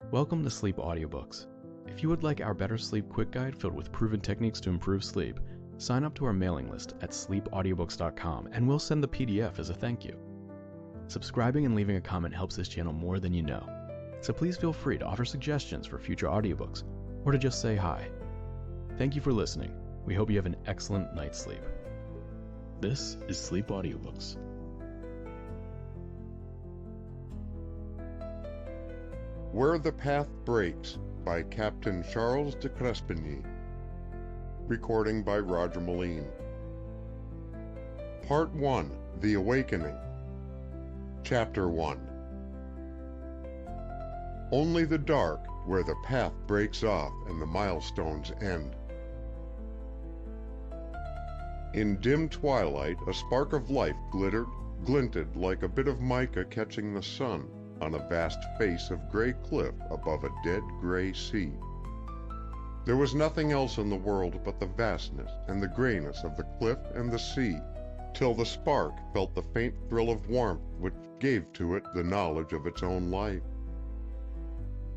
Welcome to Sleep Audiobooks. If you would like our Better Sleep Quick Guide filled with proven techniques to improve sleep, sign up to our mailing list at sleepaudiobooks.com and we'll send the PDF as a thank you. Subscribing and leaving a comment helps this channel more than you know, so please feel free to offer suggestions for future audiobooks or to just say hi. Thank you for listening. We hope you have an excellent night's sleep. This is Sleep Audiobooks. Where the Path Breaks by Captain Charles de Créspigny. Recording by Roger Melin. Part 1. The Awakening. Chapter 1. Only the dark, where the path breaks off and the milestones end. In dim twilight, a spark of life glinted like a bit of mica catching the sun on a vast face of gray cliff above a dead gray sea. There was nothing else in the world but the vastness and the grayness of the cliff and the sea, till the spark felt the faint thrill of warmth which gave to it the knowledge of its own life.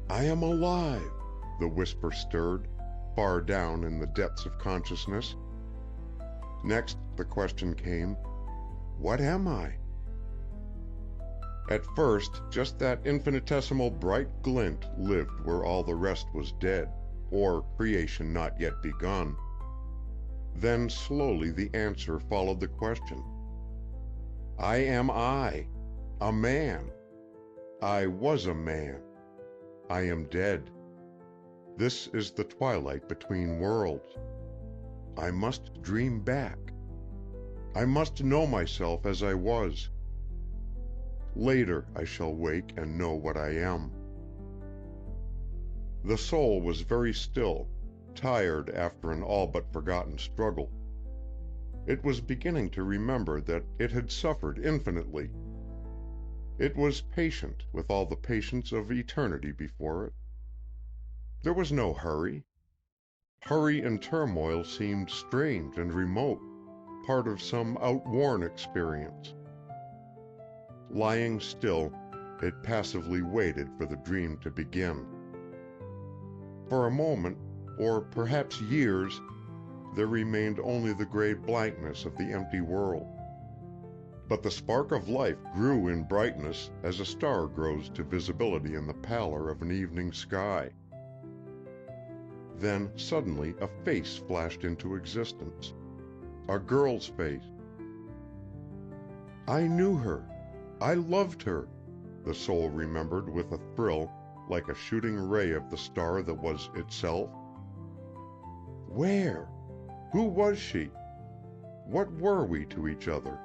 "I am alive," the whisper stirred, far down in the depths of consciousness. Next, the question came, "What am I?" At first, just that infinitesimal bright glint lived where all the rest was dead, or creation not yet begun. Then slowly the answer followed the question. I am I, a man. I was a man. I am dead. This is the twilight between worlds. I must dream back. I must know myself as I was. Later I shall wake and know what I am. The soul was very still, tired after an all but forgotten struggle. It was beginning to remember that it had suffered infinitely. It was patient with all the patience of eternity before it. There was no hurry. Hurry and turmoil seemed strange and remote, part of some outworn experience. Lying still, it passively waited for the dream to begin. For a moment, or perhaps years, there remained only the gray blankness of the empty world. But the spark of life grew in brightness as a star grows to visibility in the pallor of an evening sky. Then suddenly a face flashed into existence. A girl's face. I knew her. I loved her, the soul remembered with a thrill like a shooting ray of the star that was itself. Where? Who was she? What were we to each other?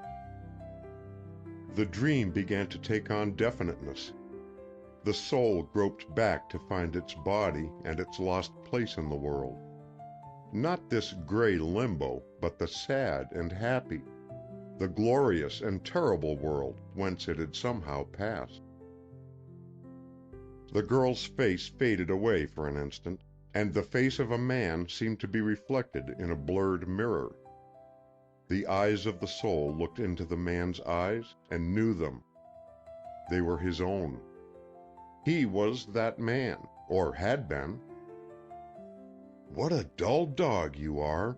The dream began to take on definiteness. The soul groped back to find its body and its lost place in the world. Not this gray limbo, but the sad and happy, the glorious and terrible world whence it had somehow passed. The girl's face faded away for an instant, and the face of a man seemed to be reflected in a blurred mirror. The eyes of the soul looked into the man's eyes and knew them. They were his own. He was that man, or had been. "What a dull dog you are,"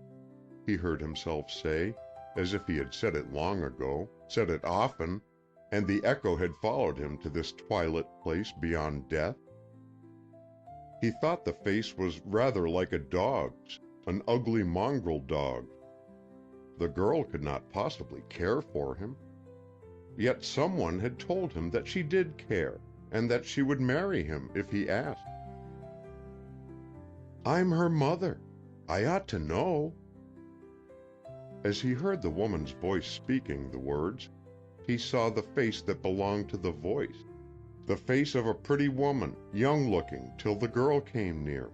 he heard himself say, as if he had said it long ago, said it often, and the echo had followed him to this twilit place beyond death. He thought the face was rather like a dog's, an ugly mongrel dog. The girl could not possibly care for him. Yet someone had told him that she did care, and that she would marry him if he asked. I'm her mother. I ought to know. As he heard the woman's voice speaking the words, he saw the face that belonged to the voice, the face of a pretty woman, young-looking, till the girl came near.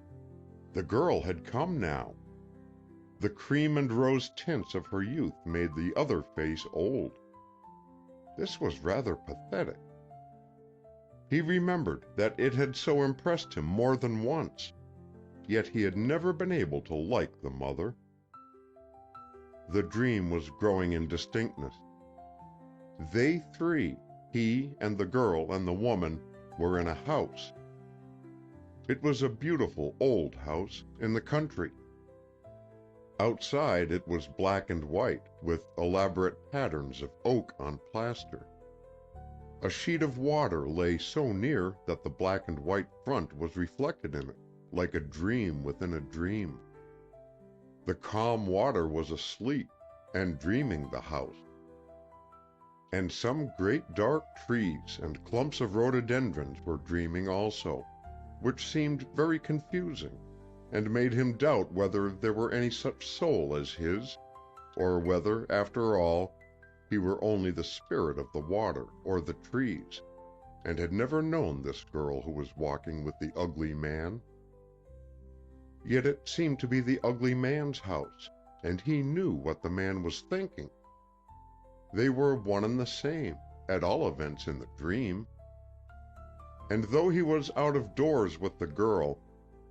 The girl had come now. The cream and rose tints of her youth made the other face old. This was rather pathetic. He remembered that it had so impressed him more than once, yet he had never been able to like the mother. The dream was growing in distinctness. They three, he and the girl and the woman, were in a house. It was a beautiful old house in the country. Outside it was black and white, with elaborate patterns of oak on plaster. A sheet of water lay so near that the black and white front was reflected in it, like a dream within a dream. The calm water was asleep and dreaming the house. And some great dark trees and clumps of rhododendrons were dreaming also, which seemed very confusing, and made him doubt whether there were any such soul as his, or whether, after all, he were only the spirit of the water or the trees, and had never known this girl who was walking with the ugly man. Yet it seemed to be the ugly man's house, and he knew what the man was thinking. They were one and the same, at all events in the dream. And though he was out of doors with the girl,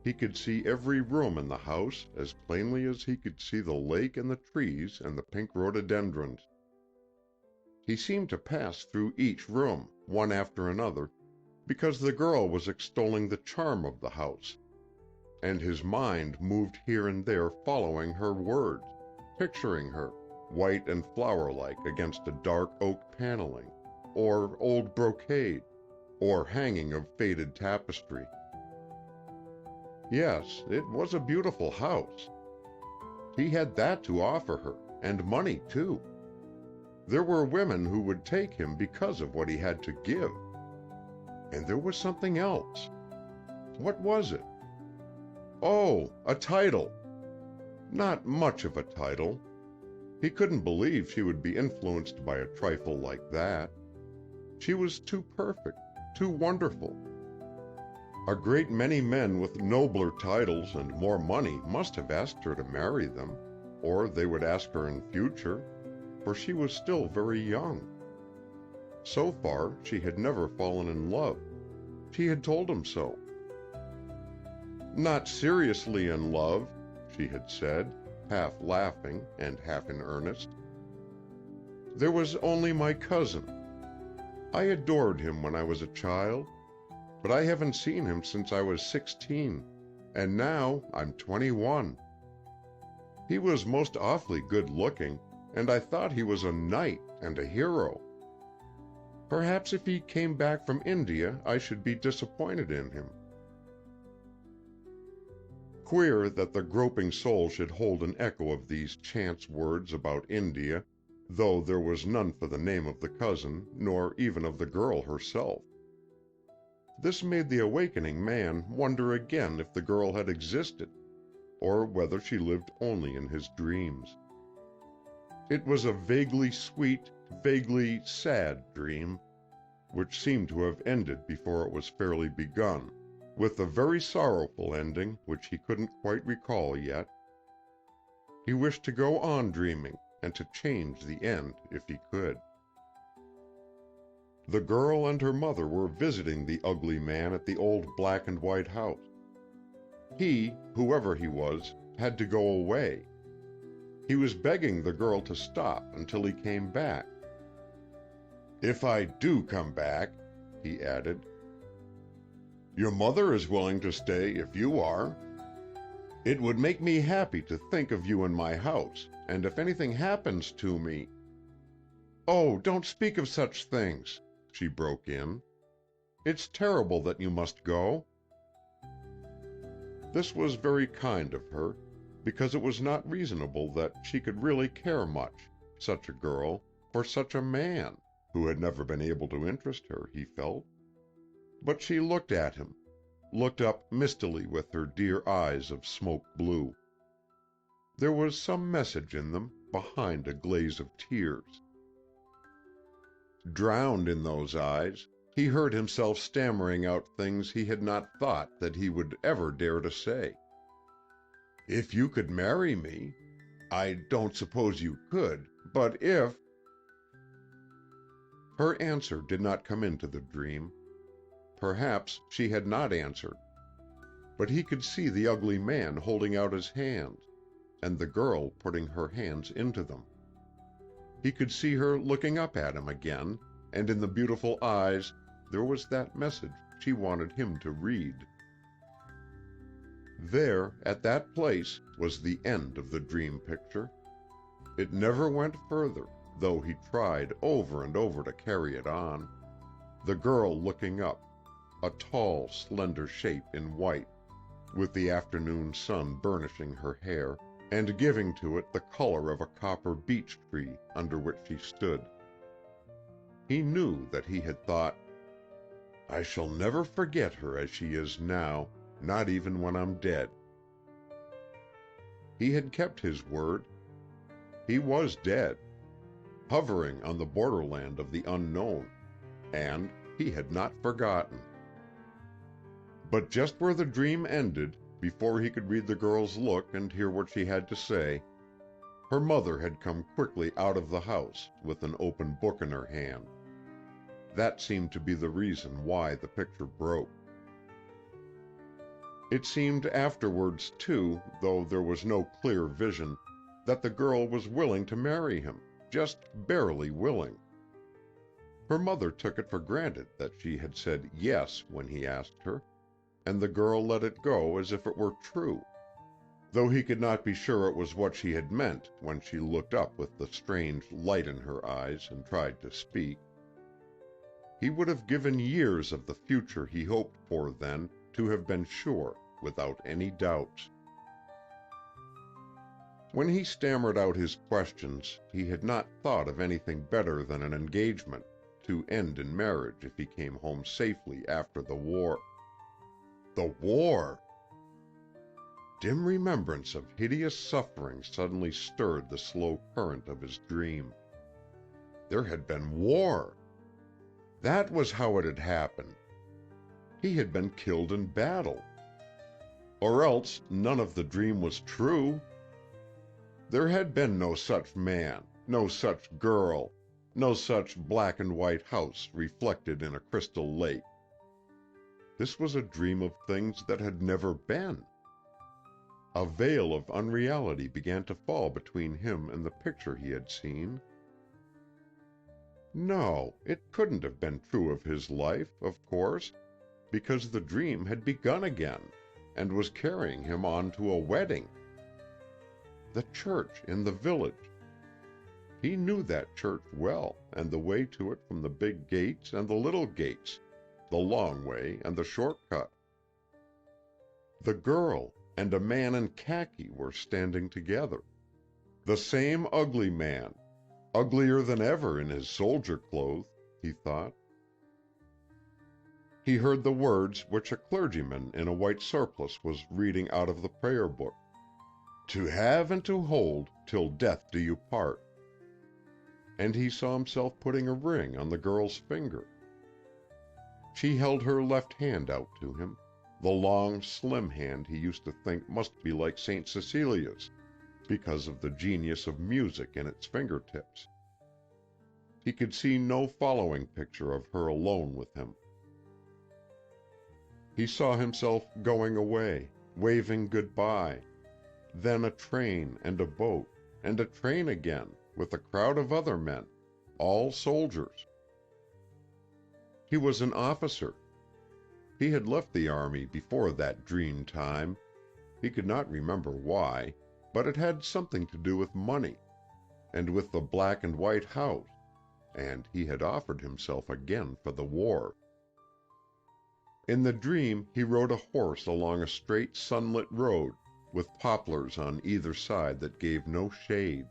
he could see every room in the house as plainly as he could see the lake and the trees and the pink rhododendrons. He seemed to pass through each room, one after another, because the girl was extolling the charm of the house, and his mind moved here and there following her words, picturing her, white and flower-like against a dark oak paneling, or old brocade, or hanging of faded tapestry. Yes, it was a beautiful house. He had that to offer her, and money too. There were women who would take him because of what he had to give. And there was something else. What was it? Oh, a title. Not much of a title. He couldn't believe she would be influenced by a trifle like that. She was too perfect, too wonderful. A great many men with nobler titles and more money must have asked her to marry them, or they would ask her in future, for she was still very young. So far, she had never fallen in love. She had told him so. Not seriously in love, she had said, half laughing and half in earnest. There was only my cousin. I adored him when I was a child, but I haven't seen him since I was 16, and now I'm 21. He was most awfully good-looking, and I thought he was a knight and a hero. Perhaps if he came back from India, I should be disappointed in him. Queer that the groping soul should hold an echo of these chance words about India, though there was none for the name of the cousin, nor even of the girl herself. This made the awakening man wonder again if the girl had existed, or whether she lived only in his dreams. It was a vaguely sweet, vaguely sad dream, which seemed to have ended before it was fairly begun, with a very sorrowful ending which he couldn't quite recall yet. He wished to go on dreaming, and to change the end if he could. The girl and her mother were visiting the ugly man at the old black and white house. He, whoever he was, had to go away. He was begging the girl to stop until he came back. "If I do come back," he added. "Your mother is willing to stay if you are. It would make me happy to think of you in my house, and if anything happens to me—" "Oh, don't speak of such things," she broke in. "It's terrible that you must go." This was very kind of her, because it was not reasonable that she could really care much, such a girl, for such a man, who had never been able to interest her, he felt. But she looked at him, looked up mistily with her dear eyes of smoke blue. There was some message in them, behind a glaze of tears. Drowned in those eyes, he heard himself stammering out things he had not thought that he would ever dare to say. "If you could marry me, I don't suppose you could, but if—" Her answer did not come into the dream. Perhaps she had not answered. But he could see the ugly man holding out his hands, and the girl putting her hands into them. He could see her looking up at him again, and in the beautiful eyes there was that message she wanted him to read. There, at that place, was the end of the dream picture. It never went further, though he tried over and over to carry it on. The girl looking up, a tall, slender shape in white, with the afternoon sun burnishing her hair and giving to it the color of a copper beech tree under which she stood. He knew that he had thought, "I shall never forget her as she is now, not even when I'm dead." He had kept his word. He was dead, hovering on the borderland of the unknown, and he had not forgotten. But just where the dream ended, before he could read the girl's look and hear what she had to say, her mother had come quickly out of the house with an open book in her hand. That seemed to be the reason why the picture broke. It seemed afterwards, too, though there was no clear vision, that the girl was willing to marry him, just barely willing. Her mother took it for granted that she had said yes when he asked her, and the girl let it go as if it were true, though he could not be sure it was what she had meant when she looked up with the strange light in her eyes and tried to speak. He would have given years of the future he hoped for then to have been sure, without any doubts. When he stammered out his questions, he had not thought of anything better than an engagement, to end in marriage if he came home safely after the war. The war! Dim remembrance of hideous suffering suddenly stirred the slow current of his dream. There had been war! That was how it had happened. He had been killed in battle. Or else none of the dream was true. There had been no such man, no such girl, no such black and white house reflected in a crystal lake. This was a dream of things that had never been. A veil of unreality began to fall between him and the picture he had seen. No, it couldn't have been true of his life, of course, because the dream had begun again, and was carrying him on to a wedding. The church in the village. He knew that church well, and the way to it from the big gates and the little gates, the long way and the short cut. The girl and a man in khaki were standing together. The same ugly man, uglier than ever in his soldier clothes, he thought. He heard the words which a clergyman in a white surplice was reading out of the prayer book. "To have and to hold, till death do you part." And he saw himself putting a ring on the girl's finger. She held her left hand out to him, the long, slim hand he used to think must be like St. Cecilia's, because of the genius of music in its fingertips. He could see no following picture of her alone with him. He saw himself going away, waving goodbye, then a train and a boat, and a train again, with a crowd of other men, all soldiers. He was an officer. He had left the army before that dream time. He could not remember why, but it had something to do with money, and with the black and white house, and he had offered himself again for the war. In the dream he rode a horse along a straight sunlit road with poplars on either side that gave no shade.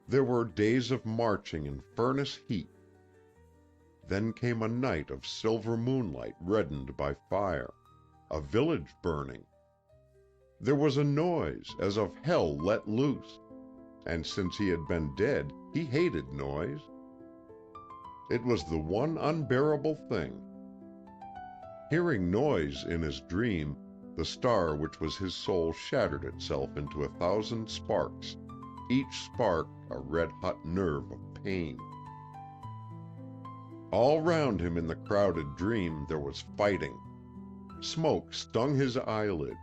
There were days of marching in furnace heat. Then came a night of silver moonlight reddened by fire, a village burning. There was a noise as of hell let loose, and since he had been dead, he hated noise. It was the one unbearable thing. Hearing noise in his dream, the star which was his soul shattered itself into 1,000 sparks, each spark a red-hot nerve of pain. All round him in the crowded dream there was fighting. Smoke stung his eyelid.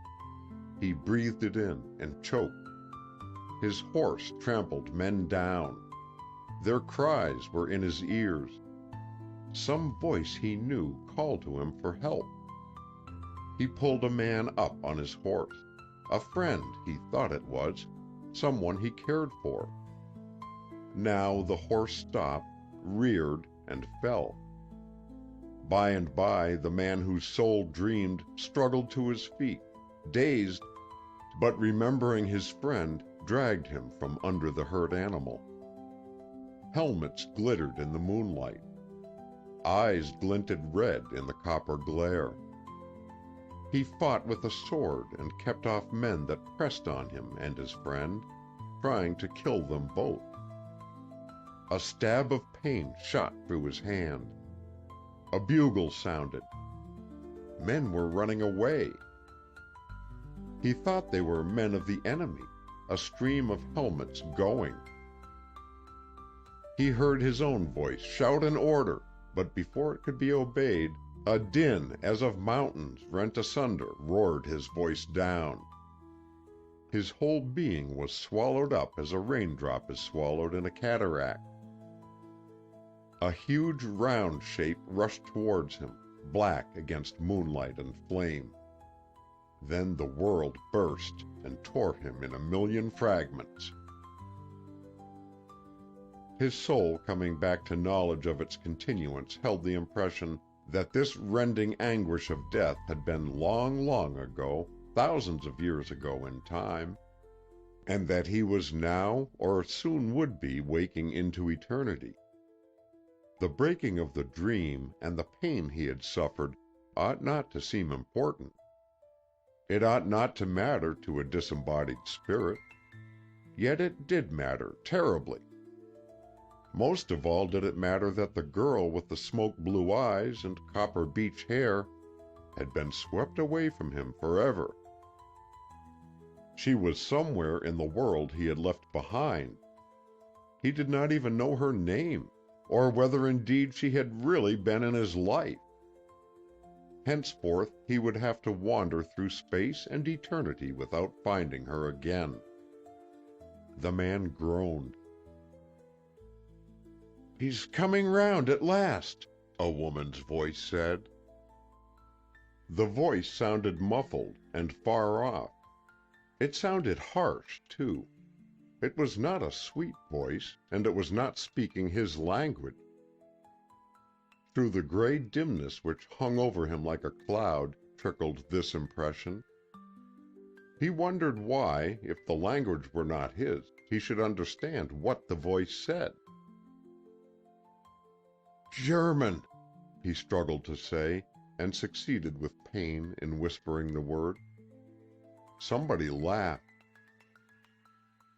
He breathed it in and choked. His horse trampled men down. Their cries were in his ears. Some voice he knew called to him for help. he pulled a man up on his horse. A friend, he thought it was, someone he cared for. Now the horse stopped, reared, and fell. By and by, the man whose soul dreamed struggled to his feet, dazed, but remembering his friend, dragged him from under the hurt animal. Helmets glittered in the moonlight. Eyes glinted red in the copper glare. He fought with a sword and kept off men that pressed on him and his friend, trying to kill them both. A stab of pain shot through his hand. A bugle sounded. Men were running away. He thought they were men of the enemy, a stream of helmets going. He heard his own voice shout an order, but before it could be obeyed, a din as of mountains rent asunder roared his voice down. His whole being was swallowed up as a raindrop is swallowed in a cataract. A huge round shape rushed towards him, black against moonlight and flame. Then the world burst and tore him in a million fragments. His soul, coming back to knowledge of its continuance, held the impression that this rending anguish of death had been long, long ago, thousands of years ago in time, and that he was now, or soon would be, waking into eternity. The breaking of the dream and the pain he had suffered ought not to seem important. It ought not to matter to a disembodied spirit. Yet it did matter terribly. Most of all did it matter that the girl with the smoke-blue eyes and copper beech hair had been swept away from him forever. She was somewhere in the world he had left behind. He did not even know her name, or whether indeed she had really been in his life. Henceforth he would have to wander through space and eternity without finding her again. The man groaned. "He's coming round at last," a woman's voice said. The voice sounded muffled and far off. It sounded harsh, too. It was not a sweet voice, and it was not speaking his language. Through the gray dimness which hung over him like a cloud trickled this impression. He wondered why, if the language were not his, he should understand what the voice said. "German," he struggled to say, and succeeded with pain in whispering the word. Somebody laughed.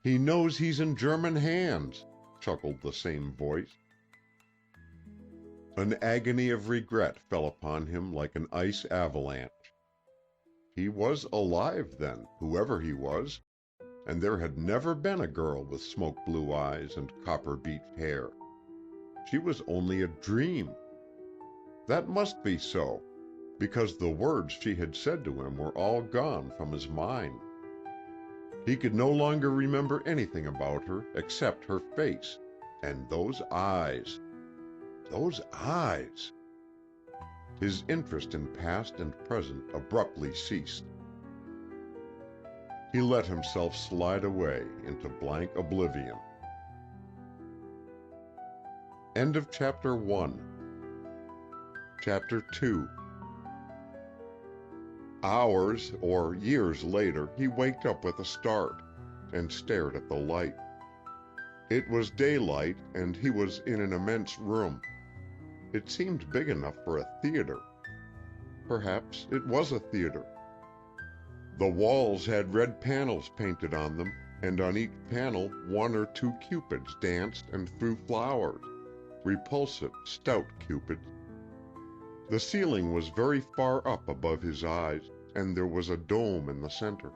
"He knows he's in German hands," chuckled the same voice. An agony of regret fell upon him like an ice avalanche. He was alive then, whoever he was, and there had never been a girl with smoke-blue eyes and copper-beech hair. She was only a dream. That must be so, because the words she had said to him were all gone from his mind. He could no longer remember anything about her except her face, and those eyes. Those eyes! His interest in past and present abruptly ceased. He let himself slide away into blank oblivion. End of Chapter 1. Chapter 2. Hours or years later, he waked up with a start and stared at the light. It was daylight, and he was in an immense room. It seemed big enough for a theater. Perhaps it was a theater. The walls had red panels painted on them, and on each panel one or two cupids danced and threw flowers, repulsive, stout cupids. The ceiling was very far up above his eyes, and there was a dome in the center.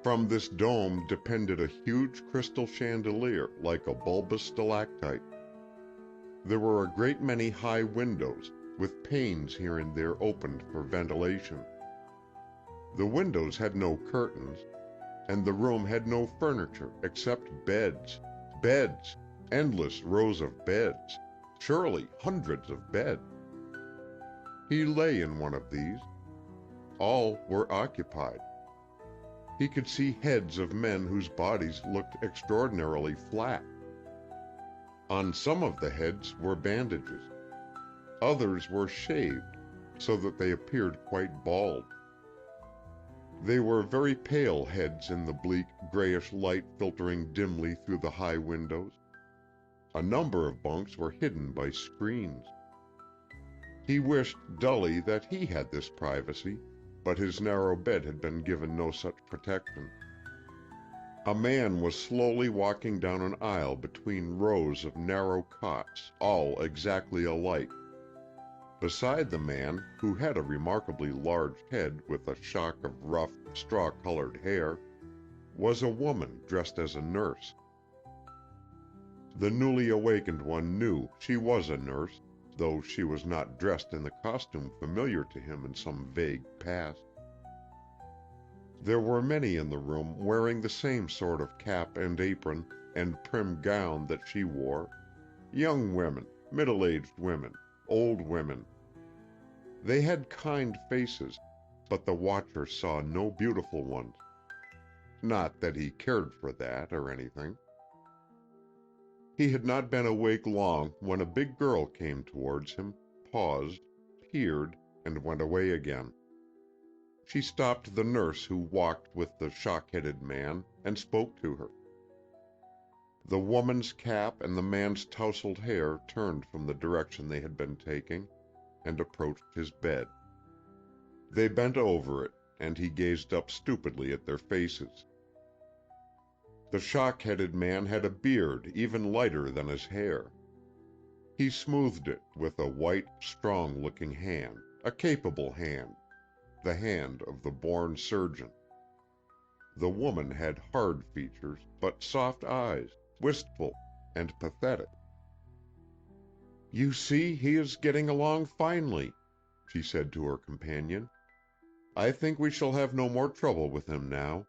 From this dome depended a huge crystal chandelier like a bulbous stalactite. There were a great many high windows, with panes here and there opened for ventilation. The windows had no curtains, and the room had no furniture except beds, beds, endless rows of beds, surely hundreds of beds. He lay in one of these, all were occupied. He could see heads of men whose bodies looked extraordinarily flat. On some of the heads were bandages. Others were shaved, so that they appeared quite bald. They were very pale heads in the bleak, grayish light filtering dimly through the high windows. A number of bunks were hidden by screens. He wished dully that he had this privacy, but his narrow bed had been given no such protection. A man was slowly walking down an aisle between rows of narrow cots, all exactly alike. Beside the man, who had a remarkably large head with a shock of rough, straw-colored hair, was a woman dressed as a nurse. The newly awakened one knew she was a nurse, though she was not dressed in the costume familiar to him in some vague past. There were many in the room wearing the same sort of cap and apron and prim gown that she wore. Young women, middle-aged women, old women. They had kind faces, but the watcher saw no beautiful ones. Not that he cared for that or anything. He had not been awake long when a big girl came towards him, paused, peered, and went away again. She stopped the nurse who walked with the shock-headed man and spoke to her. The woman's cap and the man's tousled hair turned from the direction they had been taking and approached his bed. They bent over it, and he gazed up stupidly at their faces. The shock-headed man had a beard even lighter than his hair. He smoothed it with a white, strong-looking hand, a capable hand, the hand of the born surgeon. The woman had hard features, but soft eyes, wistful and pathetic. "You see, he is getting along finely," she said to her companion. "I think we shall have no more trouble with him now."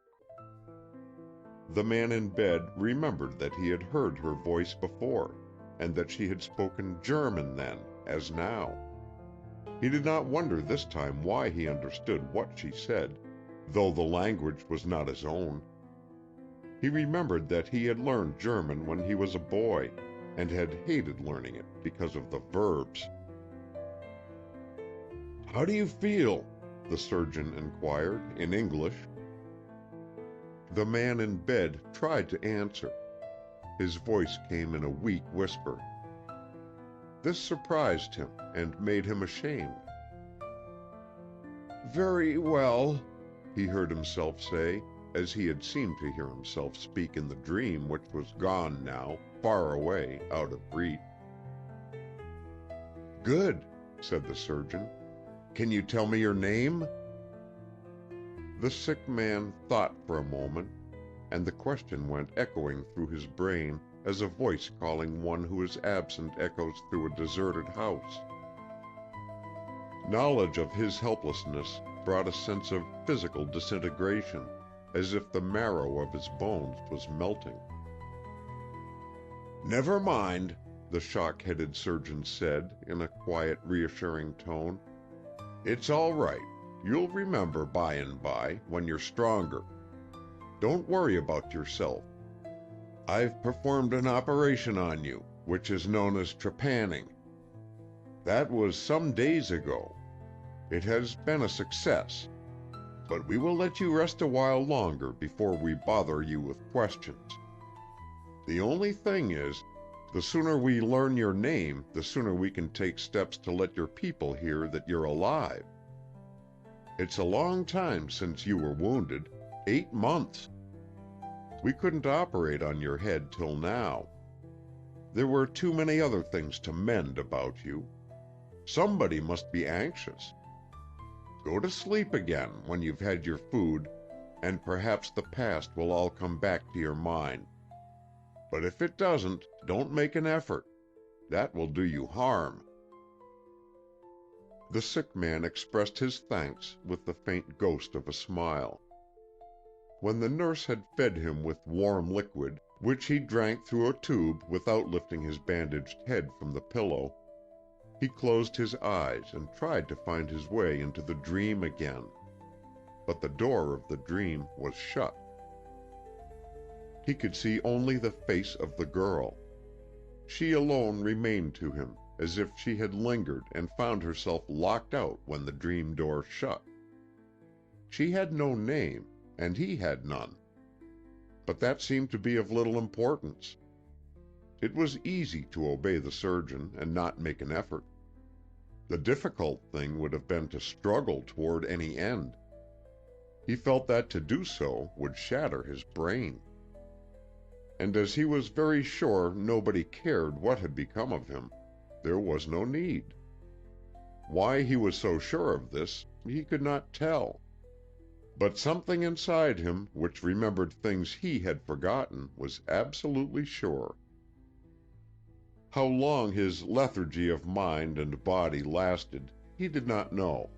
The man in bed remembered that he had heard her voice before, and that she had spoken German then, as now. He did not wonder this time why he understood what she said, though the language was not his own. He remembered that he had learned German when he was a boy, and had hated learning it because of the verbs. "How do you feel?" the surgeon inquired in English. The man in bed tried to answer. His voice came in a weak whisper. This surprised him and made him ashamed. "Very well," he heard himself say, as he had seemed to hear himself speak in the dream which was gone now, far away, out of reach. "Good," said the surgeon. "Can you tell me your name?" The sick man thought for a moment, and the question went echoing through his brain as a voice calling one who is absent echoes through a deserted house. Knowledge of his helplessness brought a sense of physical disintegration, as if the marrow of his bones was melting. "Never mind," the shock-headed surgeon said in a quiet, reassuring tone. "It's all right. You'll remember by and by, when you're stronger. Don't worry about yourself. I've performed an operation on you, which is known as trepanning. That was some days ago. It has been a success, but we will let you rest a while longer before we bother you with questions. The only thing is, the sooner we learn your name, the sooner we can take steps to let your people hear that you're alive. It's a long time since you were wounded, 8 months. We couldn't operate on your head till now. There were too many other things to mend about you. Somebody must be anxious. Go to sleep again when you've had your food, and perhaps the past will all come back to your mind. But if it doesn't, don't make an effort. That will do you harm." The sick man expressed his thanks with the faint ghost of a smile. When the nurse had fed him with warm liquid, which he drank through a tube without lifting his bandaged head from the pillow, he closed his eyes and tried to find his way into the dream again. but the door of the dream was shut. He could see only the face of the girl. She alone remained to him, as if she had lingered and found herself locked out when the dream door shut. She had no name, and he had none. But that seemed to be of little importance. It was easy to obey the surgeon and not make an effort. The difficult thing would have been to struggle toward any end. He felt that to do so would shatter his brain. And as he was very sure nobody cared what had become of him, there was no need. Why he was so sure of this, he could not tell. But something inside him, which remembered things he had forgotten, was absolutely sure. How long his lethargy of mind and body lasted, he did not know.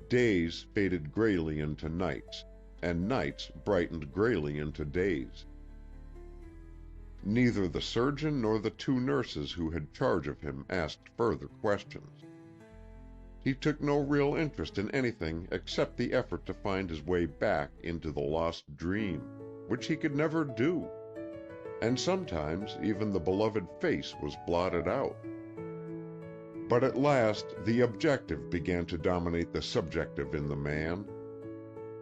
Days faded grayly into nights, and nights brightened grayly into days. Neither the surgeon nor the two nurses who had charge of him asked further questions. He took no real interest in anything except the effort to find his way back into the lost dream, which he could never do. And sometimes even the beloved face was blotted out. But at last the objective began to dominate the subjective in the man.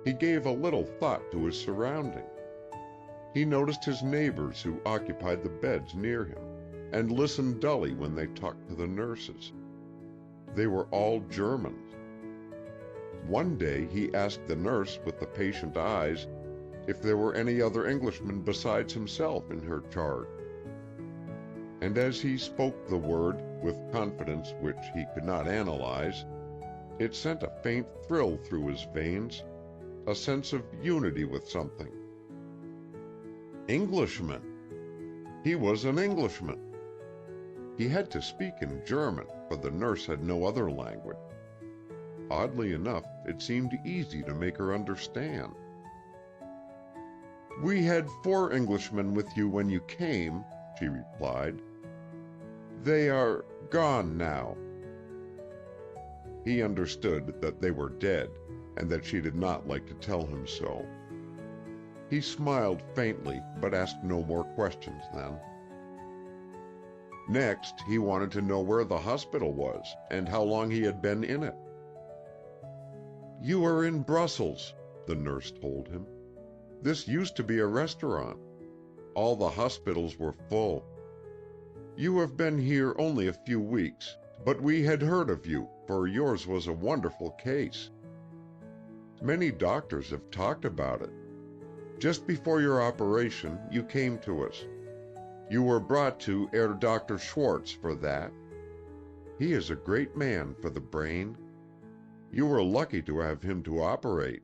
He gave a little thought to his surroundings. He noticed his neighbors who occupied the beds near him, and listened dully when they talked to the nurses. They were all Germans. One day he asked the nurse with the patient eyes if there were any other Englishmen besides himself in her charge. And as he spoke the word with confidence which he could not analyze, it sent a faint thrill through his veins, a sense of unity with something. Englishman! He was an Englishman. He had to speak in German, for the nurse had no other language. Oddly enough, it seemed easy to make her understand. "We had 4 Englishmen with you when you came," she replied. "They are gone now." He understood that they were dead, and that she did not like to tell him so. He smiled faintly, but asked no more questions then. Next, he wanted to know where the hospital was, and how long he had been in it. "You are in Brussels," the nurse told him. "This used to be a restaurant. All the hospitals were full. You have been here only a few weeks, but we had heard of you, for yours was a wonderful case. Many doctors have talked about it. Just before your operation, you came to us. You were brought to Herr Dr. Schwartz for that. He is a great man for the brain. You were lucky to have him to operate.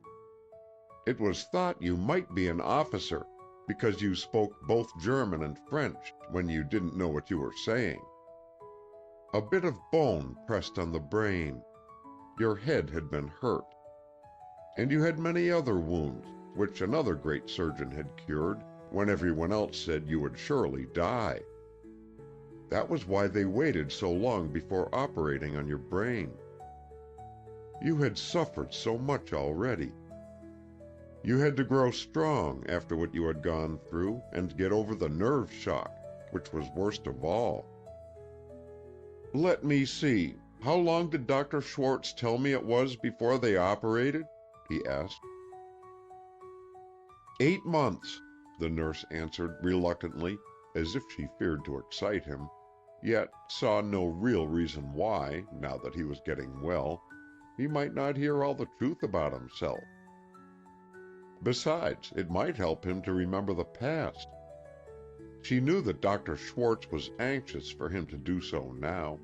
It was thought you might be an officer, because you spoke both German and French when you didn't know what you were saying. A bit of bone pressed on the brain. Your head had been hurt. And you had many other wounds, which another great surgeon had cured, when everyone else said you would surely die. That was why they waited so long before operating on your brain. You had suffered so much already. You had to grow strong after what you had gone through and get over the nerve shock, which was worst of all. Let me see, how long did Dr. Schwartz tell me it was before they operated?" he asked. 8 months, the nurse answered reluctantly, as if she feared to excite him, yet saw no real reason why, now that he was getting well, he might not hear all the truth about himself. Besides, it might help him to remember the past. She knew that Dr. Schwartz was anxious for him to do so now.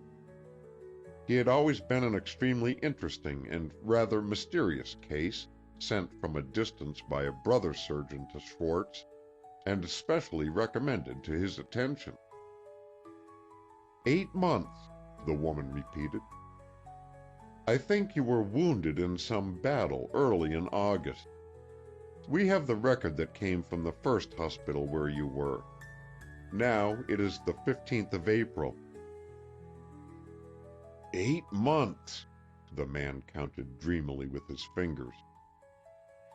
He had always been an extremely interesting and rather mysterious case, sent from a distance by a brother surgeon to Schwartz, and especially recommended to his attention. 8 months, the woman repeated. I think you were wounded in some battle early in August. We have the record that came from the first hospital where you were. Now it is the 15th of April. 8 months, the man counted dreamily with his fingers.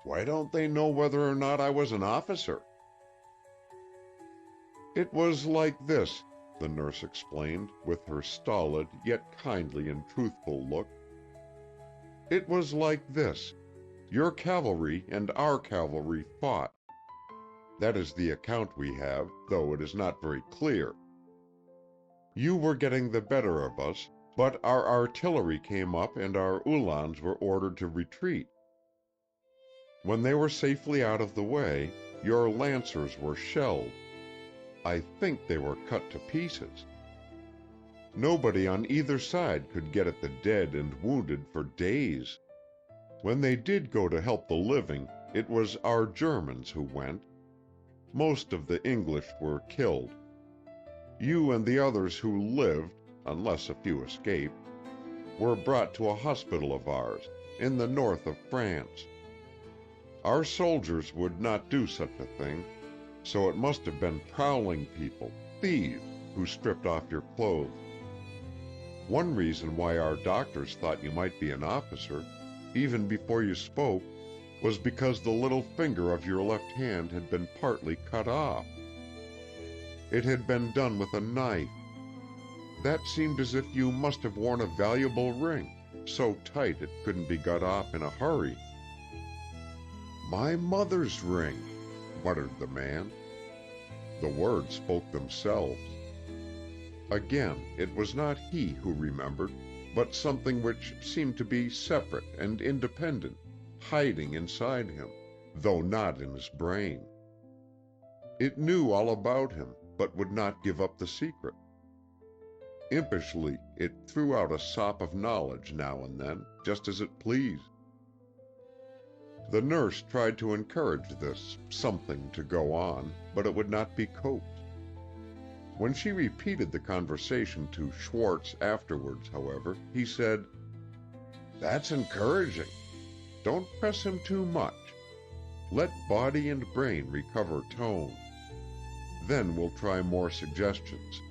Why don't they know whether or not I was an officer?" "It was like this," the nurse explained, with her stolid yet kindly and truthful look. "It was like this. Your cavalry and our cavalry fought. That is the account we have, though it is not very clear. You were getting the better of us, but our artillery came up and our Uhlans were ordered to retreat. When they were safely out of the way, your lancers were shelled. I think they were cut to pieces. Nobody on either side could get at the dead and wounded for days. When they did go to help the living, it was our Germans who went. Most of the English were killed. You and the others who lived, unless a few escaped, were brought to a hospital of ours, in the north of France. Our soldiers would not do such a thing, so it must have been prowling people, thieves, who stripped off your clothes. One reason why our doctors thought you might be an officer, even before you spoke, was because the little finger of your left hand had been partly cut off. It had been done with a knife. That seemed as if you must have worn a valuable ring, so tight it couldn't be got off in a hurry." "My mother's ring," muttered the man. The words spoke themselves. Again, it was not he who remembered, but something which seemed to be separate and independent, hiding inside him, though not in his brain. It knew all about him, but would not give up the secret. Impishly, it threw out a sop of knowledge now and then, just as it pleased. The nurse tried to encourage this something to go on, but it would not be coaxed. When she repeated the conversation to Schwartz afterwards, however, he said, "That's encouraging. Don't press him too much. Let body and brain recover tone. Then we'll try more suggestions.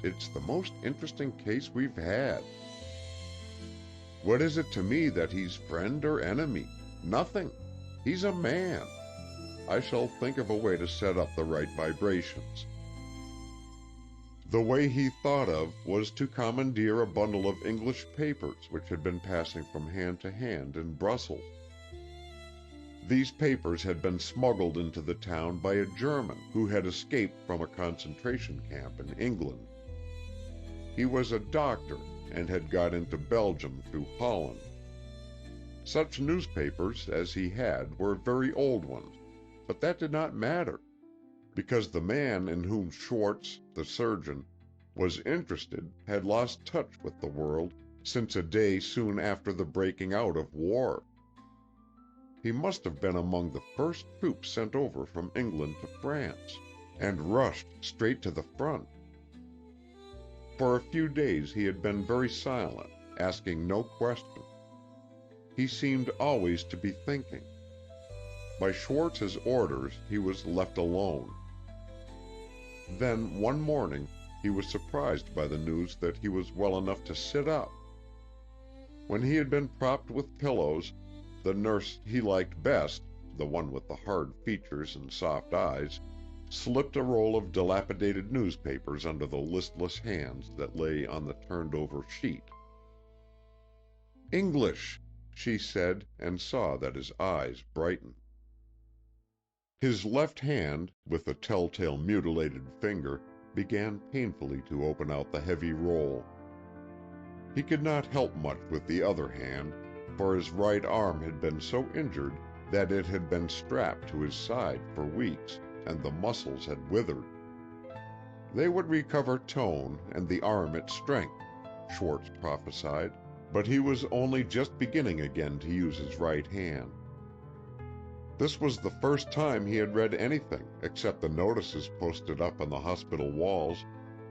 It's the most interesting case we've had. What is it to me that he's friend or enemy? Nothing. He's a man. I shall think of a way to set up the right vibrations." The way he thought of was to commandeer a bundle of English papers which had been passing from hand to hand in Brussels. These papers had been smuggled into the town by a German who had escaped from a concentration camp in England. He was a doctor and had got into Belgium through Holland. Such newspapers as he had were very old ones, but that did not matter, because the man in whom Schwartz, the surgeon, was interested had lost touch with the world since a day soon after the breaking out of war. He must have been among the first troops sent over from England to France, and rushed straight to the front. For a few days he had been very silent, asking no questions. He seemed always to be thinking. By Schwartz's orders he was left alone. Then one morning he was surprised by the news that he was well enough to sit up. When he had been propped with pillows, the nurse he liked best, the one with the hard features and soft eyes, slipped a roll of dilapidated newspapers under the listless hands that lay on the turned-over sheet. "English," she said, and saw that his eyes brightened. His left hand, with the telltale mutilated finger, began painfully to open out the heavy roll. He could not help much with the other hand, for his right arm had been so injured that it had been strapped to his side for weeks, and the muscles had withered. They would recover tone and the arm its strength, Schwartz prophesied, but he was only just beginning again to use his right hand. This was the first time he had read anything except the notices posted up on the hospital walls,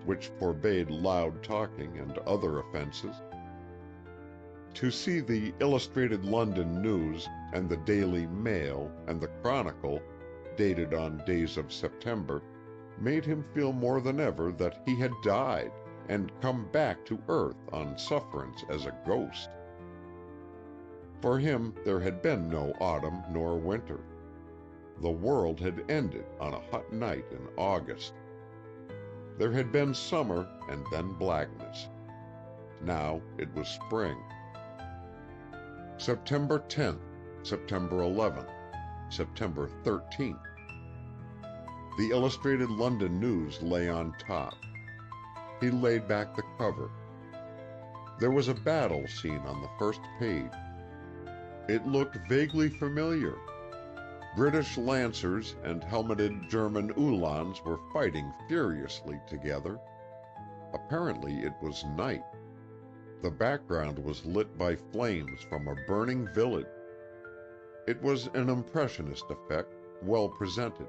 which forbade loud talking and other offenses. To see the Illustrated London News and the Daily Mail and the Chronicle, dated on days of September, made him feel more than ever that he had died and come back to earth on sufferance as a ghost. For him there had been no autumn nor winter. The world had ended on a hot night in August. There had been summer and then blackness. Now it was spring. September 10th, September 11th, September 13th. The Illustrated London News lay on top. He laid back the cover. There was a battle scene on the first page. It looked vaguely familiar. British lancers and helmeted German Uhlans were fighting furiously together. Apparently it was night. The background was lit by flames from a burning village. It was an impressionist effect, well presented.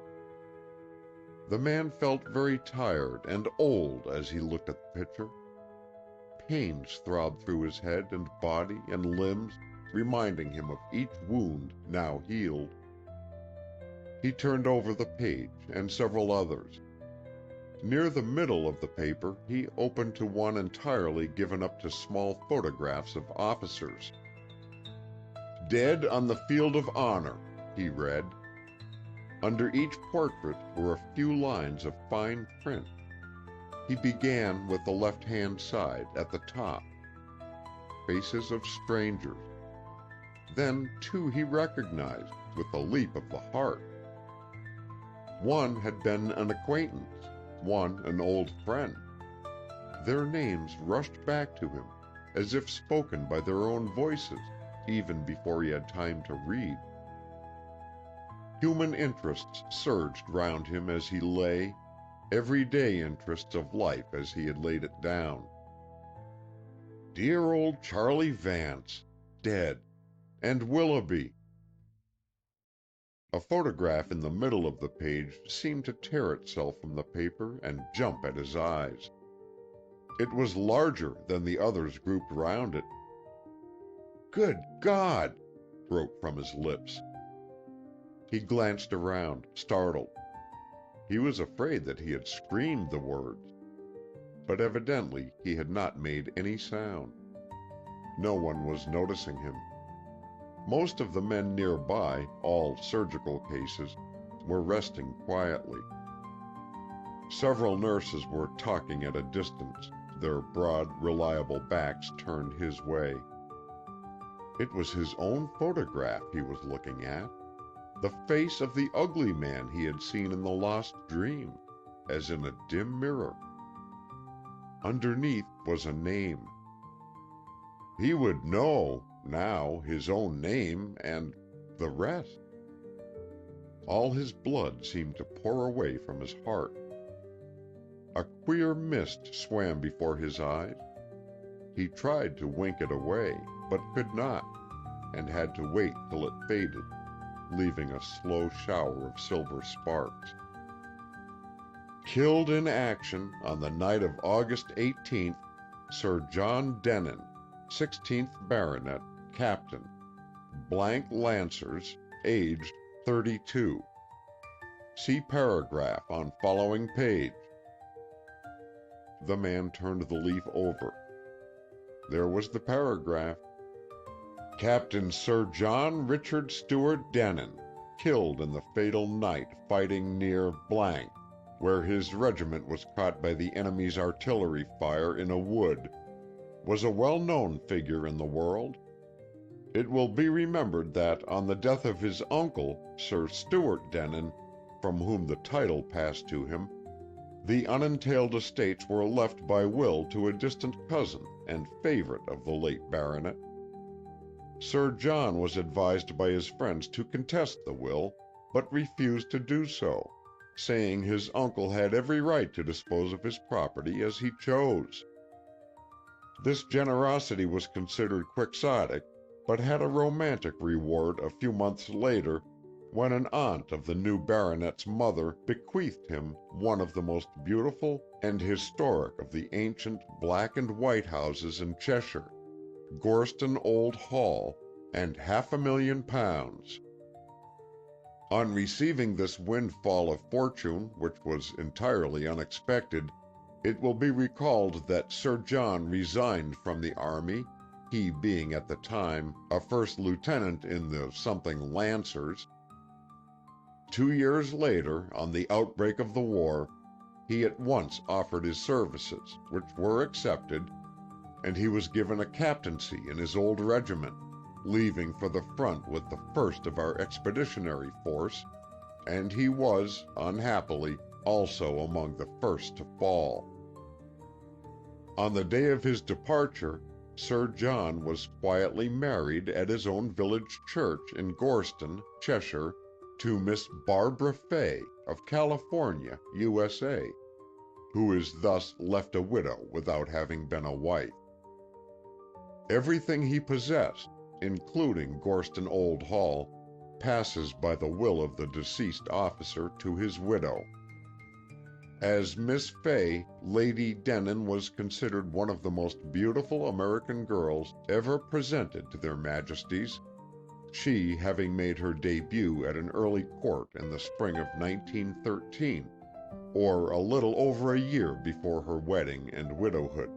The man felt very tired and old as he looked at the picture. Pains throbbed through his head and body and limbs, reminding him of each wound now healed. He turned over the page and several others. Near the middle of the paper, he opened to one entirely given up to small photographs of officers. "Dead on the field of honor," he read. Under each portrait were a few lines of fine print. He began with the left-hand side at the top. Faces of strangers. Then two he recognized with a leap of the heart. One had been an acquaintance, one an old friend. Their names rushed back to him, as if spoken by their own voices, even before he had time to read. Human interests surged round him as he lay, everyday interests of life as he had laid it down. Dear old Charlie Vance, dead, and Willoughby. A photograph in the middle of the page seemed to tear itself from the paper and jump at his eyes. It was larger than the others grouped round it. "Good God!" broke from his lips. He glanced around, startled. He was afraid that he had screamed the words. But evidently he had not made any sound. No one was noticing him. Most of the men nearby, all surgical cases, were resting quietly. Several nurses were talking at a distance, their broad, reliable backs turned his way. It was his own photograph he was looking at, the face of the ugly man he had seen in the lost dream, as in a dim mirror. Underneath was a name. He would know, now, his own name and the rest. All his blood seemed to pour away from his heart. A queer mist swam before his eyes. He tried to wink it away, but could not, and had to wait till it faded, leaving a slow shower of silver sparks. Killed in action on the night of August 18th, Sir John Denon, 16th Baronet, Captain, blank Lancers, aged 32. See paragraph on following page. The man turned the leaf over. There was the paragraph. Captain Sir John Richard Stewart Denon, killed in the fatal night fighting near blank, where his regiment was caught by the enemy's artillery fire in a wood, was a well-known figure in the world. It will be remembered that on the death of his uncle, Sir Stewart Denon, from whom the title passed to him, the unentailed estates were left by will to a distant cousin and favorite of the late baronet. Sir John was advised by his friends to contest the will, but refused to do so, saying his uncle had every right to dispose of his property as he chose. This generosity was considered quixotic, but had a romantic reward a few months later when an aunt of the new baronet's mother bequeathed him one of the most beautiful and historic of the ancient black and white houses in Cheshire, Gorston Old Hall, and £500,000. On receiving this windfall of fortune, which was entirely unexpected, it will be recalled that Sir John resigned from the army, he being at the time a first lieutenant in the something Lancers. 2 years later, on the outbreak of the war, he at once offered his services, which were accepted, and he was given a captaincy in his old regiment, leaving for the front with the first of our expeditionary force, and he was, unhappily, also among the first to fall. On the day of his departure, Sir John was quietly married at his own village church in Gorston, Cheshire, to Miss Barbara Fay of California, USA, who is thus left a widow without having been a wife. Everything he possessed, including Gorston Old Hall, passes by the will of the deceased officer to his widow. As Miss Fay, Lady Denon was considered one of the most beautiful American girls ever presented to their Majesties, she having made her debut at an early court in the spring of 1913, or a little over a year before her wedding and widowhood.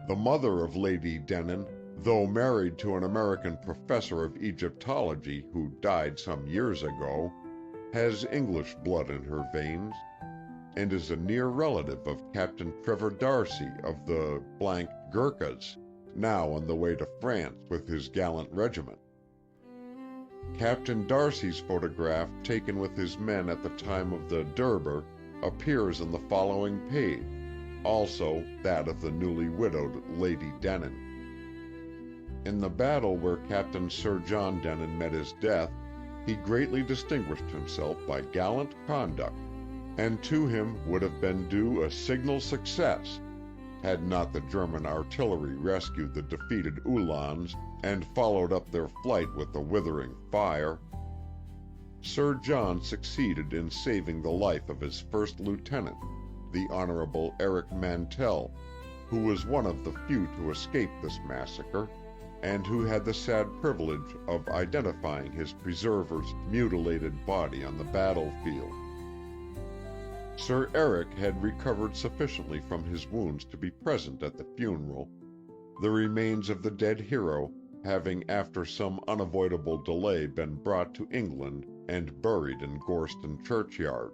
The mother of Lady Denon, though married to an American professor of Egyptology who died some years ago, has English blood in her veins, and is a near relative of Captain Trevor Darcy of the Gurkhas, now on the way to France with his gallant regiment. Captain Darcy's photograph taken with his men at the time of the Durbar appears on the following page, also that of the newly widowed Lady Denon. In the battle where Captain Sir John Denon met his death, he greatly distinguished himself by gallant conduct, and to him would have been due a signal success had not the German artillery rescued the defeated Uhlans and followed up their flight with a withering fire. Sir John succeeded in saving the life of his first lieutenant, the Honorable Eric Mantell, who was one of the few to escape this massacre, and who had the sad privilege of identifying his preserver's mutilated body on the battlefield. Sir Eric had recovered sufficiently from his wounds to be present at the funeral, the remains of the dead hero having after some unavoidable delay been brought to England and buried in Gorston churchyard.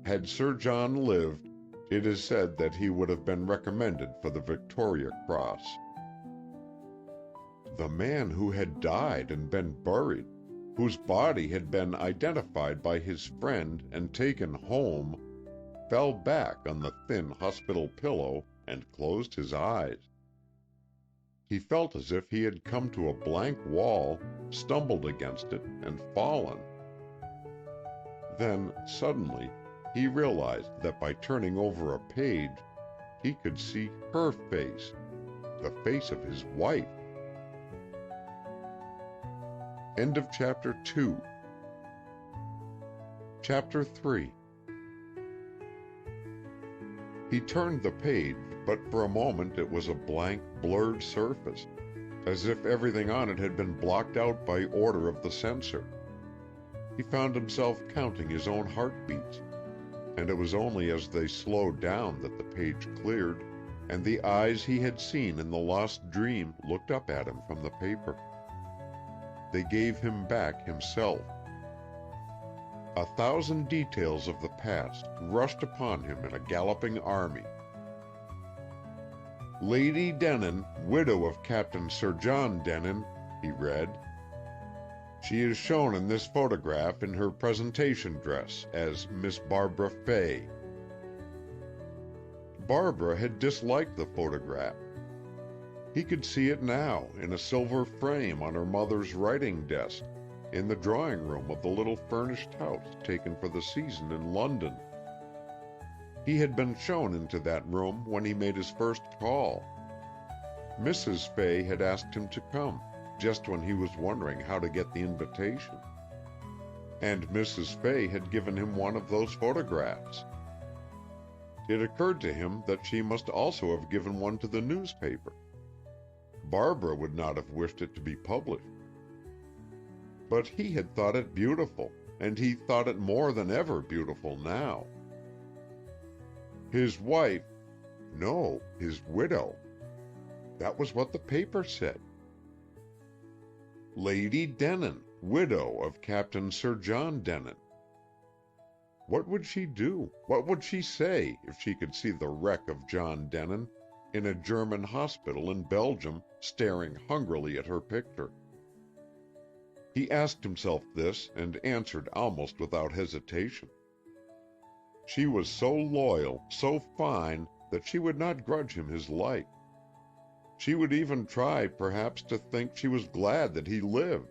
Had Sir John lived, it is said that he would have been recommended for the Victoria Cross. The man who had died and been buried, whose body had been identified by his friend and taken home, fell back on the thin hospital pillow and closed his eyes. He felt as if he had come to a blank wall, stumbled against it, and fallen. Then, suddenly, he realized that by turning over a page, he could see her face, the face of his wife. End of Chapter 2. Chapter 3. He turned the page, but for a moment it was a blank, blurred surface, as if everything on it had been blocked out by order of the censor. He found himself counting his own heartbeats, and it was only as they slowed down that the page cleared, and the eyes he had seen in the lost dream looked up at him from the paper. They gave him back himself. 1,000 details of the past rushed upon him in a galloping army. Lady Denon, widow of Captain Sir John Denon, he read. She is shown in this photograph in her presentation dress as Miss Barbara Fay. Barbara had disliked the photograph. He could see it now in a silver frame on her mother's writing desk in the drawing room of the little furnished house taken for the season in London. He had been shown into that room when he made his first call. Mrs. Fay had asked him to come, just when he was wondering how to get the invitation. And Mrs. Fay had given him one of those photographs. It occurred to him that she must also have given one to the newspaper. Barbara would not have wished it to be published. But he had thought it beautiful, and he thought it more than ever beautiful now. His wife, no, his widow. That was what the paper said. Lady Denon, widow of Captain Sir John Denon. What would she do? What would she say if she could see the wreck of John Denon in a German hospital in Belgium staring hungrily at her picture? He asked himself this and answered almost without hesitation. She was so loyal, so fine, that she would not grudge him his life. She would even try, perhaps, to think she was glad that he lived.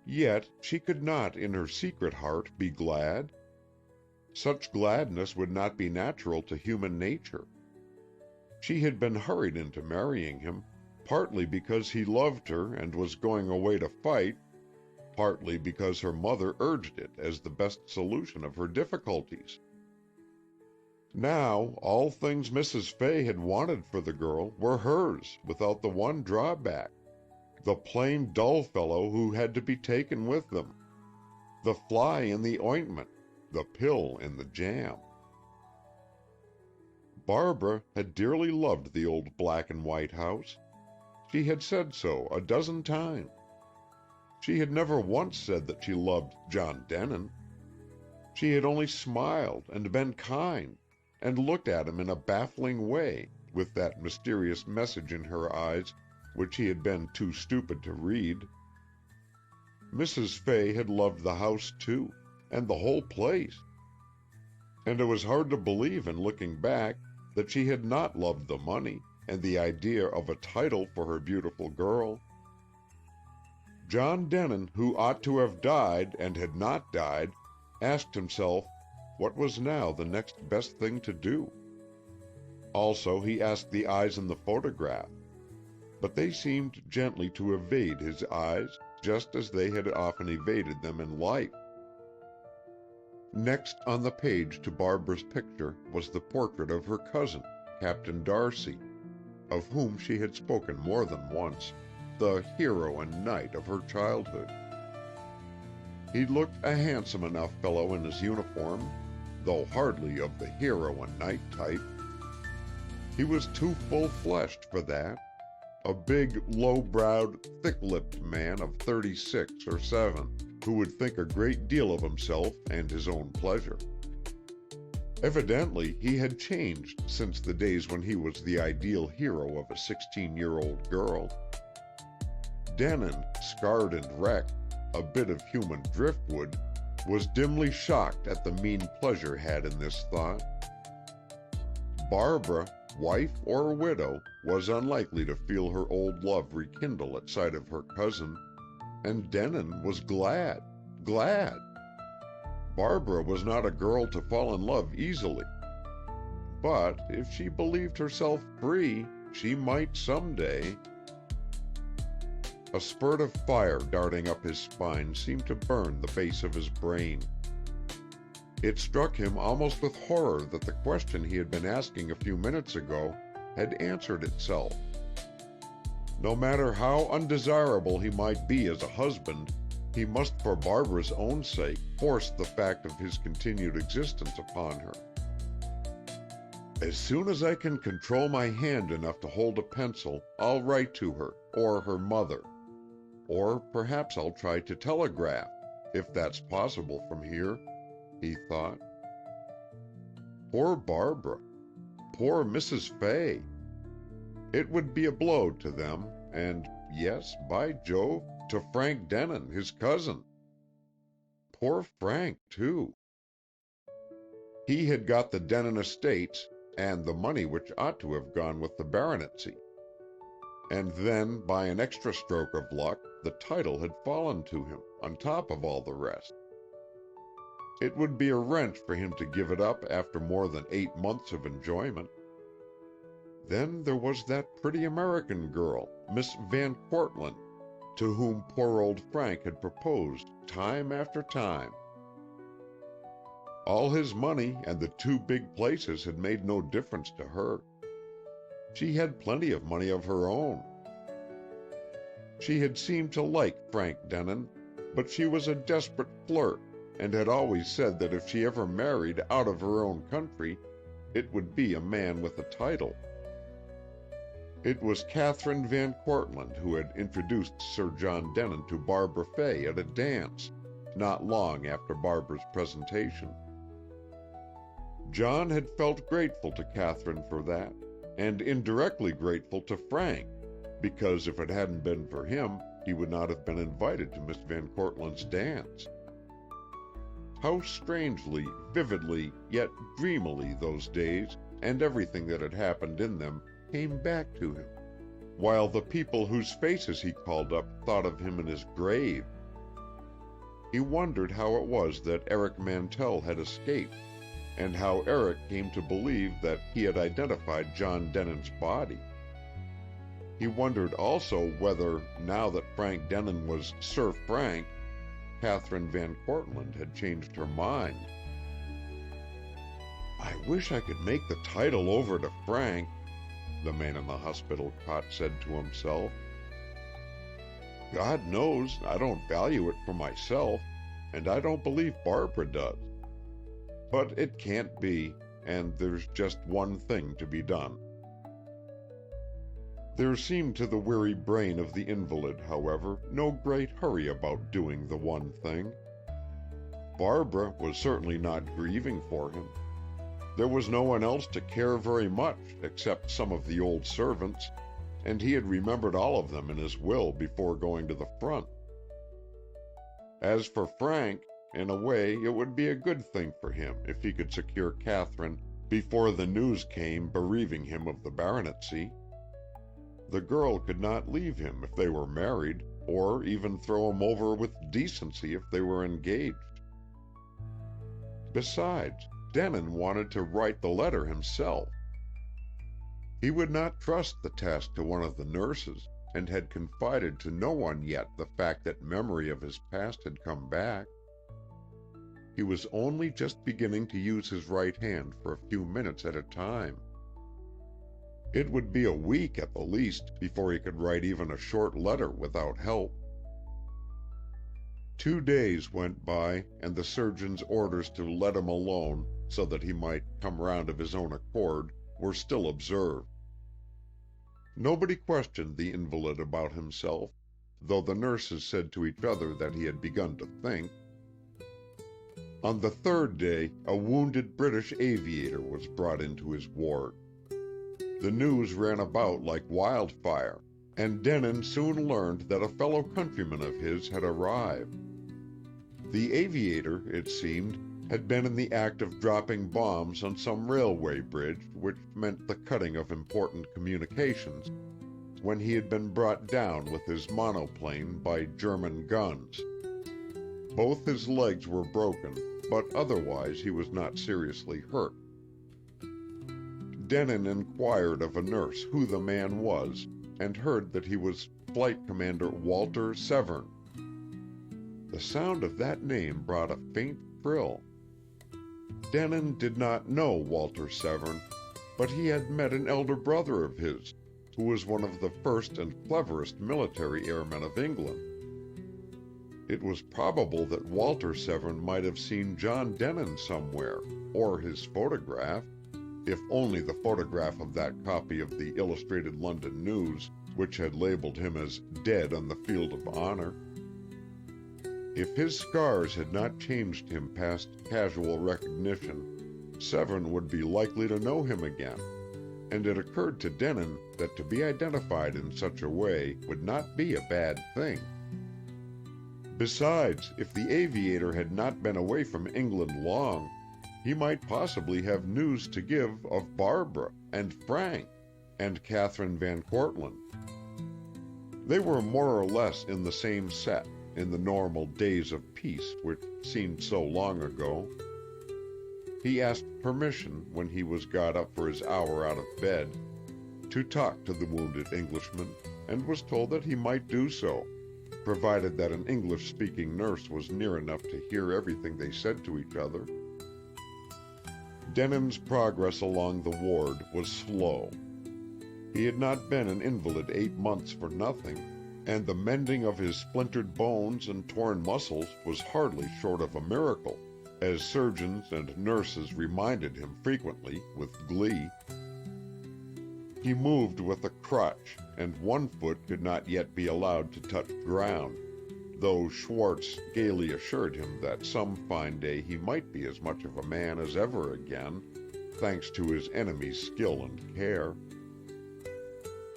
Yet she could not, in her secret heart, be glad. Such gladness would not be natural to human nature. She had been hurried into marrying him, partly because he loved her and was going away to fight, partly because her mother urged it as the best solution of her difficulties. Now, all things Mrs. Fay had wanted for the girl were hers, without the one drawback: the plain, dull fellow who had to be taken with them, the fly in the ointment, the pill in the jam. Barbara had dearly loved the old black and white house. She had said so a dozen times. She had never once said that she loved John Denon. She had only smiled and been kind, and looked at him in a baffling way, with that mysterious message in her eyes which he had been too stupid to read. Mrs. Fay had loved the house too, and the whole place. And it was hard to believe, in looking back, that she had not loved the money and the idea of a title for her beautiful girl. John Denon, who ought to have died and had not died, asked himself what was now the next best thing to do. Also, he asked the eyes in the photograph, but they seemed gently to evade his eyes, just as they had often evaded them in life. Next on the page to Barbara's picture was the portrait of her cousin, Captain Darcy, of whom she had spoken more than once, the hero and knight of her childhood. He looked a handsome enough fellow in his uniform, though hardly of the hero and knight type. He was too full-fleshed for that, a big, low-browed, thick-lipped man of 36 or 7, who would think a great deal of himself and his own pleasure. Evidently, he had changed since the days when he was the ideal hero of a 16-year-old girl. Denon, scarred and wrecked, a bit of human driftwood, was dimly shocked at the mean pleasure had in this thought. Barbara, wife or widow, was unlikely to feel her old love rekindle at sight of her cousin, and Denon was glad. Barbara was not a girl to fall in love easily. But if she believed herself free, she might someday. A spurt of fire darting up his spine seemed to burn the base of his brain. It struck him almost with horror that the question he had been asking a few minutes ago had answered itself. No matter how undesirable he might be as a husband, he must, for Barbara's own sake, force the fact of his continued existence upon her. As soon as I can control my hand enough to hold a pencil, I'll write to her, or her mother. Or perhaps I'll try to telegraph, if that's possible from here, he thought. Poor Barbara. Poor Mrs. Fay. It would be a blow to them, and, yes, by Jove, to Frank Denon, his cousin. Poor Frank, too. He had got the Denon estates, and the money which ought to have gone with the baronetcy. And then, by an extra stroke of luck, the title had fallen to him, on top of all the rest. It would be a wrench for him to give it up after more than 8 months of enjoyment. Then there was that pretty American girl, Miss Van Cortlandt, to whom poor old Frank had proposed time after time. All his money and the 2 big places had made no difference to her. She had plenty of money of her own. She had seemed to like Frank Denon, but she was a desperate flirt, and had always said that if she ever married out of her own country, it would be a man with a title. It was Catherine Van Cortlandt who had introduced Sir John Denin to Barbara Fay at a dance, not long after Barbara's presentation. John had felt grateful to Catherine for that, and indirectly grateful to Frank, because if it hadn't been for him, he would not have been invited to Miss Van Cortlandt's dance. How strangely, vividly, yet dreamily those days, and everything that had happened in them, came back to him, while the people whose faces he called up thought of him in his grave. He wondered how it was that Eric Mantell had escaped, and how Eric came to believe that he had identified John Denin's body. He wondered also whether, now that Frank Denin was Sir Frank, Catherine Van Cortlandt had changed her mind. "I wish I could make the title over to Frank," the man in the hospital cot said to himself. "God knows I don't value it for myself, and I don't believe Barbara does. But it can't be, and there's just one thing to be done." There seemed to the weary brain of the invalid, however, no great hurry about doing the one thing. Barbara was certainly not grieving for him. There was no one else to care very much except some of the old servants, and he had remembered all of them in his will before going to the front. As for Frank, in a way it would be a good thing for him if he could secure Catherine before the news came bereaving him of the baronetcy. The girl could not leave him if they were married, or even throw him over with decency if they were engaged. Besides, Denin wanted to write the letter himself. He would not trust the task to one of the nurses, and had confided to no one yet the fact that memory of his past had come back. He was only just beginning to use his right hand for a few minutes at a time. It would be a week at the least before he could write even a short letter without help. 2 days went by, and the surgeon's orders to let him alone so that he might come round of his own accord were still observed. Nobody questioned the invalid about himself, though the nurses said to each other that he had begun to think. On the 3rd day, a wounded British aviator was brought into his ward. The news ran about like wildfire, and Denin soon learned that a fellow countryman of his had arrived. The aviator, it seemed, had been in the act of dropping bombs on some railway bridge, which meant the cutting of important communications, when he had been brought down with his monoplane by German guns. Both his legs were broken, but otherwise he was not seriously hurt. Denin inquired of a nurse who the man was, and heard that he was Flight Commander Walter Severn. The sound of that name brought a faint thrill. Denin did not know Walter Severn, but he had met an elder brother of his, who was one of the first and cleverest military airmen of England. It was probable that Walter Severn might have seen John Denin somewhere, or his photograph, if only the photograph of that copy of the Illustrated London News, which had labeled him as dead on the field of honor. If his scars had not changed him past casual recognition, Severn would be likely to know him again, and it occurred to Denin that to be identified in such a way would not be a bad thing. Besides, if the aviator had not been away from England long, he might possibly have news to give of Barbara and Frank and Catherine Van Cortlandt. They were more or less in the same set in the normal days of peace which seemed so long ago. He asked permission, when he was got up for his hour out of bed, to talk to the wounded Englishman, and was told that he might do so, provided that an English-speaking nurse was near enough to hear everything they said to each other. Denin's progress along the ward was slow. He had not been an invalid 8 months for nothing, and the mending of his splintered bones and torn muscles was hardly short of a miracle, as surgeons and nurses reminded him frequently with glee. He moved with a crutch, and one foot could not yet be allowed to touch ground, though Schwartz gaily assured him that some fine day he might be as much of a man as ever again, thanks to his enemy's skill and care.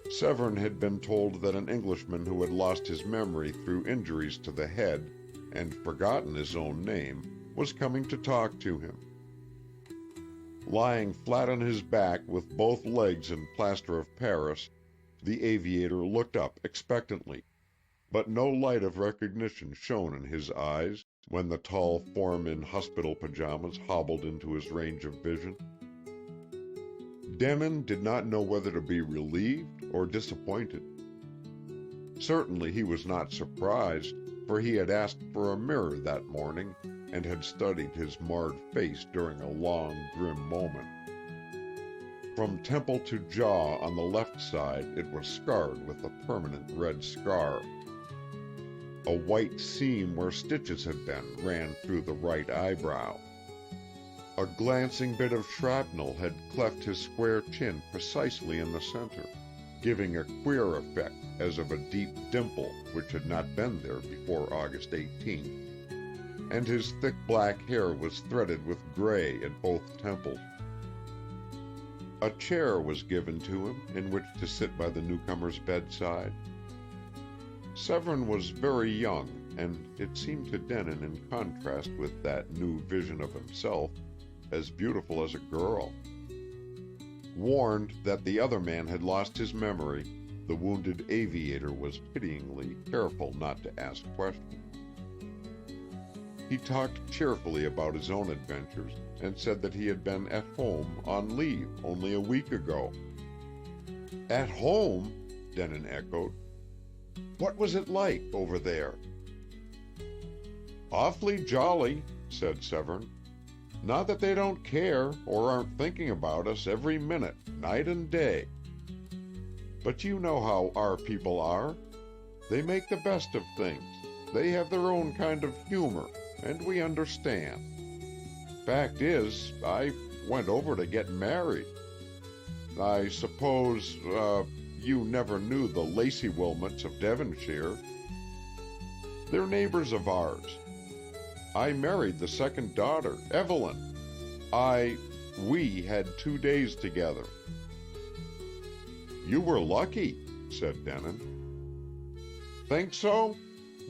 Severn had been told that an Englishman who had lost his memory through injuries to the head and forgotten his own name was coming to talk to him. Lying flat on his back with both legs in plaster of Paris, the aviator looked up expectantly, but no light of recognition shone in his eyes when the tall form in hospital pajamas hobbled into his range of vision. Denin did not know whether to be relieved or disappointed. Certainly he was not surprised, for he had asked for a mirror that morning and had studied his marred face during a long, grim moment. From temple to jaw on the left side, it was scarred with a permanent red scar. A white seam where stitches had been ran through the right eyebrow. A glancing bit of shrapnel had cleft his square chin precisely in the center, giving a queer effect as of a deep dimple which had not been there before August 18th, and his thick black hair was threaded with gray at both temples. A chair was given to him in which to sit by the newcomer's bedside. Severn was very young, and it seemed to Denin, in contrast with that new vision of himself, as beautiful as a girl. Warned that the other man had lost his memory, the wounded aviator was pityingly careful not to ask questions. He talked cheerfully about his own adventures and said that he had been at home on leave only a week ago. At home? Denin echoed. What was it like over there? Awfully jolly, said Severn. Not that they don't care or aren't thinking about us every minute, night and day. But you know how our people are. They make the best of things. They have their own kind of humor, and we understand. Fact is, I went over to get married. I suppose, you never knew the Lacey Wilmots of Devonshire. They're neighbors of ours. I married the second daughter, Evelyn. We had 2 days together. You were lucky, said Denin. Think so?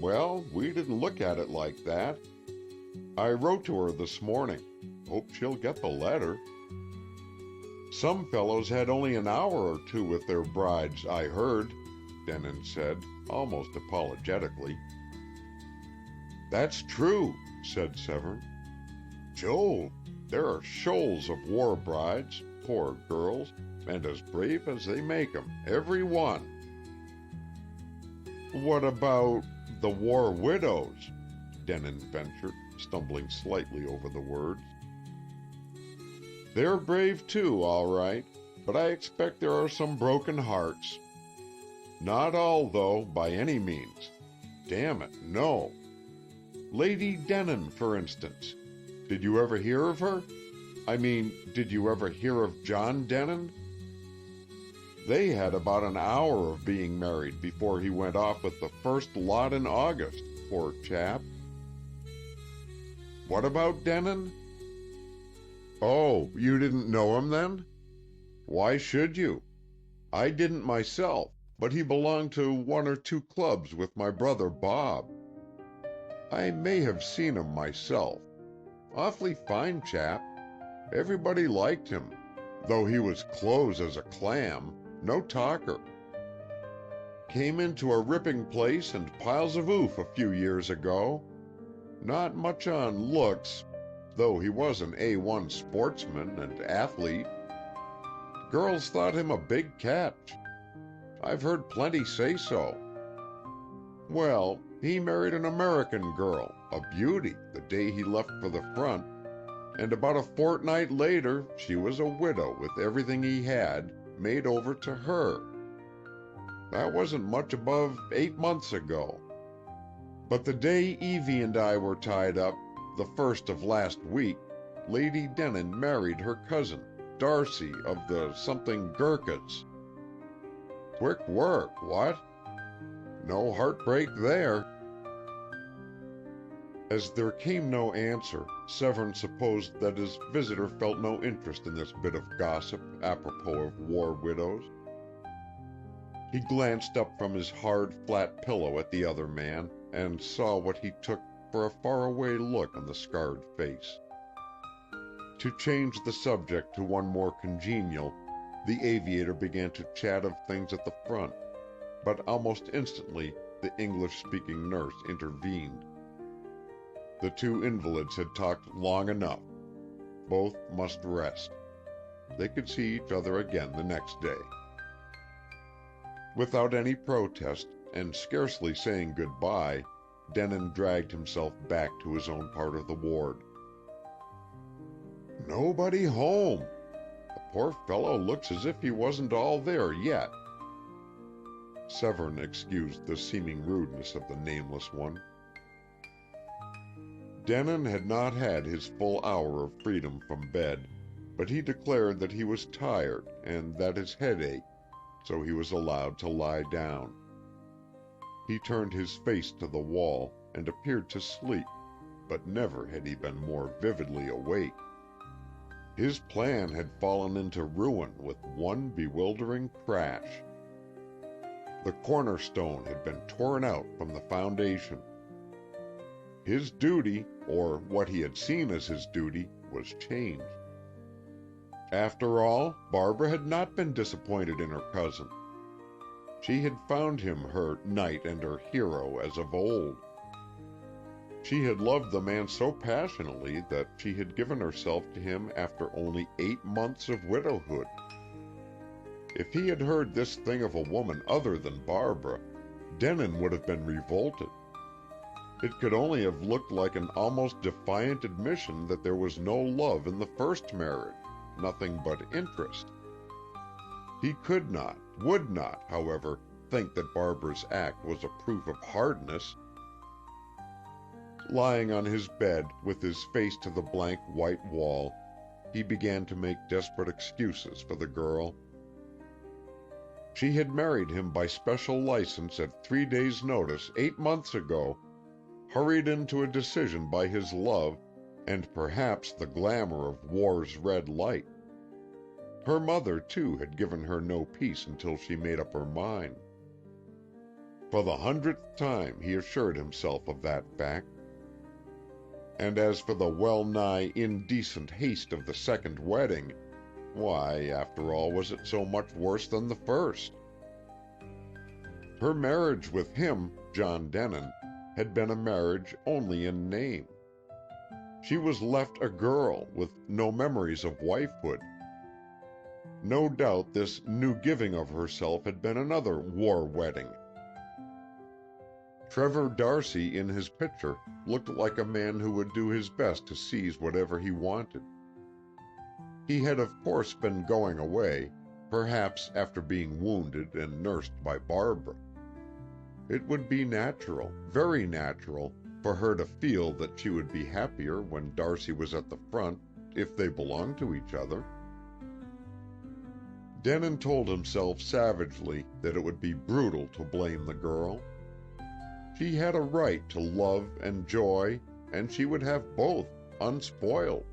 Well, we didn't look at it like that. I wrote to her this morning. Hope she'll get the letter. Some fellows had only an hour or two with their brides, I heard, Denin said, almost apologetically. That's true, said Severn. Jove, there are shoals of war brides, poor girls, and as brave as they make 'em, every one. What about the war widows? Denin ventured, stumbling slightly over the words. They're brave too, all right, but I expect there are some broken hearts. Not all, though, by any means. Damn it, no. Lady Denin, for instance. Did you ever hear of her? I mean, did you ever hear of John Denin? They had about an hour of being married before he went off with the first lot in August, poor chap. What about Denin? Oh, you didn't know him then? Why should you? I didn't myself, but he belonged to one or two clubs with my brother Bob. I may have seen him myself. Awfully fine chap. Everybody liked him, though he was close as a clam, no talker. Came into a ripping place and piles of oof a few years ago. Not much on looks, though he was an A1 sportsman and athlete. Girls thought him a big catch. I've heard plenty say so. Well, he married an American girl, a beauty, the day he left for the front, and about a fortnight later she was a widow with everything he had made over to her. That wasn't much above 8 months ago. But the day Evie and I were tied up, the first of last week, Lady Denin married her cousin, Darcy of the something Gurkhas. Quick work, what? No heartbreak there. As there came no answer, Severn supposed that his visitor felt no interest in this bit of gossip apropos of war widows. He glanced up from his hard, flat pillow at the other man, and saw what he took for a faraway look on the scarred face. To change the subject to one more congenial, the aviator began to chat of things at the front, but almost instantly the English-speaking nurse intervened. The two invalids had talked long enough. Both must rest. They could see each other again the next day. Without any protest, and scarcely saying goodbye, Denon dragged himself back to his own part of the ward. Nobody home. The poor fellow looks as if he wasn't all there yet. Severn excused the seeming rudeness of the nameless one. Denon had not had his full hour of freedom from bed, but he declared that he was tired and that his head ached, so he was allowed to lie down. He turned his face to the wall and appeared to sleep, but never had he been more vividly awake. His plan had fallen into ruin with one bewildering crash. The cornerstone had been torn out from the foundation. His duty, or what he had seen as his duty, was changed. After all, Barbara had not been disappointed in her cousin. She had found him her knight and her hero as of old. She had loved the man so passionately that she had given herself to him after only 8 months of widowhood. If he had heard this thing of a woman other than Barbara, Denon would have been revolted. It could only have looked like an almost defiant admission that there was no love in the first marriage, nothing but interest. He could not, would not, however, think that Barbara's act was a proof of hardness. Lying on his bed, with his face to the blank white wall, he began to make desperate excuses for the girl. She had married him by special license at 3 days' notice 8 months ago, hurried into a decision by his love and perhaps the glamour of war's red light. Her mother, too, had given her no peace until she made up her mind. For the 100th time he assured himself of that fact. And as for the well-nigh indecent haste of the second wedding, why, after all, was it so much worse than the first? Her marriage with him, John Denon, had been a marriage only in name. She was left a girl with no memories of wifehood. No doubt this new giving of herself had been another war wedding. Trevor Darcy in his picture looked like a man who would do his best to seize whatever he wanted. He had of course been going away, perhaps after being wounded and nursed by Barbara. It would be natural, very natural, for her to feel that she would be happier when Darcy was at the front, if they belonged to each other. Denon told himself savagely that it would be brutal to blame the girl. She had a right to love and joy, and she would have both, unspoiled.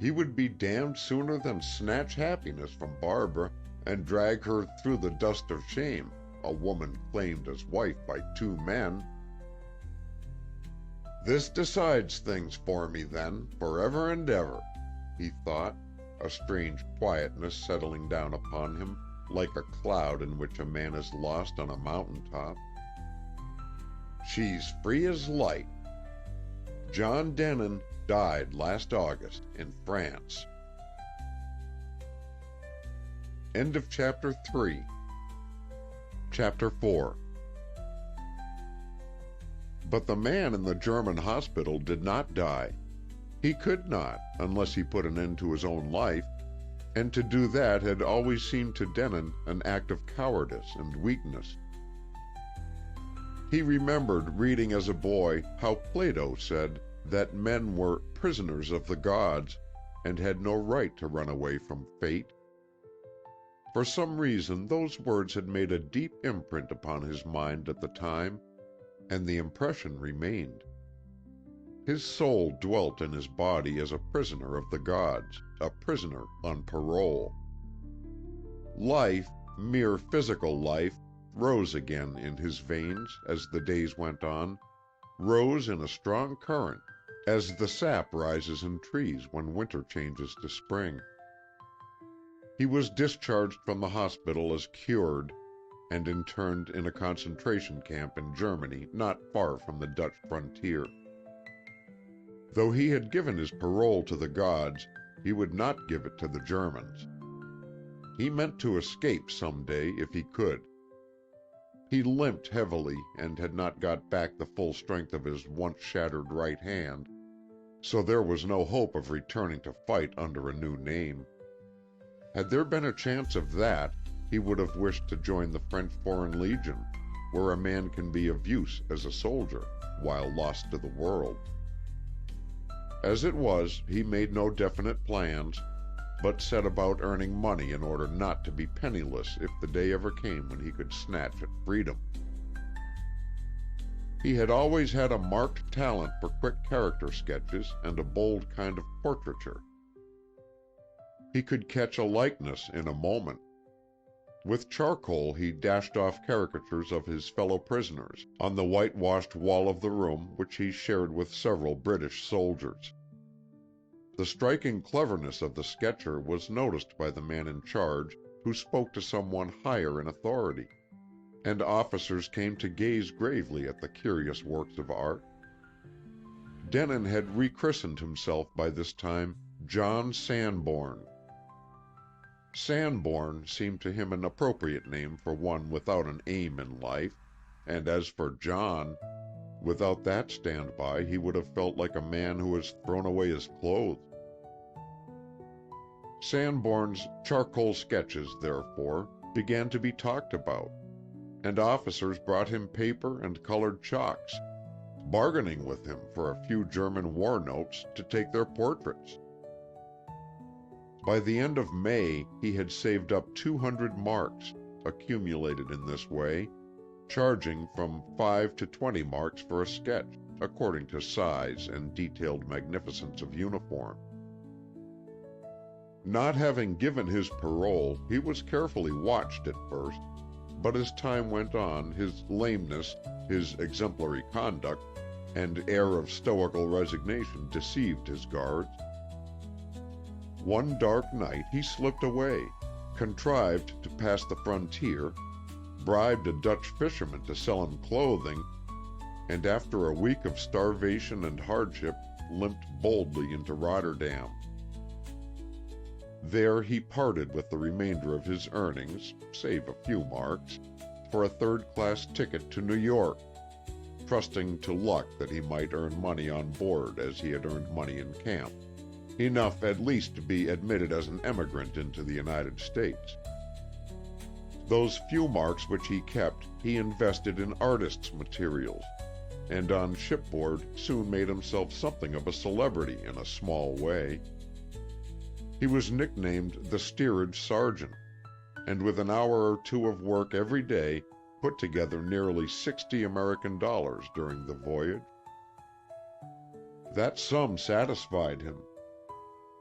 He would be damned sooner than snatch happiness from Barbara and drag her through the dust of shame, a woman claimed as wife by 2 men. This decides things for me, then, forever and ever, he thought, a strange quietness settling down upon him, like a cloud in which a man is lost on a mountain-top. She's free as light. John Denon died last August in France. End of Chapter 3. Chapter 4. But the man in the German hospital did not die. He could not, unless he put an end to his own life, and to do that had always seemed to Denon an act of cowardice and weakness. He remembered reading as a boy how Plato said that men were prisoners of the gods and had no right to run away from fate. For some reason, those words had made a deep imprint upon his mind at the time, and the impression remained. His soul dwelt in his body as a prisoner of the gods, a prisoner on parole. Life, mere physical life, rose again in his veins as the days went on, rose in a strong current, as the sap rises in trees when winter changes to spring. He was discharged from the hospital as cured, and interned in a concentration camp in Germany not far from the Dutch frontier. Though he had given his parole to the gods, he would not give it to the Germans. He meant to escape someday if he could. He limped heavily and had not got back the full strength of his once shattered right hand, so there was no hope of returning to fight under a new name. Had there been a chance of that, he would have wished to join the French Foreign Legion, where a man can be of use as a soldier while lost to the world. As it was, he made no definite plans, but set about earning money in order not to be penniless if the day ever came when he could snatch at freedom. He had always had a marked talent for quick character sketches and a bold kind of portraiture. He could catch a likeness in a moment. With charcoal he dashed off caricatures of his fellow prisoners on the whitewashed wall of the room which he shared with several British soldiers. The striking cleverness of the sketcher was noticed by the man in charge, who spoke to someone higher in authority, and officers came to gaze gravely at the curious works of art. Denon had rechristened himself by this time John Sanborn. Sanborn seemed to him an appropriate name for one without an aim in life, and as for John, without that standby he would have felt like a man who has thrown away his clothes. Sanborn's charcoal sketches, therefore, began to be talked about, and officers brought him paper and colored chalks, bargaining with him for a few German war notes to take their portraits. By the end of May, he had saved up 200 marks, accumulated in this way, charging from 5 to 20 marks for a sketch, according to size and detailed magnificence of uniform. Not having given his parole, he was carefully watched at first, but as time went on, his lameness, his exemplary conduct, and air of stoical resignation deceived his guards. One dark night he slipped away, contrived to pass the frontier, bribed a Dutch fisherman to sell him clothing, and after a week of starvation and hardship, limped boldly into Rotterdam. There he parted with the remainder of his earnings, save a few marks, for a third-class ticket to New York, trusting to luck that he might earn money on board as he had earned money in camp, enough at least to be admitted as an emigrant into the United States. Those few marks which he kept he invested in artists' materials, and on shipboard soon made himself something of a celebrity in a small way. He was nicknamed the steerage sergeant, and with an hour or two of work every day put together nearly $60 American during the voyage. That sum satisfied him.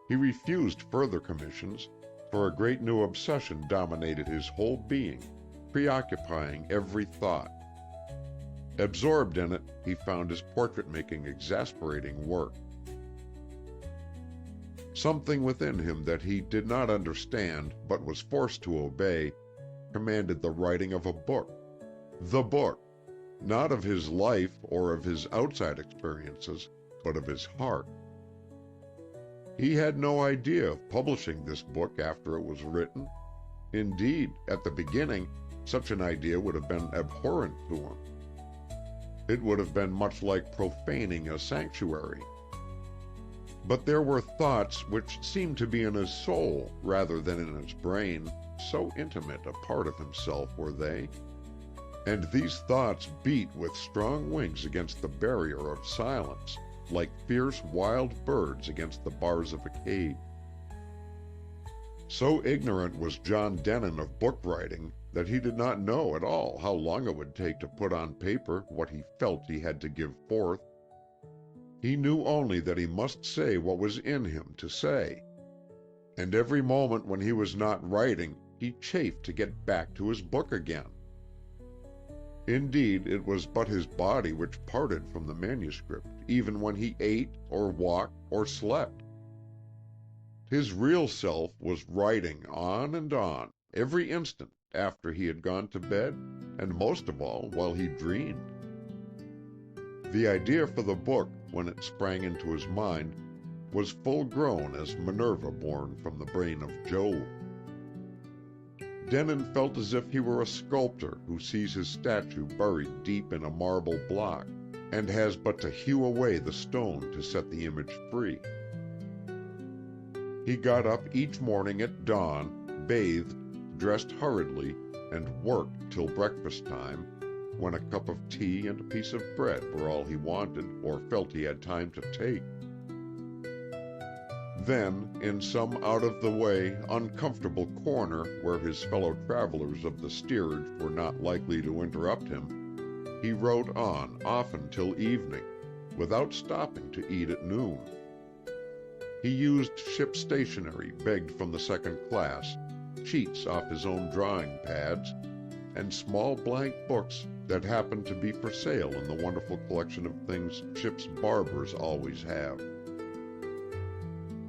He refused further commissions, for a great new obsession dominated his whole being, preoccupying every thought. Absorbed in it, he found his portrait-making exasperating work. Something within him that he did not understand but was forced to obey commanded the writing of a book. The book, not of his life or of his outside experiences, but of his heart. He had no idea of publishing this book after it was written. Indeed, at the beginning, such an idea would have been abhorrent to him. It would have been much like profaning a sanctuary. But there were thoughts which seemed to be in his soul rather than in his brain, so intimate a part of himself were they. And these thoughts beat with strong wings against the barrier of silence, like fierce wild birds against the bars of a cage. So ignorant was John Denon of book writing that he did not know at all how long it would take to put on paper what he felt he had to give forth. He knew only that he must say what was in him to say, and every moment when he was not writing, he chafed to get back to his book again. Indeed, it was but his body which parted from the manuscript, even when he ate, or walked, or slept. His real self was writing on and on, every instant after he had gone to bed, and most of all while he dreamed. The idea for the book, when it sprang into his mind, was full grown as Minerva born from the brain of Jove. Denon felt as if he were a sculptor who sees his statue buried deep in a marble block, and has but to hew away the stone to set the image free. He got up each morning at dawn, bathed, dressed hurriedly, and worked till breakfast time, when a cup of tea and a piece of bread were all he wanted or felt he had time to take. Then, in some out-of-the-way, uncomfortable corner where his fellow travelers of the steerage were not likely to interrupt him, he wrote on often till evening, without stopping to eat at noon. He used ship stationery begged from the second class, sheets off his own drawing pads, and small blank books that happened to be for sale in the wonderful collection of things ship's barbers always have.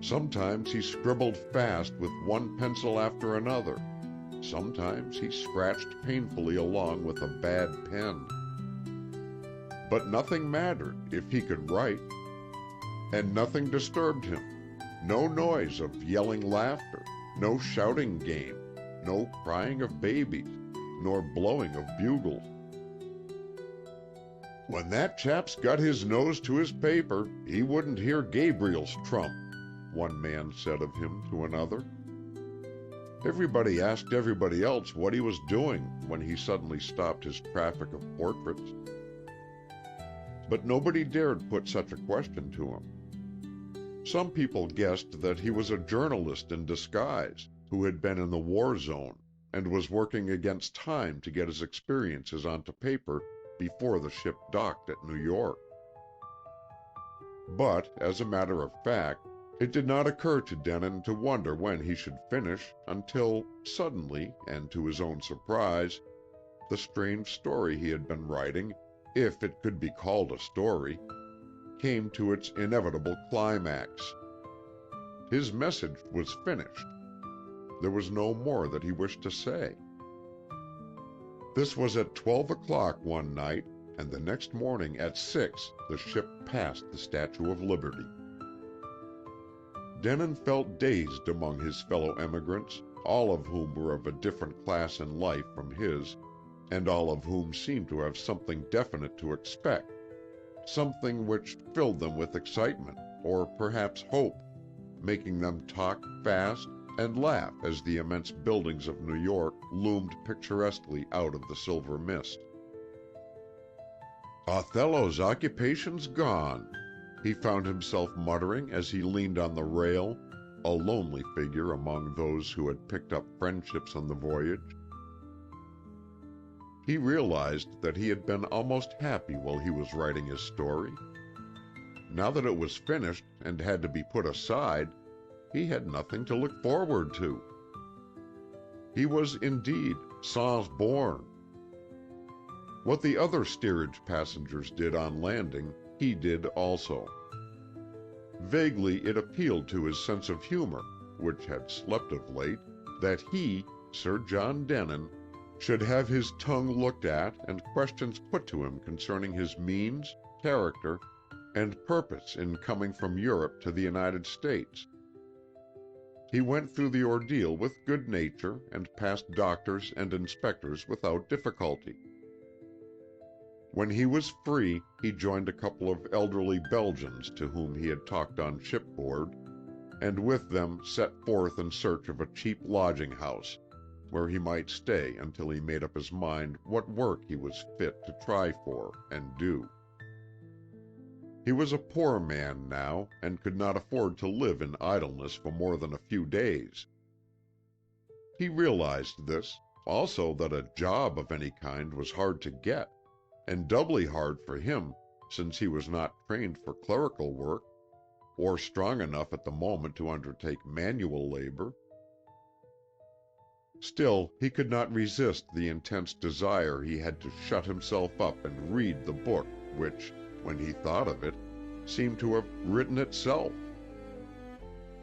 Sometimes he scribbled fast with one pencil after another. Sometimes he scratched painfully along with a bad pen. But nothing mattered if he could write, and nothing disturbed him. No noise of yelling laughter, no shouting game, no crying of babies, nor blowing of bugles. "When that chap's got his nose to his paper, he wouldn't hear Gabriel's trump," one man said of him to another. Everybody asked everybody else what he was doing when he suddenly stopped his traffic of portraits. But nobody dared put such a question to him. Some people guessed that he was a journalist in disguise who had been in the war zone and was working against time to get his experiences onto paper before the ship docked at New York. But, as a matter of fact, it did not occur to Denon to wonder when he should finish until, suddenly, and to his own surprise, the strange story he had been writing, if it could be called a story, came to its inevitable climax. His message was finished. There was no more that he wished to say. This was at 12 o'clock one night, and the next morning at 6 the ship passed the Statue of Liberty. Denon felt dazed among his fellow emigrants, all of whom were of a different class in life from his, and all of whom seemed to have something definite to expect, something which filled them with excitement, or perhaps hope, making them talk fast and laugh as the immense buildings of New York loomed picturesquely out of the silver mist. "Othello's occupation's gone," he found himself muttering as he leaned on the rail, a lonely figure among those who had picked up friendships on the voyage. He realized that he had been almost happy while he was writing his story. Now that it was finished and had to be put aside, he had nothing to look forward to. He was indeed sans born. What the other steerage passengers did on landing, he did also. Vaguely it appealed to his sense of humor, which had slept of late, that he, Sir John Denon, should have his tongue looked at and questions put to him concerning his means, character, and purpose in coming from Europe to the United States. He went through the ordeal with good nature and passed doctors and inspectors without difficulty. When he was free, he joined a couple of elderly Belgians to whom he had talked on shipboard, and with them set forth in search of a cheap lodging house, where he might stay until he made up his mind what work he was fit to try for and do. He was a poor man now, and could not afford to live in idleness for more than a few days. He realized this, also that a job of any kind was hard to get, and doubly hard for him since he was not trained for clerical work or strong enough at the moment to undertake manual labor. Still, he could not resist the intense desire he had to shut himself up and read the book which, when he thought of it, seemed to have written itself.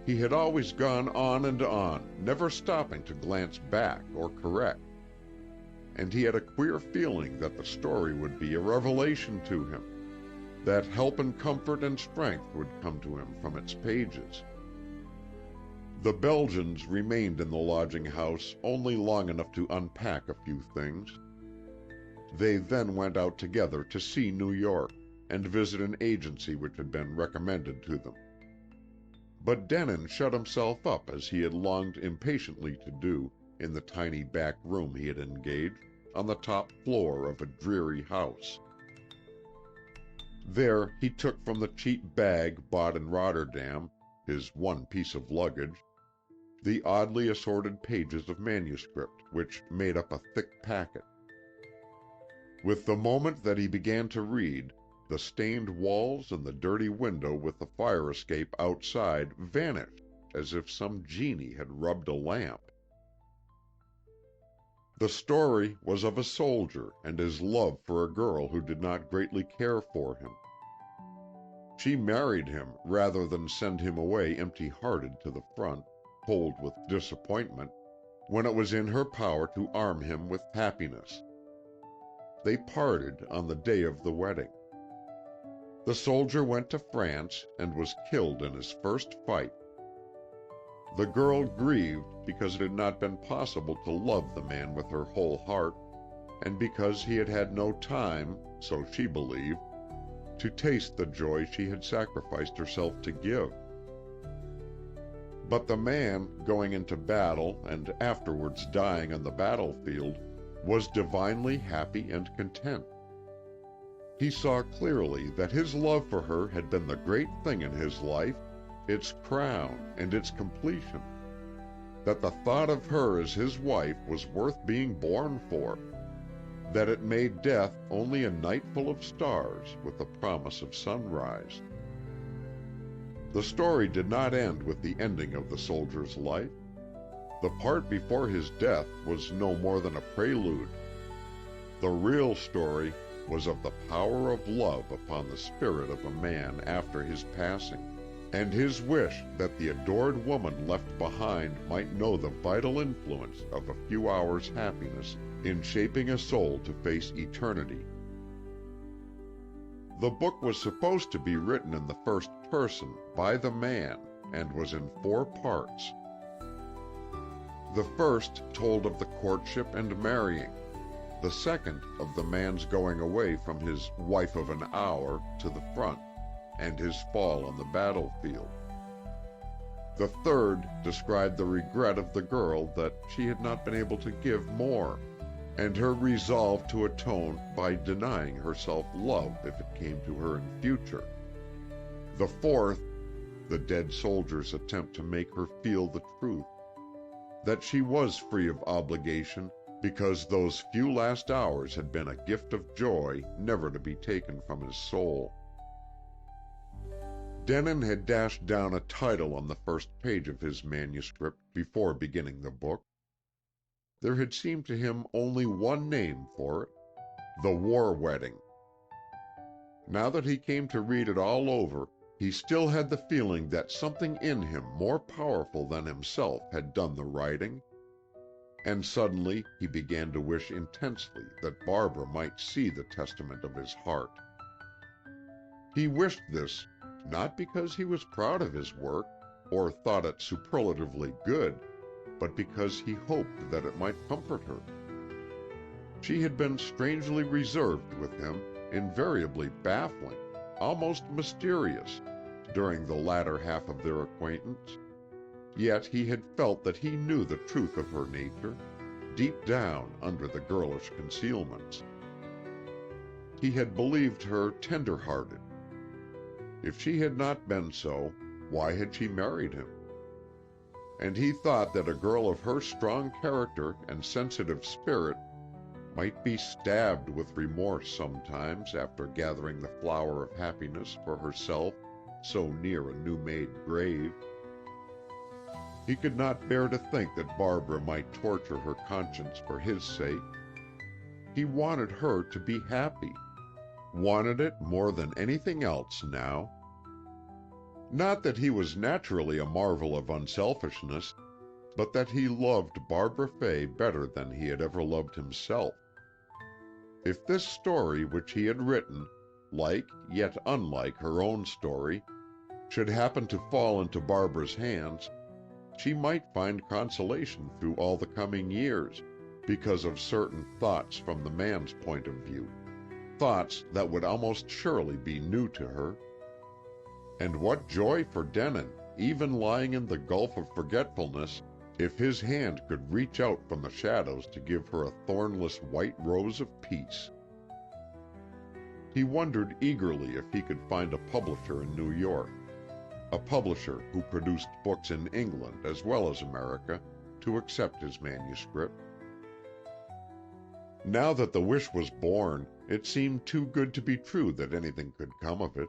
He had always gone on, never stopping to glance back or correct, and he had a queer feeling that the story would be a revelation to him, that help and comfort and strength would come to him from its pages. The Belgians remained in the lodging house only long enough to unpack a few things. They then went out together to see New York and visit an agency which had been recommended to them. But Denin shut himself up as he had longed impatiently to do in the tiny back room he had engaged on the top floor of a dreary house. There he took from the cheap bag bought in Rotterdam, his one piece of luggage, the oddly assorted pages of manuscript which made up a thick packet. With the moment that he began to read, the stained walls and the dirty window with the fire escape outside vanished as if some genie had rubbed a lamp. The story was of a soldier and his love for a girl who did not greatly care for him. She married him rather than send him away empty-hearted to the front, cold with disappointment, when it was in her power to arm him with happiness. They parted on the day of the wedding. The soldier went to France and was killed in his first fight. The girl grieved because it had not been possible to love the man with her whole heart, and because he had had no time, so she believed, to taste the joy she had sacrificed herself to give. But the man, going into battle and afterwards dying on the battlefield, was divinely happy and content. He saw clearly that his love for her had been the great thing in his life, its crown and its completion, that the thought of her as his wife was worth being born for, that it made death only a night full of stars with the promise of sunrise. The story did not end with the ending of the soldier's life. The part before his death was no more than a prelude. The real story was of the power of love upon the spirit of a man after his passing, and his wish that the adored woman left behind might know the vital influence of a few hours' happiness in shaping a soul to face eternity. The book was supposed to be written in the first person by the man and was in 4 parts. The first told of the courtship and marrying, the second of the man's going away from his wife of an hour to the front and his fall on the battlefield. The third described the regret of the girl that she had not been able to give more, and her resolve to atone by denying herself love if it came to her in future. The fourth, the dead soldier's attempt to make her feel the truth, that she was free of obligation because those few last hours had been a gift of joy never to be taken from his soul. Denin had dashed down a title on the first page of his manuscript before beginning the book. There had seemed to him only one name for it, The War Wedding. Now that he came to read it all over, he still had the feeling that something in him more powerful than himself had done the writing, and suddenly he began to wish intensely that Barbara might see the testament of his heart. He wished this not because he was proud of his work or thought it superlatively good, but because he hoped that it might comfort her. She had been strangely reserved with him, invariably baffling, almost mysterious, during the latter half of their acquaintance. Yet he had felt that he knew the truth of her nature, deep down under the girlish concealments. He had believed her tender-hearted. If she had not been so, why had she married him? and he thought that a girl of her strong character and sensitive spirit might be stabbed with remorse sometimes after gathering the flower of happiness for herself so near a new-made grave. He could not bear to think that Barbara might torture her conscience for his sake. He wanted her to be happy, wanted it more than anything else now. Not that he was naturally a marvel of unselfishness, but that he loved Barbara Fay better than he had ever loved himself. If this story which he had written, like yet unlike her own story, should happen to fall into Barbara's hands, she might find consolation through all the coming years, because of certain thoughts from the man's point of view, thoughts that would almost surely be new to her. And what joy for Denon, even lying in the gulf of forgetfulness, if his hand could reach out from the shadows to give her a thornless white rose of peace. He wondered eagerly if he could find a publisher in New York, a publisher who produced books in England as well as America, to accept his manuscript. Now that the wish was born, it seemed too good to be true that anything could come of it.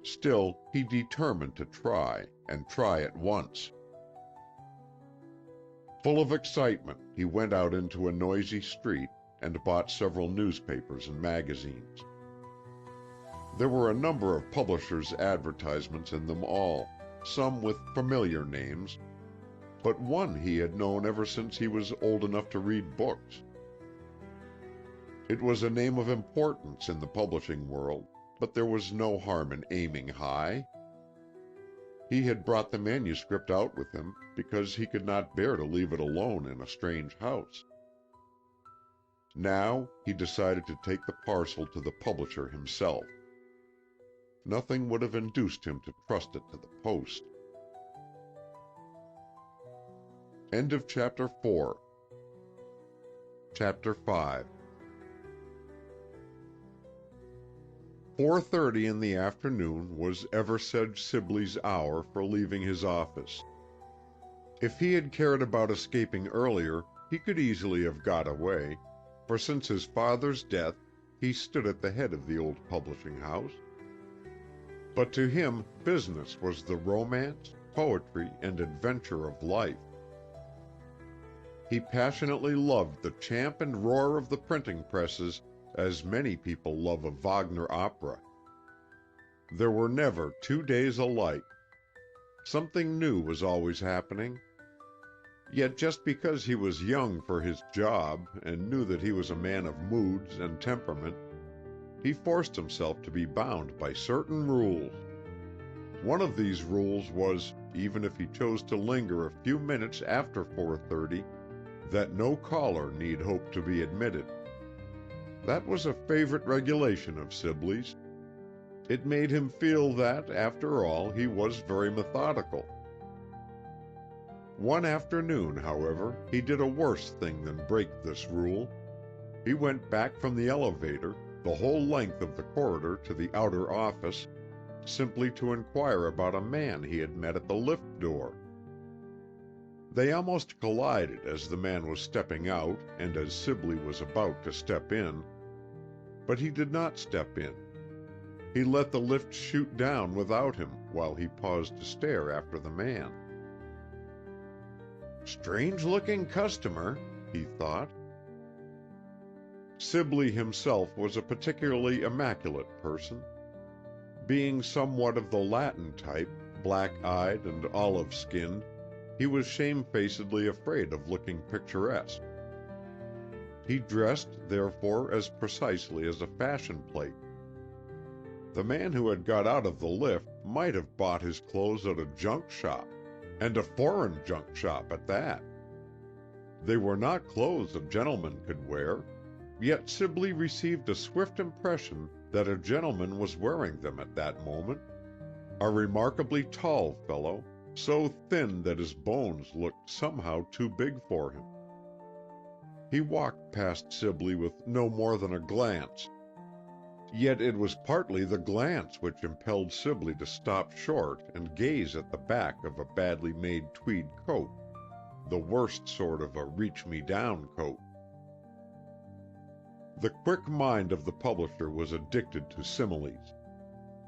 Still, he determined to try, and try at once. Full of excitement, he went out into a noisy street and bought several newspapers and magazines. There were a number of publishers' advertisements in them all, some with familiar names, but one he had known ever since he was old enough to read books. It was a name of importance in the publishing world, but there was no harm in aiming high. He had brought the manuscript out with him because he could not bear to leave it alone in a strange house. Now he decided to take the parcel to the publisher himself. Nothing would have induced him to trust it to the post. End of Chapter 4. Chapter 5. 4:30 in the afternoon was Eversedge Sibley's hour for leaving his office. If he had cared about escaping earlier, he could easily have got away, for since his father's death he stood at the head of the old publishing house. But to him business was the romance, poetry, and adventure of life. He passionately loved the champ and roar of the printing presses as many people love a Wagner opera. There were never 2 days alike. Something new was always happening. Yet just because he was young for his job and knew that he was a man of moods and temperament, he forced himself to be bound by certain rules. One of these rules was, even if he chose to linger a few minutes after 4:30, that no caller need hope to be admitted. That was a favorite regulation of Sibley's. It made him feel that, after all, he was very methodical. One afternoon, however, he did a worse thing than break this rule. He went back from the elevator, the whole length of the corridor to the outer office, simply to inquire about a man he had met at the lift door. They almost collided as the man was stepping out and as Sibley was about to step in. But he did not step in. He let the lift shoot down without him while he paused to stare after the man. Strange-looking customer, he thought. Sibley himself was a particularly immaculate person. Being somewhat of the Latin type, black-eyed and olive-skinned, he was shamefacedly afraid of looking picturesque. He dressed, therefore, as precisely as a fashion plate. The man who had got out of the lift might have bought his clothes at a junk shop, and a foreign junk shop at that. They were not clothes a gentleman could wear, yet Sibley received a swift impression that a gentleman was wearing them at that moment. A remarkably tall fellow, so thin that his bones looked somehow too big for him. He walked past Sibley with no more than a glance. Yet it was partly the glance which impelled Sibley to stop short and gaze at the back of a badly made tweed coat, the worst sort of a reach-me-down coat. The quick mind of the publisher was addicted to similes.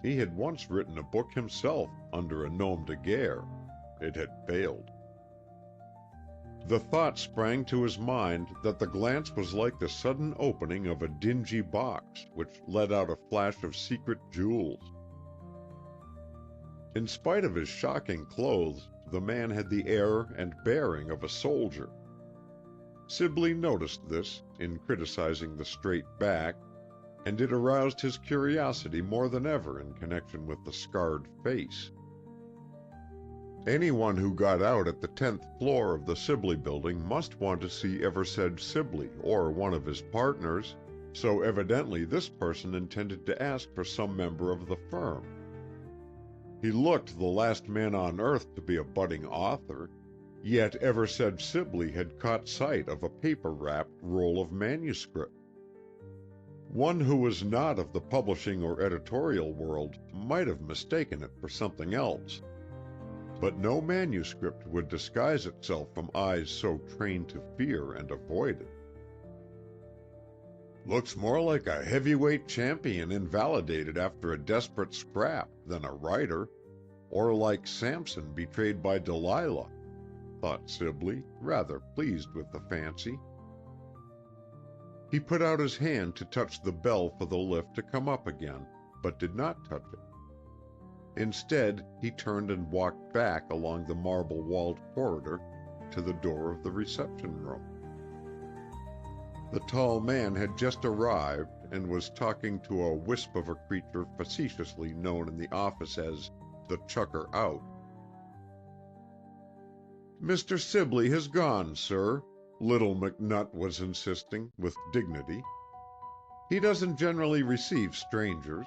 He had once written a book himself under a nom de guerre. It had failed. The thought sprang to his mind that the glance was like the sudden opening of a dingy box which let out a flash of secret jewels. In spite of his shocking clothes, the man had the air and bearing of a soldier. Sibley noticed this in criticizing the straight back, and it aroused his curiosity more than ever in connection with the scarred face. Anyone who got out at the 10th floor of the Sibley building must want to see Eversedge Sibley or one of his partners, so evidently this person intended to ask for some member of the firm. He looked the last man on earth to be a budding author, yet Eversedge Sibley had caught sight of a paper-wrapped roll of manuscript. One who was not of the publishing or editorial world might have mistaken it for something else. But no manuscript would disguise itself from eyes so trained to fear and avoid it. Looks more like a heavyweight champion invalidated after a desperate scrap than a writer, or like Samson betrayed by Delilah, thought Sibley, rather pleased with the fancy. He put out his hand to touch the bell for the lift to come up again, but did not touch it. Instead, he turned and walked back along the marble-walled corridor to the door of the reception room. The tall man had just arrived and was talking to a wisp of a creature facetiously known in the office as the Chucker Out. "Mr. Sibley has gone, sir," little McNutt was insisting, with dignity. "He doesn't generally receive strangers.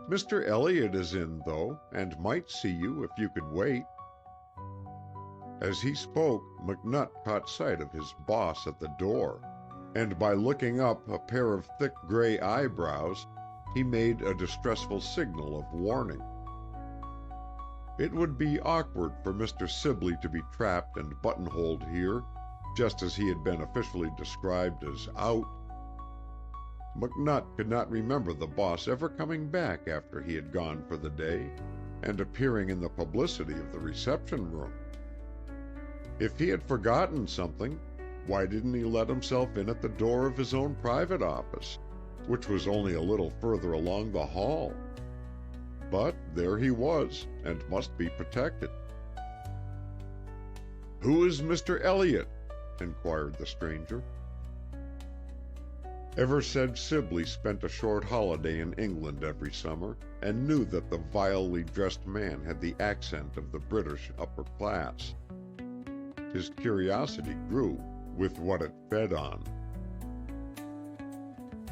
Mr. Elliot is in, though, and might see you if you could wait." As he spoke, McNutt caught sight of his boss at the door, and by looking up a pair of thick gray eyebrows, he made a distressful signal of warning. It would be awkward for Mr. Sibley to be trapped and buttonholed here, just as he had been officially described as out. McNutt could not remember the boss ever coming back after he had gone for the day, and appearing in the publicity of the reception room. If he had forgotten something, why didn't he let himself in at the door of his own private office, which was only a little further along the hall? But there he was, and must be protected. "Who is Mr. Elliot?" inquired the stranger. Eversedge Sibley spent a short holiday in England every summer, and knew that the vilely dressed man had the accent of the British upper class. His curiosity grew with what it fed on.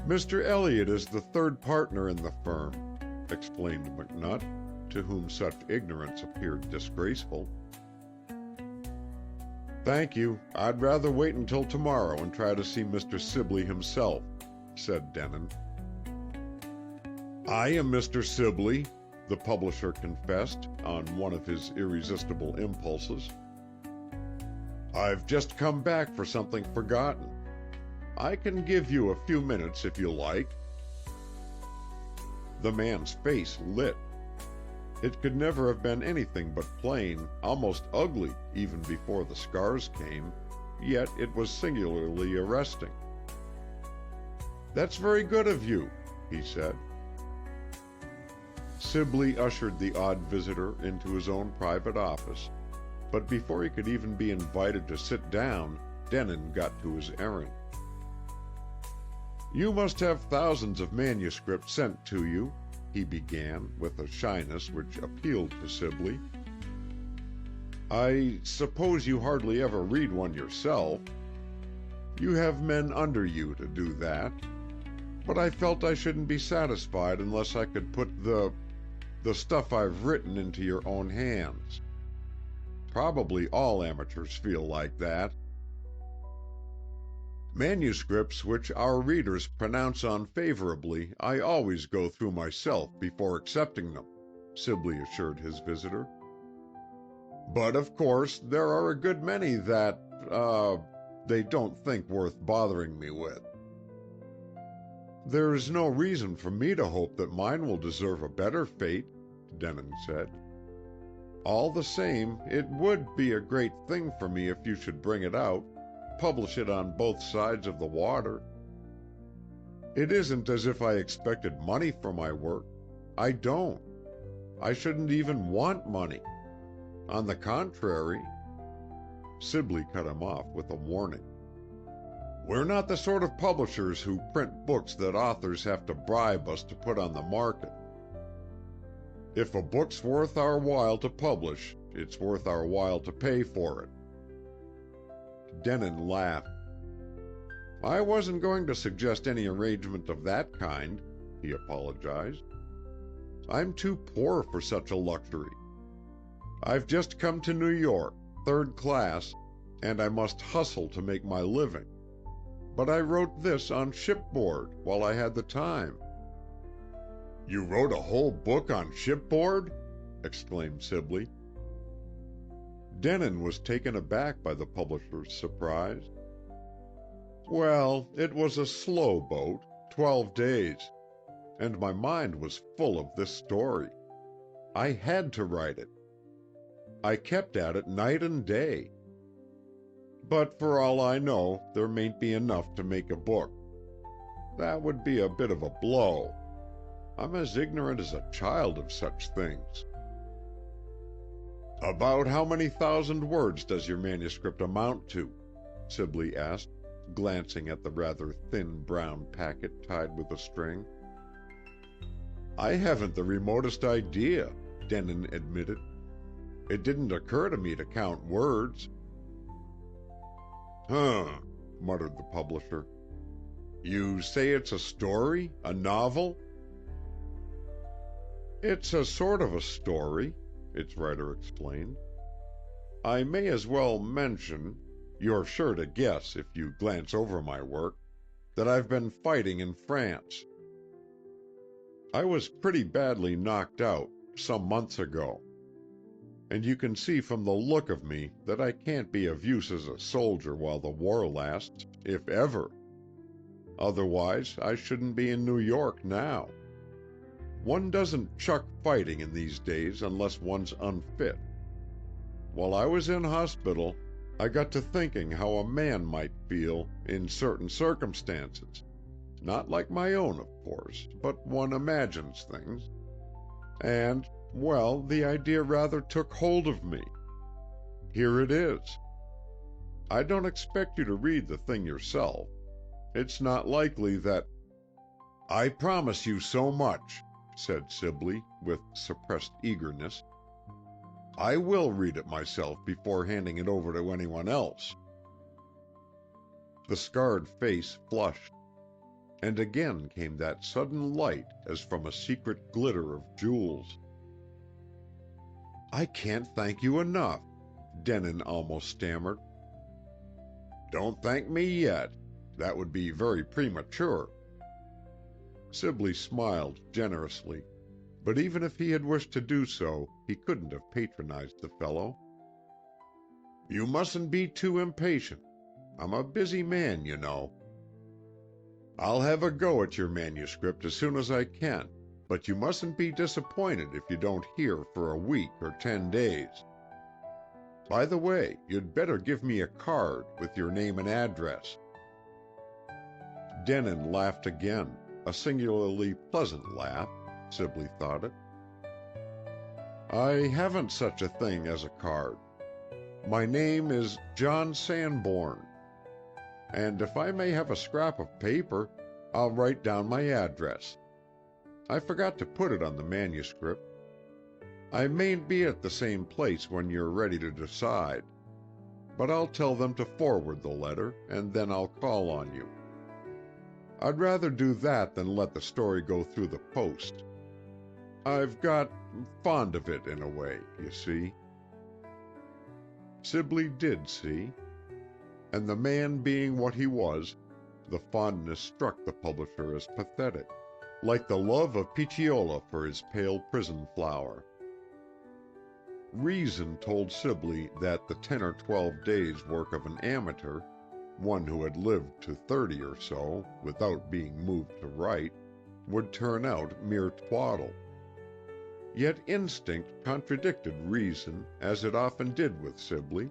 "Mr. Elliot is the third partner in the firm," explained McNutt, to whom such ignorance appeared disgraceful. "Thank you. I'd rather wait until tomorrow and try to see Mr. Sibley himself," said Denon. "I am Mr. Sibley," the publisher confessed, on one of his irresistible impulses. "I've just come back for something forgotten. I can give you a few minutes if you like." The man's face lit. It could never have been anything but plain, almost ugly, even before the scars came, yet it was singularly arresting. "That's very good of you," he said. Sibley ushered the odd visitor into his own private office, but before he could even be invited to sit down, Denon got to his errand. "You must have thousands of manuscripts sent to you," he began, with a shyness which appealed to Sibley. "I suppose you hardly ever read one yourself. You have men under you to do that. But I felt I shouldn't be satisfied unless I could put the stuff I've written into your own hands. Probably all amateurs feel like that." Manuscripts which our readers pronounce unfavorably I always go through myself before accepting them, Sibley assured his visitor. But of course, there are a good many that, they don't think worth bothering me with. There's no reason for me to hope that mine will deserve a better fate, Denon said. All the same, it would be a great thing for me if you should bring it out, publish it on both sides of the water. It isn't as if I expected money for my work. I don't. I shouldn't even want money. On the contrary, Sibley cut him off with a warning. We're not the sort of publishers who print books that authors have to bribe us to put on the market. If a book's worth our while to publish, it's worth our while to pay for it. Denon laughed. I wasn't going to suggest any arrangement of that kind, he apologized. I'm too poor for such a luxury. I've just come to New York, third class, and I must hustle to make my living. But I wrote this on shipboard while I had the time. You wrote a whole book on shipboard? Exclaimed Sibley. Denon was taken aback by the publisher's surprise. Well, it was a slow boat, 12 days, and my mind was full of this story. I had to write it. I kept at it night and day. But for all I know, there mayn't be enough to make a book. That would be a bit of a blow. I'm as ignorant as a child of such things. About how many thousand words does your manuscript amount to? Sibley asked, glancing at the rather thin brown packet tied with a string. I haven't the remotest idea, Denon admitted. It didn't occur to me to count words. Muttered the publisher. You say it's a story? A novel? It's a sort of a story, its writer explained. I may as well mention, you're sure to guess if you glance over my work, that I've been fighting in France. I was pretty badly knocked out some months ago, and you can see from the look of me that I can't be of use as a soldier while the war lasts, if ever. Otherwise, I shouldn't be in New York now. One doesn't chuck fighting in these days unless one's unfit. While I was in hospital, I got to thinking how a man might feel in certain circumstances. Not like my own, of course, but one imagines things. And, well, the idea rather took hold of me. Here it is. I don't expect you to read the thing yourself. It's not likely that... I promise you so much, said Sibley, with suppressed eagerness. I will read it myself before handing it over to anyone else. The scarred face flushed, and again came that sudden light as from a secret glitter of jewels. I can't thank you enough, Denon almost stammered. Don't thank me yet. That would be very premature. Sibley smiled generously, but even if he had wished to do so, he couldn't have patronized the fellow. You mustn't be too impatient. I'm a busy man, you know. I'll have a go at your manuscript as soon as I can, but you mustn't be disappointed if you don't hear for a week or 10 days. By the way, you'd better give me a card with your name and address. Denon laughed again, a singularly pleasant laugh, Sibley thought it. I haven't such a thing as a card. My name is John Sanborn, and if I may have a scrap of paper, I'll write down my address. I forgot to put it on the manuscript. I mayn't be at the same place when you're ready to decide, but I'll tell them to forward the letter, and then I'll call on you. I'd rather do that than let the story go through the post. I've got fond of it in a way, you see. Sibley did see, and the man being what he was, the fondness struck the publisher as pathetic, like the love of Picciola for his pale prison flower. Reason told Sibley that the 10 or 12 days' work of an amateur, one who had lived to 30 or so without being moved to write, would turn out mere twaddle. Yet instinct contradicted reason, as it often did with Sibley.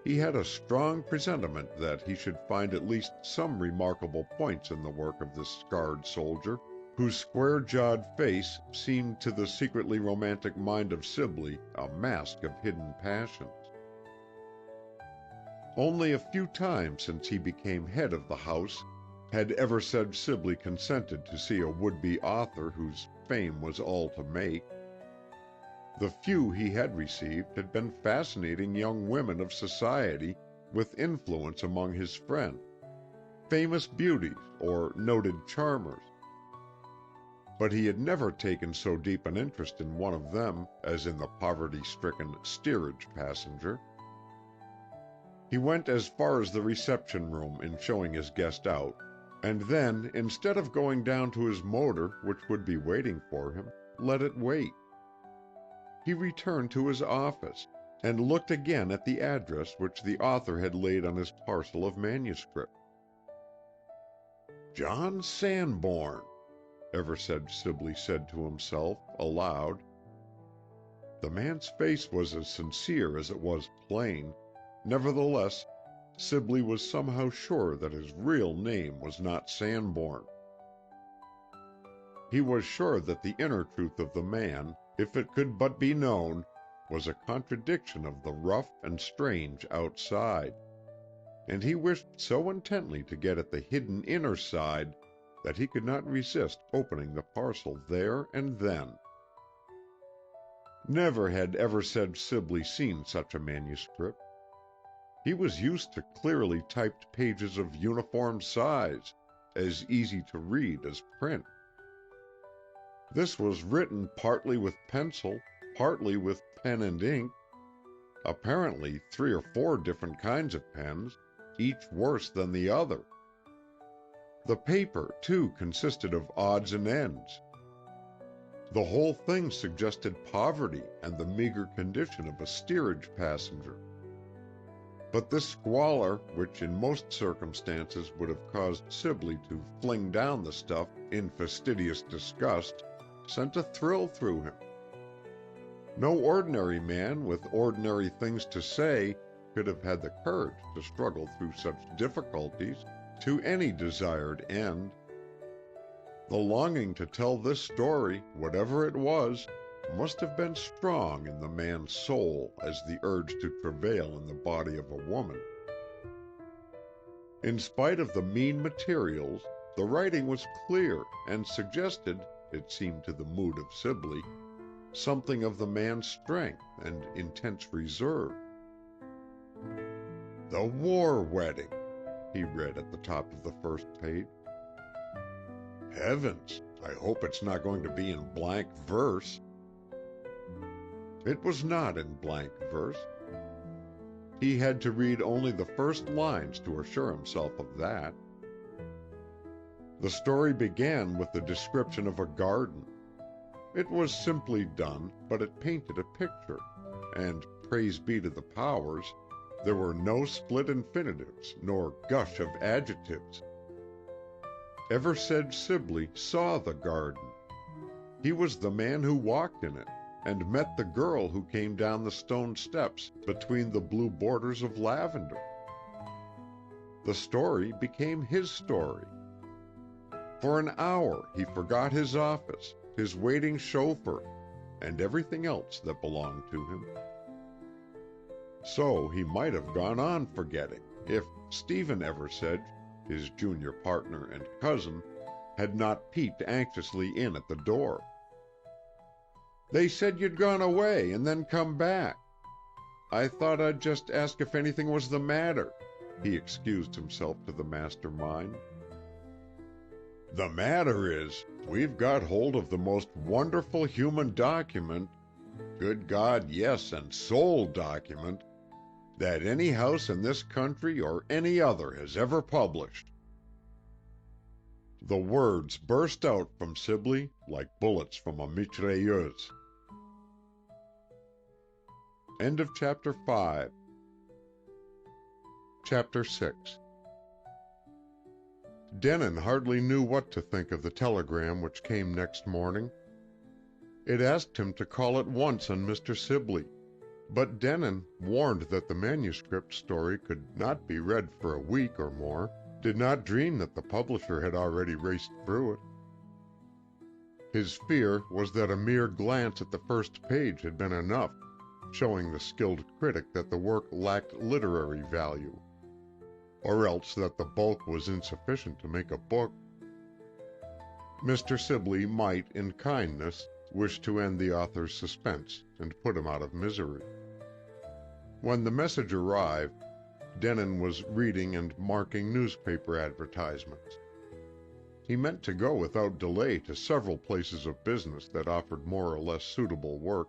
He had a strong presentiment that he should find at least some remarkable points in the work of this scarred soldier, whose square-jawed face seemed to the secretly romantic mind of Sibley a mask of hidden passions. Only a few times since he became head of the house had Eversedge Sibley consented to see a would-be author whose fame was all to make. The few he had received had been fascinating young women of society with influence among his friends, famous beauties or noted charmers. But he had never taken so deep an interest in one of them as in the poverty-stricken steerage passenger. He went as far as the reception room in showing his guest out, and then, instead of going down to his motor, which would be waiting for him, let it wait. He returned to his office, and looked again at the address which the author had laid on his parcel of manuscript. John Sanborn, Eversedge Sibley said to himself, aloud. The man's face was as sincere as it was plain. Nevertheless, Sibley was somehow sure that his real name was not Sanborn. He was sure that the inner truth of the man, if it could but be known, was a contradiction of the rough and strange outside, and he wished so intently to get at the hidden inner side that he could not resist opening the parcel there and then. Never had Eversedge Sibley seen such a manuscript. He was used to clearly typed pages of uniform size, as easy to read as print. This was written partly with pencil, partly with pen and ink, apparently 3 or 4 different kinds of pens, each worse than the other. The paper, too, consisted of odds and ends. The whole thing suggested poverty and the meager condition of a steerage passenger. But this squalor, which in most circumstances would have caused Sibley to fling down the stuff in fastidious disgust, sent a thrill through him. No ordinary man with ordinary things to say could have had the courage to struggle through such difficulties to any desired end. The longing to tell this story, whatever it was, must have been strong in the man's soul as the urge to travail in the body of a woman. In spite of the mean materials, the writing was clear and suggested, it seemed to the mood of Sibley, something of the man's strength and intense reserve. "The War Wedding," he read at the top of the first page. Heavens, I hope it's not going to be in blank verse. It was not in blank verse. He had to read only the first lines to assure himself of that. The story began with the description of a garden. It was simply done, but it painted a picture, and, praise be to the powers, there were no split infinitives nor gush of adjectives. Eversedge Sibley saw the garden. He was the man who walked in it, and met the girl who came down the stone steps between the blue borders of lavender. The story became his story. For an hour he forgot his office, his waiting chauffeur, and everything else that belonged to him. So he might have gone on forgetting if Stephen Eversedge, his junior partner and cousin, had not peeped anxiously in at the door. "They said you'd gone away and then come back. I thought I'd just ask if anything was the matter," he excused himself to the mastermind. "The matter is, we've got hold of the most wonderful human document, good God, yes, and soul document, that any house in this country or any other has ever published." The words burst out from Sibley like bullets from a mitrailleuse. End of Chapter 5. Chapter 6. Denon hardly knew what to think of the telegram which came next morning. It asked him to call at once on Mr. Sibley, but Denon, warned that the manuscript story could not be read for a week or more, did not dream that the publisher had already raced through it. His fear was that a mere glance at the first page had been enough, showing the skilled critic that the work lacked literary value, or else that the bulk was insufficient to make a book. Mr. Sibley might, in kindness, wish to end the author's suspense and put him out of misery. When the message arrived, Denon was reading and marking newspaper advertisements. He meant to go without delay to several places of business that offered more or less suitable work,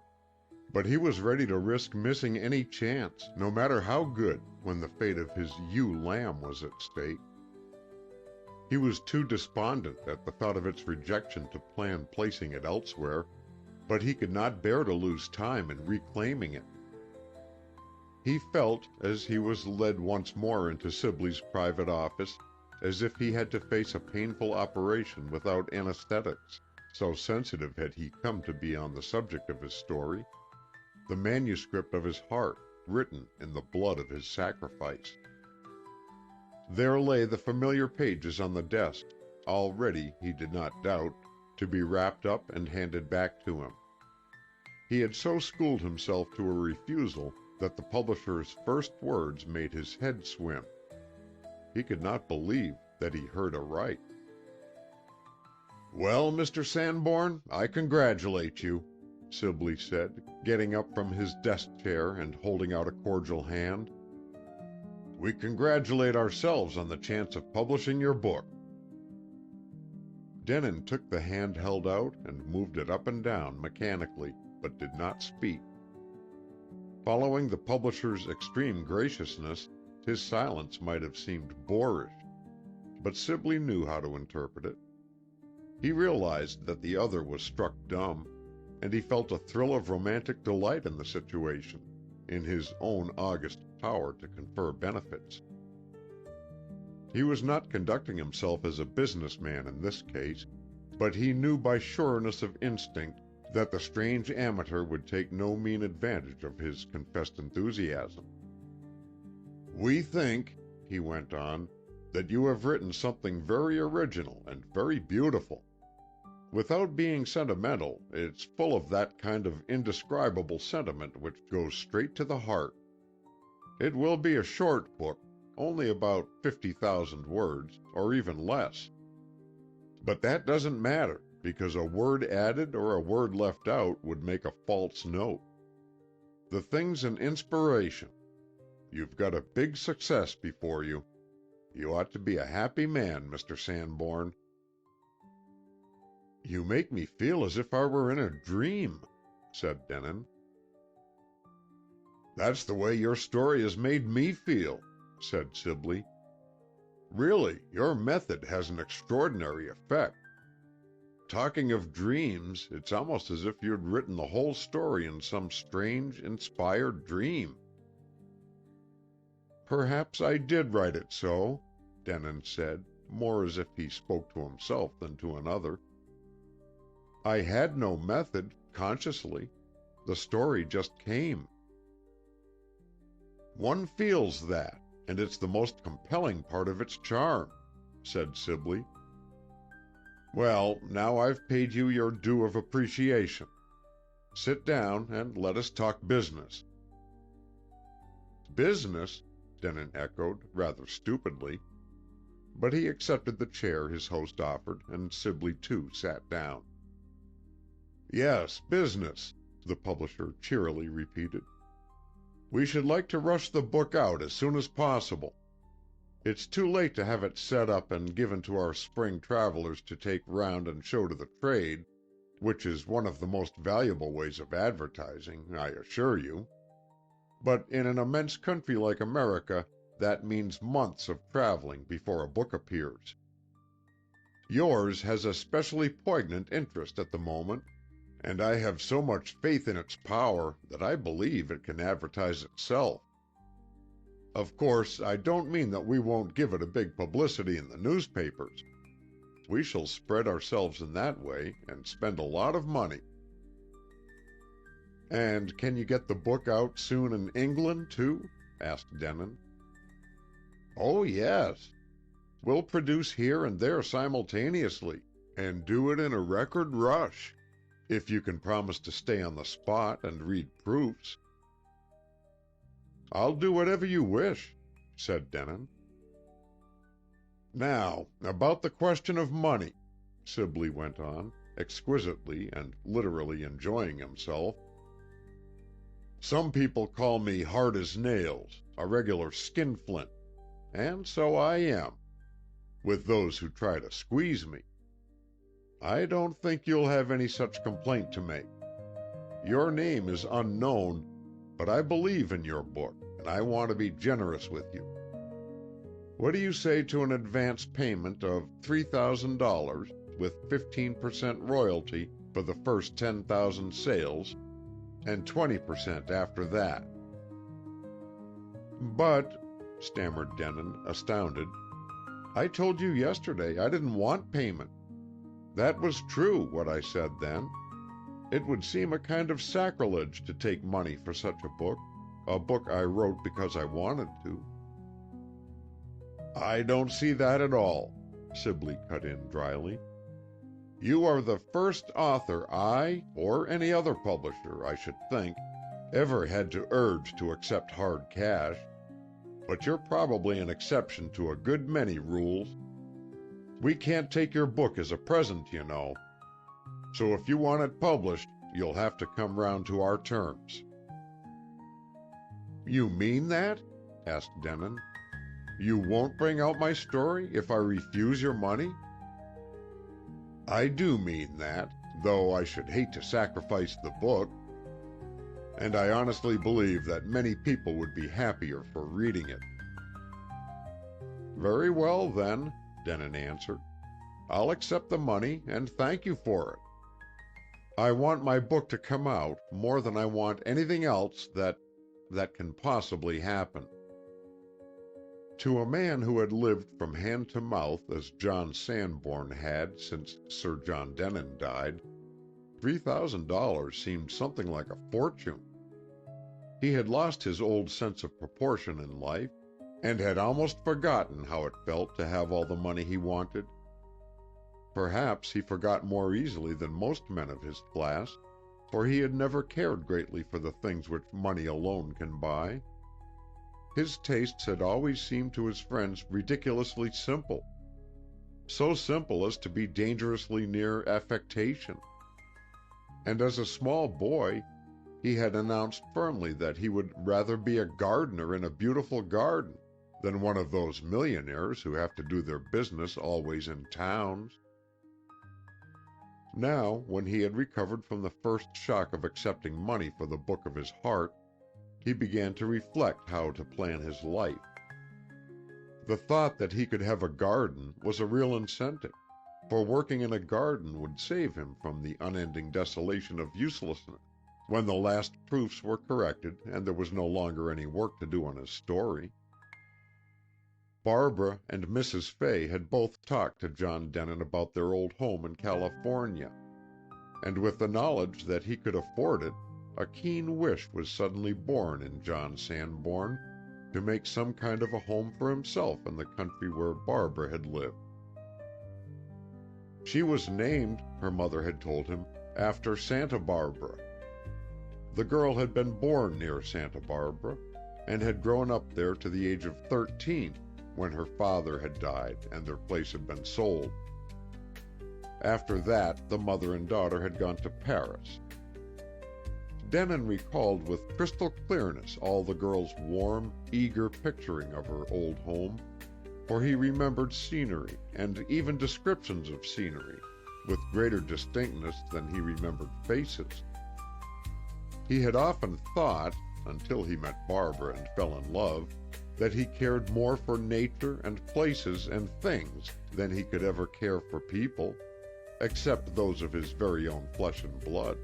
but he was ready to risk missing any chance, no matter how good, when the fate of his ewe lamb was at stake. He was too despondent at the thought of its rejection to plan placing it elsewhere, but he could not bear to lose time in reclaiming it. He felt, as he was led once more into Sibley's private office, as if he had to face a painful operation without anesthetics, so sensitive had he come to be on the subject of his story, the manuscript of his heart, written in the blood of his sacrifice. There lay the familiar pages on the desk, all ready, he did not doubt, to be wrapped up and handed back to him. He had so schooled himself to a refusal that the publisher's first words made his head swim. He could not believe that he heard aright. "Well, Mr. Sanborn, I congratulate you," Sibley said, getting up from his desk chair and holding out a cordial hand. "We congratulate ourselves on the chance of publishing your book." Denon took the hand held out and moved it up and down mechanically, but did not speak. Following the publisher's extreme graciousness, his silence might have seemed boorish, but Sibley knew how to interpret it. He realized that the other was struck dumb, and he felt a thrill of romantic delight in the situation, in his own august power to confer benefits. He was not conducting himself as a businessman in this case, but he knew by sureness of instinct that the strange amateur would take no mean advantage of his confessed enthusiasm. "We think," he went on, "that you have written something very original and very beautiful. Without being sentimental, it's full of that kind of indescribable sentiment which goes straight to the heart. It will be a short book, only about 50,000 words, or even less. But that doesn't matter, because a word added or a word left out would make a false note. The thing's an inspiration. You've got a big success before you. You ought to be a happy man, Mr. Sanborn." "You make me feel as if I were in a dream," said Denon. "That's the way your story has made me feel," said Sibley. "Really, your method has an extraordinary effect. Talking of dreams, it's almost as if you'd written the whole story in some strange, inspired dream." "Perhaps I did write it so," Denon said, more as if he spoke to himself than to another. "I had no method, consciously. The story just came." "One feels that, and it's the most compelling part of its charm," said Sibley. "Well, now I've paid you your due of appreciation. Sit down and let us talk business." "Business?" Denon echoed, rather stupidly. But he accepted the chair his host offered, and Sibley too sat down. "Yes, business," the publisher cheerily repeated. "We should like to rush the book out as soon as possible. It's too late to have it set up and given to our spring travelers to take round and show to the trade, which is one of the most valuable ways of advertising, I assure you. But in an immense country like America, that means months of traveling before a book appears. Yours has a specially poignant interest at the moment, and I have so much faith in its power that I believe it can advertise itself. Of course, I don't mean that we won't give it a big publicity in the newspapers. We shall spread ourselves in that way and spend a lot of money. And can you get the book out soon in England, too? Asked Denon. Oh, yes. We'll produce here and there simultaneously, and do it in a record rush, if you can promise to stay on the spot and read proofs. I'll do whatever you wish, said Denon. Now, about the question of money, Sibley went on, exquisitely and literally enjoying himself. Some people call me hard as nails, a regular skinflint, and so I am, with those who try to squeeze me. I don't think you'll have any such complaint to make. Your name is unknown, but I believe in your book, and I want to be generous with you. What do you say to an advance payment of $3,000 with 15% royalty for the first 10,000 sales, and 20% after that? But, stammered Denon, astounded, I told you yesterday I didn't want payment. That was true, what I said then. It would seem a kind of sacrilege to take money for such a book I wrote because I wanted to. I don't see that at all, Sibley cut in dryly. You are the first author I, or any other publisher, I should think, ever had to urge to accept hard cash. But you're probably an exception to a good many rules. We can't take your book as a present, you know. So if you want it published, you'll have to come round to our terms. You mean that? Asked Denon. You won't bring out my story if I refuse your money? I do mean that, though I should hate to sacrifice the book. And I honestly believe that many people would be happier for reading it. Very well, then, Denon answered. I'll accept the money and thank you for it. I want my book to come out more than I want anything else that can possibly happen. To a man who had lived from hand to mouth as John Sanborn had since Sir John Denon died, $3,000 seemed something like a fortune. He had lost his old sense of proportion in life, and had almost forgotten how it felt to have all the money he wanted. Perhaps he forgot more easily than most men of his class, for he had never cared greatly for the things which money alone can buy. His tastes had always seemed to his friends ridiculously simple, so simple as to be dangerously near affectation. And as a small boy, he had announced firmly that he would rather be a gardener in a beautiful garden than one of those millionaires who have to do their business always in towns. Now, when he had recovered from the first shock of accepting money for the book of his heart, he began to reflect how to plan his life. The thought that he could have a garden was a real incentive, for working in a garden would save him from the unending desolation of uselessness, when the last proofs were corrected and there was no longer any work to do on his story. Barbara and Mrs. Fay had both talked to John Denon about their old home in California, and with the knowledge that he could afford it, a keen wish was suddenly born in John Sanborn to make some kind of a home for himself in the country where Barbara had lived. She was named, her mother had told him, after Santa Barbara. The girl had been born near Santa Barbara, and had grown up there to the age of 13 when her father had died and their place had been sold. After that, the mother and daughter had gone to Paris. Denon recalled with crystal clearness all the girl's warm, eager picturing of her old home, for he remembered scenery, and even descriptions of scenery, with greater distinctness than he remembered faces. He had often thought, until he met Barbara and fell in love, that he cared more for nature and places and things than he could ever care for people, except those of his very own flesh and blood.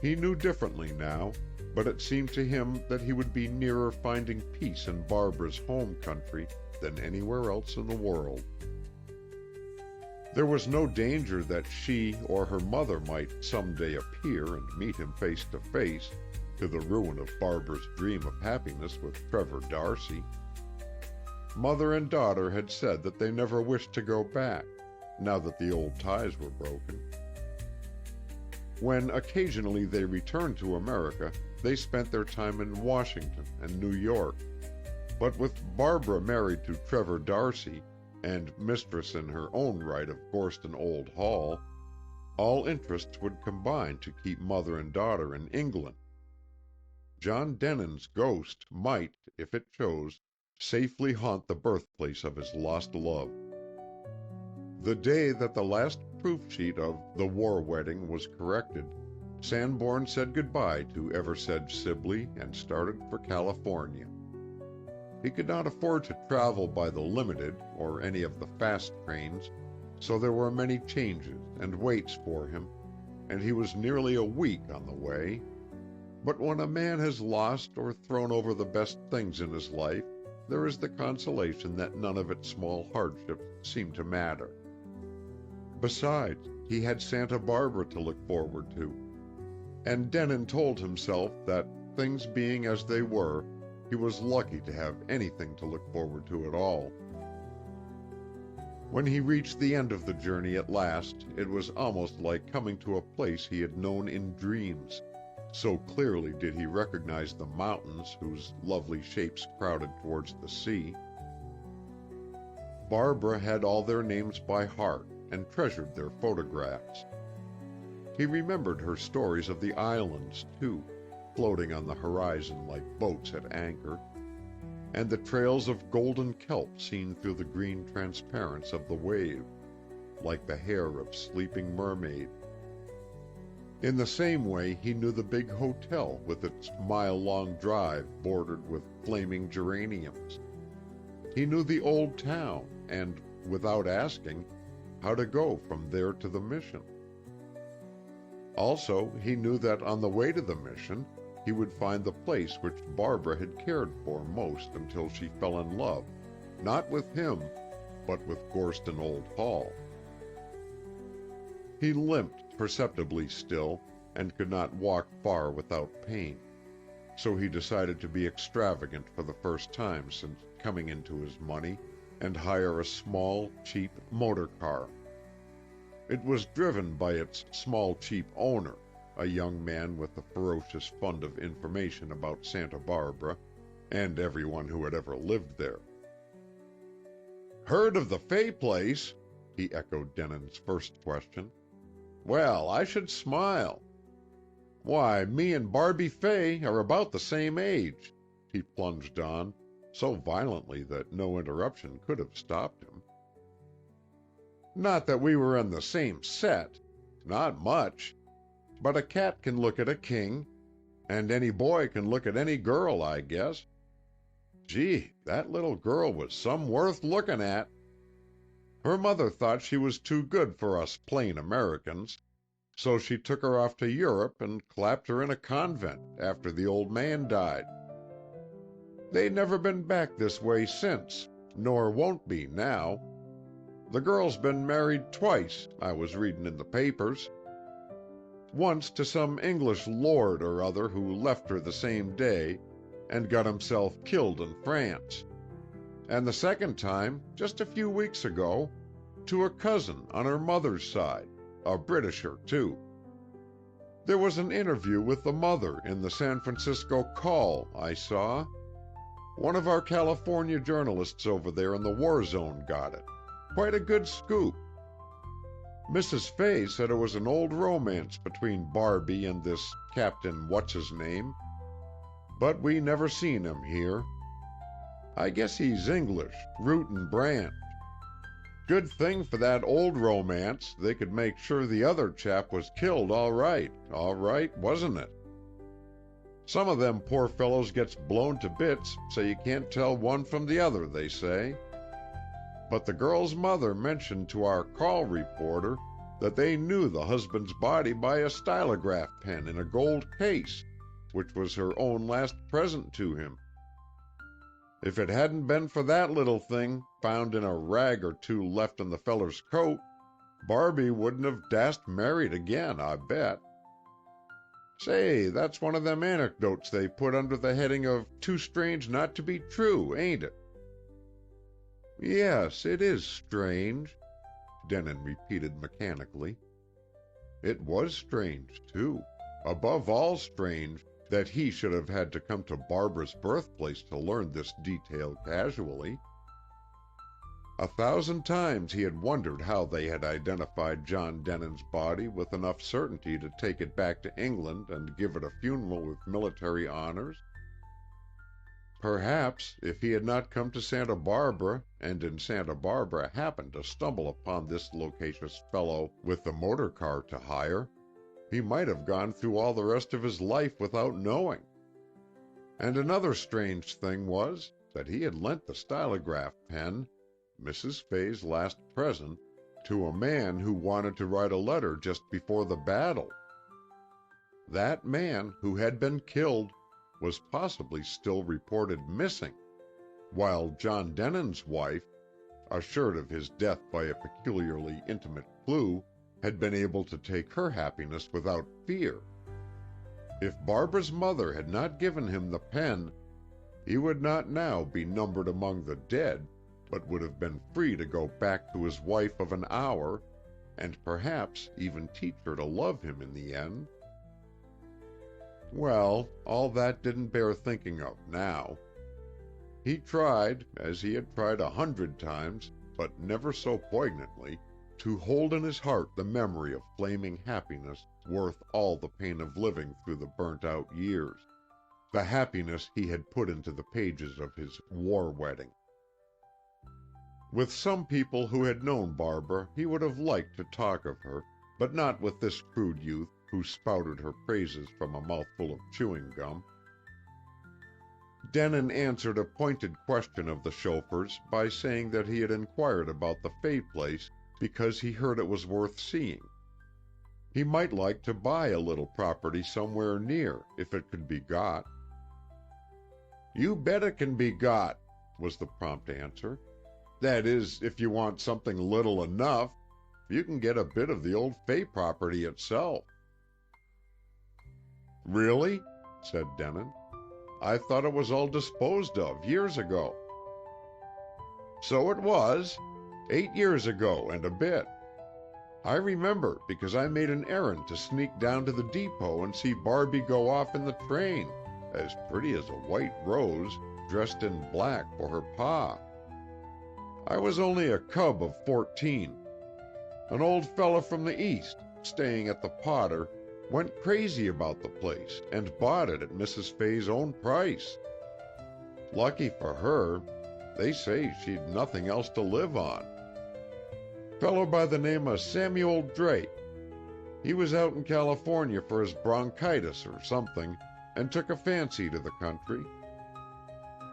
He knew differently now, but it seemed to him that he would be nearer finding peace in Barbara's home country than anywhere else in the world. There was no danger that she or her mother might someday appear and meet him face to face, to the ruin of Barbara's dream of happiness with Trevor Darcy. Mother and daughter had said that they never wished to go back, now that the old ties were broken. When occasionally they returned to America, they spent their time in Washington and New York. But with Barbara married to Trevor Darcy, and mistress in her own right of Gorston Old Hall, all interests would combine to keep mother and daughter in England. John Denin's ghost might, if it chose, safely haunt the birthplace of his lost love. The day that the last proof sheet of The War Wedding was corrected, Sanborn said goodbye to Eversedge Sibley and started for California. He could not afford to travel by the limited or any of the fast trains, so there were many changes and waits for him, and he was nearly a week on the way. But when a man has lost or thrown over the best things in his life, there is the consolation that none of its small hardships seem to matter. Besides, he had Santa Barbara to look forward to, and Denin told himself that, things being as they were, he was lucky to have anything to look forward to at all. When he reached the end of the journey at last, it was almost like coming to a place he had known in dreams, so clearly did he recognize the mountains whose lovely shapes crowded towards the sea. Barbara had all their names by heart and treasured their photographs. He remembered her stories of the islands, too, floating on the horizon like boats at anchor, and the trails of golden kelp seen through the green transparence of the wave, like the hair of sleeping mermaid. In the same way he knew the big hotel with its mile-long drive bordered with flaming geraniums. He knew the old town and, without asking, how to go from there to the mission. Also, he knew that on the way to the mission, he would find the place which Barbara had cared for most until she fell in love, not with him, but with Gorston Old Hall. He limped perceptibly still, and could not walk far without pain, so he decided to be extravagant for the first time since coming into his money, and hire a small, cheap motor car. It was driven by its small, cheap owner, a young man with a ferocious fund of information about Santa Barbara and everyone who had ever lived there. "Heard of the Fay place?" he echoed Denin's first question. "Well, I should smile. Why, me and Barbie Fay are about the same age," he plunged on, so violently that no interruption could have stopped him. "Not that we were in the same set. Not much. But a cat can look at a king, and any boy can look at any girl, I guess. Gee, that little girl was some worth looking at. Her mother thought she was too good for us plain Americans, so she took her off to Europe and clapped her in a convent after the old man died. They never been back this way since, nor won't be now. The girl's been married twice, I was reading in the papers. Once to some English lord or other who left her the same day and got himself killed in France. And the second time, just a few weeks ago, to a cousin on her mother's side, a Britisher too. There was an interview with the mother in the San Francisco Call, I saw. One of our California journalists over there in the war zone got it. Quite a good scoop. Mrs. Fay said it was an old romance between Barbie and this Captain What's-His-Name. But we never seen him here. I guess he's English, root and branch. Good thing for that old romance they could make sure the other chap was killed all right, wasn't it? Some of them poor fellows gets blown to bits so you can't tell one from the other, they say. But the girl's mother mentioned to our call reporter that they knew the husband's body by a stylograph pen in a gold case, which was her own last present to him. If it hadn't been for that little thing found in a rag or two left in the feller's coat, Barbie wouldn't have dast married again, I bet. Say, that's one of them anecdotes they put under the heading of too strange not to be true, ain't it? Yes, it is strange, Denon repeated mechanically. It was strange, too, above all strange, that he should have had to come to Barbara's birthplace to learn this detail casually. 1,000 times he had wondered how they had identified John Denon's body with enough certainty to take it back to England and give it a funeral with military honors. Perhaps, if he had not come to Santa Barbara, and in Santa Barbara happened to stumble upon this loquacious fellow with the motor car to hire, he might have gone through all the rest of his life without knowing. And another strange thing was that he had lent the stylograph pen, Mrs. Fay's last present, to a man who wanted to write a letter just before the battle. That man, who had been killed, was possibly still reported missing, while John Denon's wife, assured of his death by a peculiarly intimate clue, had been able to take her happiness without fear. If Barbara's mother had not given him the pen, he would not now be numbered among the dead, but would have been free to go back to his wife of an hour, and perhaps even teach her to love him in the end. Well, all that didn't bear thinking of now. He tried, as he had tried 100 times, but never so poignantly, to hold in his heart the memory of flaming happiness worth all the pain of living through the burnt-out years, the happiness he had put into the pages of his war wedding. With some people who had known Barbara he would have liked to talk of her, but not with this crude youth who spouted her praises from a mouthful of chewing gum. Denon answered a pointed question of the chauffeur's by saying that he had inquired about the Fay place because he heard it was worth seeing. He might like to buy a little property somewhere near, if it could be got. "You bet it can be got," was the prompt answer. "That is, if you want something little enough. You can get a bit of the old Fay property itself." "Really?" said Denon. "I thought it was all disposed of years ago." "So it was. 8 years ago and a bit. I remember because I made an errand to sneak down to the depot and see Barbie go off in the train, as pretty as a white rose, dressed in black for her pa. I was only a cub of 14. An old fella from the East, staying at the Potter, went crazy about the place and bought it at Mrs. Fay's own price. Lucky for her, they say she'd nothing else to live on. Fellow by the name of Samuel Drake. He was out in California for his bronchitis or something, and took a fancy to the country.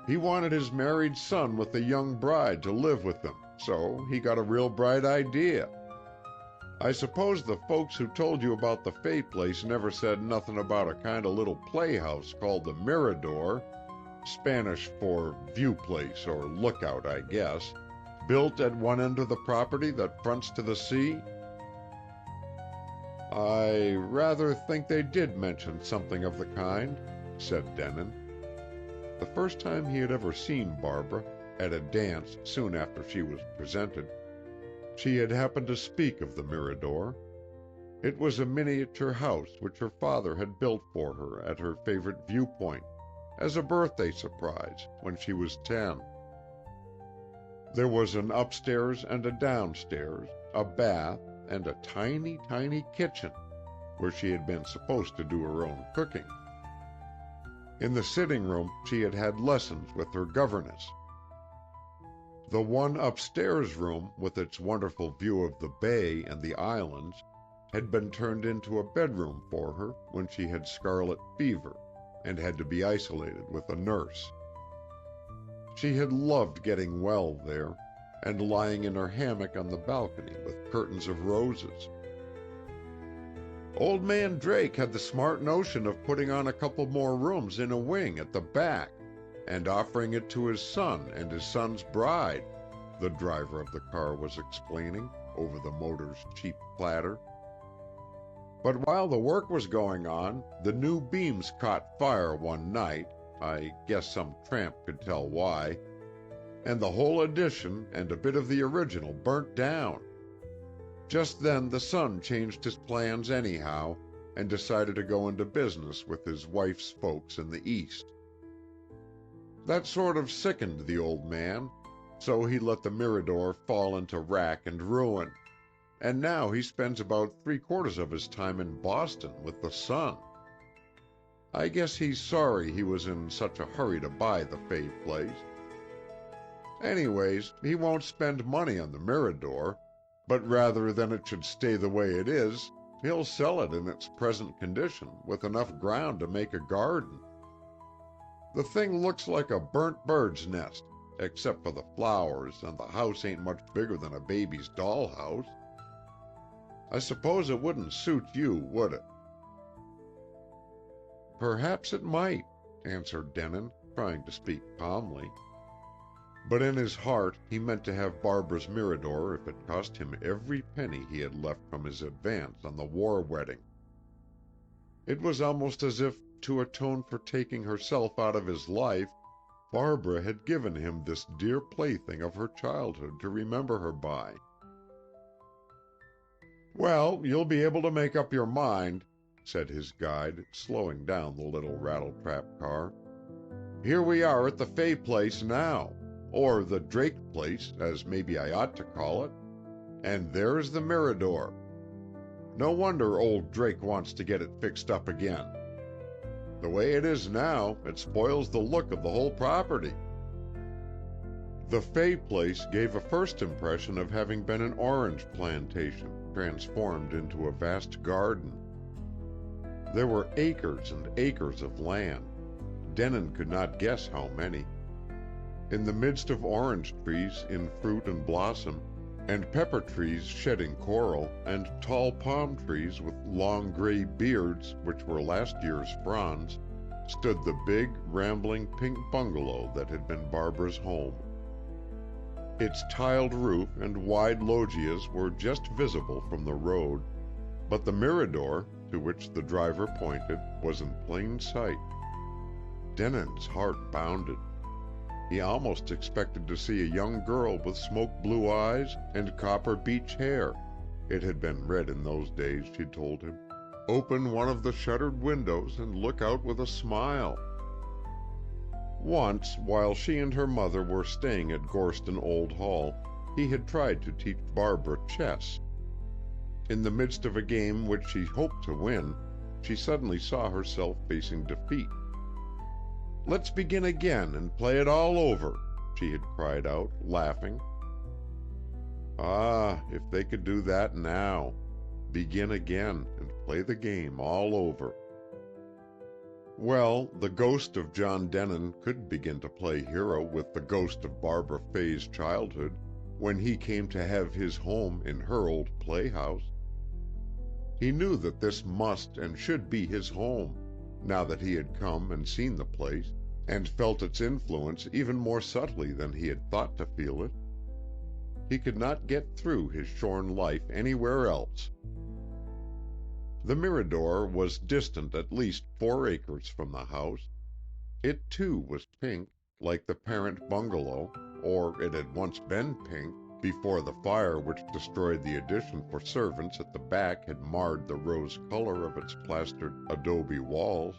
He wanted his married son with a young bride to live with him, so he got a real bright idea. I suppose the folks who told you about the Fay place never said nothing about a kind of little playhouse called the Mirador, Spanish for view place or lookout, I guess, built at one end of the property that fronts to the sea? I rather think they did mention something of the kind, said Denon. The first time he had ever seen Barbara, at a dance soon after she was presented, she had happened to speak of the Mirador. It was a miniature house which her father had built for her at her favorite viewpoint, as a birthday surprise when she was 10. There was an upstairs and a downstairs, a bath, and a tiny, tiny kitchen, where she had been supposed to do her own cooking. In the sitting room she had had lessons with her governess. The one upstairs room, with its wonderful view of the bay and the islands, had been turned into a bedroom for her when she had scarlet fever, and had to be isolated with a nurse. She had loved getting well there, and lying in her hammock on the balcony with curtains of roses. Old man Drake had the smart notion of putting on a couple more rooms in a wing at the back, and offering it to his son and his son's bride, the driver of the car was explaining over the motor's cheap clatter. But while the work was going on, the new beams caught fire one night, I guess some tramp could tell why, and the whole addition and a bit of the original burnt down. Just then the son changed his plans anyhow and decided to go into business with his wife's folks in the East. That sort of sickened the old man, so he let the Mirador fall into rack and ruin, and now he spends about 3/4 of his time in Boston with the son. I guess he's sorry he was in such a hurry to buy the Fay place. Anyways, he won't spend money on the Mirador, but rather than it should stay the way it is, he'll sell it in its present condition with enough ground to make a garden. The thing looks like a burnt bird's nest, except for the flowers, and the house ain't much bigger than a baby's dollhouse. I suppose it wouldn't suit you, would it? Perhaps it might, answered Denon, trying to speak calmly. But in his heart he meant to have Barbara's Mirador if it cost him every penny he had left from his advance on the war wedding. It was almost as if, to atone for taking herself out of his life, Barbara had given him this dear plaything of her childhood to remember her by. "Well, you'll be able to make up your mind," said his guide, slowing down the little rattletrap car. "Here we are at the Fay place now, or the Drake place, as maybe I ought to call it, and there's the Mirador. No wonder old Drake wants to get it fixed up again. The way it is now, it spoils the look of the whole property." The Fay place gave a first impression of having been an orange plantation, transformed into a vast garden. There were acres and acres of land. Denon could not guess how many. In the midst of orange trees in fruit and blossom, and pepper trees shedding coral, and tall palm trees with long gray beards which were last year's fronds, stood the big, rambling pink bungalow that had been Barbara's home. Its tiled roof and wide loggias were just visible from the road, but the Mirador, to which the driver pointed, was in plain sight. Denon's heart bounded. He almost expected to see a young girl with smoke-blue eyes and copper beech hair, it had been red in those days, she told him, open one of the shuttered windows and look out with a smile. Once, while she and her mother were staying at Gorston Old Hall, he had tried to teach Barbara chess. In the midst of a game which she hoped to win, she suddenly saw herself facing defeat. "Let's begin again and play it all over," she had cried out, laughing. Ah, if they could do that now, begin again and play the game all over. Well, the ghost of John Denon could begin to play hero with the ghost of Barbara Fay's childhood when he came to have his home in her old playhouse. He knew that this must and should be his home, now that he had come and seen the place, and felt its influence even more subtly than he had thought to feel it. He could not get through his shorn life anywhere else. The Mirador was distant at least 4 acres from the house. It, too, was pink, like the parent bungalow, or it had once been pink, before the fire which destroyed the addition for servants at the back had marred the rose color of its plastered adobe walls.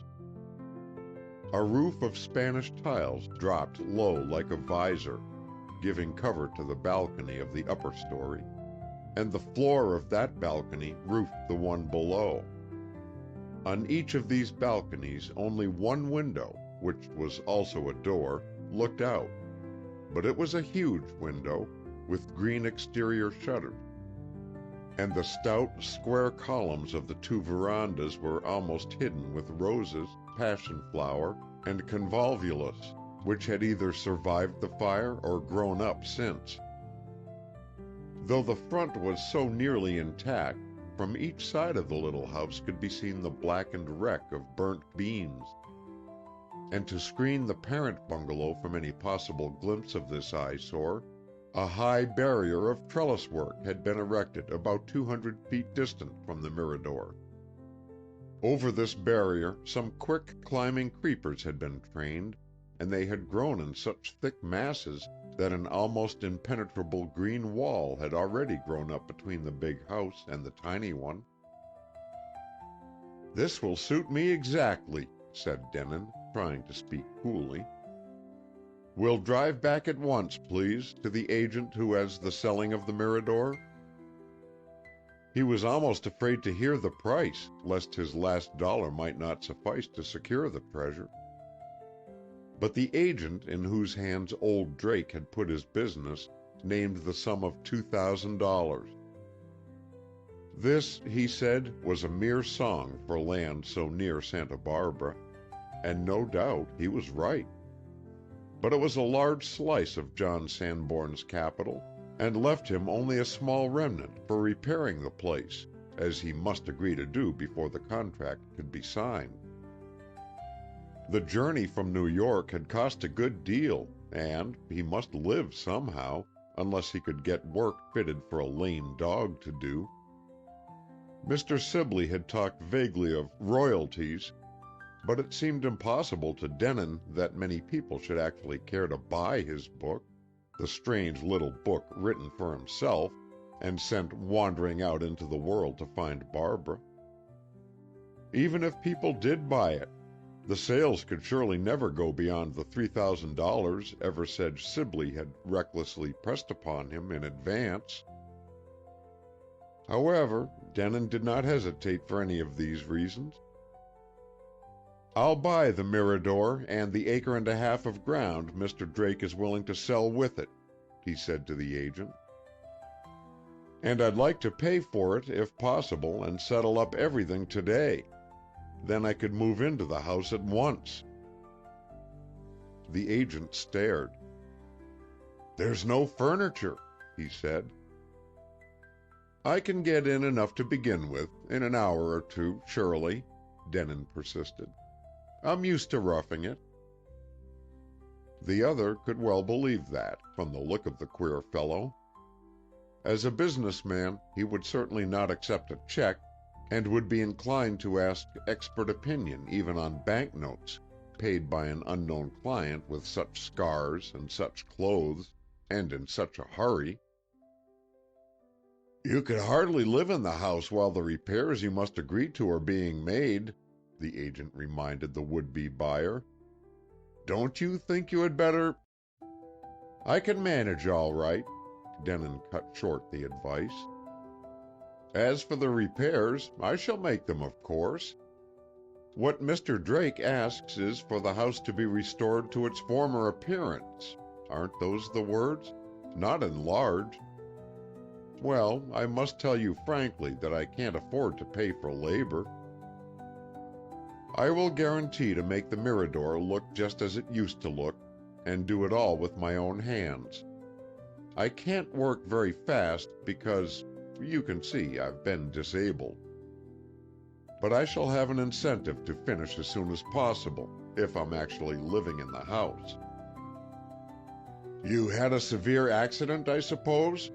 A roof of Spanish tiles dropped low like a visor, giving cover to the balcony of the upper story, and the floor of that balcony roofed the one below. On each of these balconies only one window, which was also a door, looked out, but it was a huge window, with green exterior shutters. and the stout, square columns of the two verandas were almost hidden with roses, passion flower, and convolvulus, which had either survived the fire or grown up since. Though the front was so nearly intact, from each side of the little house could be seen the blackened wreck of burnt beams. And to screen the parent bungalow from any possible glimpse of this eyesore, a high barrier of trellis work had been erected about 200 feet distant from the mirador. Over this barrier some quick climbing creepers had been trained, and they had grown in such thick masses that an almost impenetrable green wall had already grown up between the big house and the tiny one. "This will suit me exactly," said Denin, trying to speak coolly. "We'll drive back at once, please, to the agent who has the selling of the Mirador." He was almost afraid to hear the price, lest his last dollar might not suffice to secure the treasure. But the agent in whose hands old Drake had put his business named the sum of $2,000. This, he said, was a mere song for land so near Santa Barbara, and no doubt he was right. But it was a large slice of John Sanborn's capital, and left him only a small remnant for repairing the place, as he must agree to do before the contract could be signed. The journey from New York had cost a good deal, and he must live somehow, unless he could get work fitted for a lame dog to do. Mr. Sibley had talked vaguely of royalties, but it seemed impossible to Denin that many people should actually care to buy his book, the strange little book written for himself and sent wandering out into the world to find Barbara. Even if people did buy it, the sales could surely never go beyond the $3,000 Eversedge Sibley had recklessly pressed upon him in advance. However, Denin did not hesitate for any of these reasons. "I'll buy the Mirador and the acre and a half of ground Mr. Drake is willing to sell with it," he said to the agent. "And I'd like to pay for it, if possible, and settle up everything today. Then I could move into the house at once." The agent stared. "There's no furniture," he said. "I can get in enough to begin with, in an hour or two, surely," Denin persisted. "I'm used to roughing it." The other could well believe that, from the look of the queer fellow. As a businessman, he would certainly not accept a check, and would be inclined to ask expert opinion even on banknotes, paid by an unknown client with such scars and such clothes, and in such a hurry. "You could hardly live in the house while the repairs you must agree to are being made," the agent reminded the would-be buyer. "Don't you think you had better—" "I can manage all right," Denin cut short the advice. "As for the repairs, I shall make them, of course. What Mr. Drake asks is for the house to be restored to its former appearance. Aren't those the words? Not enlarged. Well, I must tell you frankly that I can't afford to pay for labor. I will guarantee to make the Mirador look just as it used to look, and do it all with my own hands. I can't work very fast because, you can see, I've been disabled. But I shall have an incentive to finish as soon as possible, if I'm actually living in the house." "You had a severe accident, I suppose?"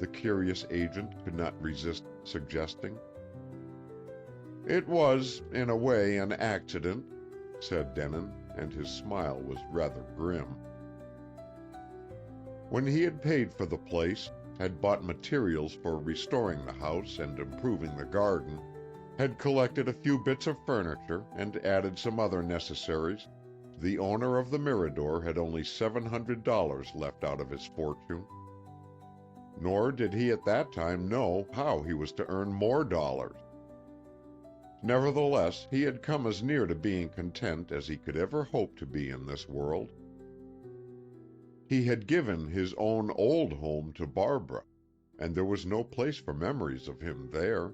the curious agent could not resist suggesting. "It was, in a way, an accident," said Denin, and his smile was rather grim. When he had paid for the place, had bought materials for restoring the house and improving the garden, had collected a few bits of furniture and added some other necessaries, the owner of the Mirador had only $700 left out of his fortune. Nor did he at that time know how he was to earn more dollars. Nevertheless, he had come as near to being content as he could ever hope to be in this world. He had given his own old home to Barbara. and there was no place for memories of him there.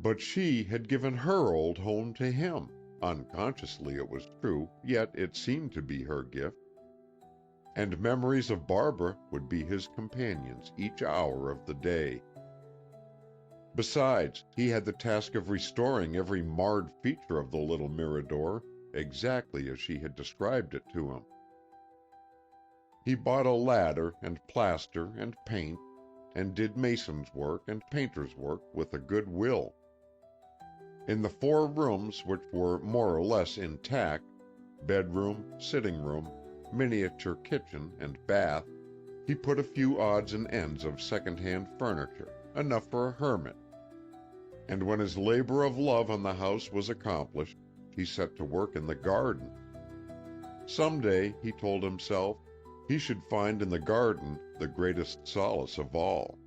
But she had given her old home to him, unconsciously it was true, yet it seemed to be her gift. And memories of Barbara would be his companions each hour of the day. Besides, he had the task of restoring every marred feature of the little Mirador exactly as she had described it to him. He bought a ladder and plaster and paint, and did mason's work and painter's work with a good will. In the 4 rooms which were more or less intact, bedroom, sitting room, miniature kitchen, and bath, he put a few odds and ends of second-hand furniture, enough for a hermit. And when his labor of love on the house was accomplished, he set to work in the garden. Someday, he told himself, he should find in the garden the greatest solace of all.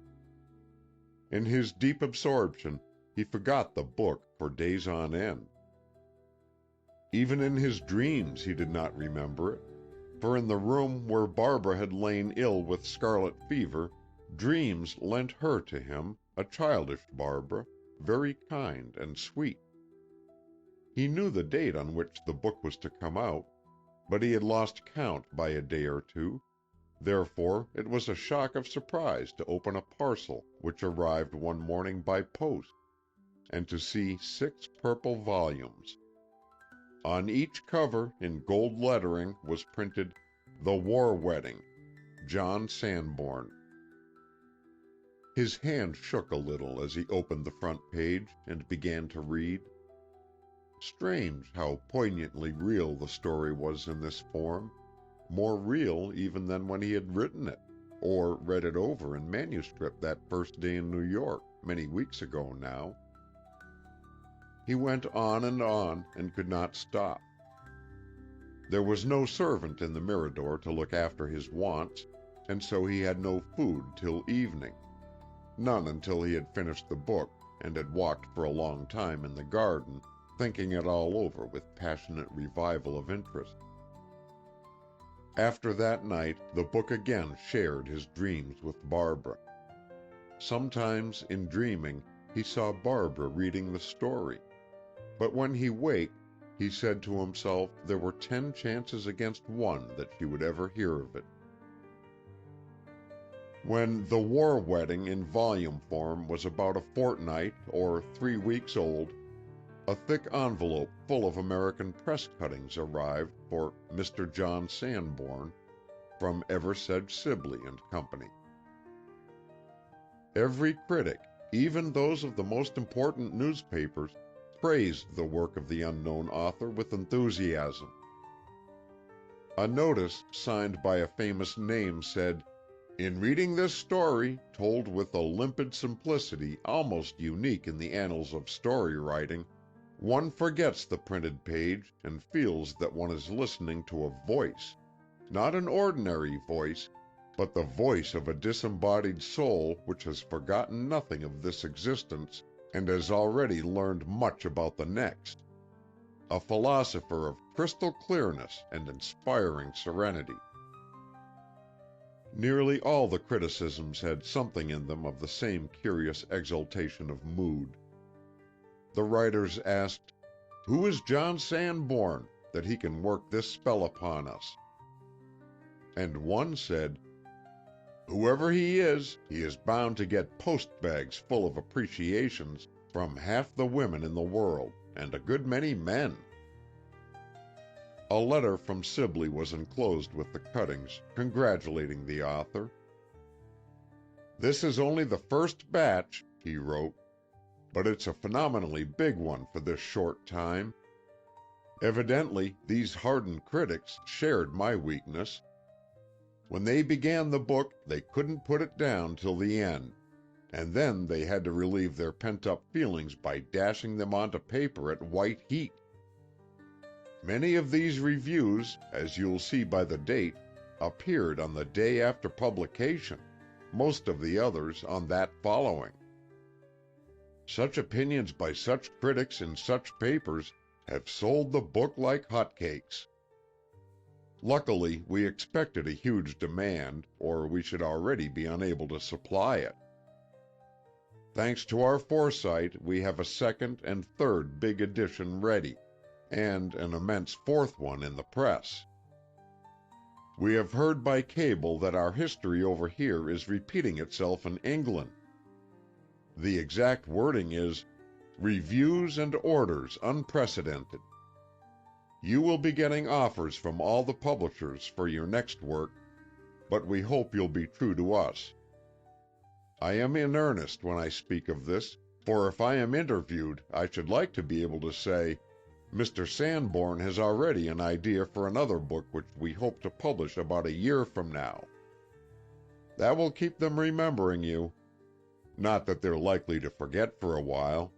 In his deep absorption, he forgot the book for days on end. Even in his dreams he did not remember it, for in the room where Barbara had lain ill with scarlet fever, dreams lent her to him, a childish Barbara, very kind and sweet. He knew the date on which the book was to come out, but he had lost count by a day or two. Therefore it was a shock of surprise to open a parcel which arrived one morning by post, and to see 6 purple volumes. On each cover, in gold lettering, was printed, "The War Wedding, John Sanborn." His hand shook a little as he opened the front page and began to read. Strange how poignantly real the story was in this form, more real even than when he had written it, or read it over in manuscript that first day in New York, many weeks ago now. He went on and could not stop. There was no servant in the Mirador to look after his wants, and so he had no food till evening. None until he had finished the book and had walked for a long time in the garden, thinking it all over with passionate revival of interest. After that night, the book again shared his dreams with Barbara. Sometimes, in dreaming, he saw Barbara reading the story, but when he waked, he said to himself there were 10 chances against 1 that she would ever hear of it. When The War Wedding in volume form was about a fortnight or 3 weeks old, a thick envelope full of American press cuttings arrived for Mr. John Sanborn from Eversedge Sibley and Company. Every critic, even those of the most important newspapers, praised the work of the unknown author with enthusiasm. A notice signed by a famous name said, "In reading this story, told with a limpid simplicity almost unique in the annals of story writing, one forgets the printed page and feels that one is listening to a voice, not an ordinary voice, but the voice of a disembodied soul which has forgotten nothing of this existence and has already learned much about the next. A philosopher of crystal clearness and inspiring serenity." Nearly all the criticisms had something in them of the same curious exaltation of mood. The writers asked, "Who is John Sanborn, that he can work this spell upon us?" And one said, "Whoever he is bound to get post-bags full of appreciations from half the women in the world, and a good many men." A letter from Sibley was enclosed with the cuttings, congratulating the author. "This is only the first batch," he wrote, "but it's a phenomenally big one for this short time. Evidently, these hardened critics shared my weakness. When they began the book, they couldn't put it down till the end, and then they had to relieve their pent-up feelings by dashing them onto paper at white heat. Many of these reviews, as you'll see by the date, appeared on the day after publication, most of the others on that following. Such opinions by such critics in such papers have sold the book like hotcakes. Luckily, we expected a huge demand, or we should already be unable to supply it. Thanks to our foresight, we have a second and third big edition ready, and an immense fourth one in the press. We have heard by cable that our history over here is repeating itself in England. The exact wording is, "Reviews and orders unprecedented." You will be getting offers from all the publishers for your next work, but we hope you'll be true to us. I am in earnest when I speak of this, for if I am interviewed, I should like to be able to say, "Mr. Sanborn has already an idea for another book which we hope to publish about a year from now." That will keep them remembering you. Not that they're likely to forget for a while.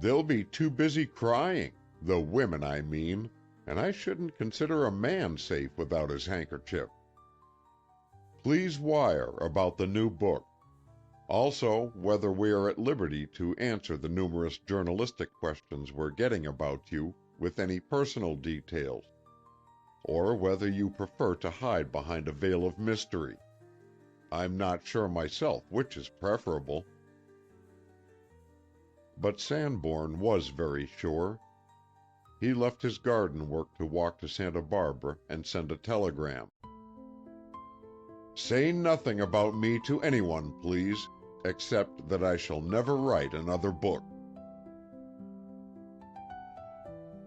They'll be too busy crying, the women I mean, and I shouldn't consider a man safe without his handkerchief. Please wire about the new book. Also, whether we are at liberty to answer the numerous journalistic questions we're getting about you with any personal details, or whether you prefer to hide behind a veil of mystery. I'm not sure myself which is preferable. But Sanborn was very sure. He left his garden work to walk to Santa Barbara and send a telegram. "Say nothing about me to anyone, please, except that I shall never write another book."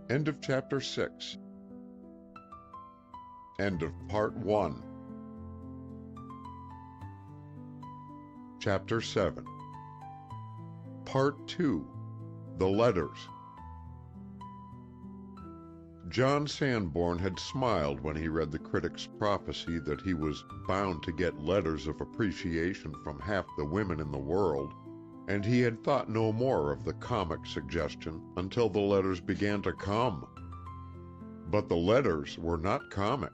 End of Chapter 6. End of Part 1. Chapter 7. Part 2. The Letters. John Sanborn had smiled when he read the critic's prophecy that he was bound to get letters of appreciation from half the women in the world, and he had thought no more of the comic suggestion until the letters began to come. But the letters were not comic.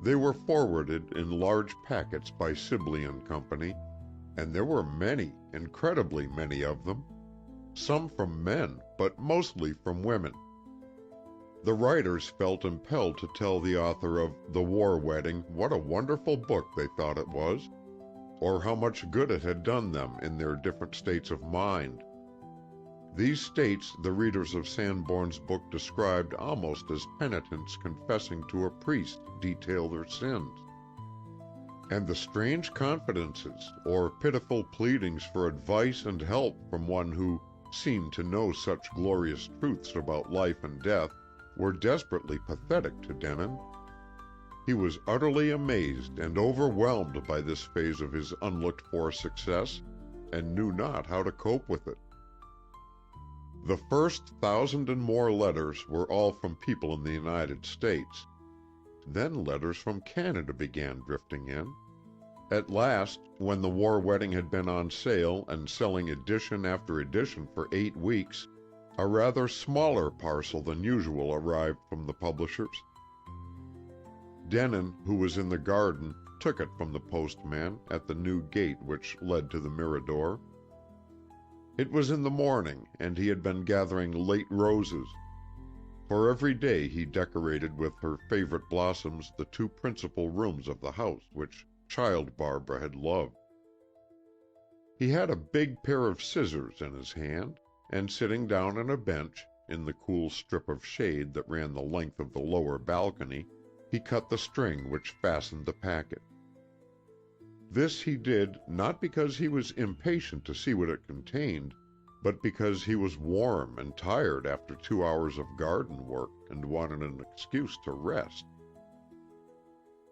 They were forwarded in large packets by Sibley and Company, and there were many, incredibly many of them, some from men, but mostly from women. The writers felt impelled to tell the author of The War Wedding what a wonderful book they thought it was, or how much good it had done them in their different states of mind. These states the readers of Sanborn's book described almost as penitents confessing to a priest detail their sins. And the strange confidences, or pitiful pleadings for advice and help from one who seemed to know such glorious truths about life and death, were desperately pathetic to Denon. He was utterly amazed and overwhelmed by this phase of his unlooked-for success, and knew not how to cope with it. The first 1,000 and more letters were all from people in the United States. Then letters from Canada began drifting in. At last, when The War Wedding had been on sale and selling edition after edition for 8 weeks, a rather smaller parcel than usual arrived from the publishers. Denon, who was in the garden, took it from the postman at the new gate which led to the Mirador. It was in the morning, and he had been gathering late roses, for every day he decorated with her favorite blossoms the 2 principal rooms of the house which child Barbara had loved. He had a big pair of scissors in his hand, and sitting down on a bench, in the cool strip of shade that ran the length of the lower balcony, he cut the string which fastened the packet. This he did not because he was impatient to see what it contained, but because he was warm and tired after 2 hours of garden work and wanted an excuse to rest.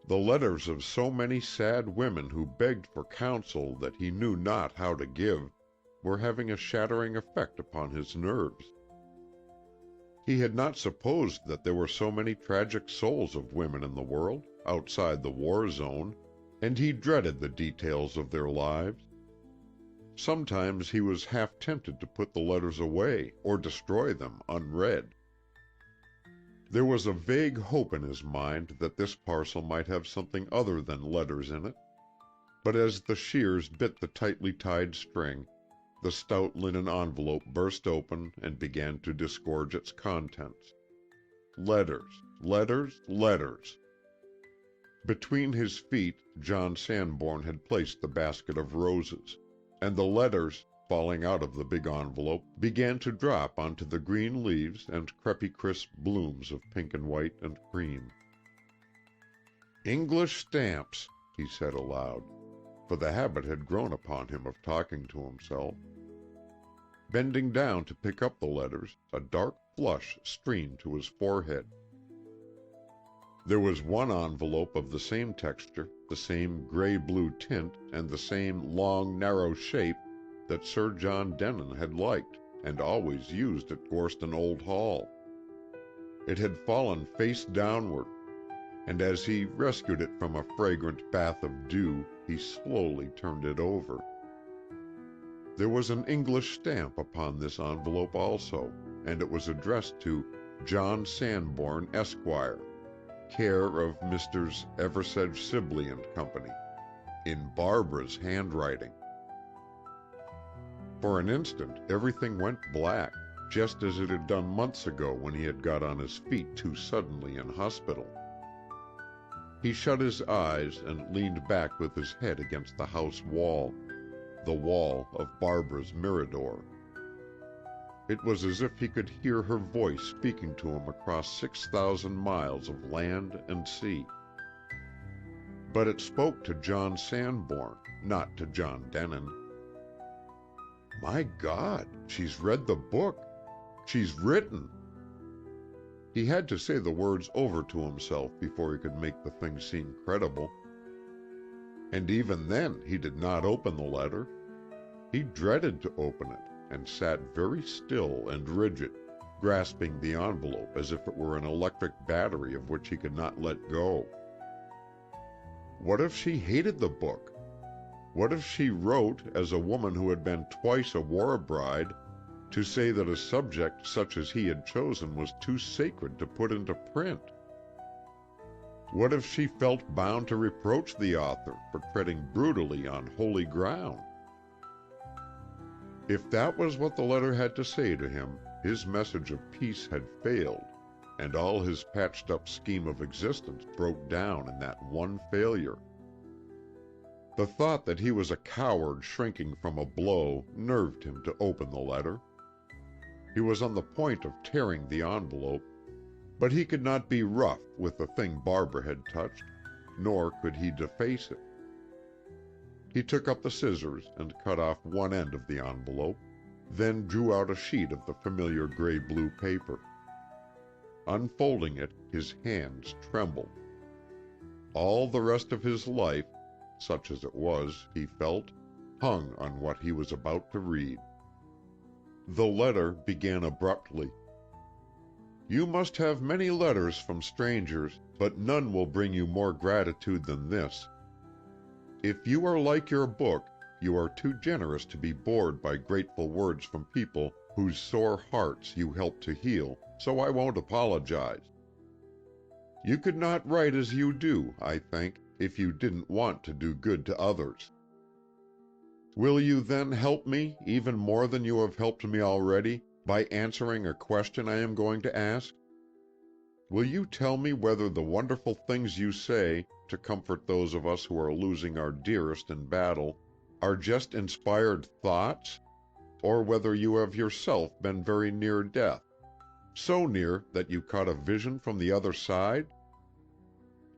The letters of so many sad women who begged for counsel that he knew not how to give were having a shattering effect upon his nerves. He had not supposed that there were so many tragic souls of women in the world, outside the war zone, and he dreaded the details of their lives. Sometimes he was half tempted to put the letters away or destroy them unread. There was a vague hope in his mind that this parcel might have something other than letters in it, but as the shears bit the tightly tied string, the stout linen envelope burst open and began to disgorge its contents. Letters, letters, letters. Between his feet, John Sanborn had placed the basket of roses, and the letters, falling out of the big envelope, began to drop onto the green leaves and crepey crisp blooms of pink and white and cream. "English stamps," he said aloud, for the habit had grown upon him of talking to himself. Bending down to pick up the letters, a dark flush streamed to his forehead. There was one envelope of the same texture, the same gray-blue tint, and the same long, narrow shape that Sir John Denton had liked and always used at Gorston Old Hall. It had fallen face downward, and as he rescued it from a fragrant bath of dew, he slowly turned it over. There was an English stamp upon this envelope also, and it was addressed to John Sanborn, Esquire, care of Messrs. Eversedge Sibley and Company, in Barbara's handwriting. For an instant everything went black, just as it had done months ago when he had got on his feet too suddenly in hospital. He shut his eyes and leaned back with his head against the house wall, the wall of Barbara's Mirador. It was as if he could hear her voice speaking to him across 6,000 miles of land and sea. But it spoke to John Sanborn, not to John Denton. My God, she's read the book. She's written. He had to say the words over to himself before he could make the thing seem credible. And even then he did not open the letter. He dreaded to open it, and sat very still and rigid, grasping the envelope as if it were an electric battery of which he could not let go. What if she hated the book? What if she wrote, as a woman who had been twice a war bride, to say that a subject such as he had chosen was too sacred to put into print? What if she felt bound to reproach the author for treading brutally on holy ground? If that was what the letter had to say to him, his message of peace had failed, and all his patched-up scheme of existence broke down in that one failure. The thought that he was a coward shrinking from a blow nerved him to open the letter. He was on the point of tearing the envelope, but he could not be rough with the thing Barbara had touched, nor could he deface it. He took up the scissors and cut off one end of the envelope, then drew out a sheet of the familiar gray-blue paper. Unfolding it, his hands trembled. All the rest of his life, such as it was, he felt, hung on what he was about to read. The letter began abruptly. "You must have many letters from strangers, but none will bring you more gratitude than this. If you are like your book, you are too generous to be bored by grateful words from people whose sore hearts you helped to heal, so I won't apologize. You could not write as you do, I think, if you didn't want to do good to others. Will you then help me, even more than you have helped me already, by answering a question I am going to ask? Will you tell me whether the wonderful things you say, to comfort those of us who are losing our dearest in battle, are just inspired thoughts, or whether you have yourself been very near death, so near that you caught a vision from the other side?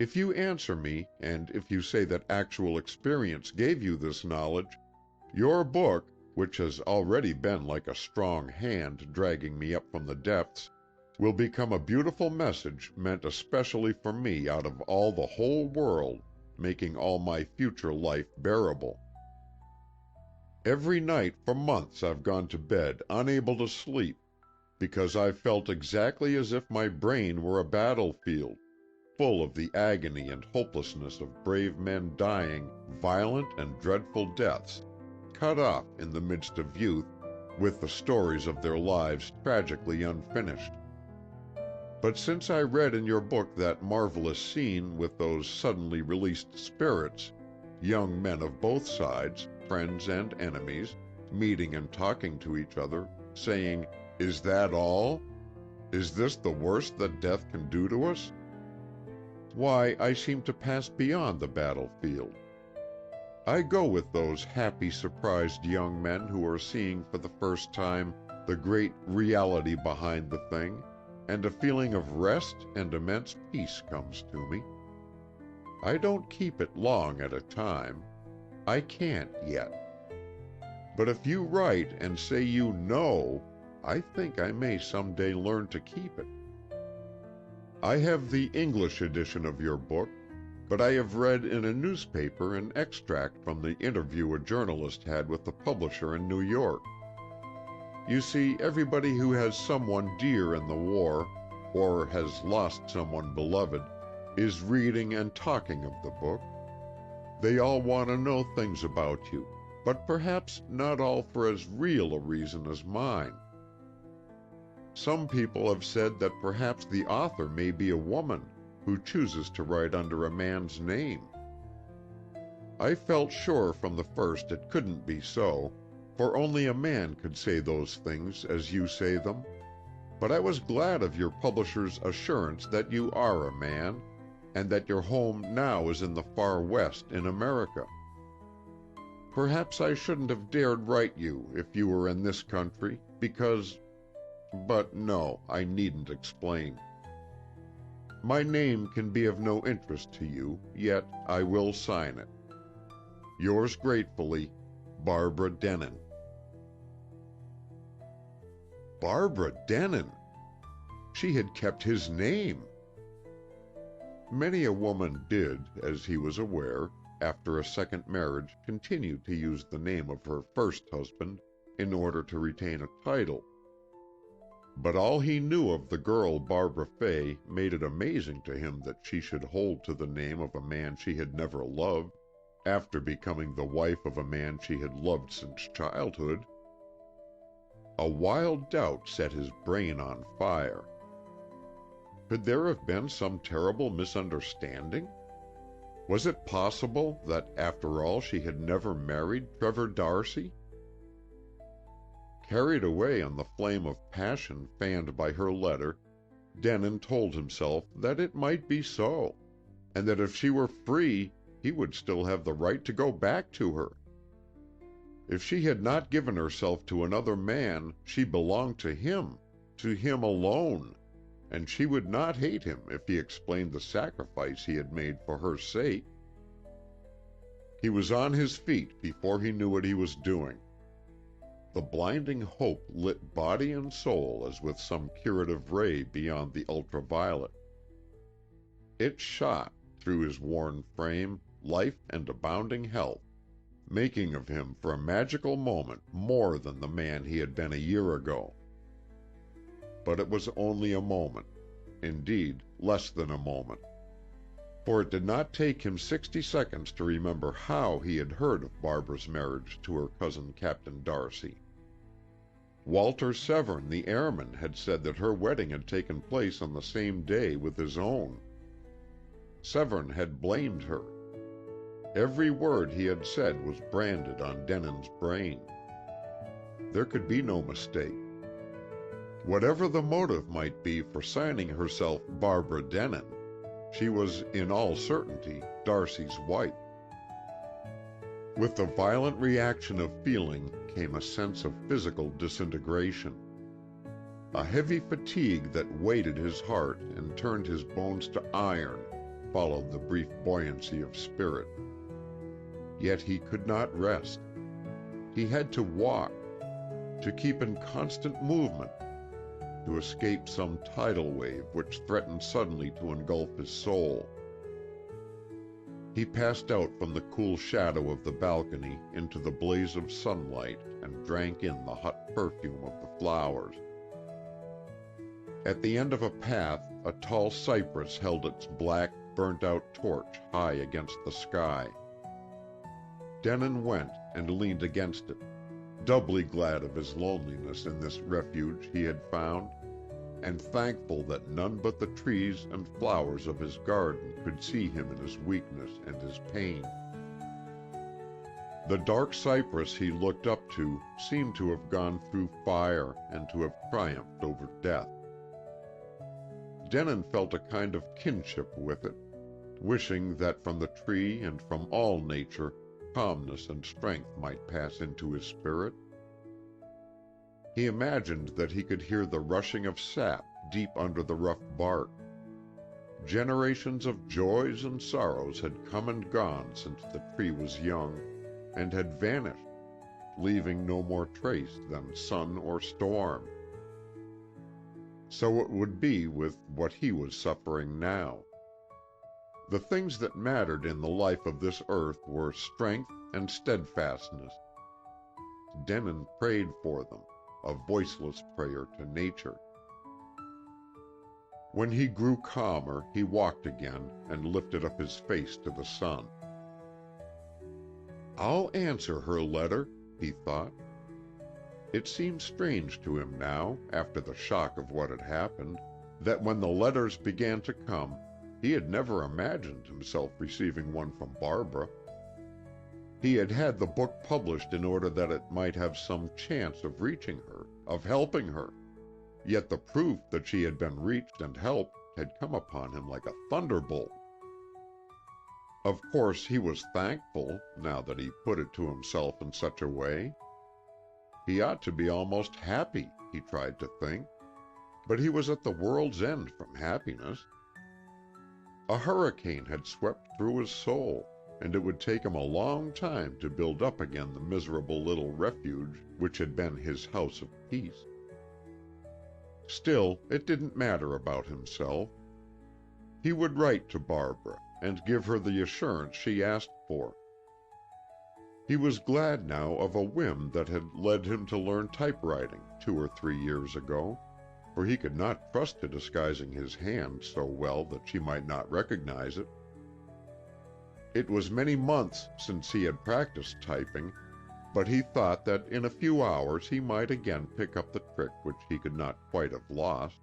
If you answer me, and if you say that actual experience gave you this knowledge, your book, which has already been like a strong hand dragging me up from the depths, will become a beautiful message meant especially for me out of all the whole world, making all my future life bearable. Every night for months I've gone to bed unable to sleep, because I've felt exactly as if my brain were a battlefield, full of the agony and hopelessness of brave men dying violent and dreadful deaths, cut off in the midst of youth, with the stories of their lives tragically unfinished. But since I read in your book that marvelous scene with those suddenly released spirits, young men of both sides, friends and enemies, meeting and talking to each other, saying, 'Is that all? Is this the worst that death can do to us? Why, I seem to pass beyond the battlefield. I go with those happy, surprised young men who are seeing for the first time the great reality behind the thing, and a feeling of rest and immense peace comes to me. I don't keep it long at a time. I can't yet. But if you write and say you know, I think I may someday learn to keep it. I have the English edition of your book, but I have read in a newspaper an extract from the interview a journalist had with the publisher in New York. You see, everybody who has someone dear in the war, or has lost someone beloved, is reading and talking of the book. They all want to know things about you, but perhaps not all for as real a reason as mine. Some people have said that perhaps the author may be a woman who chooses to write under a man's name. I felt sure from the first it couldn't be so, for only a man could say those things as you say them. But I was glad of your publisher's assurance that you are a man, and that your home now is in the far West in America. Perhaps I shouldn't have dared write you if you were in this country, because... But no, I needn't explain. My name can be of no interest to you, yet I will sign it. Yours gratefully, Barbara Denon. Barbara Denon! She had kept his name. Many a woman did, as he was aware, after a second marriage, continue to use the name of her first husband in order to retain a title. But all he knew of the girl Barbara Fay made it amazing to him that she should hold to the name of a man she had never loved, after becoming the wife of a man she had loved since childhood. A wild doubt set his brain on fire. Could there have been some terrible misunderstanding? Was it possible that, after all, she had never married Trevor Darcy? Carried away on the flame of passion fanned by her letter, Denon told himself that it might be so, and that if she were free, he would still have the right to go back to her. If she had not given herself to another man, she belonged to him alone, and she would not hate him if he explained the sacrifice he had made for her sake. He was on his feet before he knew what he was doing. The blinding hope lit body and soul as with some curative ray beyond the ultraviolet. It shot through his worn frame life and abounding health, making of him for a magical moment more than the man he had been a year ago. But it was only a moment, indeed less than a moment, for it did not take him 60 seconds to remember how he had heard of Barbara's marriage to her cousin Captain Darcy. Walter Severn, the airman, had said that her wedding had taken place on the same day with his own. Severn had blamed her. Every word he had said was branded on Denon's brain. There could be no mistake. Whatever the motive might be for signing herself Barbara Denon, she was, in all certainty, Darcy's wife. With the violent reaction of feeling came a sense of physical disintegration. A heavy fatigue that weighted his heart and turned his bones to iron followed the brief buoyancy of spirit. Yet he could not rest. He had to walk, to keep in constant movement, to escape some tidal wave which threatened suddenly to engulf his soul. He passed out from the cool shadow of the balcony into the blaze of sunlight and drank in the hot perfume of the flowers. At the end of a path, a tall cypress held its black, burnt-out torch high against the sky. Denon went and leaned against it, doubly glad of his loneliness in this refuge he had found, and thankful that none but the trees and flowers of his garden could see him in his weakness and his pain. The dark cypress he looked up to seemed to have gone through fire and to have triumphed over death. Denon felt a kind of kinship with it, wishing that from the tree and from all nature calmness and strength might pass into his spirit. He imagined that he could hear the rushing of sap deep under the rough bark. Generations of joys and sorrows had come and gone since the tree was young, and had vanished, leaving no more trace than sun or storm. So it would be with what he was suffering now. The things that mattered in the life of this earth were strength and steadfastness. Denon prayed for them, a voiceless prayer to nature. When he grew calmer, he walked again and lifted up his face to the sun. "I'll answer her letter," he thought. It seemed strange to him now, after the shock of what had happened, that when the letters began to come, he had never imagined himself receiving one from Barbara. He had had the book published in order that it might have some chance of reaching her, of helping her, yet the proof that she had been reached and helped had come upon him like a thunderbolt. Of course he was thankful, now that he put it to himself in such a way. He ought to be almost happy, he tried to think, but he was at the world's end from happiness. A hurricane had swept through his soul, and it would take him a long time to build up again the miserable little refuge which had been his house of peace. Still, it didn't matter about himself. He would write to Barbara and give her the assurance she asked for. He was glad now of a whim that had led him to learn typewriting 2 or 3 years ago, for he could not trust to disguising his hand so well that she might not recognize it. It was many months since he had practiced typing, but he thought that in a few hours he might again pick up the trick which he could not quite have lost.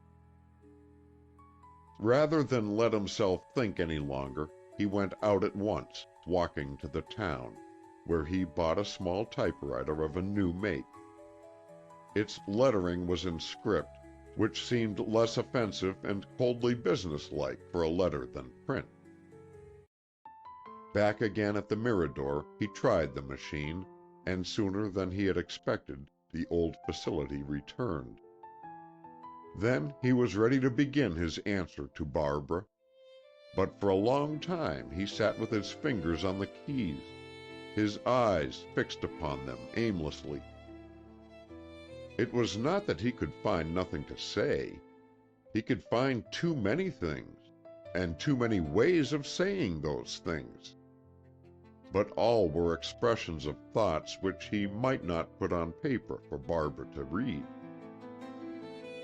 Rather than let himself think any longer, he went out at once, walking to the town, where he bought a small typewriter of a new make. Its lettering was in script, which seemed less offensive and coldly businesslike for a letter than print. Back again at the Mirador, he tried the machine, and sooner than he had expected, the old facility returned. Then he was ready to begin his answer to Barbara. But for a long time he sat with his fingers on the keys, his eyes fixed upon them aimlessly. It was not that he could find nothing to say. He could find too many things, and too many ways of saying those things. But all were expressions of thoughts which he might not put on paper for Barbara to read.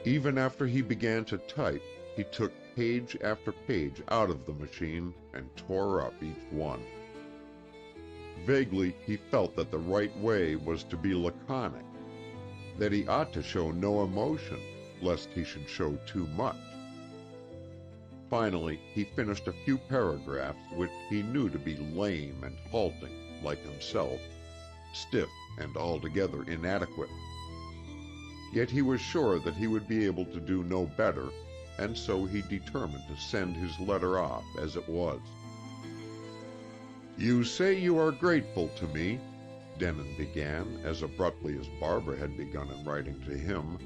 Even after he began to type, he took page after page out of the machine and tore up each one. Vaguely, he felt that the right way was to be laconic, that he ought to show no emotion, lest he should show too much. Finally, he finished a few paragraphs which he knew to be lame and halting, like himself, stiff and altogether inadequate. Yet he was sure that he would be able to do no better, and so he determined to send his letter off as it was. "You say you are grateful to me," Denon began, as abruptly as Barbara had begun in writing to him.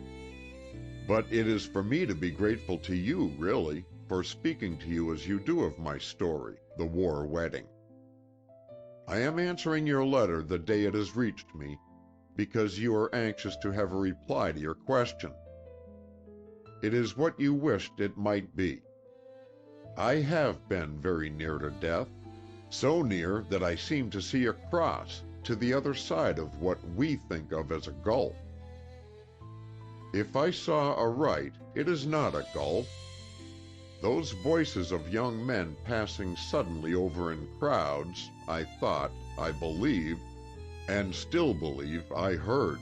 "But it is for me to be grateful to you, really, for speaking to you as you do of my story, The War Wedding. I am answering your letter the day it has reached me, because you are anxious to have a reply to your question. It is what you wished it might be. I have been very near to death, so near that I seem to see a cross to the other side of what we think of as a gulf. If I saw aright, it is not a gulf. Those voices of young men passing suddenly over in crowds, I thought, I believed, and still believe I heard.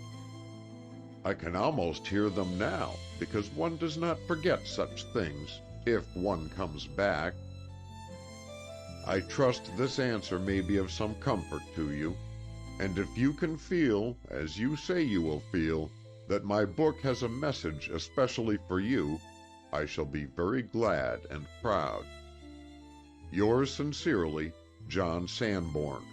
I can almost hear them now, because one does not forget such things, if one comes back. I trust this answer may be of some comfort to you, and if you can feel, as you say you will feel, that my book has a message especially for you, I shall be very glad and proud. Yours sincerely, John Sanborn.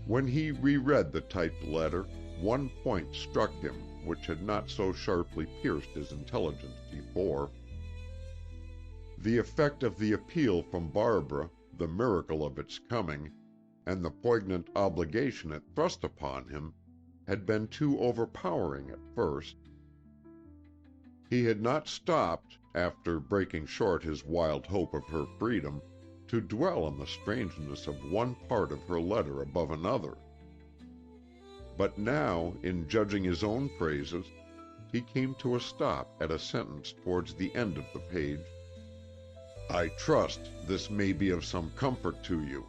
When he reread the typed letter, one point struck him which had not so sharply pierced his intelligence before. The effect of the appeal from Barbara, the miracle of its coming, and the poignant obligation it thrust upon him, had been too overpowering at first. He had not stopped, after breaking short his wild hope of her freedom, to dwell on the strangeness of one part of her letter above another. But now, in judging his own phrases, he came to a stop at a sentence towards the end of the page. I trust this may be of some comfort to you.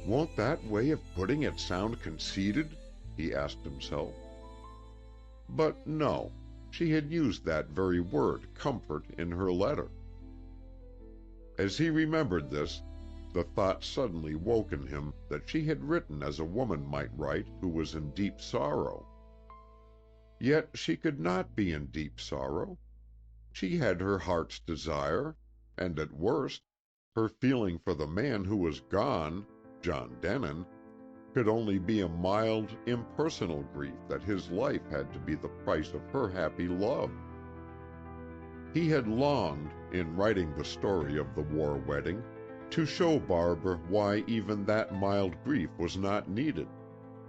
Won't that way of putting it sound conceited? He asked himself. But no, she had used that very word, comfort, in her letter. As he remembered this, the thought suddenly woke in him that she had written as a woman might write who was in deep sorrow. Yet she could not be in deep sorrow. She had her heart's desire, and at worst, her feeling for the man who was gone, John Denin, could only be a mild, impersonal grief that his life had to be the price of her happy love. He had longed, in writing the story of the war wedding, to show Barbara why even that mild grief was not needed,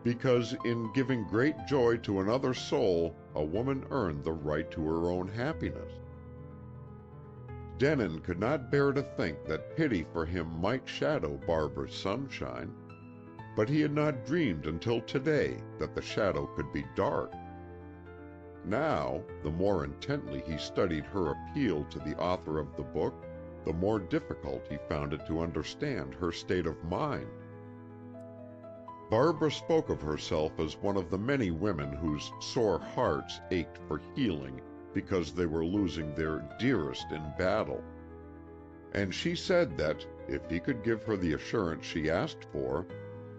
because in giving great joy to another soul a woman earned the right to her own happiness. Denin could not bear to think that pity for him might shadow Barbara's sunshine, but he had not dreamed until today that the shadow could be dark. Now, the more intently he studied her appeal to the author of the book, the more difficult he found it to understand her state of mind. Barbara spoke of herself as one of the many women whose sore hearts ached for healing because they were losing their dearest in battle. And she said that, if he could give her the assurance she asked for,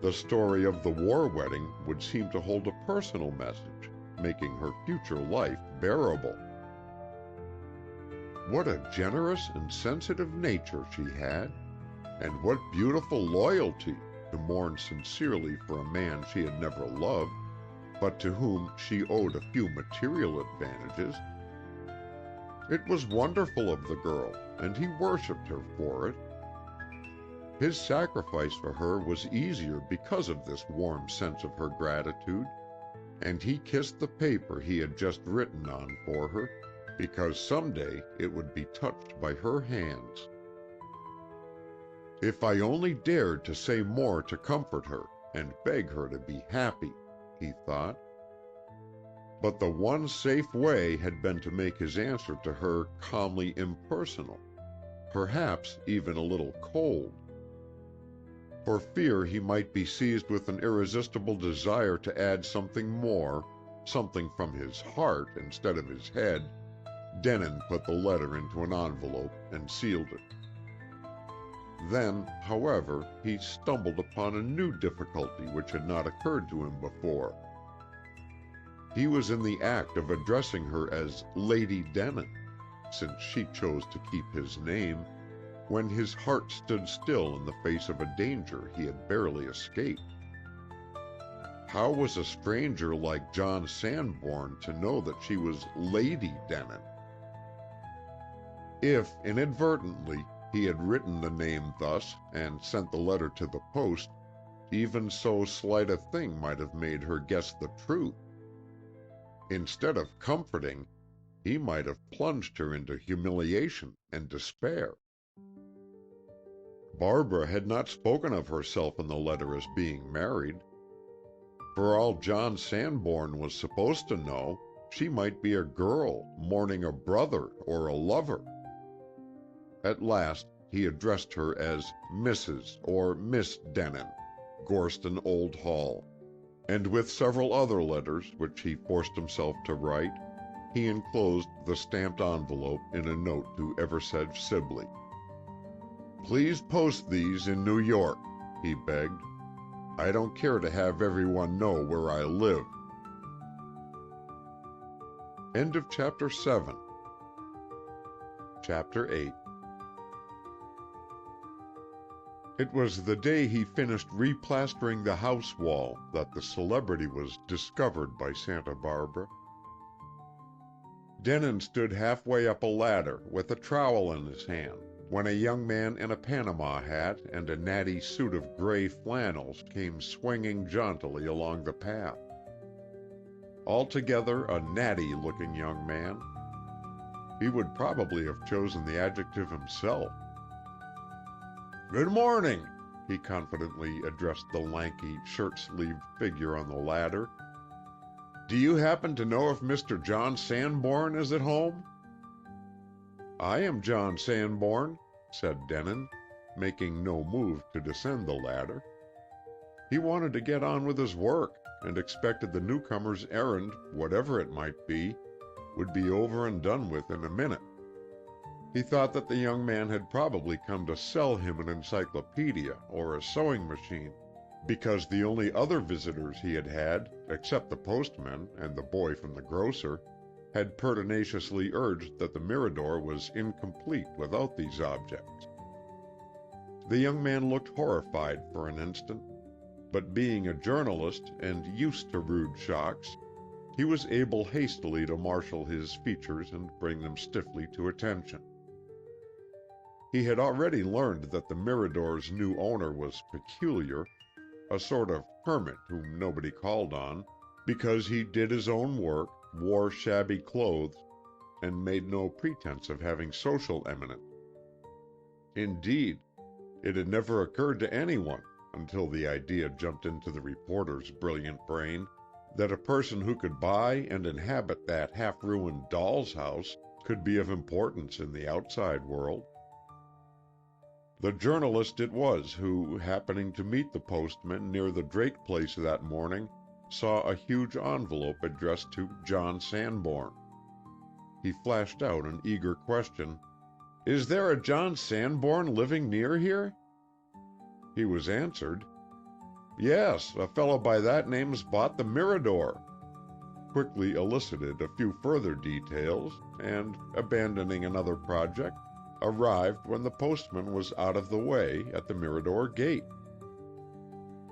the story of the war wedding would seem to hold a personal message, making her future life bearable. What a generous and sensitive nature she had, and what beautiful loyalty to mourn sincerely for a man she had never loved, but to whom she owed a few material advantages. It was wonderful of the girl, and he worshipped her for it. His sacrifice for her was easier because of this warm sense of her gratitude, and he kissed the paper he had just written on for her, because someday it would be touched by her hands. If I only dared to say more to comfort her and beg her to be happy, he thought. But the one safe way had been to make his answer to her calmly impersonal, perhaps even a little cold. For fear he might be seized with an irresistible desire to add something more, something from his heart instead of his head, Denin put the letter into an envelope and sealed it. Then, however, he stumbled upon a new difficulty which had not occurred to him before. He was in the act of addressing her as Lady Denin, since she chose to keep his name, when his heart stood still in the face of a danger he had barely escaped. How was a stranger like John Sanborn to know that she was Lady Denin? If, inadvertently, he had written the name thus and sent the letter to the post, even so slight a thing might have made her guess the truth. Instead of comforting, he might have plunged her into humiliation and despair. Barbara had not spoken of herself in the letter as being married. For all John Sanborn was supposed to know, she might be a girl mourning a brother or a lover. At last he addressed her as Mrs. or Miss Denin, Gorston Old Hall, and with several other letters which he forced himself to write, he enclosed the stamped envelope in a note to Eversedge Sibley. "Please post these in New York," he begged. "I don't care to have everyone know where I live." End of Chapter 7. Chapter 8. It was the day he finished replastering the house wall that the celebrity was discovered by Santa Barbara. Denon stood halfway up a ladder with a trowel in his hand when a young man in a Panama hat and a natty suit of gray flannels came swinging jauntily along the path. Altogether a natty-looking young man. He would probably have chosen the adjective himself. "Good morning," he confidently addressed the lanky, shirt-sleeved figure on the ladder. "Do you happen to know if Mr. John Sanborn is at home?" "I am John Sanborn," said Denon, making no move to descend the ladder. He wanted to get on with his work, and expected the newcomer's errand, whatever it might be, would be over and done with in a minute. He thought that the young man had probably come to sell him an encyclopedia or a sewing machine, because the only other visitors he had had, except the postman and the boy from the grocer, had pertinaciously urged that the Mirador was incomplete without these objects. The young man looked horrified for an instant, but being a journalist and used to rude shocks, he was able hastily to marshal his features and bring them stiffly to attention. He had already learned that the Mirador's new owner was peculiar, a sort of hermit whom nobody called on, because he did his own work, wore shabby clothes, and made no pretense of having social eminence. Indeed, it had never occurred to anyone, until the idea jumped into the reporter's brilliant brain, that a person who could buy and inhabit that half-ruined doll's house could be of importance in the outside world. The journalist it was who, happening to meet the postman near the Drake place that morning, saw a huge envelope addressed to John Sanborn. He flashed out an eager question, "Is there a John Sanborn living near here?" He was answered, "Yes, a fellow by that name's bought the Mirador," quickly elicited a few further details, and, abandoning another project, arrived when the postman was out of the way at the Mirador gate.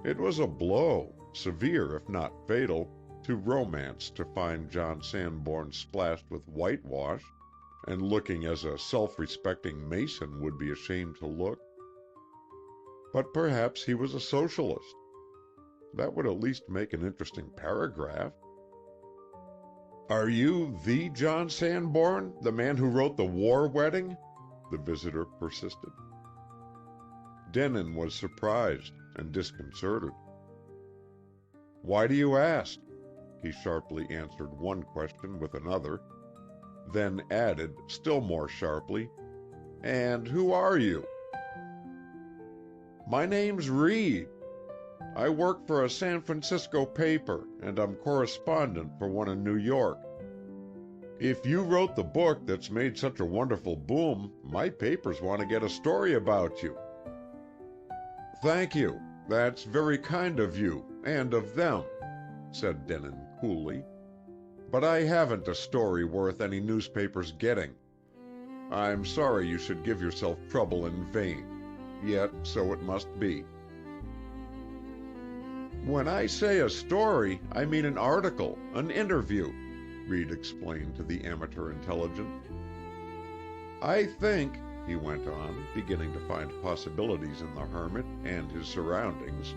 It was a blow, severe if not fatal, to romance to find John Sanborn splashed with whitewash and looking as a self-respecting mason would be ashamed to look. But perhaps he was a socialist. That would at least make an interesting paragraph. "Are you the John Sanborn, the man who wrote The War Wedding?" the visitor persisted. Denon was surprised and disconcerted. "Why do you ask?" He sharply answered one question with another, then added, still more sharply, "And who are you?" "My name's Reed. I work for a San Francisco paper, and I'm correspondent for one in New York. If you wrote the book that's made such a wonderful boom, my papers want to get a story about you." "Thank you. That's very kind of you, and of them," said Denon coolly. "But I haven't a story worth any newspaper's getting. I'm sorry you should give yourself trouble in vain. Yet so it must be." "When I say a story, I mean an article, an interview," Reed explained to the amateur intelligent. "I think," he went on, beginning to find possibilities in the hermit and his surroundings,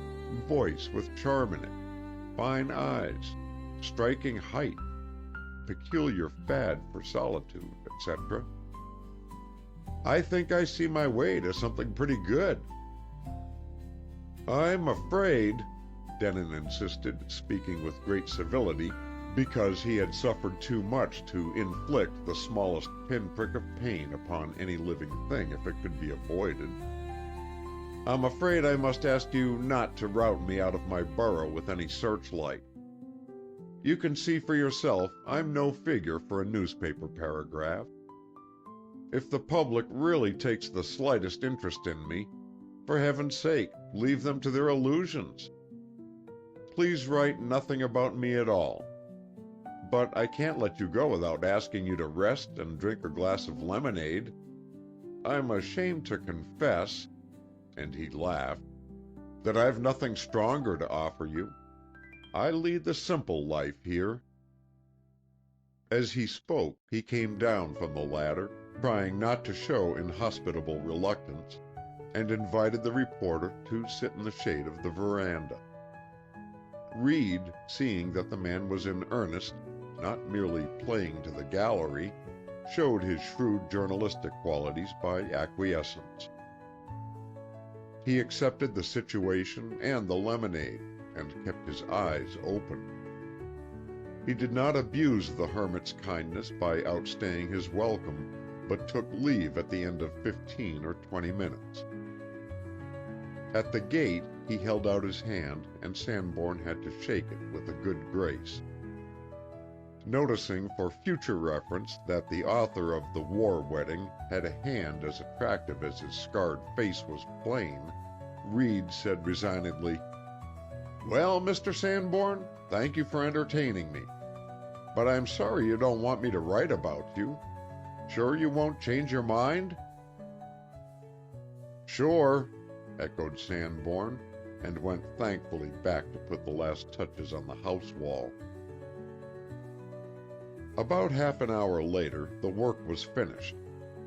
voice with charm in it, fine eyes, striking height, peculiar fad for solitude, etc. "I think I see my way to something pretty good." "I'm afraid," Denon insisted, speaking with great civility, because he had suffered too much to inflict the smallest pinprick of pain upon any living thing if it could be avoided. "I'm afraid I must ask you not to rout me out of my burrow with any searchlight. You can see for yourself I'm no figure for a newspaper paragraph. If the public really takes the slightest interest in me, for heaven's sake, leave them to their illusions. Please write nothing about me at all. but I can't let you go without asking you to rest and drink a glass of lemonade. I'm ashamed to confess," and he laughed, "that I've nothing stronger to offer you. I lead the simple life here." As he spoke, he came down from the ladder, trying not to show inhospitable reluctance, and invited the reporter to sit in the shade of the veranda. Reed, seeing that the man was in earnest, not merely playing to the gallery, showed his shrewd journalistic qualities by acquiescence. He accepted the situation and the lemonade, and kept his eyes open. He did not abuse the hermit's kindness by outstaying his welcome, but took leave at the end of 15 or 20 minutes. At the gate, he held out his hand, and Sanborn had to shake it with a good grace. Noticing for future reference that the author of The War Wedding had a hand as attractive as his scarred face was plain, Reed said resignedly, "Well, Mr. Sanborn, thank you for entertaining me. But I'm sorry you don't want me to write about you. Sure you won't change your mind?" "Sure," echoed Sanborn, and went thankfully back to put the last touches on the house wall. About half an hour later, the work was finished,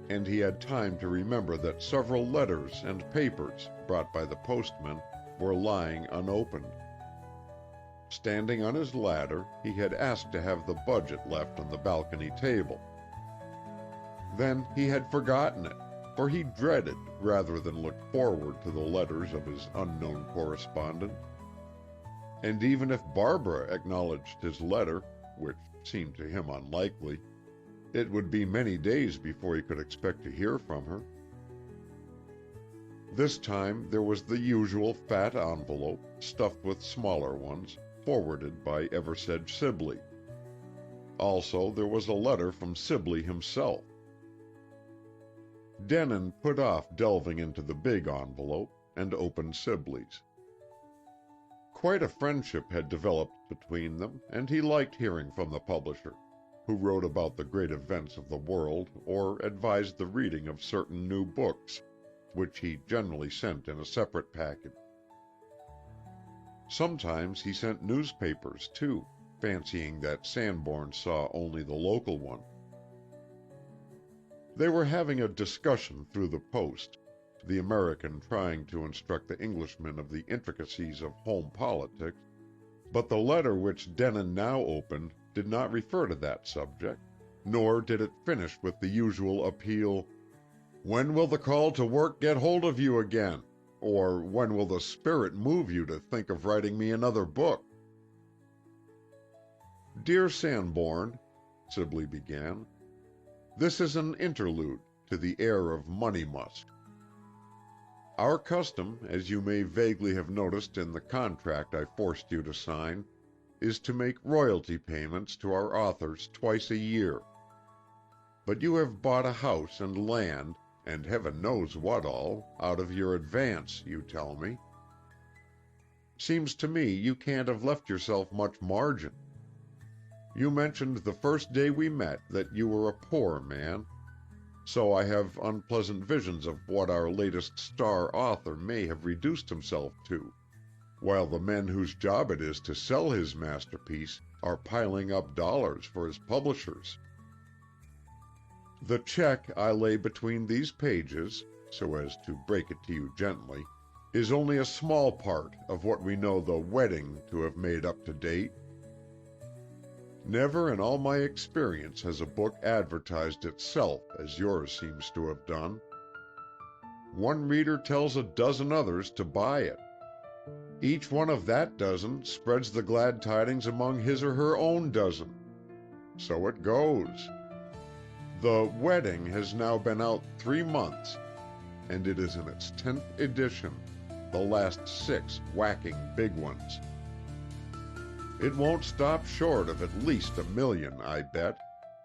and he had time to remember that several letters and papers, brought by the postman, were lying unopened. Standing on his ladder, he had asked to have the budget left on the balcony table. Then he had forgotten it, for he dreaded rather than looked forward to the letters of his unknown correspondent. And even if Barbara acknowledged his letter, which seemed to him unlikely, it would be many days before he could expect to hear from her. This time there was the usual fat envelope, stuffed with smaller ones, forwarded by Eversedge Sibley. Also there was a letter from Sibley himself. Denon put off delving into the big envelope, and opened Sibley's. Quite a friendship had developed between them, and he liked hearing from the publisher, who wrote about the great events of the world or advised the reading of certain new books, which he generally sent in a separate package. Sometimes he sent newspapers, too, fancying that Sanborn saw only the local one. They were having a discussion through the post, the American trying to instruct the Englishman of the intricacies of home politics, but the letter which Denon now opened did not refer to that subject, nor did it finish with the usual appeal, "When will the call to work get hold of you again?" or "When will the spirit move you to think of writing me another book?" "Dear Sanborn," Sibley began, "this is an interlude to the air of Money Musk. Our custom, as you may vaguely have noticed in the contract I forced you to sign, is to make royalty payments to our authors twice a year. But you have bought a house and land, and heaven knows what all, out of your advance, you tell me. Seems to me you can't have left yourself much margin. You mentioned the first day we met that you were a poor man, so I have unpleasant visions of what our latest star author may have reduced himself to, while the men whose job it is to sell his masterpiece are piling up dollars for his publishers. The check I lay between these pages, so as to break it to you gently, is only a small part of what we know the wedding to have made up to date. Never in all my experience has a book advertised itself as yours seems to have done. One reader tells a dozen others to buy it. Each one of that dozen spreads the glad tidings among his or her own dozen. So it goes. The Wedding has now been out 3 months, and it is in its 10th edition, the last 6 whacking big ones. It won't stop short of at least 1 million, I bet,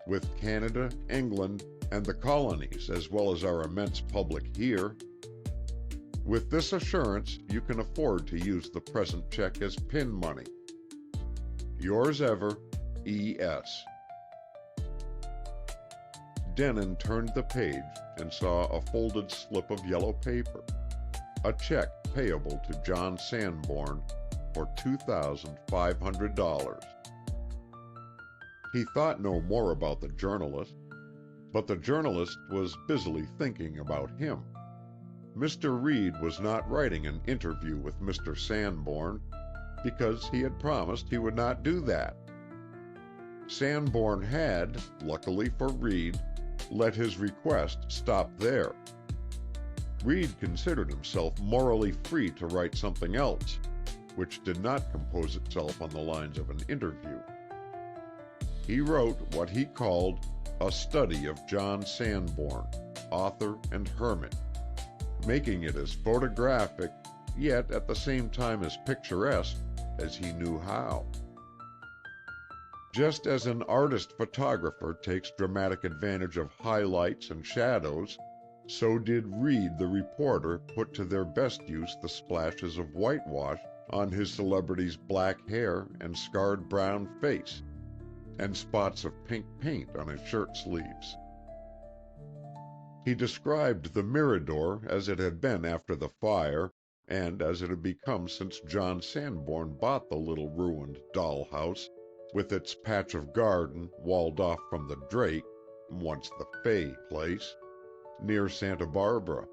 with Canada, England, and the colonies, as well as our immense public here. With this assurance, you can afford to use the present check as pin money. Yours ever, E.S. Denon turned the page and saw a folded slip of yellow paper, a check payable to John Sanborn for $2,500. He thought no more about the journalist, but the journalist was busily thinking about him. Mr. Reed was not writing an interview with Mr. Sanborn because he had promised he would not do that. Sanborn had, luckily for Reed, let his request stop there. Reed considered himself morally free to write something else, which did not compose itself on the lines of an interview. He wrote what he called a study of John Sanborn, author and hermit, making it as photographic, yet at the same time as picturesque, as he knew how. Just as an artist photographer takes dramatic advantage of highlights and shadows, so did Reed the reporter put to their best use the splashes of whitewash on his celebrity's black hair and scarred brown face, and spots of pink paint on his shirt sleeves. He described the Mirador as it had been after the fire, and as it had become since John Sanborn bought the little ruined dollhouse, with its patch of garden walled off from the Drake, once the Fay place, near Santa Barbara.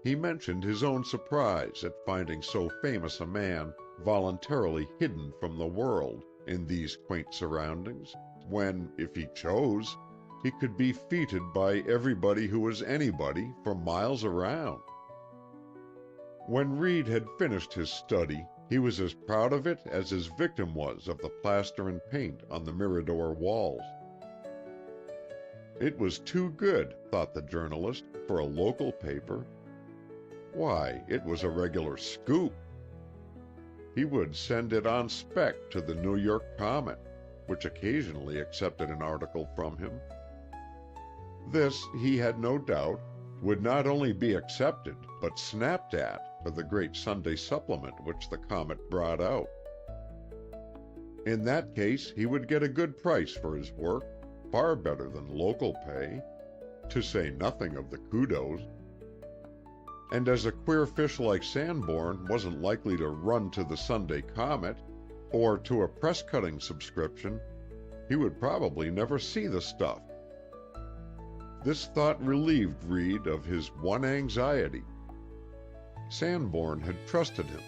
He mentioned his own surprise at finding so famous a man voluntarily hidden from the world in these quaint surroundings, when, if he chose, he could be feted by everybody who was anybody for miles around. When Reed had finished his study, he was as proud of it as his victim was of the plaster and paint on the Mirador walls. It was too good, thought the journalist, for a local paper. Why, it was a regular scoop. He would send it on spec to the New York Comet, which occasionally accepted an article from him. This, he had no doubt, would not only be accepted, but snapped at for the great Sunday supplement which the Comet brought out. In that case, he would get a good price for his work, far better than local pay, to say nothing of the kudos. And as a queer fish like Sanborn wasn't likely to run to the Sunday Comet, or to a press-cutting subscription, he would probably never see the stuff. This thought relieved Reed of his one anxiety. Sanborn had trusted him,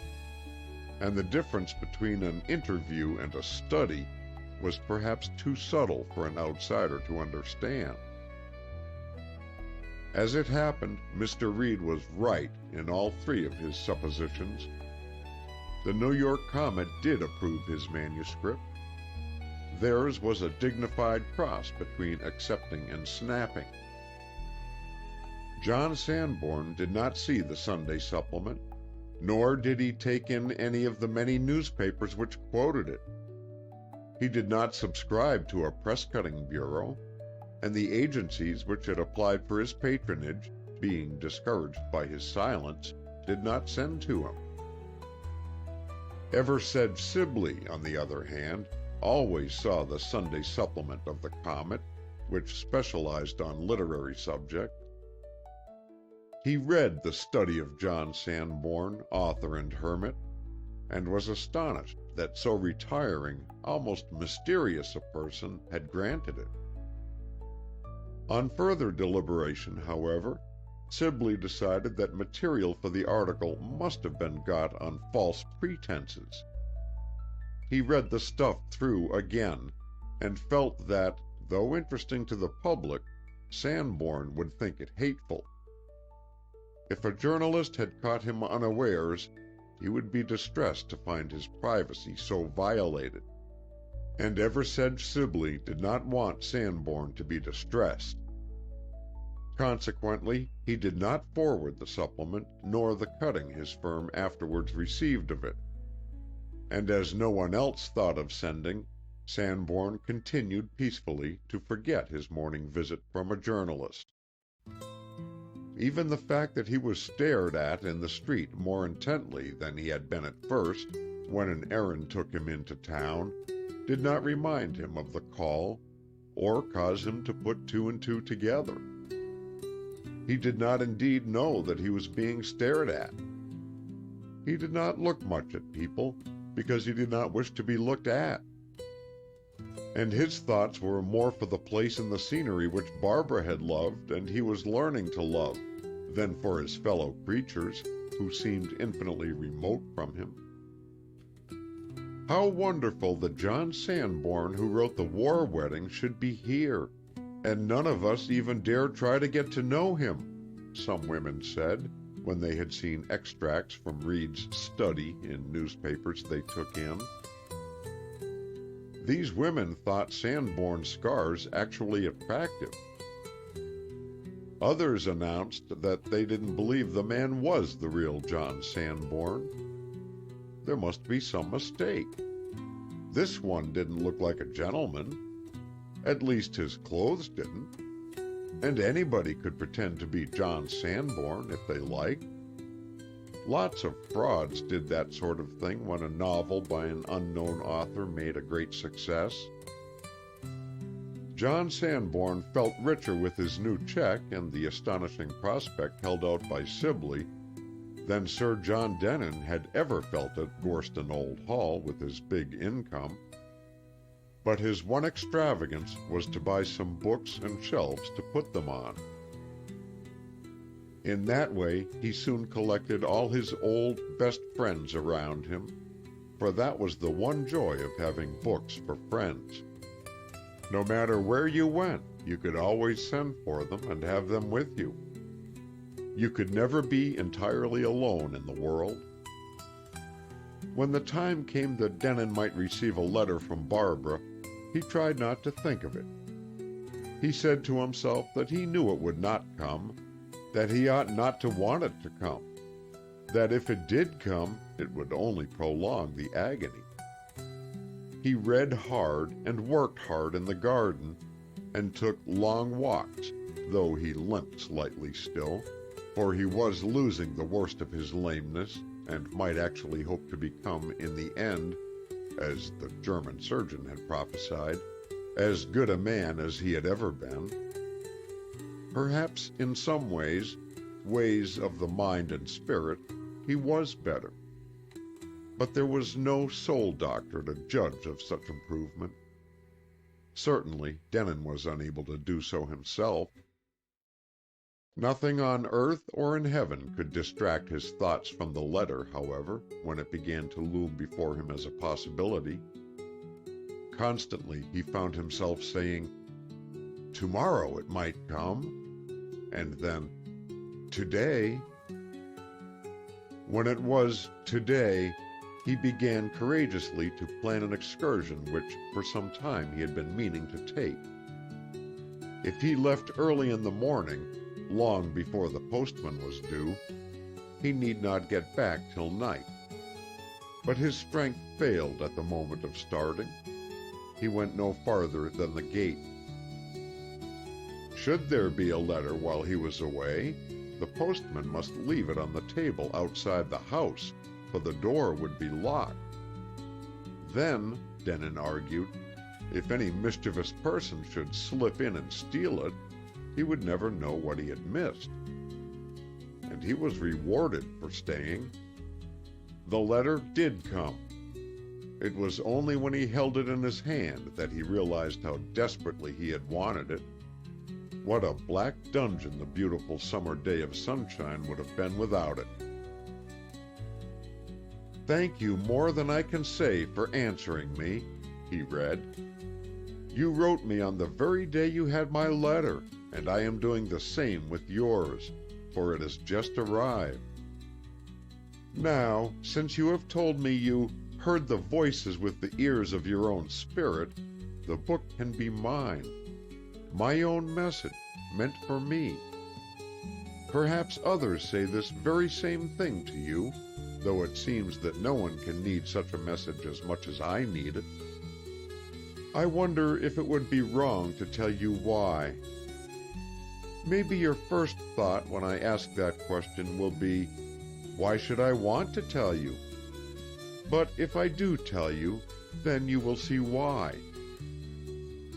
and the difference between an interview and a study was perhaps too subtle for an outsider to understand. As it happened, Mr. Reed was right in all three of his suppositions. The New York Comet did approve his manuscript. Theirs was a dignified cross between accepting and snapping. John Sanborn did not see the Sunday supplement, nor did he take in any of the many newspapers which quoted it. He did not subscribe to a press-cutting bureau, and the agencies which had applied for his patronage, being discouraged by his silence, did not send to him. Eversedge Sibley, on the other hand, always saw the Sunday supplement of the Comet, which specialized on literary subjects. He read the study of John Sanborn, author and hermit, and was astonished that so retiring, almost mysterious a person had granted it. On further deliberation, however, Sibley decided that material for the article must have been got on false pretenses. He read the stuff through again, and felt that, though interesting to the public, Sanborn would think it hateful. If a journalist had caught him unawares, he would be distressed to find his privacy so violated. And Eversedge Sibley did not want Sanborn to be distressed. Consequently, he did not forward the supplement nor the cutting his firm afterwards received of it. And as no one else thought of sending, Sanborn continued peacefully to forget his morning visit from a journalist. Even the fact that he was stared at in the street more intently than he had been at first, when an errand took him into town, did not remind him of the call or cause him to put two and two together. He did not indeed know that he was being stared at. He did not look much at people because he did not wish to be looked at. And his thoughts were more for the place and the scenery which Barbara had loved and he was learning to love than for his fellow creatures, who seemed infinitely remote from him. How wonderful that John Sanborn, who wrote The War Wedding, should be here, and none of us even dare try to get to know him, some women said, when they had seen extracts from Reed's study in newspapers they took in. These women thought Sanborn's scars actually attractive. Others announced that they didn't believe the man was the real John Sanborn. There must be some mistake. This one didn't look like a gentleman. At least his clothes didn't. And anybody could pretend to be John Sanborn if they liked. Lots of frauds did that sort of thing when a novel by an unknown author made a great success. John Sanborn felt richer with his new check and the astonishing prospect held out by Sibley than Sir John Denon had ever felt at Gorston Old Hall with his big income. But his one extravagance was to buy some books and shelves to put them on. In that way he soon collected all his old best friends around him, for that was the one joy of having books for friends. No matter where you went, you could always send for them and have them with you. You could never be entirely alone in the world. When the time came that Denon might receive a letter from Barbara, he tried not to think of it. He said to himself that he knew it would not come, that he ought not to want it to come, that if it did come, it would only prolong the agony. He read hard and worked hard in the garden, and took long walks, though he limped slightly still, for he was losing the worst of his lameness, and might actually hope to become, in the end, as the German surgeon had prophesied, as good a man as he had ever been. Perhaps in some ways of the mind and spirit, he was better. But there was no soul doctor to judge of such improvement. Certainly Denon was unable to do so himself. Nothing on earth or in heaven could distract his thoughts from the letter, however, when it began to loom before him as a possibility. Constantly he found himself saying, "Tomorrow it might come," and then, "Today." When it was "today," he began courageously to plan an excursion which for some time he had been meaning to take. If he left early in the morning, long before the postman was due, he need not get back till night. But his strength failed at the moment of starting. He went no farther than the gate. Should there be a letter while he was away, the postman must leave it on the table outside the house, for the door would be locked. Then, Denon argued, if any mischievous person should slip in and steal it, he would never know what he had missed. And he was rewarded for staying. The letter did come. It was only when he held it in his hand that he realized how desperately he had wanted it. What a black dungeon the beautiful summer day of sunshine would have been without it. "Thank you more than I can say for answering me," he read. "You wrote me on the very day you had my letter, and I am doing the same with yours, for it has just arrived. Now, since you have told me you heard the voices with the ears of your own spirit, the book can be mine, my own message, meant for me. Perhaps others say this very same thing to you, though it seems that no one can need such a message as much as I need it. I wonder if it would be wrong to tell you why. Maybe your first thought when I ask that question will be, why should I want to tell you? But if I do tell you, Then you will see why.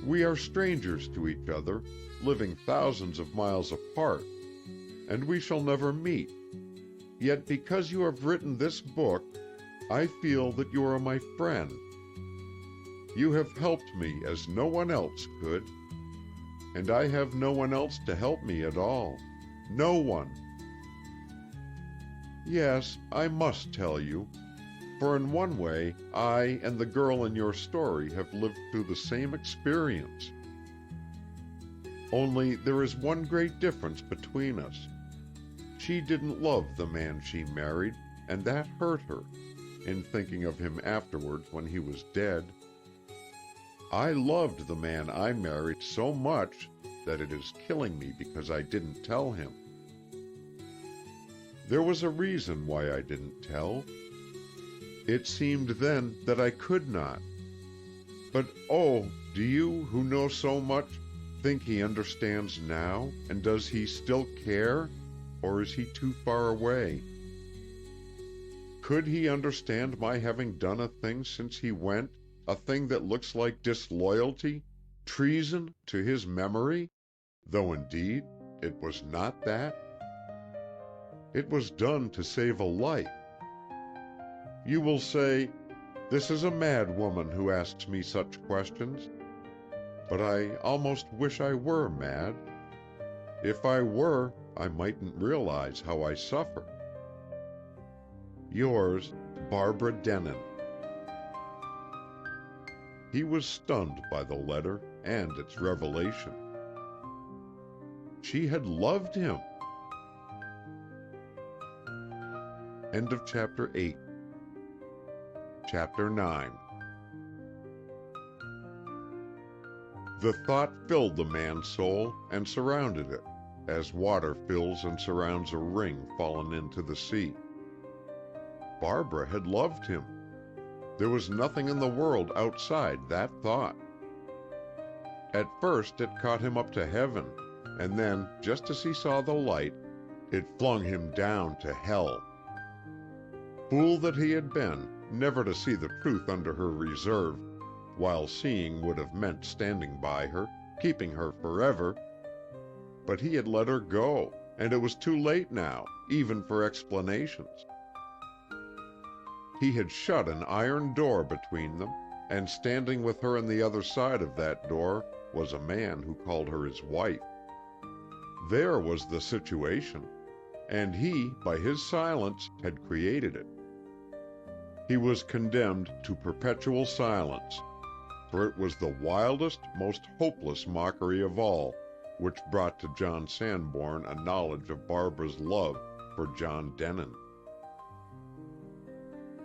We are strangers to each other, living thousands of miles apart, and we shall never meet. Yet because you have written this book, I feel that you are my friend. You have helped me as no one else could, and I have no one else to help me at all. No one. Yes, I must tell you, for in one way, I and the girl in your story have lived through the same experience. Only there is one great difference between us. She didn't love the man she married, and that hurt her, in thinking of him afterwards when he was dead. I loved the man I married so much that it is killing me because I didn't tell him. There was a reason why I didn't tell. It seemed then that I could not. But oh, do you, who know so much, think he understands now? And does he still care? Or is he too far away? Could he understand my having done a thing since he went, a thing that looks like disloyalty, treason to his memory, though indeed it was not that? It was done to save a life. You will say, this is a mad woman who asks me such questions, but I almost wish I were mad. If I were, I mightn't realize how I suffer. Yours, Barbara Denon. He was stunned by the letter and its revelation. She had loved him. End of Chapter 8. Chapter 9. The thought filled the man's soul and surrounded it, as water fills and surrounds a ring fallen into the sea. Barbara had loved him. There was nothing in the world outside that thought. At first it caught him up to heaven, and then, just as he saw the light, it flung him down to hell. Fool that he had been, never to see the truth under her reserve, while seeing would have meant standing by her, keeping her forever. But he had let her go, and it was too late now, even for explanations. He had shut an iron door between them, and standing with her on the other side of that door was a man who called her his wife. There was the situation, and he, by his silence, had created it. He was condemned to perpetual silence, for it was the wildest, most hopeless mockery of all, which brought to John Sanborn a knowledge of Barbara's love for John Denon.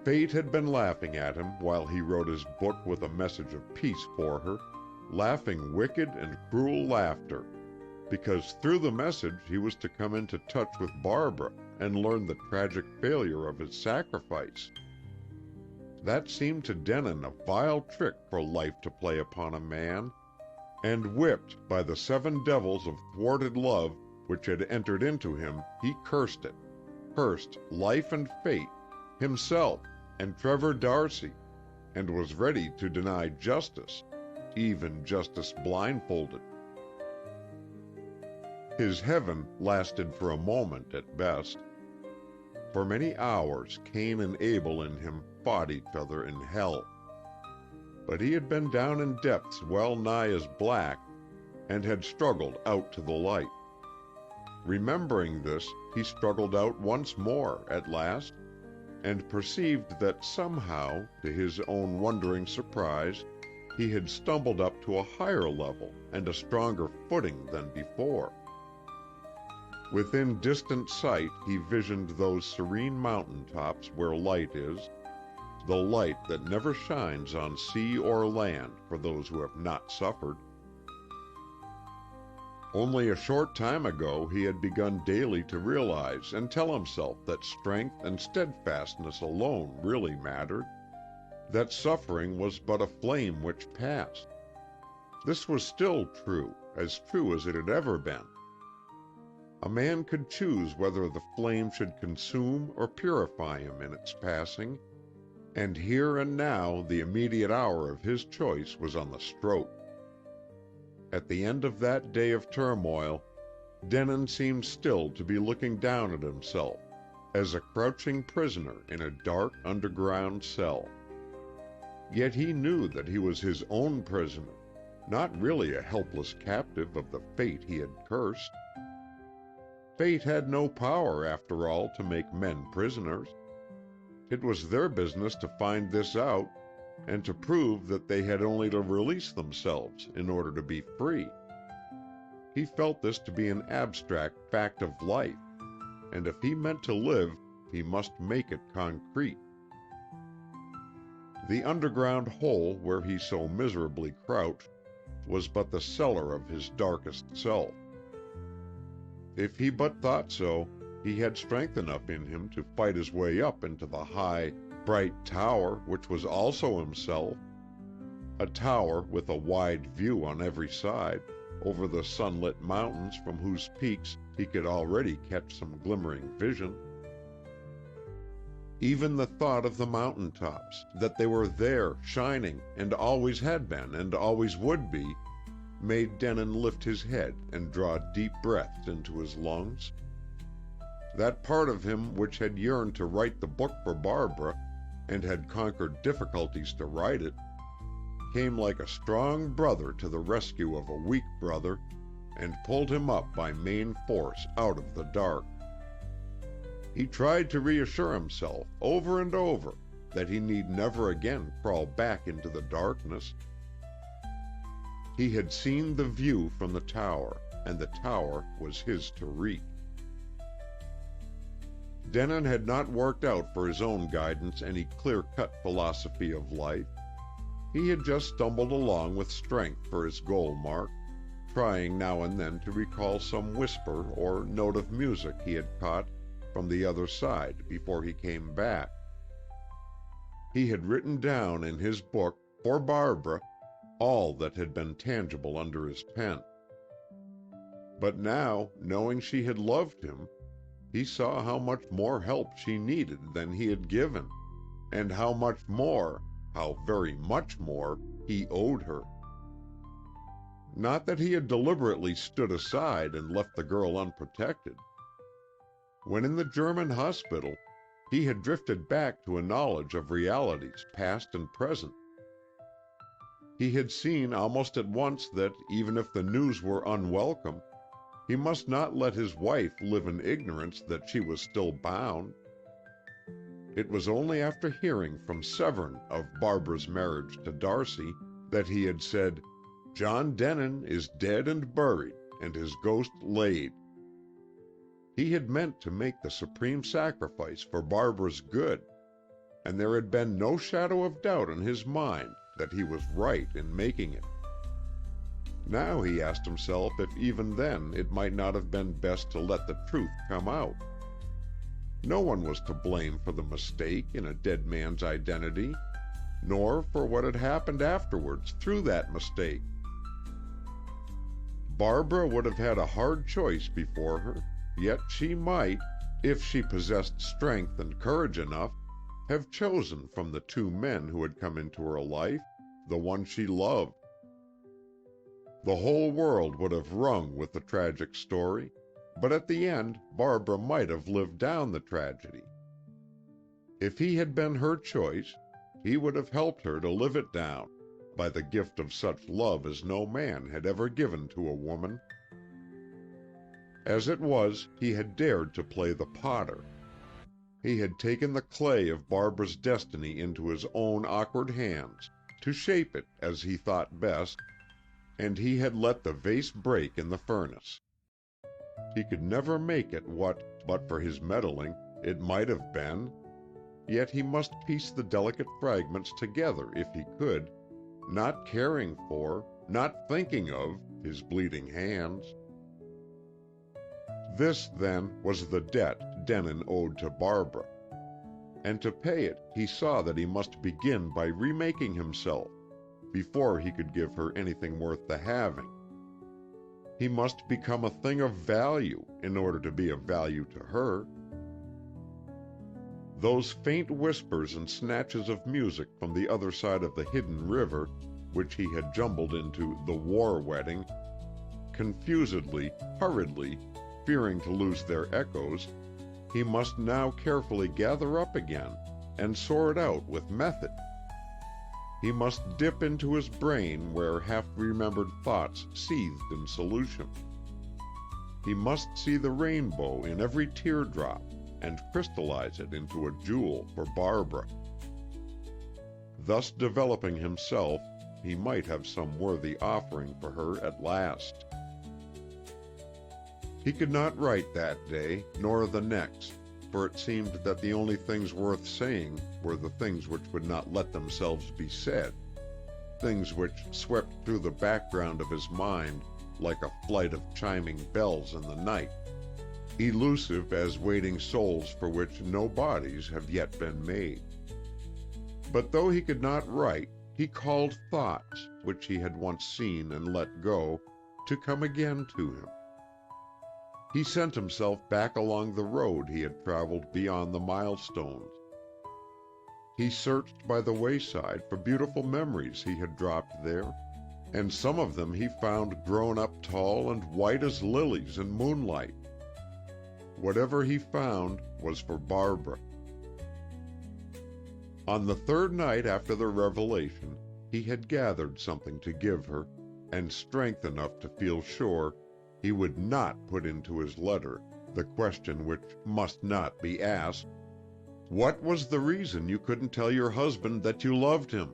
Fate had been laughing at him while he wrote his book with a message of peace for her, laughing wicked and cruel laughter, because through the message he was to come into touch with Barbara and learn the tragic failure of his sacrifice. That seemed to Denon a vile trick for life to play upon a man, and whipped by the 7 devils of thwarted love which had entered into him, he cursed it, cursed life and fate, himself, and Trevor Darcy, and was ready to deny justice, even justice blindfolded. His heaven lasted for a moment at best. For many hours Cain and Abel in him fought each other in hell. But he had been down in depths well nigh as black, and had struggled out to the light. Remembering this, he struggled out once more at last, and perceived that somehow, to his own wondering surprise, he had stumbled up to a higher level and a stronger footing than before. Within distant sight he visioned those serene mountain tops where light is, the light that never shines on sea or land for those who have not suffered. Only a short time ago he had begun daily to realize and tell himself that strength and steadfastness alone really mattered, that suffering was but a flame which passed. This was still true as it had ever been. A man could choose whether the flame should consume or purify him in its passing, And here and now the immediate hour of his choice was on the stroke. At the end of that day of turmoil, Denon seemed still to be looking down at himself, as a crouching prisoner in a dark underground cell. Yet he knew that he was his own prisoner, not really a helpless captive of the fate he had cursed. Fate had no power, after all, to make men prisoners. It was their business to find this out, and to prove that they had only to release themselves in order to be free. He felt this to be an abstract fact of life, and if he meant to live, he must make it concrete. The underground hole where he so miserably crouched was but the cellar of his darkest self. If he but thought so, he had strength enough in him to fight his way up into the high, bright tower which was also himself, a tower with a wide view on every side, over the sunlit mountains from whose peaks he could already catch some glimmering vision. Even the thought of the mountaintops, that they were there, shining, and always had been and always would be, made Denon lift his head and draw deep breaths into his lungs. That part of him which had yearned to write the book for Barbara, and had conquered difficulties to write it, came like a strong brother to the rescue of a weak brother, and pulled him up by main force out of the dark. He tried to reassure himself over and over that he need never again crawl back into the darkness. He had seen the view from the tower, and the tower was his to reach. Denon had not worked out for his own guidance any clear-cut philosophy of life. He had just stumbled along with strength for his goal mark, trying now and then to recall some whisper or note of music he had caught from the other side before he came back. He had written down in his book, for Barbara, all that had been tangible under his pen. But now, knowing she had loved him, he saw how much more help she needed than he had given, and how much more, how very much more, he owed her. Not that he had deliberately stood aside and left the girl unprotected. When in the German hospital, he had drifted back to a knowledge of realities past and present. He had seen almost at once that, even if the news were unwelcome, he must not let his wife live in ignorance that she was still bound. It was only after hearing from Severn of Barbara's marriage to Darcy that he had said, "John Denon is dead and buried, and his ghost laid." He had meant to make the supreme sacrifice for Barbara's good, and there had been no shadow of doubt in his mind that he was right in making it. Now he asked himself if even then it might not have been best to let the truth come out. No one was to blame for the mistake in a dead man's identity, nor for what had happened afterwards through that mistake. Barbara would have had a hard choice before her, yet she might, if she possessed strength and courage enough, have chosen from the two men who had come into her life the one she loved. The whole world would have rung with the tragic story, but at the end Barbara might have lived down the tragedy. If he had been her choice, he would have helped her to live it down, by the gift of such love as no man had ever given to a woman. As it was, he had dared to play the potter. He had taken the clay of Barbara's destiny into his own awkward hands, to shape it as he thought best, and he had let the vase break in the furnace. He could never make it what, but for his meddling, it might have been, yet he must piece the delicate fragments together if he could, not caring for, not thinking of, his bleeding hands. This, then, was the debt Denon owed to Barbara, and to pay it he saw that he must begin by remaking himself, before he could give her anything worth the having. He must become a thing of value in order to be of value to her. Those faint whispers and snatches of music from the other side of the hidden river, which he had jumbled into the war wedding, confusedly, hurriedly, fearing to lose their echoes, he must now carefully gather up again and sort out with method. He must dip into his brain where half-remembered thoughts seethed in solution. He must see the rainbow in every teardrop and crystallize it into a jewel for Barbara. Thus developing himself, he might have some worthy offering for her at last. He could not write that day, nor the next, for it seemed that the only things worth saying were the things which would not let themselves be said, things which swept through the background of his mind like a flight of chiming bells in the night, elusive as waiting souls for which no bodies have yet been made. But though he could not write, he called thoughts, which he had once seen and let go, to come again to him. He sent himself back along the road he had traveled beyond the milestones. He searched by the wayside for beautiful memories he had dropped there, and some of them he found grown up tall and white as lilies in moonlight. Whatever he found was for Barbara. On the third night after the revelation, he had gathered something to give her, and strength enough to feel sure he would not put into his letter the question which must not be asked: what was the reason you couldn't tell your husband that you loved him?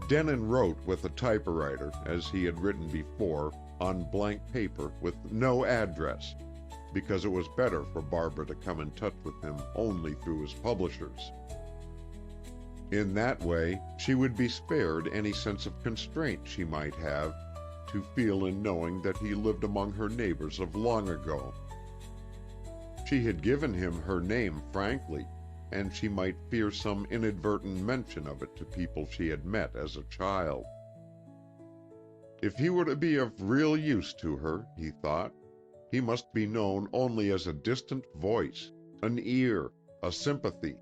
Denon wrote with a typewriter, as he had written before, on blank paper with no address, because it was better for Barbara to come in touch with him only through his publishers. In that way, she would be spared any sense of constraint she might have to feel in knowing that he lived among her neighbors of long ago. She had given him her name frankly, and she might fear some inadvertent mention of it to people she had met as a child. If he were to be of real use to her, he thought, he must be known only as a distant voice, an ear, a sympathy,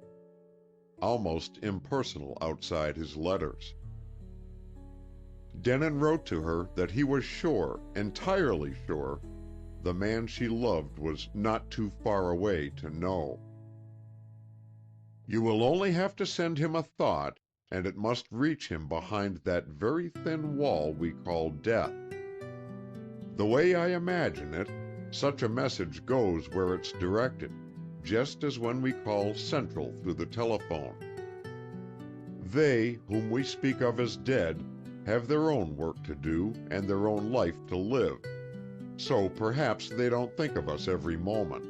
almost impersonal outside his letters. Denon wrote to her that he was sure, entirely sure, the man she loved was not too far away to know. You will only have to send him a thought, and it must reach him behind that very thin wall we call death. The way I imagine it, such a message goes where it's directed, just as when we call Central through the telephone. They, whom we speak of as dead, have their own work to do and their own life to live, so perhaps they don't think of us every moment.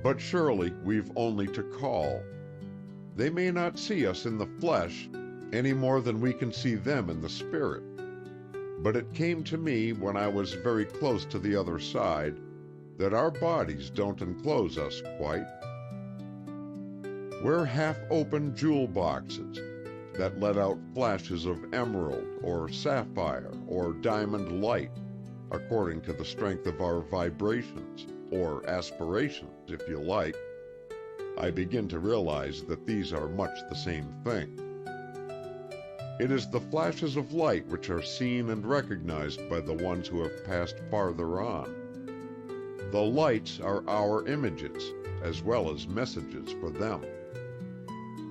But surely we've only to call. They may not see us in the flesh any more than we can see them in the spirit. But it came to me when I was very close to the other side that our bodies don't enclose us quite. We're half-open jewel boxes that let out flashes of emerald or sapphire or diamond light, according to the strength of our vibrations, or aspirations, if you like. I begin to realize that these are much the same thing. It is the flashes of light which are seen and recognized by the ones who have passed farther on. The lights are our images, as well as messages for them.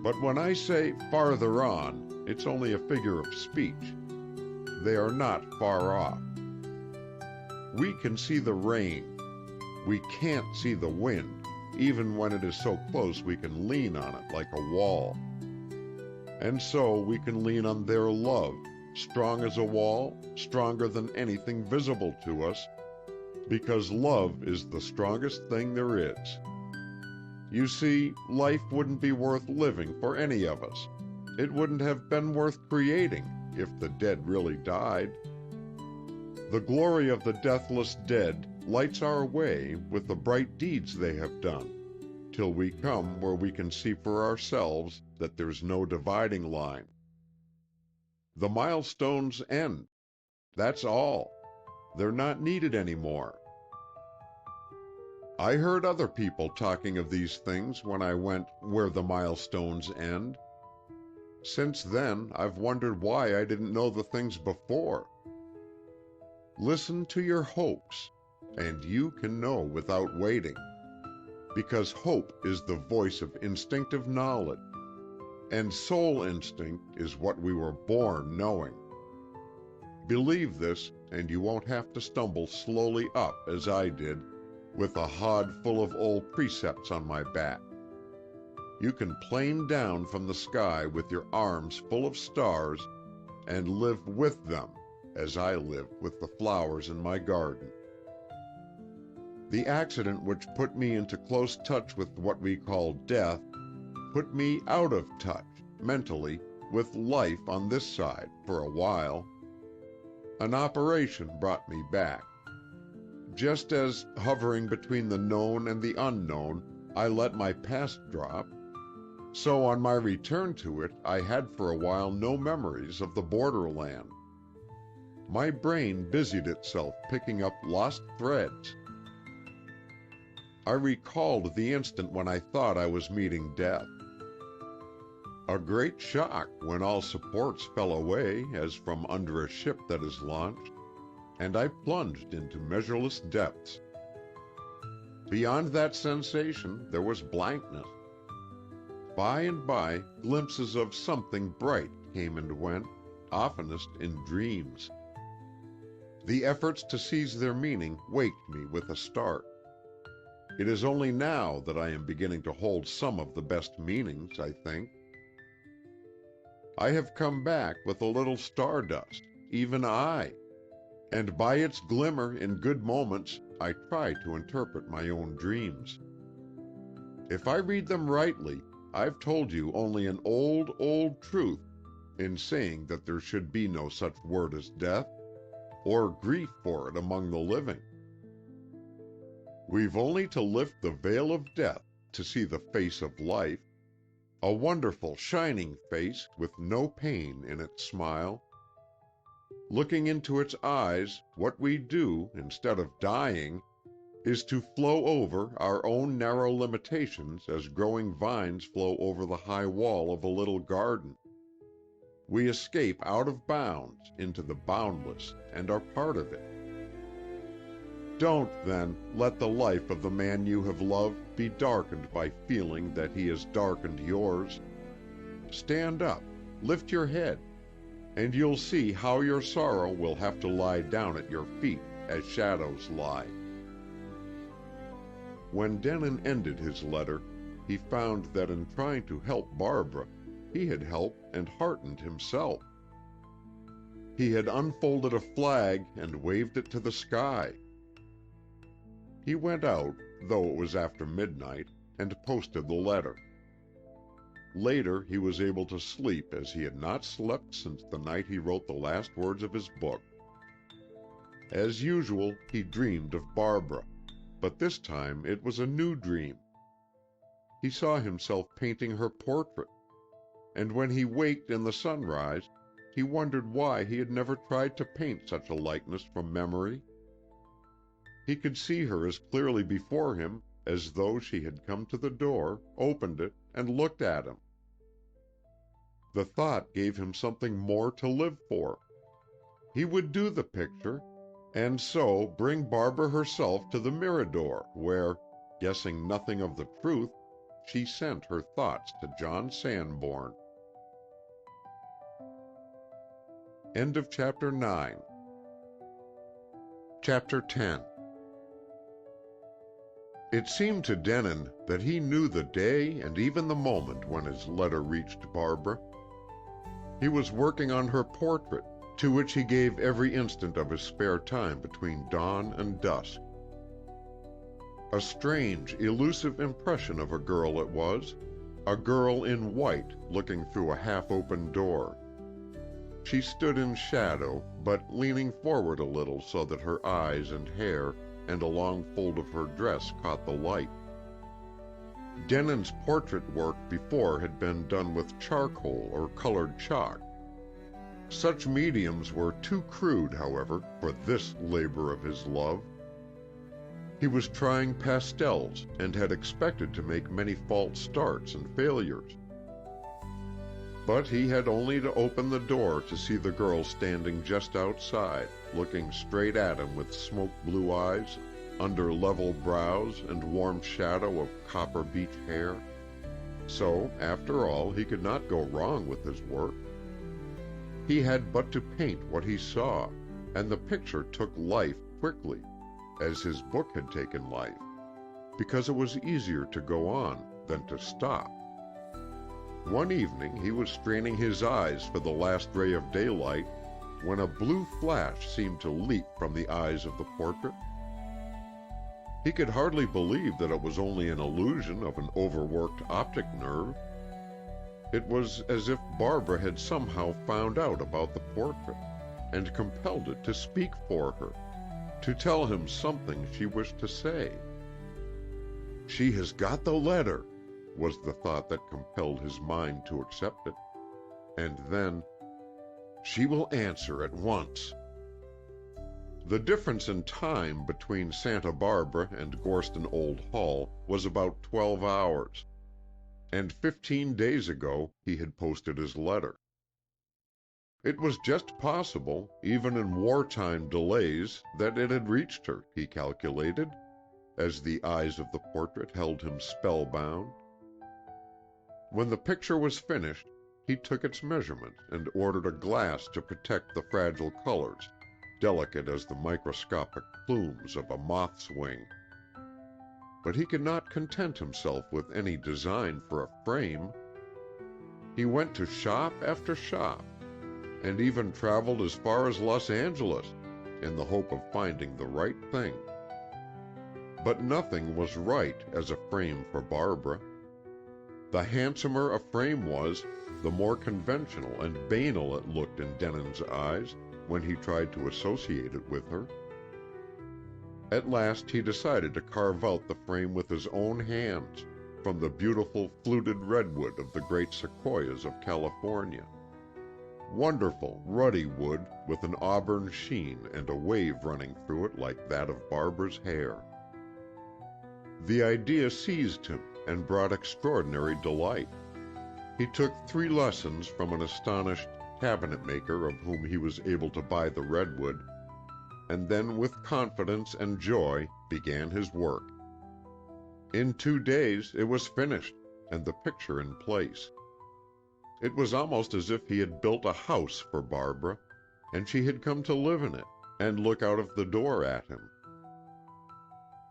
But when I say farther on, it's only a figure of speech. They are not far off. We can see the rain. We can't see the wind, even when it is so close we can lean on it like a wall. And so we can lean on their love, strong as a wall, stronger than anything visible to us, because love is the strongest thing there is. You see, life wouldn't be worth living for any of us. It wouldn't have been worth creating if the dead really died. The glory of the deathless dead lights our way with the bright deeds they have done, till we come where we can see for ourselves that there's no dividing line. The milestones end. That's all. They're not needed anymore. I heard other people talking of these things when I went where the milestones end. Since then, I've wondered why I didn't know the things before. Listen to your hopes, and you can know without waiting, because hope is the voice of instinctive knowledge, and soul instinct is what we were born knowing. Believe this, and you won't have to stumble slowly up as I did, with a hod full of old precepts on my back. You can plane down from the sky with your arms full of stars and live with them as I live with the flowers in my garden. The accident which put me into close touch with what we call death put me out of touch, mentally, with life on this side for a while. An operation brought me back. Just as, hovering between the known and the unknown, I let my past drop, so on my return to it, I had for a while no memories of the borderland. My brain busied itself picking up lost threads. I recalled the instant when I thought I was meeting death. A great shock when all supports fell away as from under a ship that is launched, and I plunged into measureless depths. Beyond that sensation there was blankness. By and by, glimpses of something bright came and went, oftenest in dreams. The efforts to seize their meaning waked me with a start. It is only now that I am beginning to hold some of the best meanings, I think. I have come back with a little stardust, even I, and by its glimmer in good moments I try to interpret my own dreams. If I read them rightly, I've told you only an old truth in saying that there should be no such word as death, or grief for it among the living. We've only to lift the veil of death to see the face of life, a wonderful shining face with no pain in its smile. Looking into its eyes, what we do, instead of dying, is to flow over our own narrow limitations as growing vines flow over the high wall of a little garden. We escape out of bounds into the boundless and are part of it. Don't, then, let the life of the man you have loved be darkened by feeling that he has darkened yours. Stand up, lift your head, and you'll see how your sorrow will have to lie down at your feet as shadows lie. When Denon ended his letter, he found that in trying to help Barbara, he had helped and heartened himself. He had unfolded a flag and waved it to the sky. He went out, though it was after midnight, and posted the letter. Later he was able to sleep as he had not slept since the night he wrote the last words of his book. As usual, he dreamed of Barbara, but this time it was a new dream. He saw himself painting her portrait, and when he waked in the sunrise, he wondered why he had never tried to paint such a likeness from memory. He could see her as clearly before him as though she had come to the door, opened it, and looked at him. The thought gave him something more to live for. He would do the picture, and so bring Barbara herself to the Mirador, where, guessing nothing of the truth, she sent her thoughts to John Sanborn. End of Chapter 9. Chapter 10. It seemed to Denon that he knew the day and even the moment when his letter reached Barbara. He was working on her portrait, to which he gave every instant of his spare time between dawn and dusk. A strange, elusive impression of a girl it was, a girl in white looking through a half-open door. She stood in shadow, but leaning forward a little so that her eyes and hair and a long fold of her dress caught the light. Denon's portrait work before had been done with charcoal or colored chalk. Such mediums were too crude, however, for this labor of his love. He was trying pastels and had expected to make many false starts and failures. But he had only to open the door to see the girl standing just outside, looking straight at him with smoke-blue eyes, under level brows and warm shadow of copper beech hair. So, after all, he could not go wrong with his work. He had but to paint what he saw, and the picture took life quickly, as his book had taken life, because it was easier to go on than to stop. One evening he was straining his eyes for the last ray of daylight when a blue flash seemed to leap from the eyes of the portrait. He could hardly believe that it was only an illusion of an overworked optic nerve. It was as if Barbara had somehow found out about the portrait and compelled it to speak for her, to tell him something she wished to say. "She has got the letter," was the thought that compelled his mind to accept it. And then, "She will answer at once." The difference in time between Santa Barbara and Gorston Old Hall was about 12 hours, and 15 days ago he had posted his letter. It was just possible, even in wartime delays, that it had reached her, he calculated, as the eyes of the portrait held him spellbound. When the picture was finished, he took its measurement and ordered a glass to protect the fragile colors, delicate as the microscopic plumes of a moth's wing. But he could not content himself with any design for a frame. He went to shop after shop, and even traveled as far as Los Angeles in the hope of finding the right thing. But nothing was right as a frame for Barbara. The handsomer a frame was, the more conventional and banal it looked in Denin's eyes when he tried to associate it with her. At last he decided to carve out the frame with his own hands from the beautiful fluted redwood of the great sequoias of California. Wonderful, ruddy wood with an auburn sheen and a wave running through it like that of Barbara's hair. The idea seized him and brought extraordinary delight. He took 3 lessons from an astonished cabinet maker of whom he was able to buy the redwood, and then with confidence and joy began his work. In 2 days it was finished, and the picture in place. It was almost as if he had built a house for Barbara, and she had come to live in it and look out of the door at him.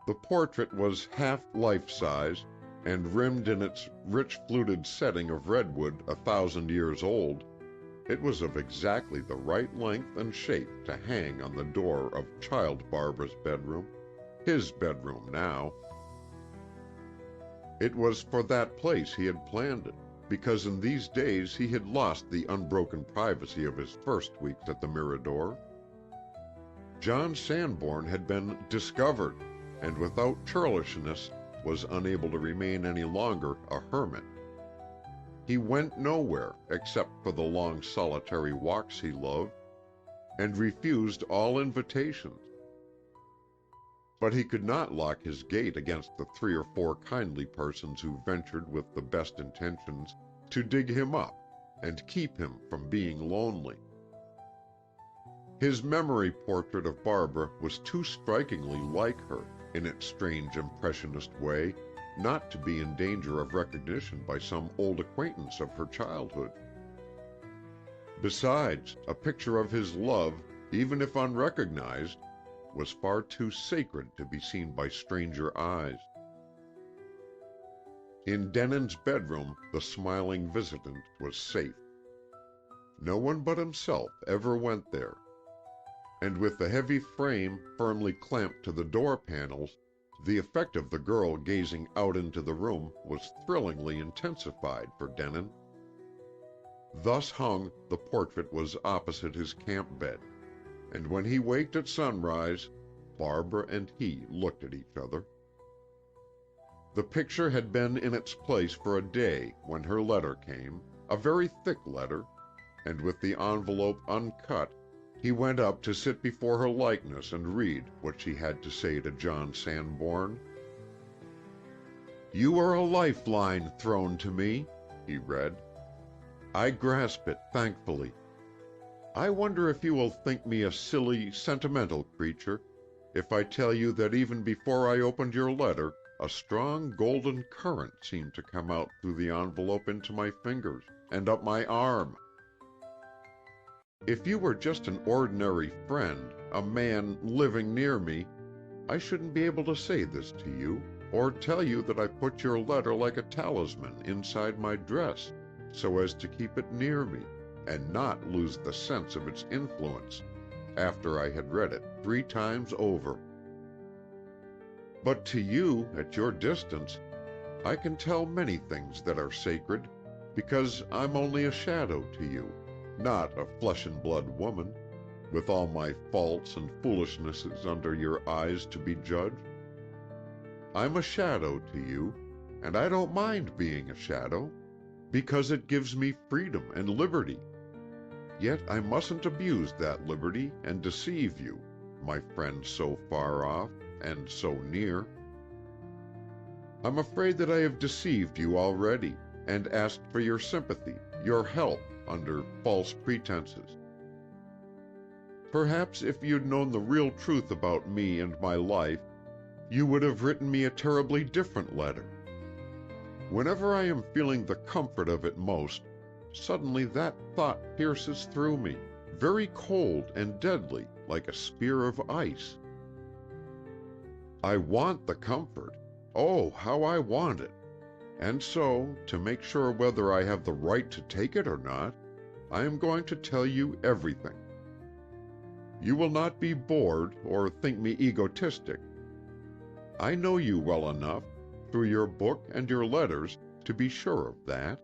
The portrait was half life-size, and rimmed in its rich fluted setting of redwood 1,000 years old. It was of exactly the right length and shape to hang on the door of child Barbara's bedroom, his bedroom now. It was for that place he had planned it, because in these days he had lost the unbroken privacy of his first weeks at the Mirador. John Sanborn had been discovered, and without churlishness was unable to remain any longer a hermit. He went nowhere except for the long solitary walks he loved, and refused all invitations. But he could not lock his gate against the 3 or 4 kindly persons who ventured with the best intentions to dig him up and keep him from being lonely. His memory portrait of Barbara was too strikingly like her, in its strange impressionist way, not to be in danger of recognition by some old acquaintance of her childhood. Besides, a picture of his love, even if unrecognized, was far too sacred to be seen by stranger eyes. In Denin's bedroom, the smiling visitant was safe. No one but himself ever went there, and with the heavy frame firmly clamped to the door panels, the effect of the girl gazing out into the room was thrillingly intensified for Denin. Thus hung, the portrait was opposite his camp bed, and when he waked at sunrise, Barbara and he looked at each other. The picture had been in its place for a day when her letter came, a very thick letter, and with the envelope uncut, He went up to sit before her likeness and read what she had to say to John Sanborn. "You are a lifeline thrown to me," he read. "I grasp it thankfully. I wonder if you will think me a silly, sentimental creature if I tell you that even before I opened your letter, a strong golden current seemed to come out through the envelope into my fingers and up my arm. If you were just an ordinary friend, a man living near me, I shouldn't be able to say this to you, or tell you that I put your letter like a talisman inside my dress, so as to keep it near me, and not lose the sense of its influence, after I had read it 3 times over. But to you, at your distance, I can tell many things that are sacred, because I'm only a shadow to you, not a flesh-and-blood woman, with all my faults and foolishnesses under your eyes to be judged. I'm a shadow to you, and I don't mind being a shadow, because it gives me freedom and liberty. Yet I mustn't abuse that liberty and deceive you, my friend so far off and so near. I'm afraid that I have deceived you already, and asked for your sympathy, your help, under false pretenses. Perhaps if you'd known the real truth about me and my life, you would have written me a terribly different letter. Whenever I am feeling the comfort of it most, suddenly that thought pierces through me, very cold and deadly, like a spear of ice. I want the comfort. Oh, how I want it! And so, to make sure whether I have the right to take it or not, I am going to tell you everything. You will not be bored or think me egotistic. I know you well enough, through your book and your letters, to be sure of that.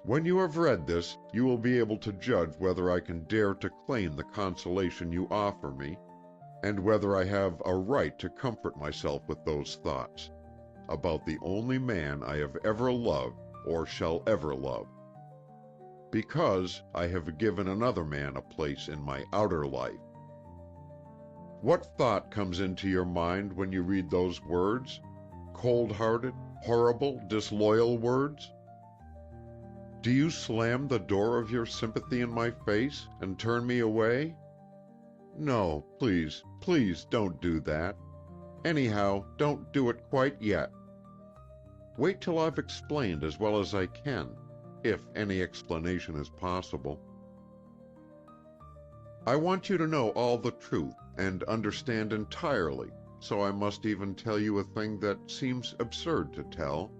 When you have read this, you will be able to judge whether I can dare to claim the consolation you offer me, and whether I have a right to comfort myself with those thoughts about the only man I have ever loved or shall ever love, because I have given another man a place in my outer life. What thought comes into your mind when you read those words? Cold-hearted, horrible, disloyal words? Do you slam the door of your sympathy in my face and turn me away? No, please, please don't do that. Anyhow, don't do it quite yet. Wait till I've explained as well as I can, if any explanation is possible. I want you to know all the truth and understand entirely, so I must even tell you a thing that seems absurd to tell.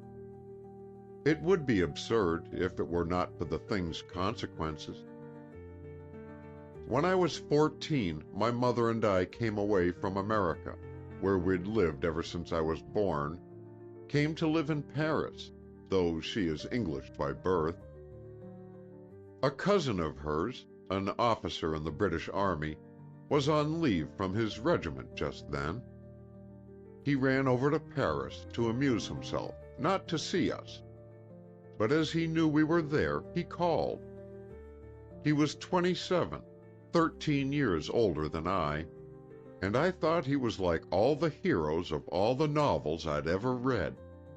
It would be absurd if it were not for the thing's consequences. When I was 14, my mother and I came away from America, where we'd lived ever since I was born, came to live in Paris, though she is English by birth. A cousin of hers, an officer in the British Army, was on leave from his regiment just then. He ran over to Paris to amuse himself, not to see us. But as he knew we were there, he called. He was 27, 13 years older than I, and I thought he was like all the heroes of all the novels I'd ever read,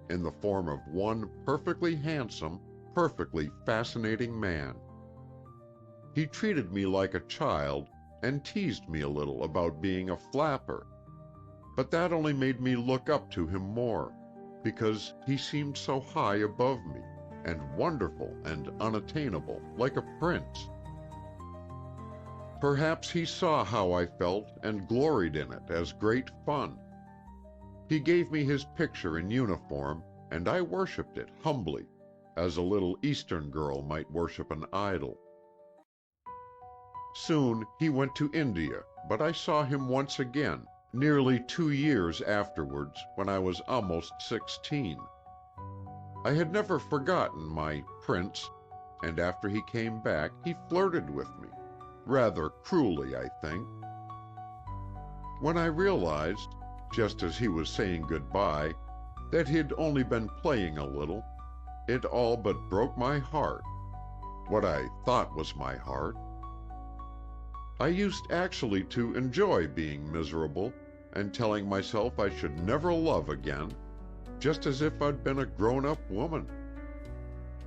in the form of one perfectly handsome, perfectly fascinating man. He treated me like a child and teased me a little about being a flapper, but that only made me look up to him more, because he seemed so high above me, and wonderful and unattainable, like a prince. Perhaps he saw how I felt and gloried in it as great fun. He gave me his picture in uniform, and I worshipped it humbly, as a little Eastern girl might worship an idol. Soon he went to India, but I saw him once again, nearly 2 years afterwards, when I was almost 16. I had never forgotten my prince, and after he came back he flirted with me, rather cruelly, I think. When I realized, just as he was saying goodbye, that he'd only been playing a little, it all but broke my heart, what I thought was my heart. I used actually to enjoy being miserable and telling myself I should never love again, just as if I'd been a grown-up woman.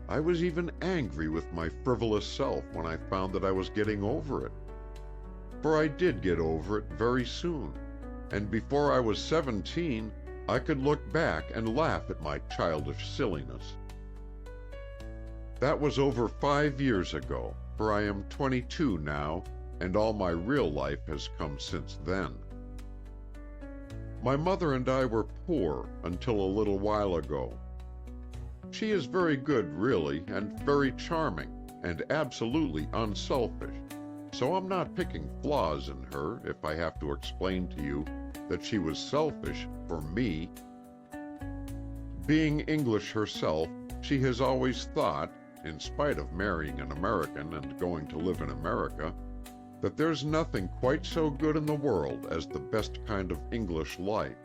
I was even angry with my frivolous self when I found that I was getting over it. For I did get over it very soon, and before I was 17, I could look back and laugh at my childish silliness. That was over 5 years ago, for I am 22 now, and all my real life has come since then. My mother and I were poor until a little while ago. She is very good, really, and very charming, and absolutely unselfish, so I'm not picking flaws in her if I have to explain to you that she was selfish for me. Being English herself, she has always thought, in spite of marrying an American and going to live in America, that there's nothing quite so good in the world as the best kind of English life.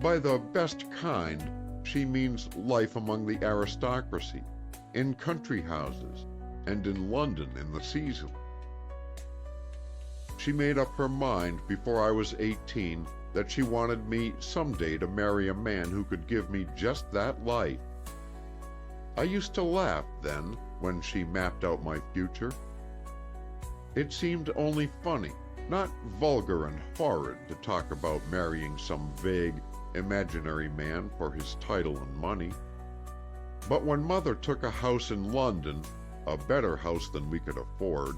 By the best kind, she means life among the aristocracy, in country houses, and in London in the season. She made up her mind before I was 18 that she wanted me someday to marry a man who could give me just that life. I used to laugh then when she mapped out my future. It seemed only funny, not vulgar and horrid, to talk about marrying some vague, imaginary man for his title and money. But when Mother took a house in London, a better house than we could afford,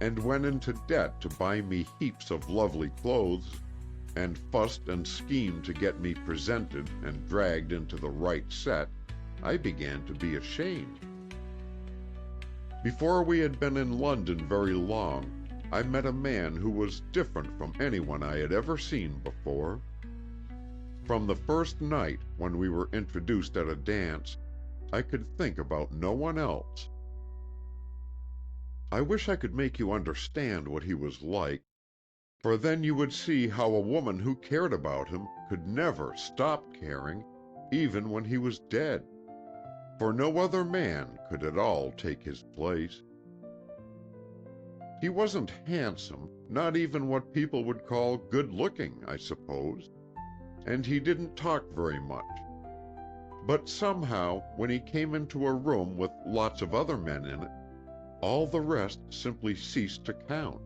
and went into debt to buy me heaps of lovely clothes, and fussed and schemed to get me presented and dragged into the right set, I began to be ashamed. Before we had been in London very long, I met a man who was different from anyone I had ever seen before. From the first night, when we were introduced at a dance, I could think about no one else. I wish I could make you understand what he was like, for then you would see how a woman who cared about him could never stop caring, even when he was dead. For no other man could at all take his place. He wasn't handsome, not even what people would call good-looking, I suppose, and he didn't talk very much. But somehow, when he came into a room with lots of other men in it, all the rest simply ceased to count.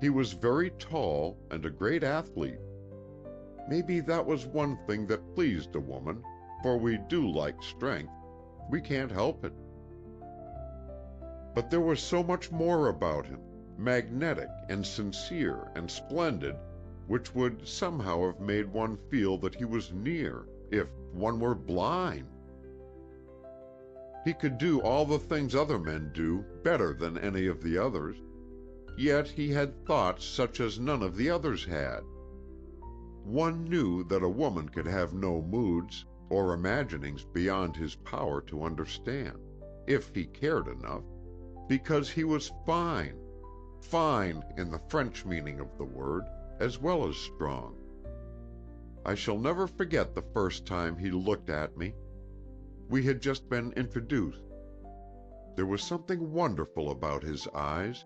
He was very tall and a great athlete. Maybe that was one thing that pleased a woman, for we do like strength. We can't help it. But there was so much more about him, magnetic and sincere and splendid, which would somehow have made one feel that he was near, if one were blind. He could do all the things other men do better than any of the others, yet he had thoughts such as none of the others had. One knew that a woman could have no moods or imaginings beyond his power to understand, if he cared enough, because he was fine, fine in the French meaning of the word, as well as strong. I shall never forget the first time he looked at me. We had just been introduced. There was something wonderful about his eyes.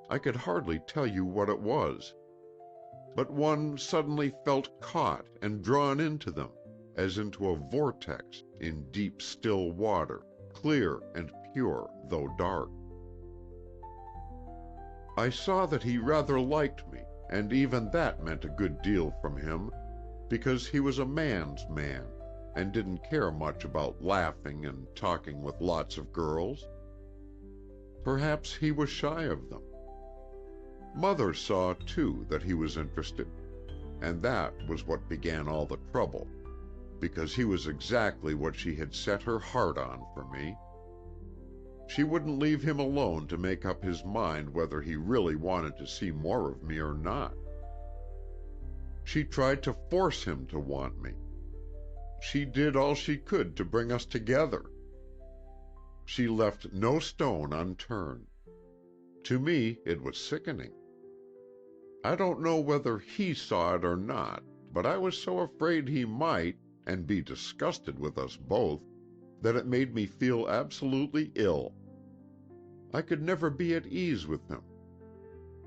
I could hardly tell you what it was, but one suddenly felt caught and drawn into them, as into a vortex in deep, still water, clear and pure, though dark. I saw that he rather liked me, and even that meant a good deal from him, because he was a man's man, and didn't care much about laughing and talking with lots of girls. Perhaps he was shy of them. Mother saw, too, that he was interested, and that was what began all the trouble, because he was exactly what she had set her heart on for me. She wouldn't leave him alone to make up his mind whether he really wanted to see more of me or not. She tried to force him to want me. She did all she could to bring us together. She left no stone unturned. To me, it was sickening. I don't know whether he saw it or not, but I was so afraid he might, and be disgusted with us both, that it made me feel absolutely ill. I could never be at ease with him,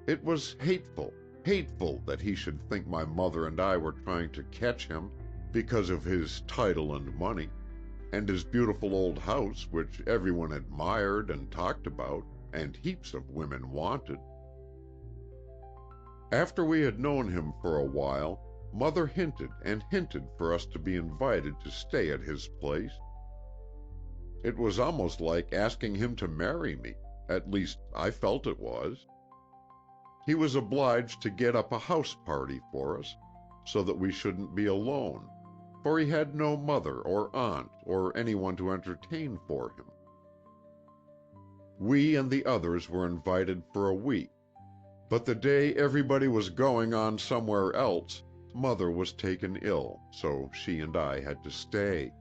It was hateful, hateful that he should think my mother and I were trying to catch him because of his title and money, and his beautiful old house which everyone admired and talked about, and heaps of women wanted. After we had known him for a while, Mother hinted and hinted for us to be invited to stay at his place. It was almost like asking him to marry me, at least I felt it was. He was obliged to get up a house party for us, so that we shouldn't be alone, for he had no mother or aunt or anyone to entertain for him. We and the others were invited for a week, but the day everybody was going on somewhere else, Mother was taken ill, so she and I had to stay.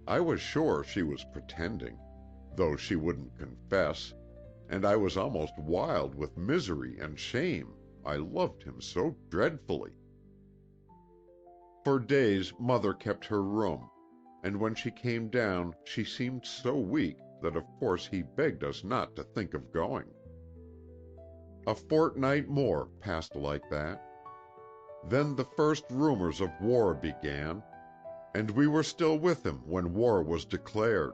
I was sure she was pretending, though she wouldn't confess, and I was almost wild with misery and shame. I loved him so dreadfully. For days Mother kept her room, and when she came down she seemed so weak that of course he begged us not to think of going. A fortnight more passed like that. Then the first rumors of war began, and we were still with him when war was declared.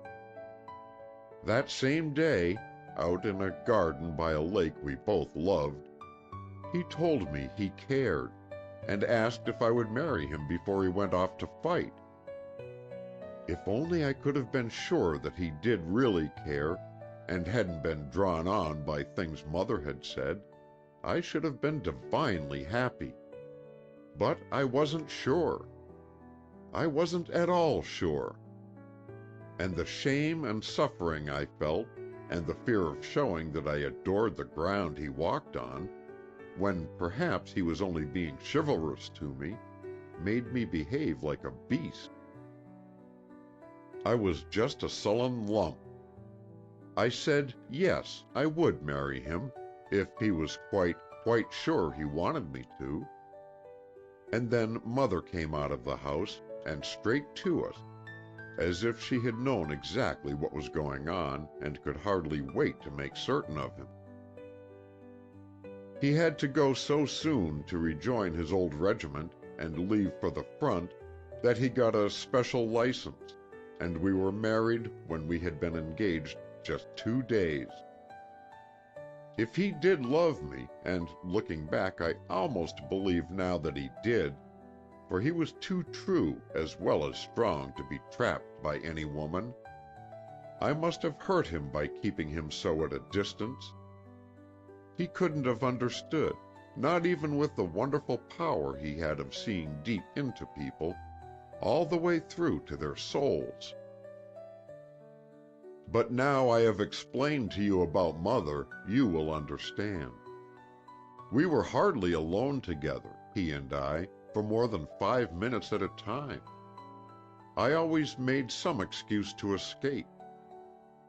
That same day, out in a garden by a lake we both loved, he told me he cared, and asked if I would marry him before he went off to fight. If only I could have been sure that he did really care, and hadn't been drawn on by things Mother had said, I should have been divinely happy. But I wasn't sure. I wasn't at all sure. And the shame and suffering I felt, and the fear of showing that I adored the ground he walked on, when perhaps he was only being chivalrous to me, made me behave like a beast. I was just a sullen lump. I said yes, I would marry him, if he was quite sure he wanted me to. And then Mother came out of the house, and straight to us, as if she had known exactly what was going on and could hardly wait to make certain of him. He had to go so soon to rejoin his old regiment and leave for the front that he got a special license, and we were married when we had been engaged just 2 days. If he did love me, and looking back I almost believe now that he did, for he was too true as well as strong to be trapped by any woman, I must have hurt him by keeping him so at a distance. He couldn't have understood, not even with the wonderful power he had of seeing deep into people, all the way through to their souls. But now I have explained to you about Mother, you will understand. We were hardly alone together, he and I, for more than 5 minutes at a time. I always made some excuse to escape.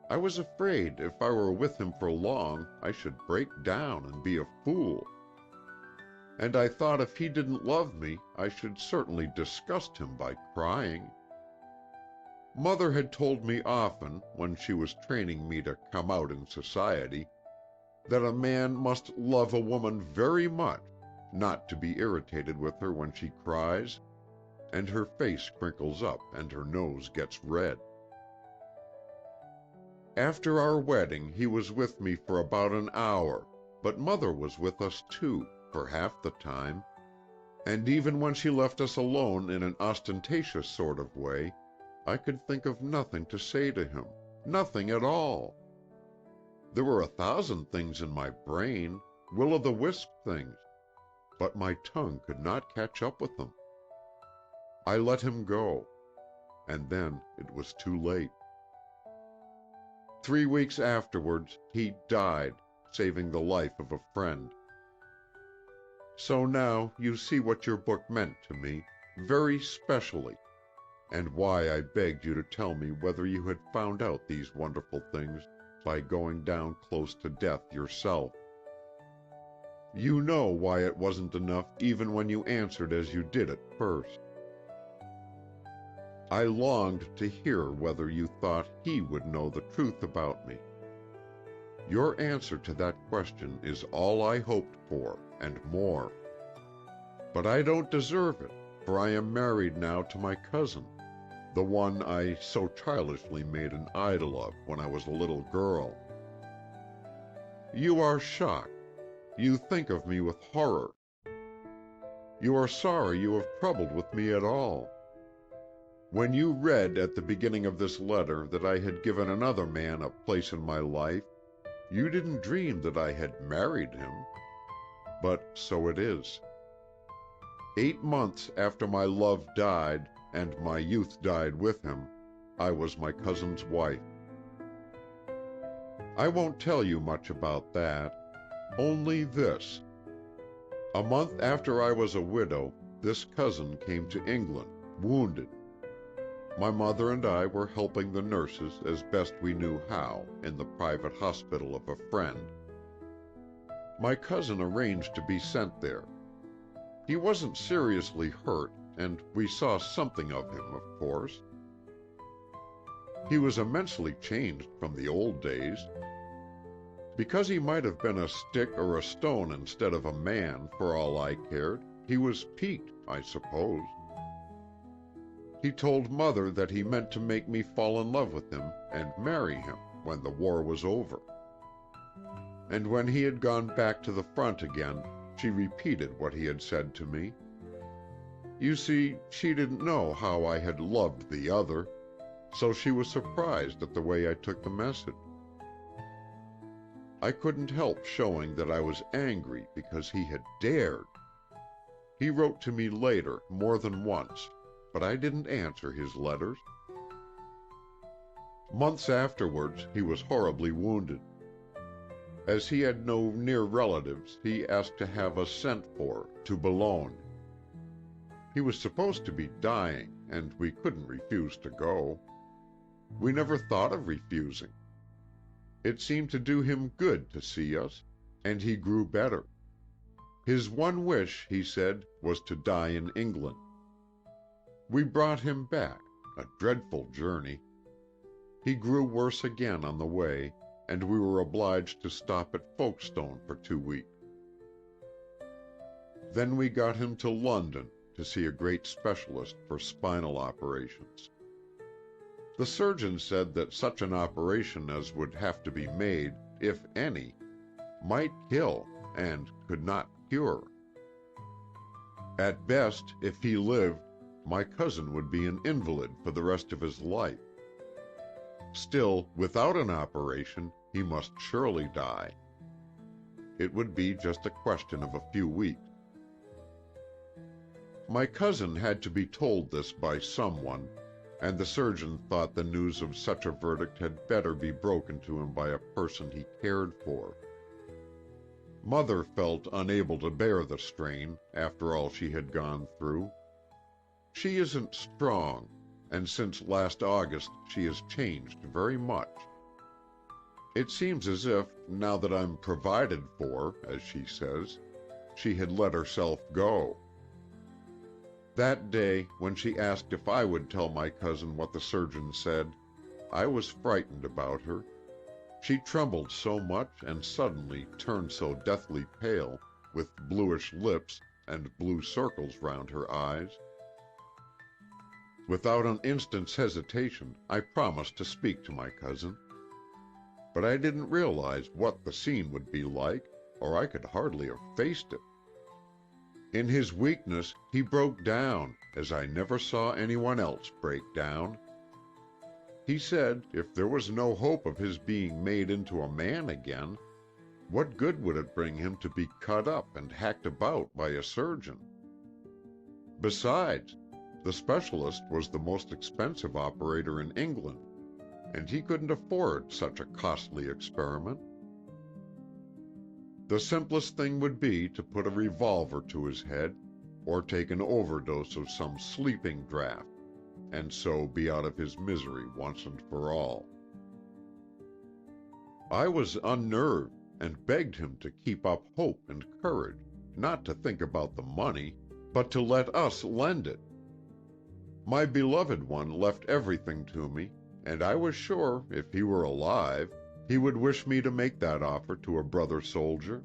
I was afraid if I were with him for long, I should break down and be a fool. And I thought if he didn't love me, I should certainly disgust him by crying. Mother had told me often, when she was training me to come out in society, that a man must love a woman very much not to be irritated with her when she cries, and her face crinkles up and her nose gets red. After our wedding he was with me for about an hour, but Mother was with us too, for half the time, and even when she left us alone in an ostentatious sort of way, I could think of nothing to say to him, nothing at all. There were 1,000 things in my brain, will-o'-the-wisp things, but my tongue could not catch up with them. I let him go, and then it was too late. 3 weeks afterwards, he died, saving the life of a friend. So now you see what your book meant to me, very specially, and why I begged you to tell me whether you had found out these wonderful things by going down close to death yourself. You know why it wasn't enough even when you answered as you did at first. I longed to hear whether you thought he would know the truth about me. Your answer to that question is all I hoped for, and more. But I don't deserve it, for I am married now to my cousin, the one I so childishly made an idol of when I was a little girl. You are shocked. You think of me with horror. You are sorry you have troubled with me at all. When you read at the beginning of this letter that I had given another man a place in my life, you didn't dream that I had married him. But so it is. 8 months after my love died, and my youth died with him, I was my cousin's wife. I won't tell you much about that, only this. A month after I was a widow, this cousin came to England, wounded. My mother and I were helping the nurses as best we knew how in the private hospital of a friend. My cousin arranged to be sent there. He wasn't seriously hurt, and we saw something of him, of course. He was immensely changed from the old days. Because he might have been a stick or a stone instead of a man, for all I cared, he was piqued, I suppose. He told Mother that he meant to make me fall in love with him and marry him when the war was over. And when he had gone back to the front again, she repeated what he had said to me. You see, she didn't know how I had loved the other, so she was surprised at the way I took the message. I couldn't help showing that I was angry because he had dared. He wrote to me later, more than once, but I didn't answer his letters. Months afterwards, he was horribly wounded. As he had no near relatives, he asked to have us sent for to Boulogne. He was supposed to be dying, and we couldn't refuse to go. We never thought of refusing. It seemed to do him good to see us, and he grew better. His one wish, he said, was to die in England. We brought him back, a dreadful journey. He grew worse again on the way, and we were obliged to stop at Folkestone for 2 weeks. Then we got him to London to see a great specialist for spinal operations. The surgeon said that such an operation as would have to be made, if any, might kill and could not cure. At best, if he lived, my cousin would be an invalid for the rest of his life. Still, without an operation, he must surely die. It would be just a question of a few weeks. My cousin had to be told this by someone, and the surgeon thought the news of such a verdict had better be broken to him by a person he cared for. Mother felt unable to bear the strain after all she had gone through. She isn't strong, and since last August she has changed very much. It seems as if, now that I'm provided for, as she says, she had let herself go. That day, when she asked if I would tell my cousin what the surgeon said, I was frightened about her. She trembled so much and suddenly turned so deathly pale, with bluish lips and blue circles round her eyes. Without an instant's hesitation, I promised to speak to my cousin. But I didn't realize what the scene would be like, or I could hardly have faced it. In his weakness, he broke down, as I never saw anyone else break down. He said if there was no hope of his being made into a man again, what good would it bring him to be cut up and hacked about by a surgeon? Besides, the specialist was the most expensive operator in England, and he couldn't afford such a costly experiment. The simplest thing would be to put a revolver to his head, or take an overdose of some sleeping draught, and so be out of his misery once and for all. I was unnerved, and begged him to keep up hope and courage, not to think about the money, but to let us lend it. My beloved one left everything to me, and I was sure, if he were alive, He would wish me to make that offer to a brother soldier.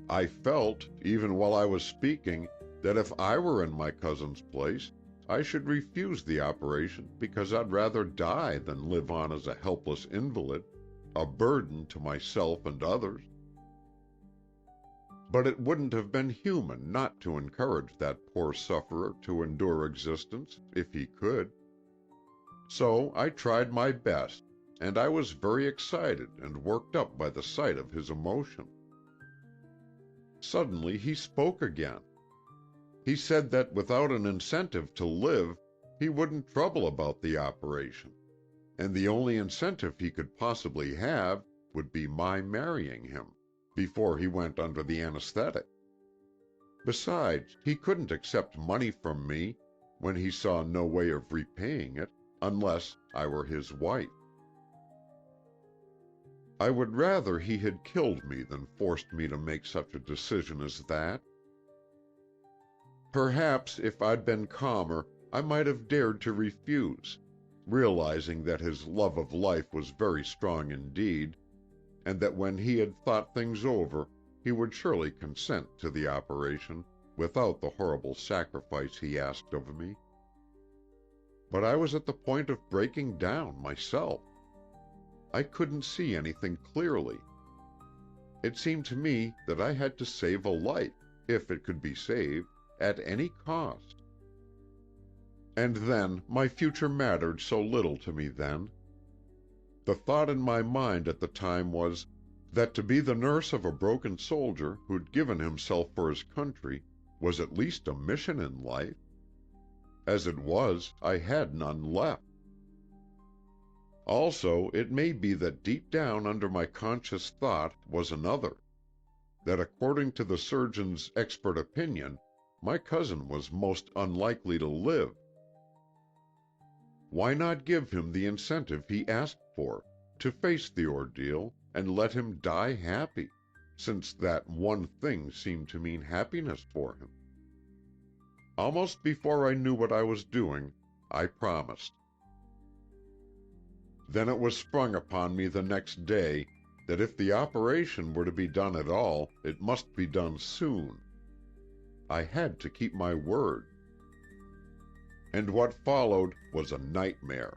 I felt, even while I was speaking, that if I were in my cousin's place, I should refuse the operation because I'd rather die than live on as a helpless invalid, a burden to myself and others. But it wouldn't have been human not to encourage that poor sufferer to endure existence, if he could. So I tried my best, and I was very excited and worked up by the sight of his emotion. Suddenly he spoke again. He said that without an incentive to live, he wouldn't trouble about the operation, and the only incentive he could possibly have would be my marrying him before he went under the anesthetic. Besides, he couldn't accept money from me when he saw no way of repaying it unless I were his wife. I would rather he had killed me than forced me to make such a decision as that. Perhaps if I'd been calmer, I might have dared to refuse, realizing that his love of life was very strong indeed, and that when he had thought things over, he would surely consent to the operation without the horrible sacrifice he asked of me. But I was at the point of breaking down myself. I couldn't see anything clearly. It seemed to me that I had to save a life, if it could be saved, at any cost. And then my future mattered so little to me then. The thought in my mind at the time was that to be the nurse of a broken soldier who'd given himself for his country was at least a mission in life. As it was, I had none left. Also, it may be that deep down under my conscious thought was another, that according to the surgeon's expert opinion, my cousin was most unlikely to live. Why not give him the incentive he asked for, to face the ordeal and let him die happy, since that one thing seemed to mean happiness for him? Almost before I knew what I was doing, I promised. Then it was sprung upon me the next day that if the operation were to be done at all, it must be done soon. I had to keep my word. And what followed was a nightmare.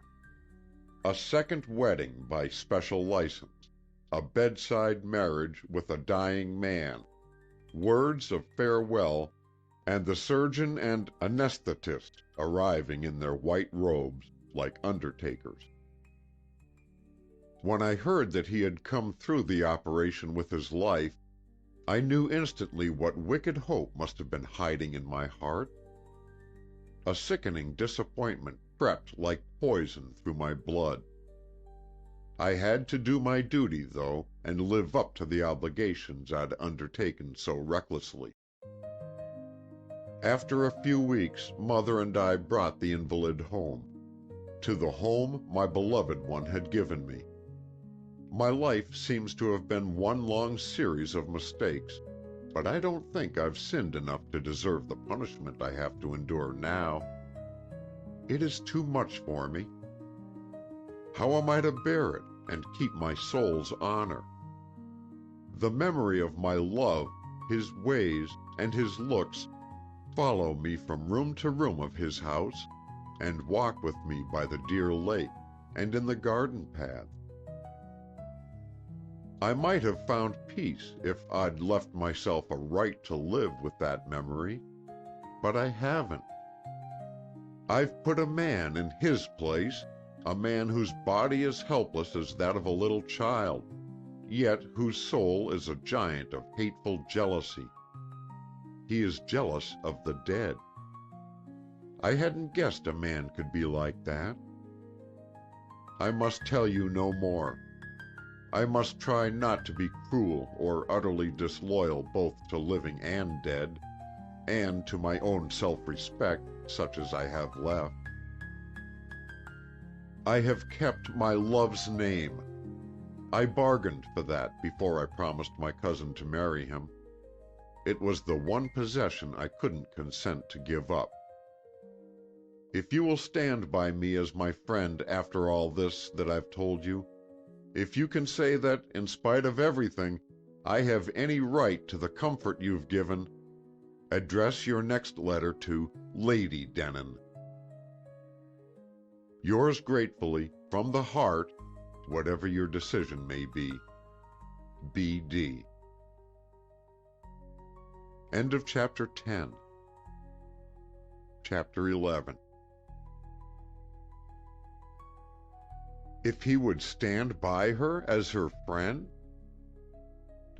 A second wedding by special license, a bedside marriage with a dying man, words of farewell, and the surgeon and anesthetist arriving in their white robes like undertakers. When I heard that he had come through the operation with his life, I knew instantly what wicked hope must have been hiding in my heart. A sickening disappointment crept like poison through my blood. I had to do my duty, though, and live up to the obligations I'd undertaken so recklessly. After a few weeks, Mother and I brought the invalid home, to the home my beloved one had given me. My life seems to have been one long series of mistakes, but I don't think I've sinned enough to deserve the punishment I have to endure now. It is too much for me. How am I to bear it and keep my soul's honor? The memory of my love, his ways, and his looks follow me from room to room of his house, and walk with me by the dear lake, and in the garden path. I might have found peace if I'd left myself a right to live with that memory, but I haven't. I've put a man in his place, a man whose body is helpless as that of a little child, yet whose soul is a giant of hateful jealousy. He is jealous of the dead. I hadn't guessed a man could be like that. I must tell you no more. I must try not to be cruel or utterly disloyal both to living and dead, and to my own self-respect, such as I have left. I have kept my love's name. I bargained for that before I promised my cousin to marry him. It was the one possession I couldn't consent to give up. If you will stand by me as my friend after all this that I've told you, If you can say that, in spite of everything, I have any right to the comfort you've given, address your next letter to Lady Denon. Yours gratefully, from the heart, whatever your decision may be, B.D. End of Chapter 10. Chapter 11. If he would stand by her as her friend?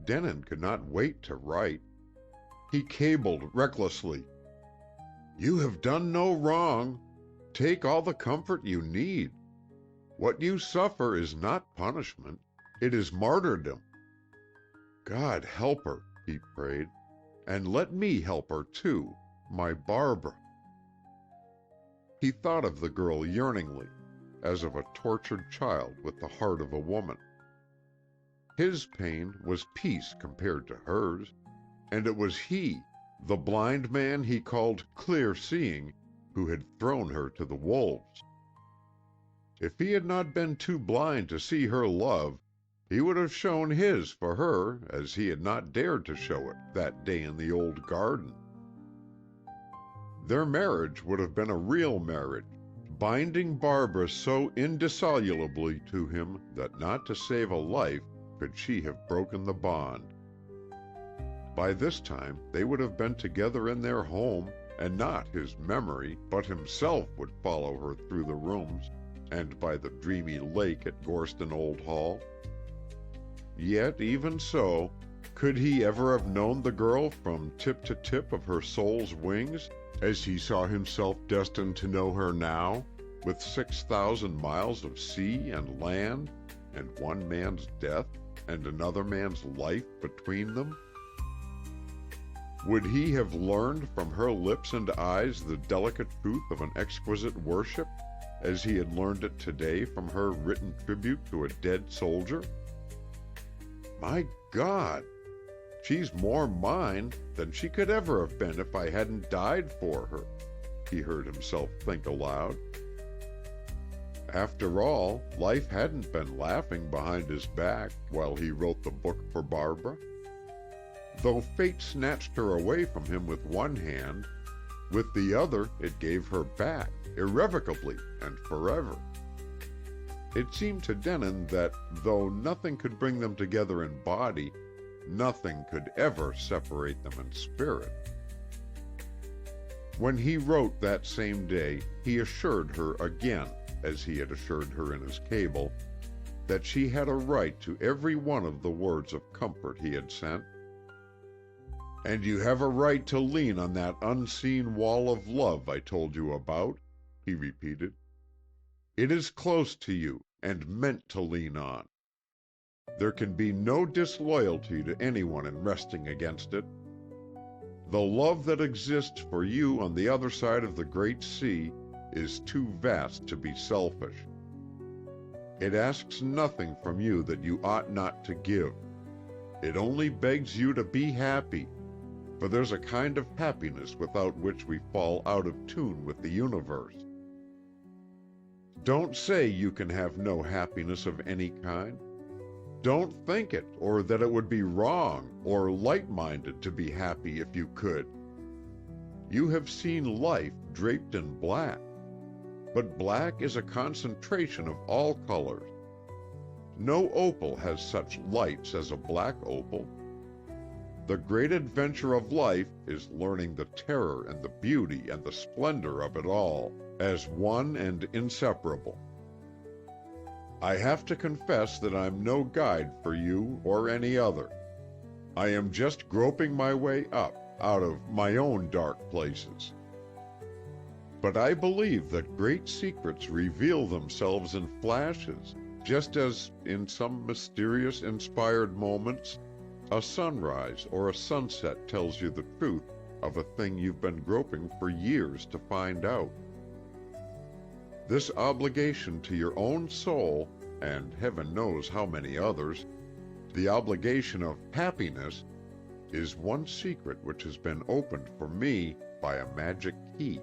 Denon could not wait to write. He cabled recklessly, "You have done no wrong. Take all the comfort you need. What you suffer is not punishment. It is martyrdom. God help her," he prayed, "and let me help her too, my Barbara." He thought of the girl yearningly, as of a tortured child with the heart of a woman. His pain was peace compared to hers, and it was he, the blind man he called clear-seeing, who had thrown her to the wolves. If he had not been too blind to see her love, he would have shown his for her as he had not dared to show it that day in the old garden. Their marriage would have been a real marriage, binding Barbara so indissolubly to him that not to save a life could she have broken the bond. By this time they would have been together in their home, and not his memory, but himself would follow her through the rooms, and by the dreamy lake at Gorston Old Hall. Yet even so, could he ever have known the girl from tip to tip of her soul's wings, as he saw himself destined to know her now, with 6,000 miles of sea and land, and one man's death and another man's life between them? Would he have learned from her lips and eyes the delicate truth of an exquisite worship, as he had learned it today from her written tribute to a dead soldier? My God! She's more mine than she could ever have been if I hadn't died for her, he heard himself think aloud. After all, life hadn't been laughing behind his back while he wrote the book for Barbara. Though fate snatched her away from him with one hand, with the other it gave her back, irrevocably and forever. It seemed to Denon that, though nothing could bring them together in body, nothing could ever separate them in spirit. When he wrote that same day, he assured her again, as he had assured her in his cable, that she had a right to every one of the words of comfort he had sent. "And you have a right to lean on that unseen wall of love I told you about," he repeated. "It is close to you, and meant to lean on. There can be no disloyalty to anyone in resting against it. The love that exists for you on the other side of the great sea is too vast to be selfish. It asks nothing from you that you ought not to give. It only begs you to be happy, for there's a kind of happiness without which we fall out of tune with the universe. Don't say you can have no happiness of any kind. Don't think it, or that it would be wrong or light-minded to be happy if you could. You have seen life draped in black, but black is a concentration of all colors. No opal has such lights as a black opal. The great adventure of life is learning the terror and the beauty and the splendor of it all as one and inseparable. I have to confess that I'm no guide for you or any other. I am just groping my way up out of my own dark places. But I believe that great secrets reveal themselves in flashes, just as, in some mysterious inspired moments, a sunrise or a sunset tells you the truth of a thing you've been groping for years to find out. This obligation to your own soul, and heaven knows how many others, the obligation of happiness, is one secret which has been opened for me by a magic key.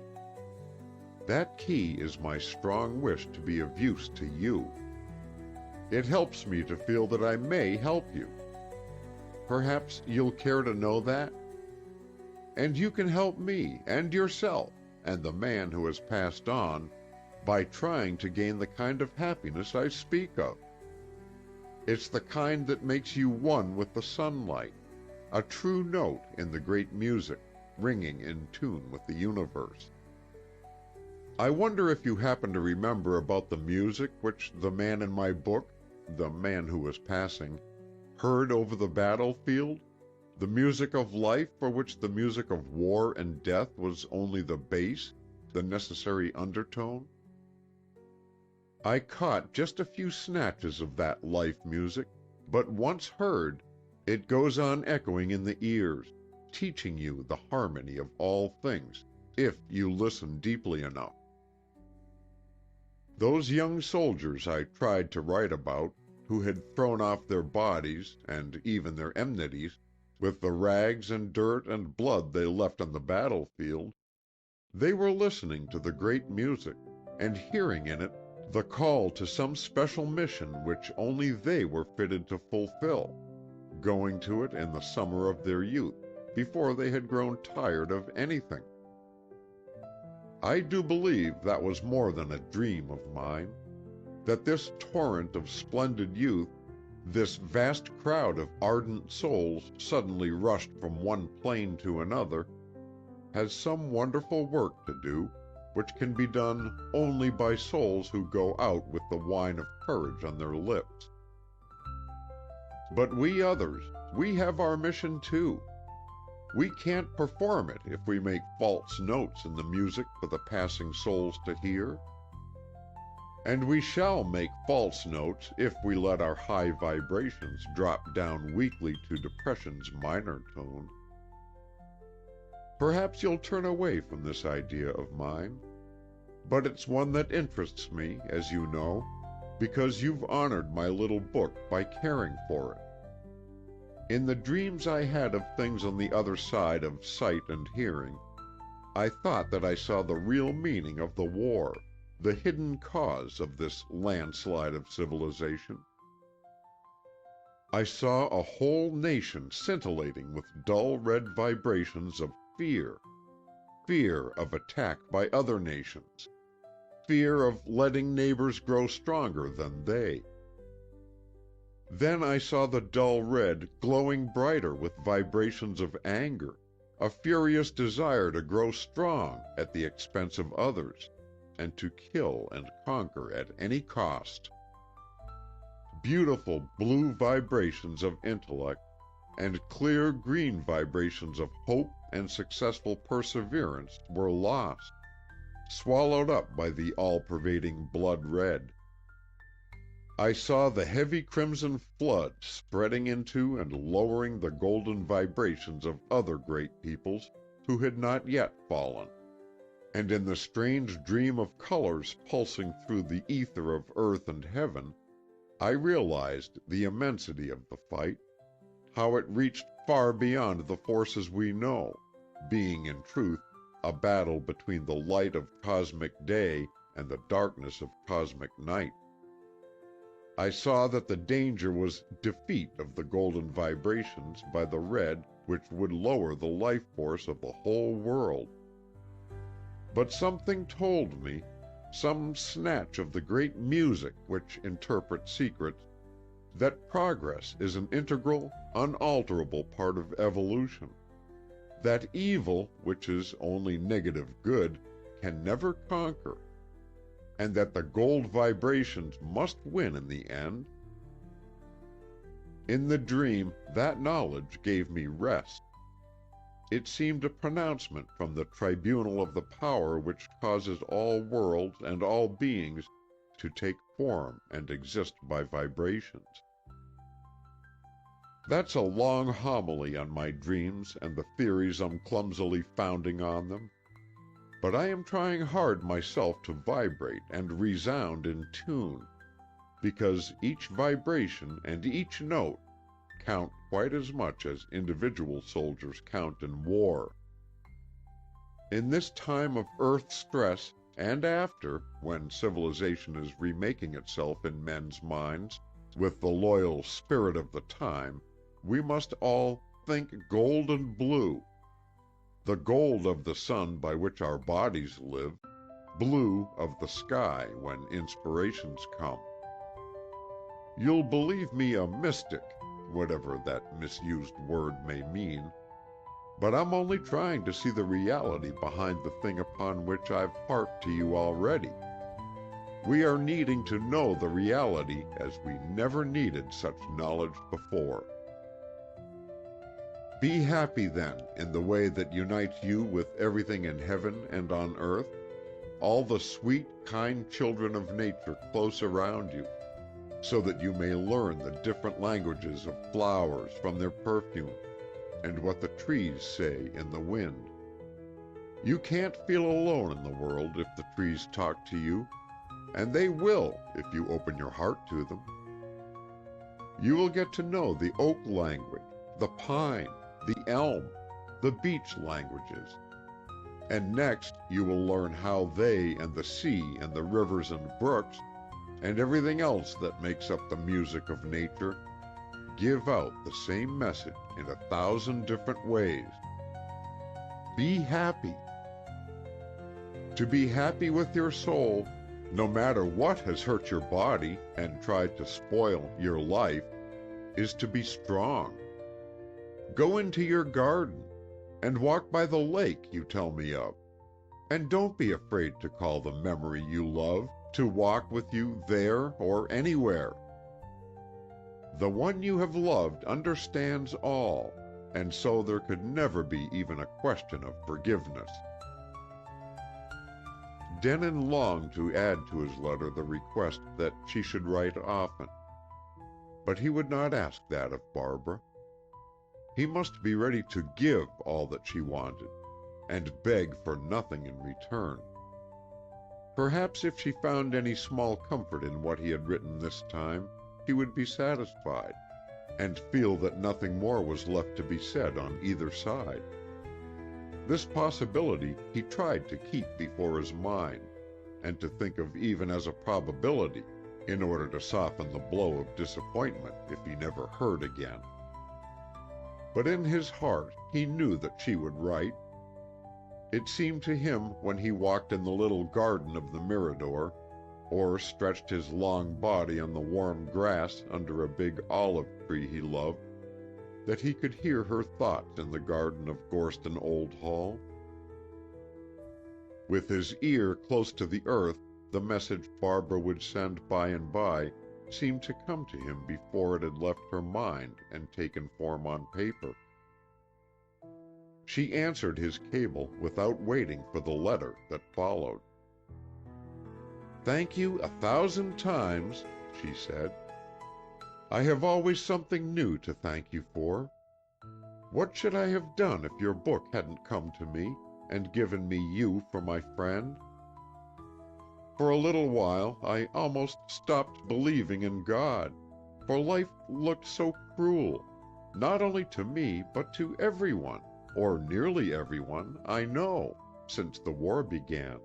That key is my strong wish to be of use to you. It helps me to feel that I may help you. Perhaps you'll care to know that? And you can help me and yourself and the man who has passed on by trying to gain the kind of happiness I speak of. It's the kind that makes you one with the sunlight, a true note in the great music, ringing in tune with the universe. I wonder if you happen to remember about the music which the man in my book, the man who was passing, heard over the battlefield, the music of life for which the music of war and death was only the base, the necessary undertone? I caught just a few snatches of that life music, but once heard, it goes on echoing in the ears, teaching you the harmony of all things, if you listen deeply enough. Those young soldiers I tried to write about, who had thrown off their bodies, and even their enmities, with the rags and dirt and blood they left on the battlefield, they were listening to the great music, and hearing in it the call to some special mission which only they were fitted to fulfill, going to it in the summer of their youth, before they had grown tired of anything. I do believe that was more than a dream of mine, that this torrent of splendid youth, this vast crowd of ardent souls suddenly rushed from one plane to another, has some wonderful work to do, which can be done only by souls who go out with the wine of courage on their lips. But we others, we have our mission too. We can't perform it if we make false notes in the music for the passing souls to hear. And we shall make false notes if we let our high vibrations drop down weakly to depression's minor tone. Perhaps you'll turn away from this idea of mine, but it's one that interests me, as you know, because you've honored my little book by caring for it. In the dreams I had of things on the other side of sight and hearing, I thought that I saw the real meaning of the war, the hidden cause of this landslide of civilization. I saw a whole nation scintillating with dull red vibrations of fear, fear of attack by other nations, fear of letting neighbors grow stronger than they. Then I saw the dull red glowing brighter with vibrations of anger, a furious desire to grow strong at the expense of others, and to kill and conquer at any cost. Beautiful blue vibrations of intellect and clear green vibrations of hope and successful perseverance were lost, swallowed up by the all-pervading blood red. I saw the heavy crimson flood spreading into and lowering the golden vibrations of other great peoples who had not yet fallen. And in the strange dream of colors pulsing through the ether of earth and heaven, I realized the immensity of the fight, how it reached far beyond the forces we know, being in truth a battle between the light of cosmic day and the darkness of cosmic night. I saw that the danger was defeat of the golden vibrations by the red, which would lower the life force of the whole world. But something told me, some snatch of the great music which interprets secrets, that progress is an integral, unalterable part of evolution, that evil, which is only negative good, can never conquer, and that the gold vibrations must win in the end. In the dream, that knowledge gave me rest. It seemed a pronouncement from the tribunal of the power which causes all worlds and all beings to take form and exist by vibrations. That's a long homily on my dreams and the theories I'm clumsily founding on them. But I am trying hard myself to vibrate and resound in tune, because each vibration and each note count quite as much as individual soldiers count in war. In this time of earth stress, and after, when civilization is remaking itself in men's minds, with the loyal spirit of the time, we must all think gold and blue, the gold of the sun by which our bodies live, blue of the sky when inspirations come. You'll believe me a mystic, whatever that misused word may mean, but I'm only trying to see the reality behind the thing upon which I've harped to you already. We are needing to know the reality as we never needed such knowledge before. Be happy then in the way that unites you with everything in heaven and on earth, all the sweet, kind children of nature close around you, so that you may learn the different languages of flowers from their perfume, and what the trees say in the wind. You can't feel alone in the world if the trees talk to you, and they will if you open your heart to them. You will get to know the oak language, the pine, the elm, the beech languages. And next you will learn how they and the sea and the rivers and brooks and everything else that makes up the music of nature give out the same message in 1,000 different ways. Be happy. To be happy with your soul, no matter what has hurt your body and tried to spoil your life, is to be strong. Go into your garden and walk by the lake you tell me of, and don't be afraid to call the memory you love to walk with you there or anywhere. The one you have loved understands all, and so there could never be even a question of forgiveness. Denon longed to add to his letter the request that she should write often, but he would not ask that of Barbara. He must be ready to give all that she wanted, and beg for nothing in return. Perhaps if she found any small comfort in what he had written this time, he would be satisfied, and feel that nothing more was left to be said on either side. This possibility he tried to keep before his mind, and to think of even as a probability, in order to soften the blow of disappointment if he never heard again. But in his heart he knew that she would write. It seemed to him when he walked in the little garden of the Mirador, or stretched his long body on the warm grass under a big olive tree he loved, that he could hear her thoughts in the garden of Gorston Old Hall. With his ear close to the earth, the message Barbara would send by and by seemed to come to him before it had left her mind and taken form on paper. She answered his cable without waiting for the letter that followed. "Thank you 1,000 times," she said. "I have always something new to thank you for. What should I have done if your book hadn't come to me and given me you for my friend? For a little while I almost stopped believing in God, for life looked so cruel, not only to me but to everyone, or nearly everyone, I know, since the war began.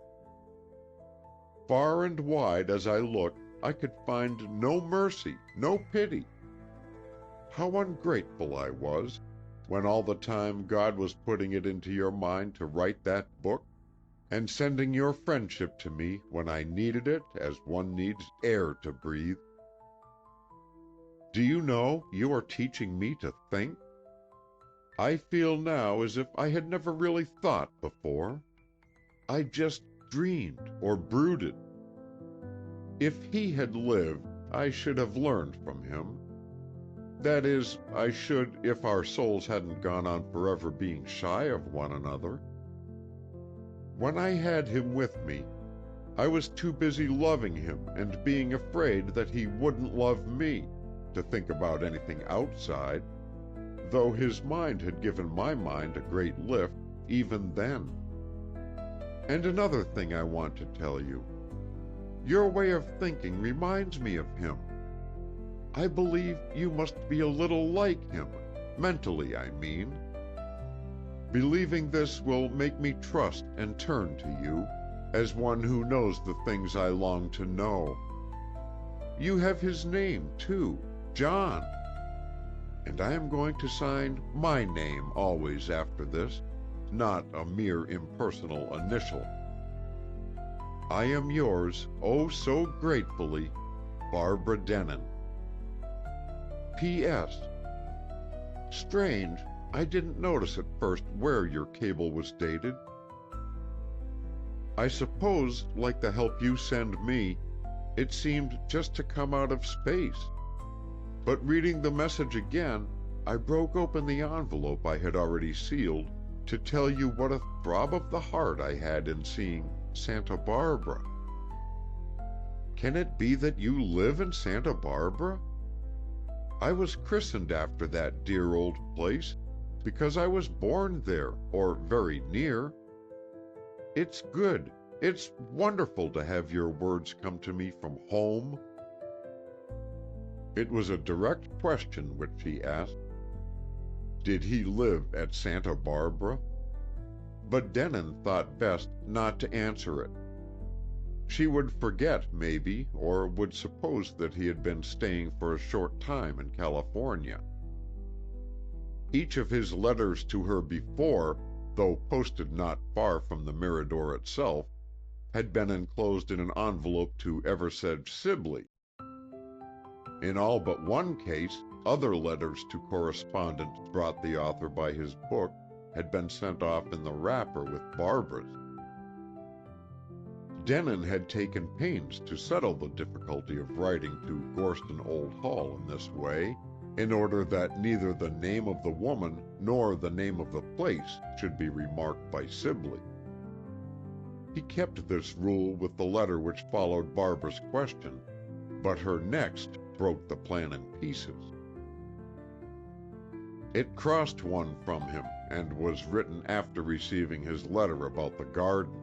Far and wide as I looked, I could find no mercy, no pity. How ungrateful I was, when all the time God was putting it into your mind to write that book, and sending your friendship to me when I needed it as one needs air to breathe. Do you know you are teaching me to think? I feel now as if I had never really thought before. I just dreamed or brooded. If he had lived, I should have learned from him. That is, I should if our souls hadn't gone on forever being shy of one another. When I had him with me, I was too busy loving him and being afraid that he wouldn't love me to think about anything outside, though his mind had given my mind a great lift even then. And another thing I want to tell you. Your way of thinking reminds me of him. I believe you must be a little like him, mentally, I mean. Believing this will make me trust and turn to you, as one who knows the things I long to know. You have his name, too, John. And I am going to sign my name always after this, not a mere impersonal initial. I am yours, oh so gratefully, Barbara Denon. P.S. Strange, I didn't notice at first where your cable was dated. I suppose, like the help you send me, it seemed just to come out of space. But reading the message again, I broke open the envelope I had already sealed to tell you what a throb of the heart I had in seeing Santa Barbara. Can it be that you live in Santa Barbara? I was christened after that dear old place because I was born there, or very near. It's good, it's wonderful to have your words come to me from home. It was a direct question which she asked. Did he live at Santa Barbara? But Denon thought best not to answer it. She would forget, maybe, or would suppose that he had been staying for a short time in California. Each of his letters to her before, though posted not far from the Mirador itself, had been enclosed in an envelope to Eversedge Sibley. In all but one case, other letters to correspondents brought the author by his book had been sent off in the wrapper with Barbara's. Denon had taken pains to settle the difficulty of writing to Gorston Old Hall in this way, in order that neither the name of the woman nor the name of the place should be remarked by Sibley. He kept this rule with the letter which followed Barbara's question, but her next broke the plan in pieces. It crossed one from him, and was written after receiving his letter about the garden.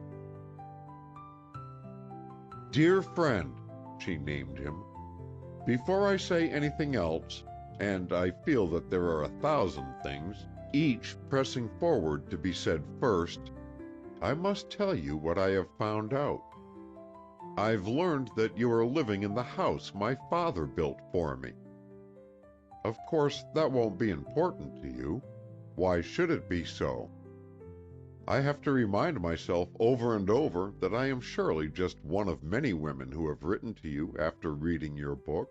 Dear friend, she named him, before I say anything else, and I feel that there are 1,000 things, each pressing forward to be said first, I must tell you what I have found out. I've learned that you are living in the house my father built for me. Of course, that won't be important to you. Why should it be so? I have to remind myself over and over that I am surely just one of many women who have written to you after reading your book,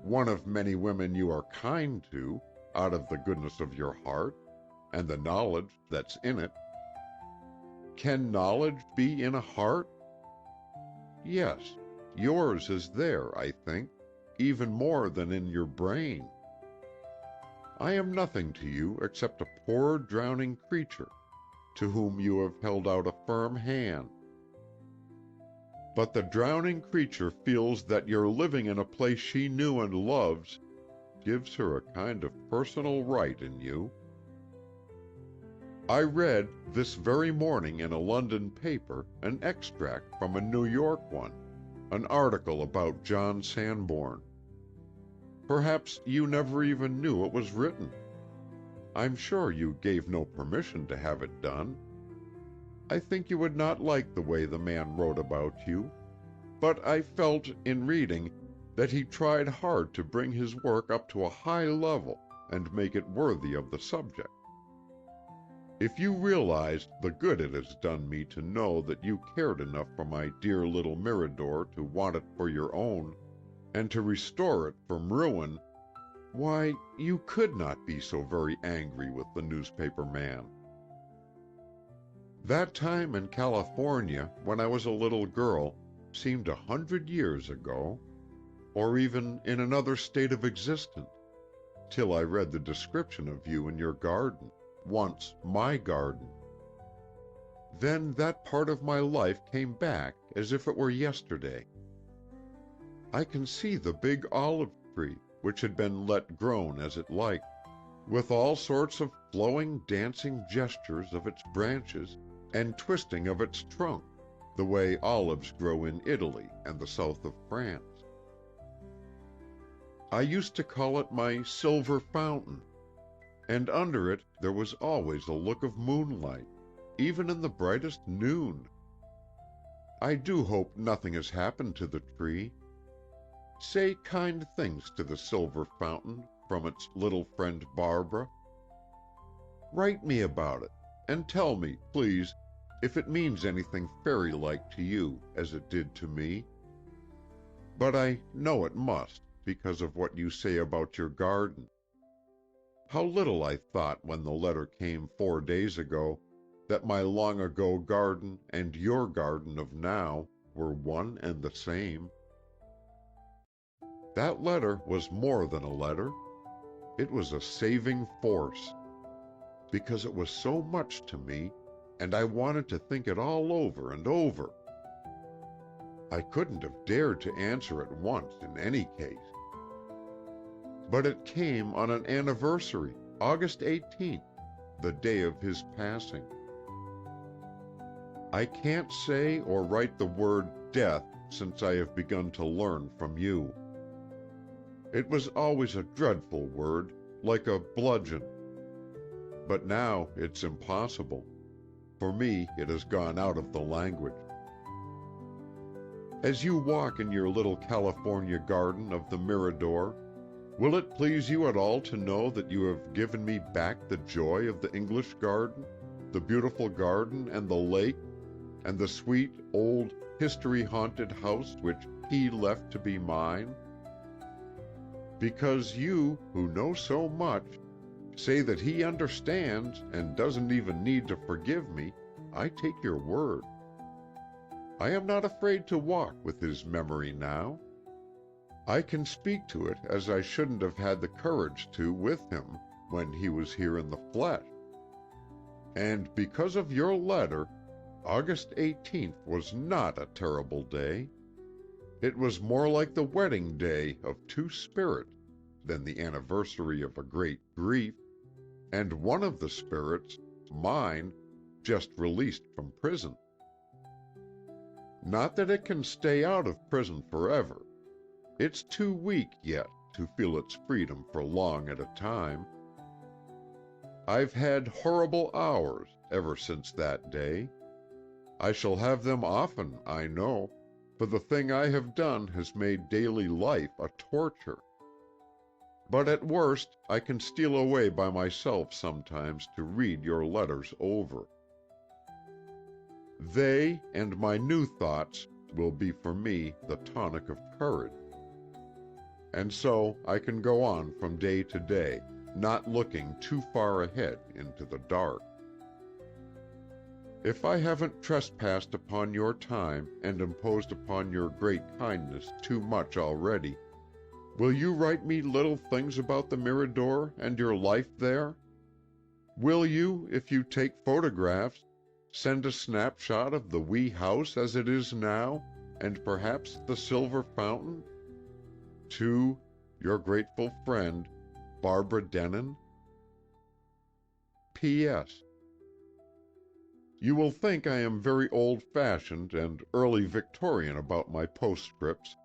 one of many women you are kind to, out of the goodness of your heart, and the knowledge that's in it. Can knowledge be in a heart? Yes, yours is there, I think, even more than in your brain. I am nothing to you except a poor drowning creature, to whom you have held out a firm hand. But the drowning creature feels that your living in a place she knew and loves gives her a kind of personal right in you. I read this very morning in a London paper an extract from a New York one, an article about John Sanborn. Perhaps you never even knew it was written. I'm sure you gave no permission to have it done. I think you would not like the way the man wrote about you, but I felt, in reading, that he tried hard to bring his work up to a high level and make it worthy of the subject. If you realized the good it has done me to know that you cared enough for my dear little Mirador to want it for your own, and to restore it from ruin, why, you could not be so very angry with the newspaper man. That time in California, when I was a little girl, seemed 100 years ago, or even in another state of existence, till I read the description of you in your garden, once my garden. Then that part of my life came back as if it were yesterday. I can see the big olive tree, which had been let grown as it liked, with all sorts of flowing, dancing gestures of its branches and twisting of its trunk, the way olives grow in Italy and the south of France. I used to call it my silver fountain, and under it there was always a look of moonlight, even in the brightest noon. I do hope nothing has happened to the tree. Say kind things to the silver fountain from its little friend Barbara. Write me about it, and tell me, please, if it means anything fairy-like to you as it did to me. But I know it must, because of what you say about your garden. How little I thought when the letter came 4 days ago that my long-ago garden and your garden of now were one and the same. That letter was more than a letter. It was a saving force, because it was so much to me, and I wanted to think it all over and over. I couldn't have dared to answer at once in any case. But it came on an anniversary, August 18th, the day of his passing. I can't say or write the word death since I have begun to learn from you. It was always a dreadful word, like a bludgeon. But now it's impossible. For me, it has gone out of the language. As you walk in your little California garden of the Mirador, will it please you at all to know that you have given me back the joy of the English garden, the beautiful garden and the lake, and the sweet, old, history-haunted house which he left to be mine? Because you, who know so much, say that he understands and doesn't even need to forgive me, I take your word. I am not afraid to walk with his memory now. I can speak to it as I shouldn't have had the courage to with him when he was here in the flesh. And because of your letter, August 18th was not a terrible day. It was more like the wedding day of two spirits than the anniversary of a great grief, and one of the spirits, mine, just released from prison. Not that it can stay out of prison forever. It's too weak yet to feel its freedom for long at a time. I've had horrible hours ever since that day. I shall have them often, I know, for the thing I have done has made daily life a torture. But at worst, I can steal away by myself sometimes to read your letters over. They and my new thoughts will be for me the tonic of courage. And so I can go on from day to day, not looking too far ahead into the dark. If I haven't trespassed upon your time and imposed upon your great kindness too much already, will you write me little things about the Mirador and your life there? Will you, if you take photographs, send a snapshot of the wee house as it is now, and perhaps the silver fountain? To your grateful friend, Barbara Denon. P.S. You will think I am very old-fashioned and early Victorian about my postscripts,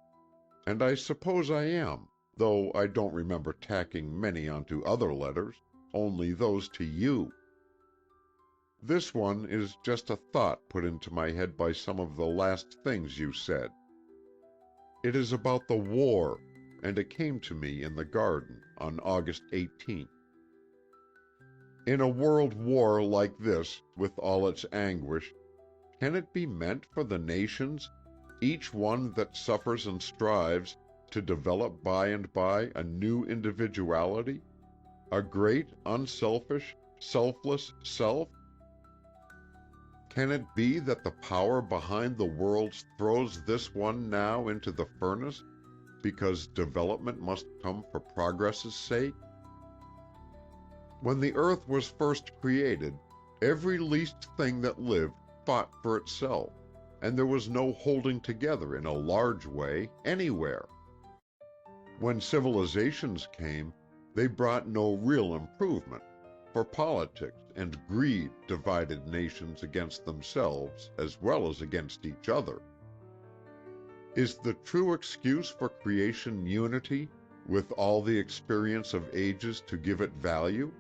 and I suppose I am, though I don't remember tacking many onto other letters, only those to you. This one is just a thought put into my head by some of the last things you said. It is about the war, and it came to me in the garden on August 18th. In a world war like this, with all its anguish, can it be meant for the nations, each one that suffers and strives, to develop by and by a new individuality, a great, unselfish, selfless self? Can it be that the power behind the worlds throws this one now into the furnace because development must come for progress's sake? When the earth was first created, every least thing that lived fought for itself, and there was no holding together in a large way anywhere. When civilizations came, they brought no real improvement, for politics and greed divided nations against themselves as well as against each other. Is the true excuse for creation unity, with all the experience of ages to give it value?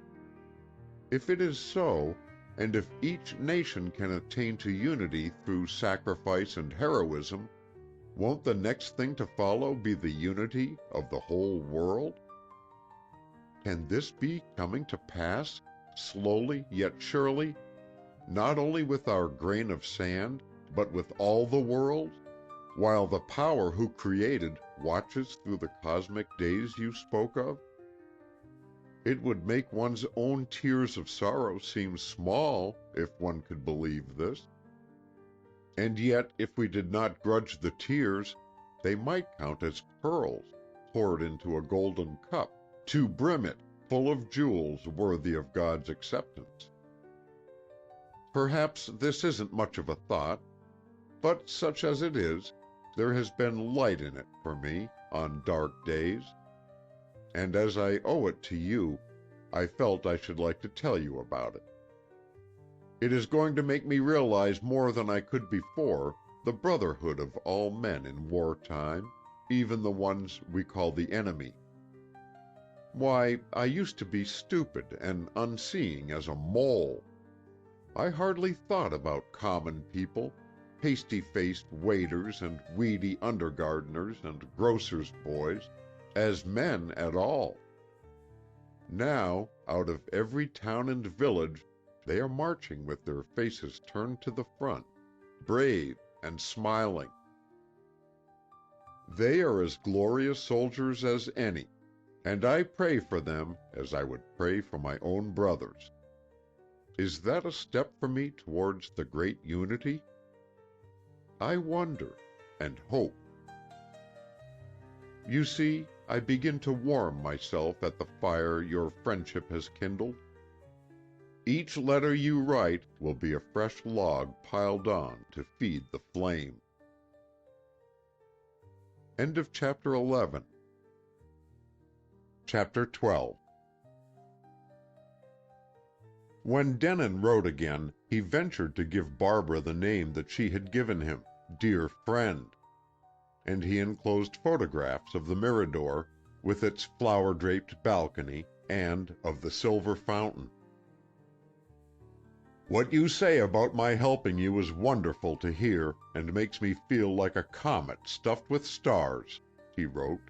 If it is so, and if each nation can attain to unity through sacrifice and heroism, Won't the next thing to follow be the unity of the whole world? Can this be coming to pass, slowly yet surely, not only with our grain of sand, but with all the world, while the power who created watches through the cosmic days you spoke of? It would make one's own tears of sorrow seem small if one could believe this. And yet, if we did not grudge the tears, they might count as pearls poured into a golden cup, to brim it full of jewels worthy of God's acceptance. Perhaps this isn't much of a thought, but such as it is, there has been light in it for me on dark days, and as I owe it to you, I felt I should like to tell you about it. It is going to make me realize more than I could before the brotherhood of all men in wartime, even the ones we call the enemy. Why, I used to be stupid and unseeing as a mole. I hardly thought about common people, pasty-faced waiters and weedy undergardeners and grocers' boys, as men at all. Now, out of every town and village, they are marching with their faces turned to the front, brave and smiling. They are as glorious soldiers as any, and I pray for them as I would pray for my own brothers. Is that a step for me towards the great unity? I wonder and hope. You see, I begin to warm myself at the fire your friendship has kindled. Each letter you write will be a fresh log piled on to feed the flame. End of Chapter 11. Chapter 12. When Denon wrote again, he ventured to give Barbara the name that she had given him, Dear Friend, and he enclosed photographs of the Mirador, with its flower-draped balcony, and of the silver fountain. What you say about my helping you is wonderful to hear, and makes me feel like a comet stuffed with stars, he wrote.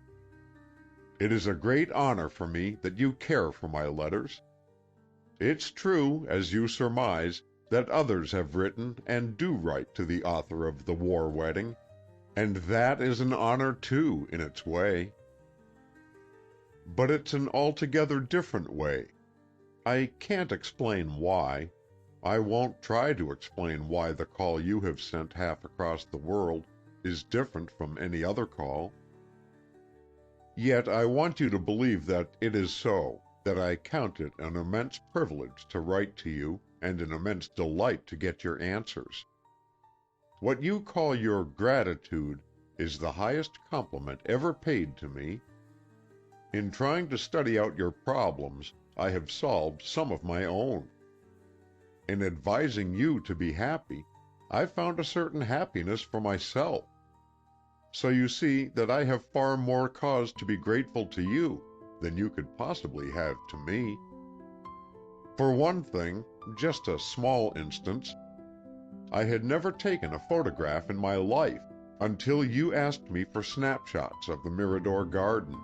It is a great honor for me that you care for my letters. It's true, as you surmise, that others have written and do write to the author of The War Wedding, and that is an honor too, in its way. But it's an altogether different way. I can't explain why. I won't try to explain why the call you have sent half across the world is different from any other call. Yet I want you to believe that it is so, that I count it an immense privilege to write to you and an immense delight to get your answers. What you call your gratitude is the highest compliment ever paid to me. In trying to study out your problems, I have solved some of my own. In advising you to be happy, I found a certain happiness for myself. So you see that I have far more cause to be grateful to you than you could possibly have to me. For one thing, just a small instance, I had never taken a photograph in my life until you asked me for snapshots of the Mirador garden.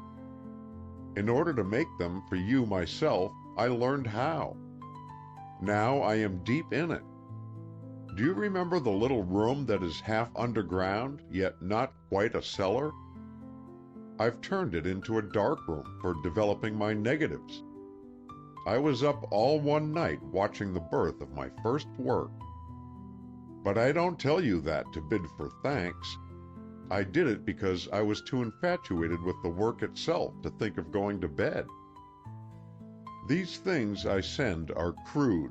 In order to make them for you myself, I learned how. Now I am deep in it. Do you remember the little room that is half underground, yet not quite a cellar? I've turned it into a dark room for developing my negatives. I was up all one night watching the birth of my first work. But I don't tell you that to bid for thanks. I did it because I was too infatuated with the work itself to think of going to bed. These things I send are crude.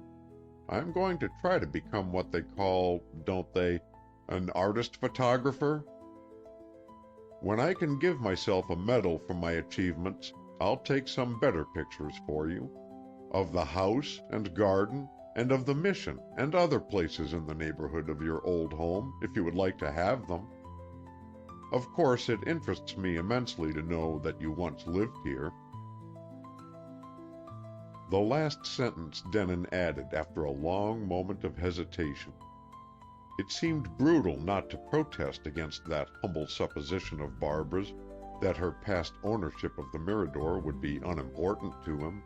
I'm going to try to become what they call, don't they, an artist photographer? When I can give myself a medal for my achievements, I'll take some better pictures for you, of the house and garden, and of the mission and other places in the neighborhood of your old home, if you would like to have them. Of course, it interests me immensely to know that you once lived here. The last sentence Denon added after a long moment of hesitation. It seemed brutal not to protest against that humble supposition of Barbara's that her past ownership of the Mirador would be unimportant to him.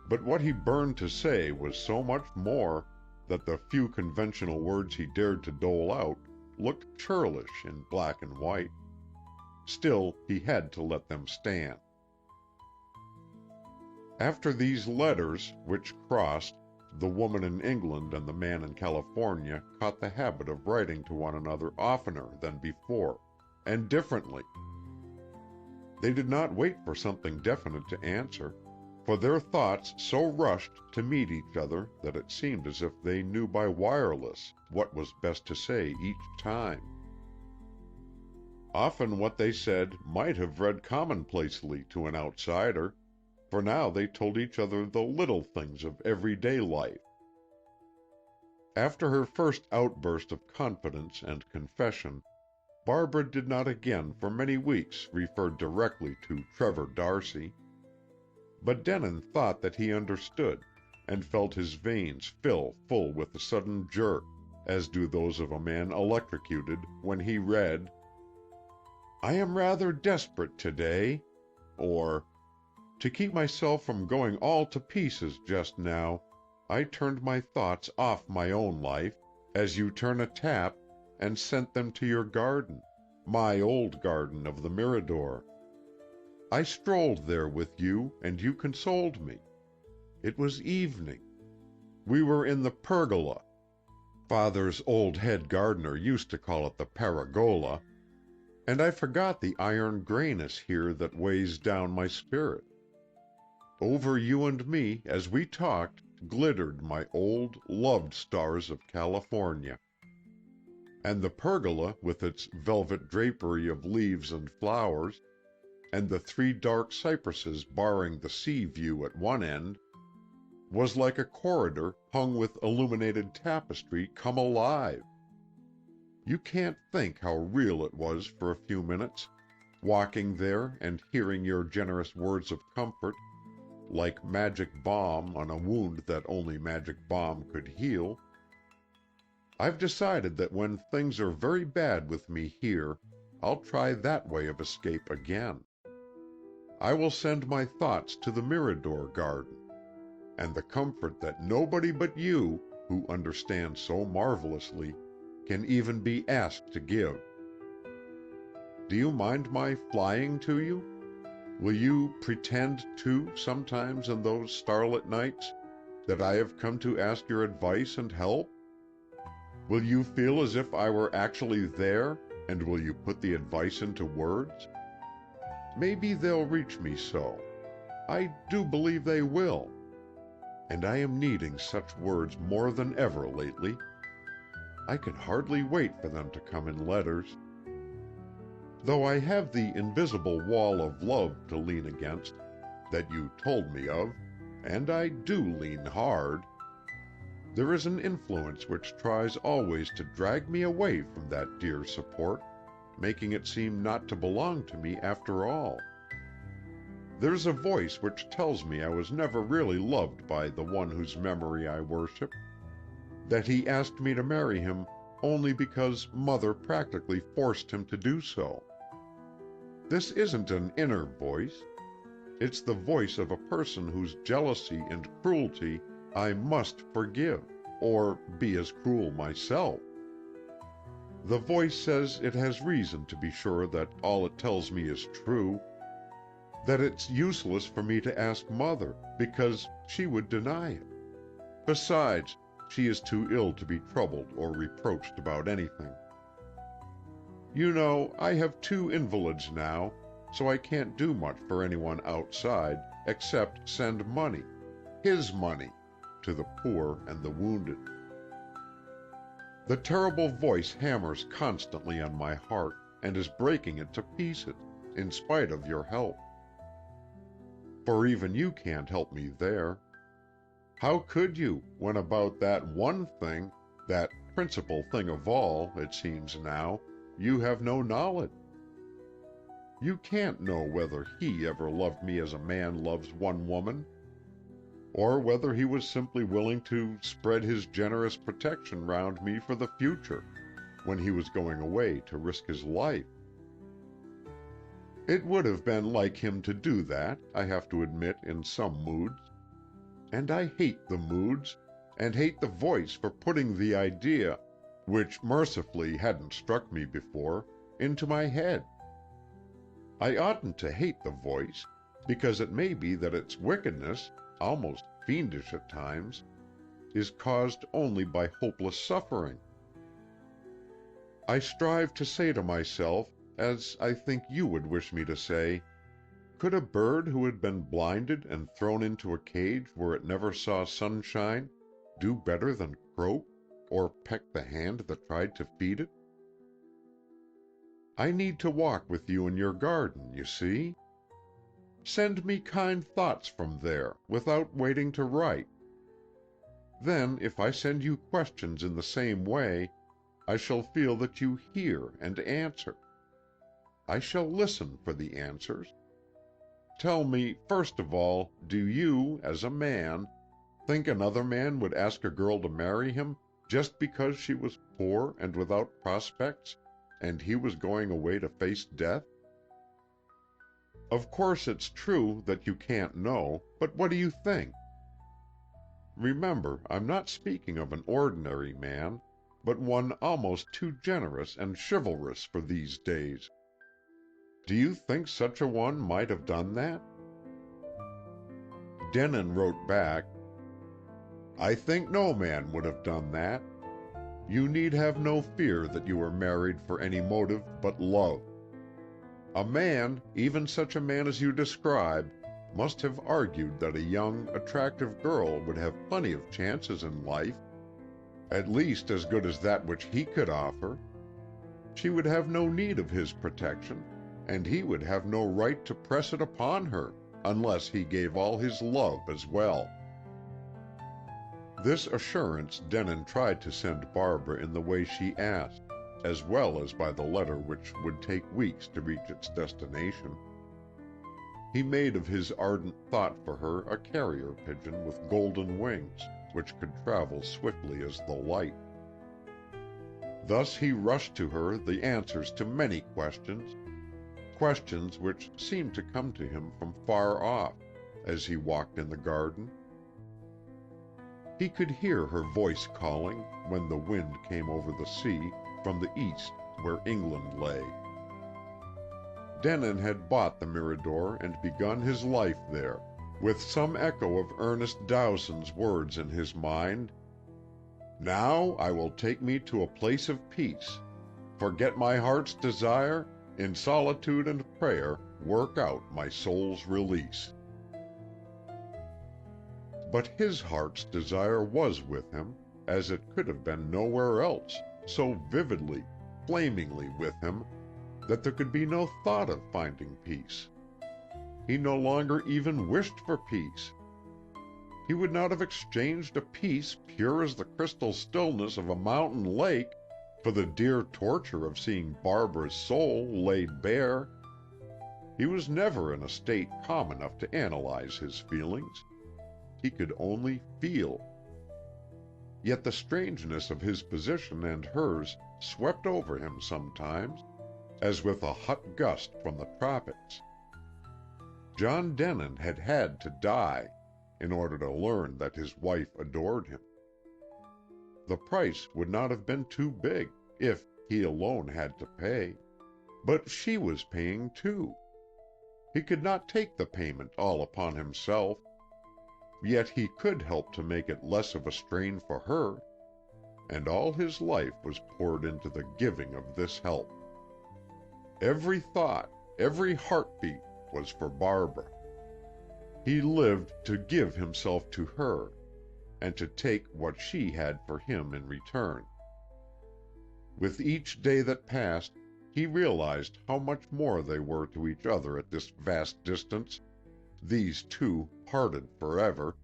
But what he burned to say was so much more that the few conventional words he dared to dole out looked churlish in black and white. Still, he had to let them stand. After these letters, which crossed, the woman in England and the man in California caught the habit of writing to one another oftener than before, and differently. They did not wait for something definite to answer, for their thoughts so rushed to meet each other that it seemed as if they knew by wireless what was best to say each time. Often what they said might have read commonplacely to an outsider, for now they told each other the little things of everyday life. After her first outburst of confidence and confession, Barbara did not again for many weeks refer directly to Trevor Darcy. But Denin thought that he understood, and felt his veins fill full with a sudden jerk, as do those of a man electrocuted, when he read, "I am rather desperate today," or, "To keep myself from going all to pieces just now, I turned my thoughts off my own life, as you turn a tap, and sent them to your garden, my old garden of the Mirador. I strolled there with you, and you consoled me. It was evening. We were in the pergola. Father's old head gardener used to call it the paragola, and I forgot the iron grayness here that weighs down my spirit. Over you and me, as we talked, glittered my old, loved stars of California. And the pergola, with its velvet drapery of leaves and flowers, and the 3 dark cypresses barring the sea view at one end, was like a corridor hung with illuminated tapestry come alive. You can't think how real it was for a few minutes, walking there and hearing your generous words of comfort, like magic balm on a wound that only magic balm could heal. I've decided that when things are very bad with me here, I'll try that way of escape again. I will send my thoughts to the Mirador garden, and the comfort that nobody but you, who understand so marvelously, can even be asked to give. Do you mind my flying to you? Will you pretend, too, sometimes in those starlit nights, that I have come to ask your advice and help? Will you feel as if I were actually there, and will you put the advice into words? Maybe they'll reach me so. I do believe they will. And I am needing such words more than ever lately. I can hardly wait for them to come in letters. Though I have the invisible wall of love to lean against, that you told me of, and I do lean hard, there is an influence which tries always to drag me away from that dear support, making it seem not to belong to me after all. There's a voice which tells me I was never really loved by the one whose memory I worship, that he asked me to marry him only because Mother practically forced him to do so. This isn't an inner voice. It's the voice of a person whose jealousy and cruelty I must forgive, or be as cruel myself. The voice says it has reason to be sure that all it tells me is true, that it's useless for me to ask Mother, because she would deny it. Besides, she is too ill to be troubled or reproached about anything. You know, I have 2 invalids now, so I can't do much for anyone outside except send money, his money, to the poor and the wounded. The terrible voice hammers constantly on my heart and is breaking it to pieces, in spite of your help. For even you can't help me there. How could you, when about that one thing, that principal thing of all, it seems now, you have no knowledge? You can't know whether he ever loved me as a man loves one woman. or whether he was simply willing to spread his generous protection round me for the future, when he was going away to risk his life. It would have been like him to do that, I have to admit, in some moods. And I hate the moods, and hate the voice for putting the idea, which mercifully hadn't struck me before, into my head. I oughtn't to hate the voice, because it may be that its wickedness, almost fiendish at times, is caused only by hopeless suffering. I strive to say to myself, as I think you would wish me to say, could a bird who had been blinded and thrown into a cage where it never saw sunshine do better than croak or peck the hand that tried to feed it? I need to walk with you in your garden, you see. Send me kind thoughts from there, without waiting to write. Then, if I send you questions in the same way, I shall feel that you hear and answer. I shall listen for the answers. Tell me, first of all, do you, as a man, think another man would ask a girl to marry him just because she was poor and without prospects, and he was going away to face death? Of course it's true that you can't know, but what do you think? Remember, I'm not speaking of an ordinary man, but one almost too generous and chivalrous for these days. Do you think such a one might have done that? Denon wrote back, I think no man would have done that. You need have no fear that you were married for any motive but love. A man, even such a man as you describe, must have argued that a young, attractive girl would have plenty of chances in life, at least as good as that which he could offer. She would have no need of his protection, and he would have no right to press it upon her, unless he gave all his love as well. This assurance Denon tried to send Barbara in the way she asked, as well as by the letter which would take weeks to reach its destination. He made of his ardent thought for her a carrier pigeon with golden wings, which could travel swiftly as the light. Thus he rushed to her the answers to many questions, questions which seemed to come to him from far off, as he walked in the garden. He could hear her voice calling, when the wind came over the sea, from the east where England lay. Denon had bought the Mirador and begun his life there, with some echo of Ernest Dowson's words in his mind. Now I will take me to a place of peace, forget my heart's desire, in solitude and prayer work out my soul's release. But his heart's desire was with him, as it could have been nowhere else, so vividly, flamingly with him, that there could be no thought of finding peace. He no longer even wished for peace. He would not have exchanged a peace pure as the crystal stillness of a mountain lake for the dear torture of seeing Barbara's soul laid bare. He was never in a state calm enough to analyze his feelings. He could only feel. Yet the strangeness of his position and hers swept over him sometimes, as with a hot gust from the tropics. John Denon had had to die in order to learn that his wife adored him. The price would not have been too big if he alone had to pay, but she was paying too. He could not take the payment all upon himself, yet he could help to make it less of a strain for her, and all his life was poured into the giving of this help. Every thought, every heartbeat was for Barbara. He lived to give himself to her, and to take what she had for him in return. With each day that passed, he realized how much more they were to each other at this vast distance, these two parted forever,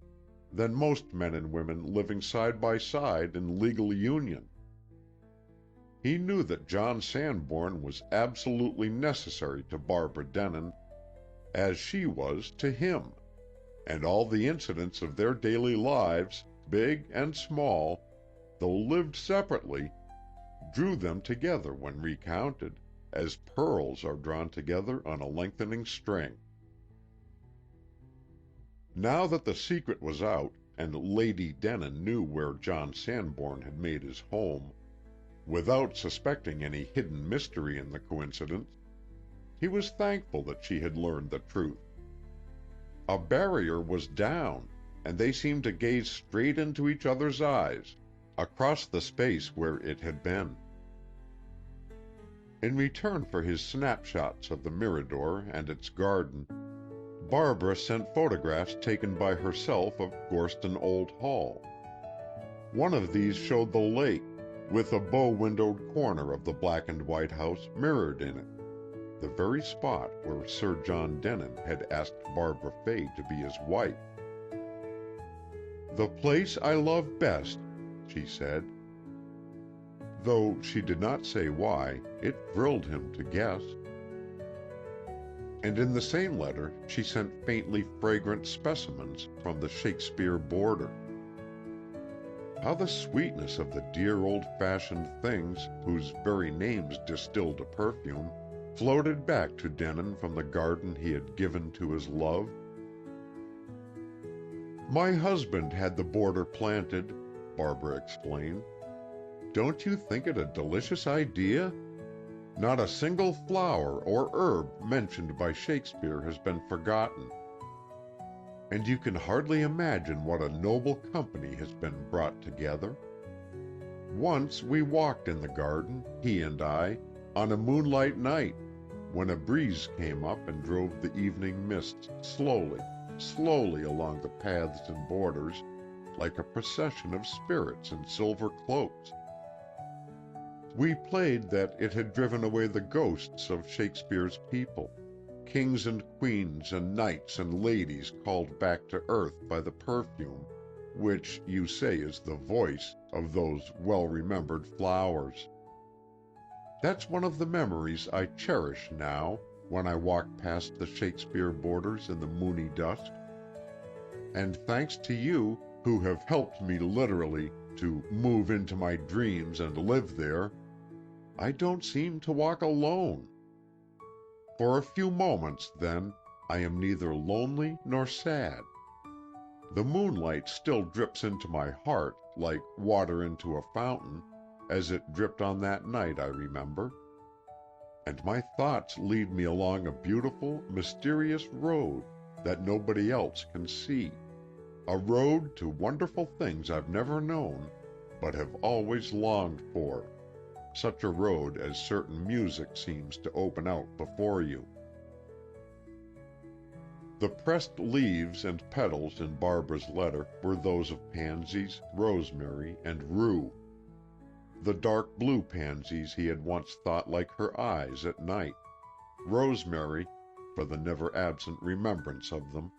than most men and women living side by side in legal union. He knew that John Sanborn was absolutely necessary to Barbara Denon, as she was to him. and all the incidents of their daily lives, big and small, though lived separately, drew them together when recounted, as pearls are drawn together on a lengthening string. Now that the secret was out, and Lady Denin knew where John Sanborn had made his home, without suspecting any hidden mystery in the coincidence, he was thankful that she had learned the truth. A barrier was down, and they seemed to gaze straight into each other's eyes, across the space where it had been. In return for his snapshots of the Mirador and its garden, Barbara sent photographs taken by herself of Gorston Old Hall. One of these showed the lake, with a bow-windowed corner of the black and white house mirrored in it, the very spot where Sir John Denin had asked Barbara Fay to be his wife. "The place I love best," she said. Though she did not say why, it thrilled him to guess. And in the same letter she sent faintly fragrant specimens from the Shakespeare border. How the sweetness of the dear old-fashioned things, whose very names distilled a perfume, floated back to Denin from the garden he had given to his love. "My husband had the border planted," Barbara explained. "Don't you think it a delicious idea? Not a single flower or herb mentioned by Shakespeare has been forgotten. And you can hardly imagine what a noble company has been brought together. Once we walked in the garden, he and I, on a moonlight night, when a breeze came up and drove the evening mists slowly, slowly along the paths and borders, like a procession of spirits in silver cloaks. We played that it had driven away the ghosts of Shakespeare's people, kings and queens and knights and ladies called back to earth by the perfume, which you say is the voice of those well-remembered flowers. That's one of the memories I cherish now, when I walk past the Shakespeare borders in the moony dusk. And thanks to you, who have helped me literally to move into my dreams and live there, I don't seem to walk alone. For a few moments, then, I am neither lonely nor sad. The moonlight still drips into my heart like water into a fountain, as it dripped on that night I remember. And my thoughts lead me along a beautiful, mysterious road that nobody else can see. A road to wonderful things I've never known, but have always longed for. Such a road as certain music seems to open out before you." The pressed leaves and petals in Barbara's letter were those of pansies, rosemary, and rue. The dark blue pansies he had once thought like her eyes at night, rosemary for the never-absent remembrance of them,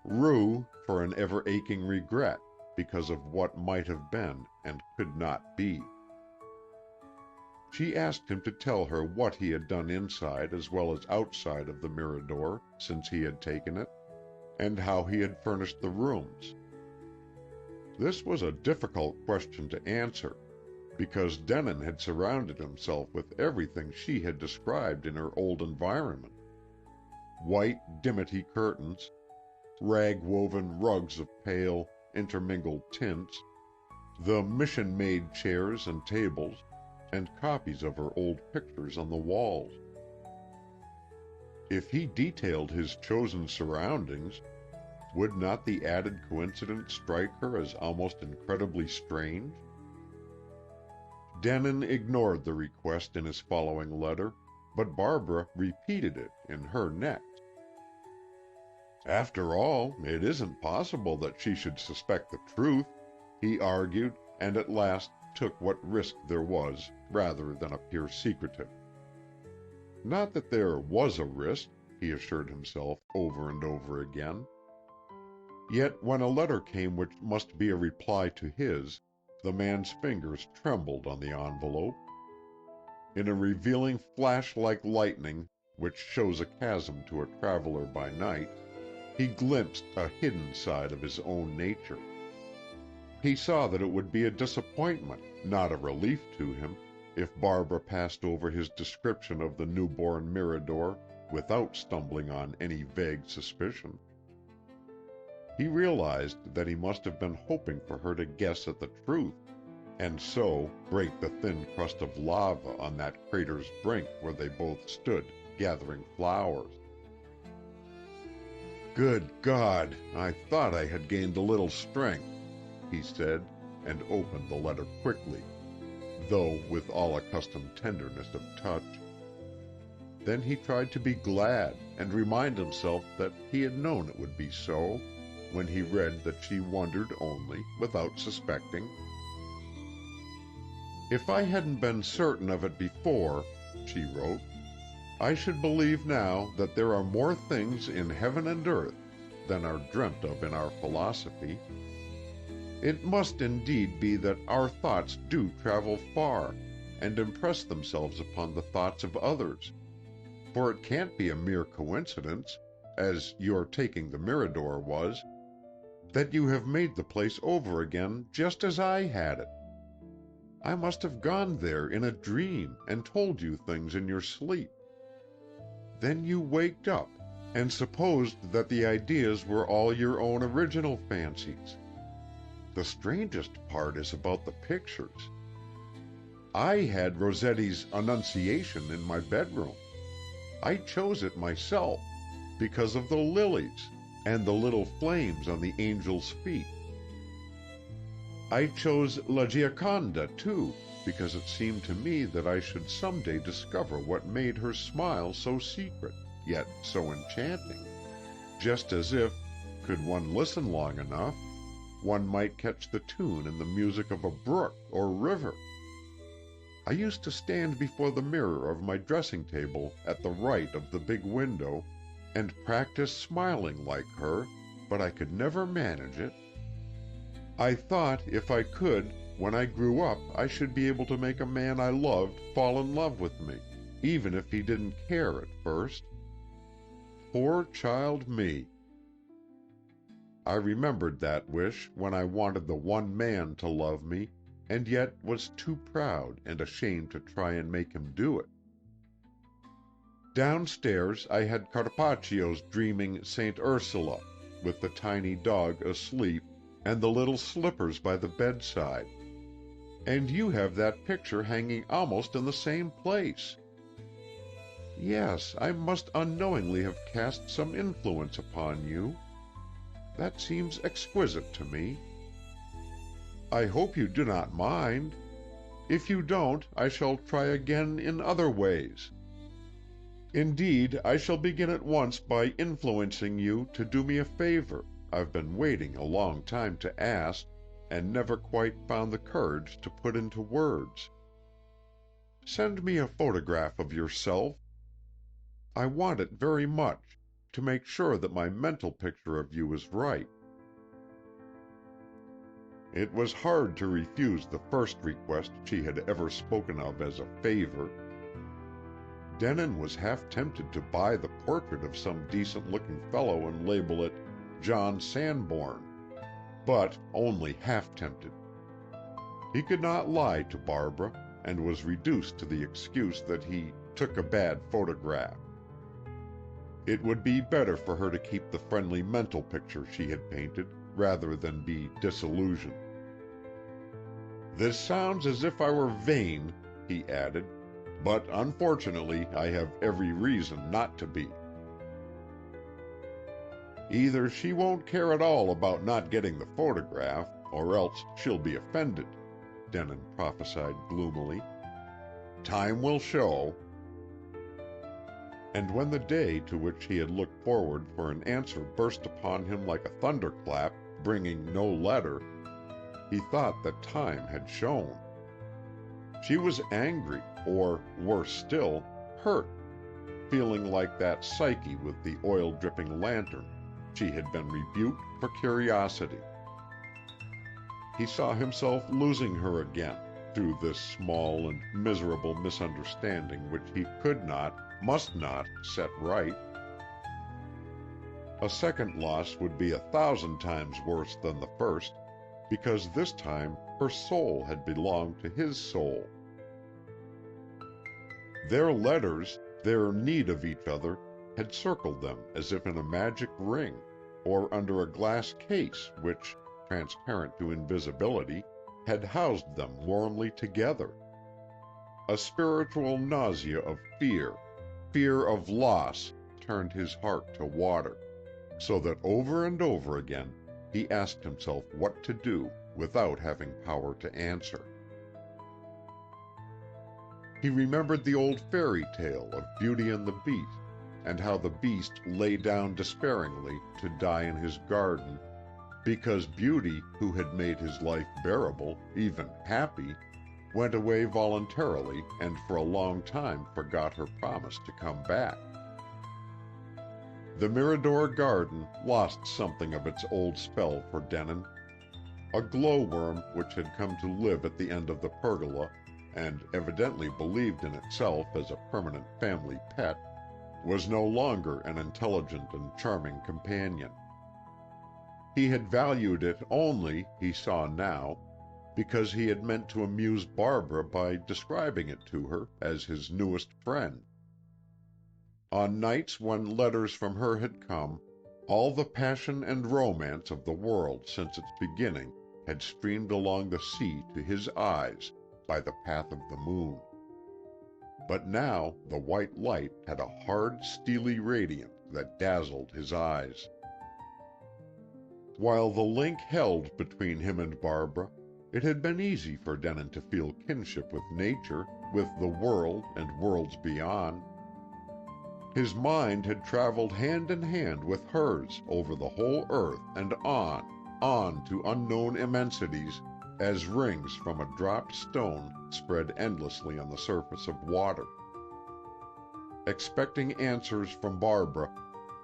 rue for an ever-aching regret because of what might have been and could not be. She asked him to tell her what he had done inside as well as outside of the Mirador since he had taken it, and how he had furnished the rooms. This was a difficult question to answer, because Denin had surrounded himself with everything she had described in her old environment. White dimity curtains, rag-woven rugs of pale, intermingled tints, the mission-made chairs and tables, and copies of her old pictures on the walls. If he detailed his chosen surroundings, would not the added coincidence strike her as almost incredibly strange? Denin ignored the request in his following letter, but Barbara repeated it in her next. "After all, it isn't possible that she should suspect the truth," he argued, and at last took what risk there was rather than appear secretive. Not that there was a risk, he assured himself over and over again. Yet when a letter came which must be a reply to his, the man's fingers trembled on the envelope. In a revealing flash like lightning, which shows a chasm to a traveler by night, He glimpsed a hidden side of his own nature. He saw that it would be a disappointment, not a relief to him, if Barbara passed over his description of the newborn Mirador without stumbling on any vague suspicion. He realized that he must have been hoping for her to guess at the truth, and so break the thin crust of lava on that crater's brink where they both stood, gathering flowers. "Good God, I thought I had gained a little strength," he said, and opened the letter quickly, though with all accustomed tenderness of touch. Then he tried to be glad and remind himself that he had known it would be so, when he read that she wondered only, without suspecting. "If I hadn't been certain of it before," she wrote, "I should believe now that there are more things in heaven and earth than are dreamt of in our philosophy. It must indeed be that our thoughts do travel far, and impress themselves upon the thoughts of others, for it can't be a mere coincidence, as your taking the Mirador was, that you have made the place over again just as I had it. I must have gone there in a dream and told you things in your sleep. Then you waked up and supposed that the ideas were all your own original fancies. The strangest part is about the pictures. I had Rossetti's Annunciation in my bedroom. I chose it myself because of the lilies and the little flames on the angel's feet. I chose La Gioconda, too, because it seemed to me that I should someday discover what made her smile so secret, yet so enchanting, just as if, could one listen long enough, one might catch the tune in the music of a brook or river. I used to stand before the mirror of my dressing table at the right of the big window and practice smiling like her, but I could never manage it. I thought if I could, when I grew up, I should be able to make a man I loved fall in love with me, even if he didn't care at first. Poor child me! I remembered that wish when I wanted the one man to love me, and yet was too proud and ashamed to try and make him do it. Downstairs I had Carpaccio's dreaming Saint Ursula, with the tiny dog asleep, and the little slippers by the bedside. And you have that picture hanging almost in the same place. Yes, I must unknowingly have cast some influence upon you. That seems exquisite to me. I hope you do not mind. If you don't, I shall try again in other ways. Indeed, I shall begin at once by influencing you to do me a favor I've been waiting a long time to ask, and never quite found the courage to put into words. Send me a photograph of yourself. I want it very much, to make sure that my mental picture of you is right. It was hard to refuse the first request she had ever spoken of as a favor. Denon was half tempted to buy the portrait of some decent-looking fellow and label it John Sanborn, but only half tempted. He could not lie to Barbara, and was reduced to the excuse that he took a bad photograph. It would be better for her to keep the friendly mental picture she had painted, rather than be disillusioned. "This sounds as if I were vain," he added, "but unfortunately I have every reason not to be." "Either she won't care at all about not getting the photograph, or else she'll be offended," Denon prophesied gloomily. "Time will show." And when the day to which he had looked forward for an answer burst upon him like a thunderclap, bringing no letter, he thought that time had shown. She was angry, or, worse still, hurt, feeling like that Psyche with the oil-dripping lantern. She had been rebuked for curiosity. He saw himself losing her again, through this small and miserable misunderstanding which he could not, must not, set right. A second loss would be 1,000 times worse than the first, because this time her soul had belonged to his soul. Their letters, their need of each other, had circled them as if in a magic ring, or under a glass case which, transparent to invisibility, had housed them warmly together. A spiritual nausea of fear, fear of loss, turned his heart to water, so that over and over again he asked himself what to do without having power to answer. He remembered the old fairy tale of Beauty and the Beast, and how the Beast lay down despairingly to die in his garden, because Beauty, who had made his life bearable, even happy, went away voluntarily and for a long time forgot her promise to come back. The Mirador garden lost something of its old spell for Denon. A glowworm which had come to live at the end of the pergola, and evidently believed in itself as a permanent family pet, was no longer an intelligent and charming companion. He had valued it only, he saw now, because he had meant to amuse Barbara by describing it to her as his newest friend. On nights when letters from her had come, all the passion and romance of the world since its beginning had streamed along the sea to his eyes by the path of the moon. But now the white light had a hard, steely radiance that dazzled his eyes. While the link held between him and Barbara, it had been easy for Denon to feel kinship with nature, with the world and worlds beyond. His mind had traveled hand in hand with hers over the whole earth and on to unknown immensities, as rings from a dropped stone spread endlessly on the surface of water. Expecting answers from Barbara,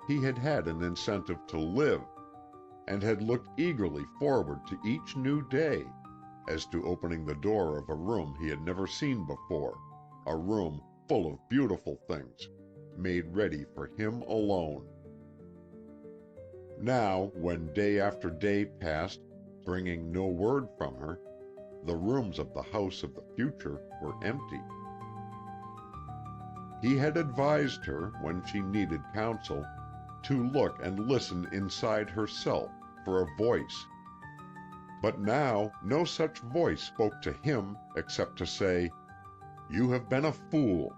he had had an incentive to live, and had looked eagerly forward to each new day, as to opening the door of a room he had never seen before, a room full of beautiful things, made ready for him alone. Now, when day after day passed, bringing no word from her, the rooms of the house of the future were empty. He had advised her, when she needed counsel, to look and listen inside herself for a voice. But now no such voice spoke to him except to say, "You have been a fool.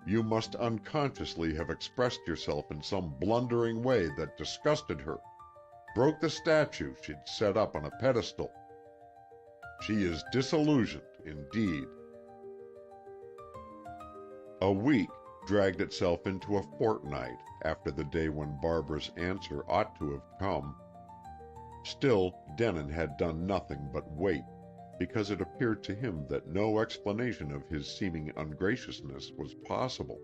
You must unconsciously have expressed yourself in some blundering way that disgusted her, broke the statue she'd set up on a pedestal. She is disillusioned indeed." A week dragged itself into a fortnight after the day when Barbara's answer ought to have come. Still, Denon had done nothing but wait, because it appeared to him that no explanation of his seeming ungraciousness was possible.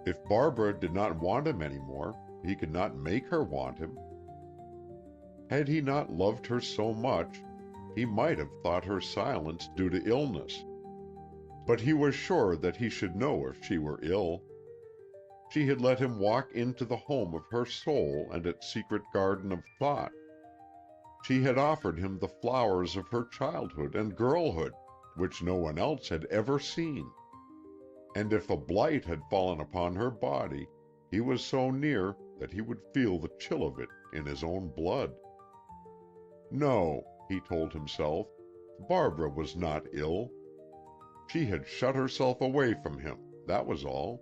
If Barbara did not want him any more, he could not make her want him. Had he not loved her so much, he might have thought her silence due to illness. But he was sure that he should know if she were ill. She had let him walk into the home of her soul and its secret garden of thought. She had offered him the flowers of her childhood and girlhood, which no one else had ever seen. And if a blight had fallen upon her body, he was so near that he would feel the chill of it in his own blood. No, he told himself, Barbara was not ill. She had shut herself away from him, that was all.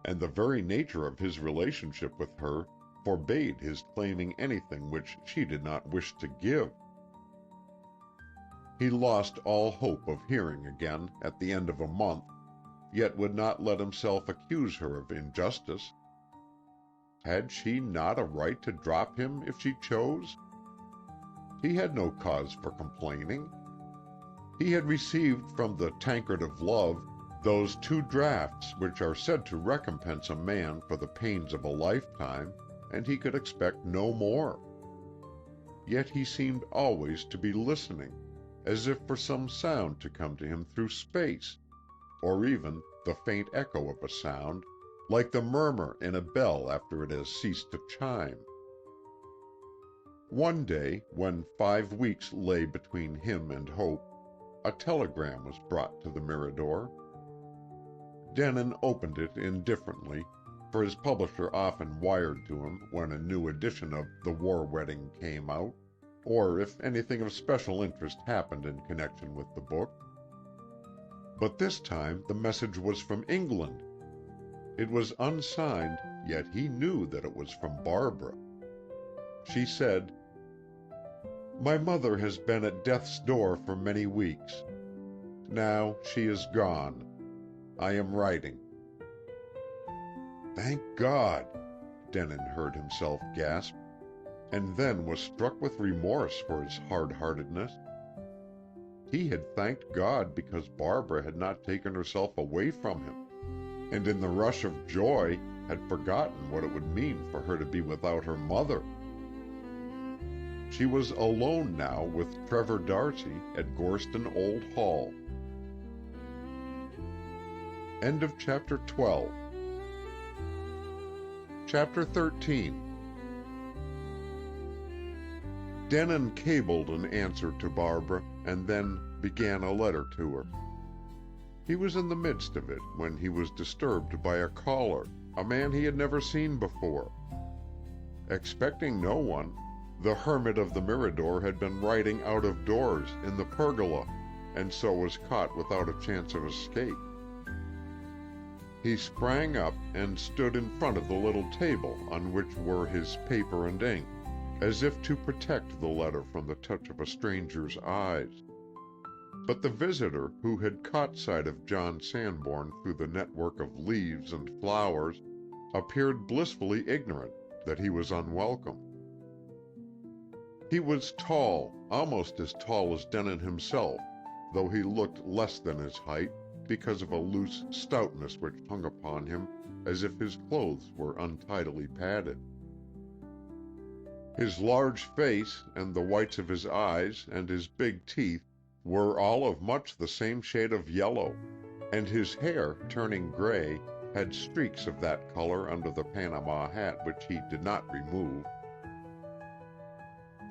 And the very nature of his relationship with her forbade his claiming anything which she did not wish to give. He lost all hope of hearing again at the end of a month, yet would not let himself accuse her of injustice. Had she not a right to drop him if she chose? He had no cause for complaining. He had received from the tankard of love those 2 draughts which are said to recompense a man for the pains of a lifetime, and he could expect no more. Yet he seemed always to be listening, as if for some sound to come to him through space, or even the faint echo of a sound, like the murmur in a bell after it has ceased to chime. One day, when 5 weeks lay between him and hope, a telegram was brought to the Mirador. Denon opened it indifferently, for his publisher often wired to him when a new edition of The War Wedding came out, or if anything of special interest happened in connection with the book. But this time the message was from England. It was unsigned, yet he knew that it was from Barbara. She said, "My mother has been at death's door for many weeks. Now she is gone. I am writing." "Thank God!" Denon heard himself gasp, and then was struck with remorse for his hard-heartedness. He had thanked God because Barbara had not taken herself away from him, and in the rush of joy had forgotten what it would mean for her to be without her mother. She was alone now with Trevor Darcy at Gorston Old Hall. End of Chapter 12. Chapter 13. Denon cabled an answer to Barbara, and then began a letter to her. He was in the midst of it when he was disturbed by a caller, a man he had never seen before. Expecting no one, the hermit of the Mirador had been writing out of doors in the pergola, and so was caught without a chance of escape. He sprang up and stood in front of the little table on which were his paper and ink, as if to protect the letter from the touch of a stranger's eyes. But the visitor, who had caught sight of John Sanborn through the network of leaves and flowers, appeared blissfully ignorant that he was unwelcome. He was tall, almost as tall as Denon himself, though he looked less than his height, because of a loose stoutness which hung upon him as if his clothes were untidily padded. His large face, and the whites of his eyes, and his big teeth were all of much the same shade of yellow, and his hair, turning gray, had streaks of that color under the Panama hat which he did not remove.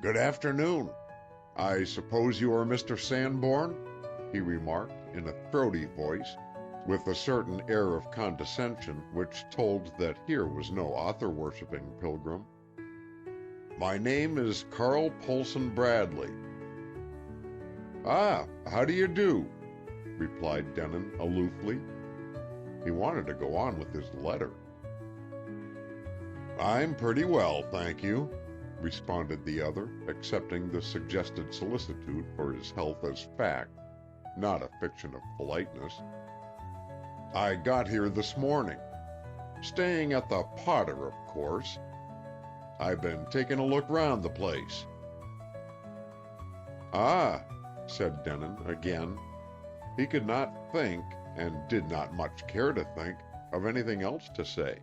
"Good afternoon. I suppose you are Mr. Sanborn?" he remarked in a throaty voice, with a certain air of condescension which told that here was no author-worshipping pilgrim. "My name is Carl Polson Bradley." "Ah, how do you do?" replied Denon aloofly. He wanted to go on with his letter. "I'm pretty well, thank you," responded the other, accepting the suggested solicitude for his health as fact, not a fiction of politeness. "I got here this morning. Staying at the Potter, of course. I've been taking a look round the place." "Ah," said Denon again. He could not think, and did not much care to think, of anything else to say.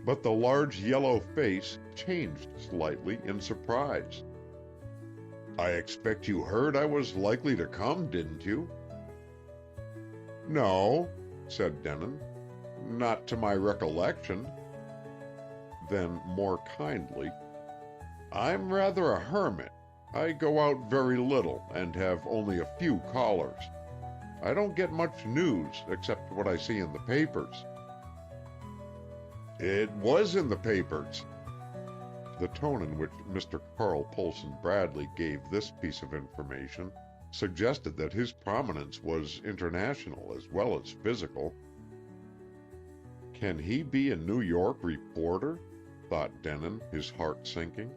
But the large yellow face changed slightly in surprise. "I expect you heard I was likely to come, didn't you?" "No," said Denon, "not to my recollection." Then, more kindly, "I'm rather a hermit. I go out very little, and have only a few callers. I don't get much news, except what I see in the papers." "It was in the papers." The tone in which Mr. Carl Polson Bradley gave this piece of information suggested that his prominence was international as well as physical. Can he be a New York reporter? Thought Denon, his heart sinking.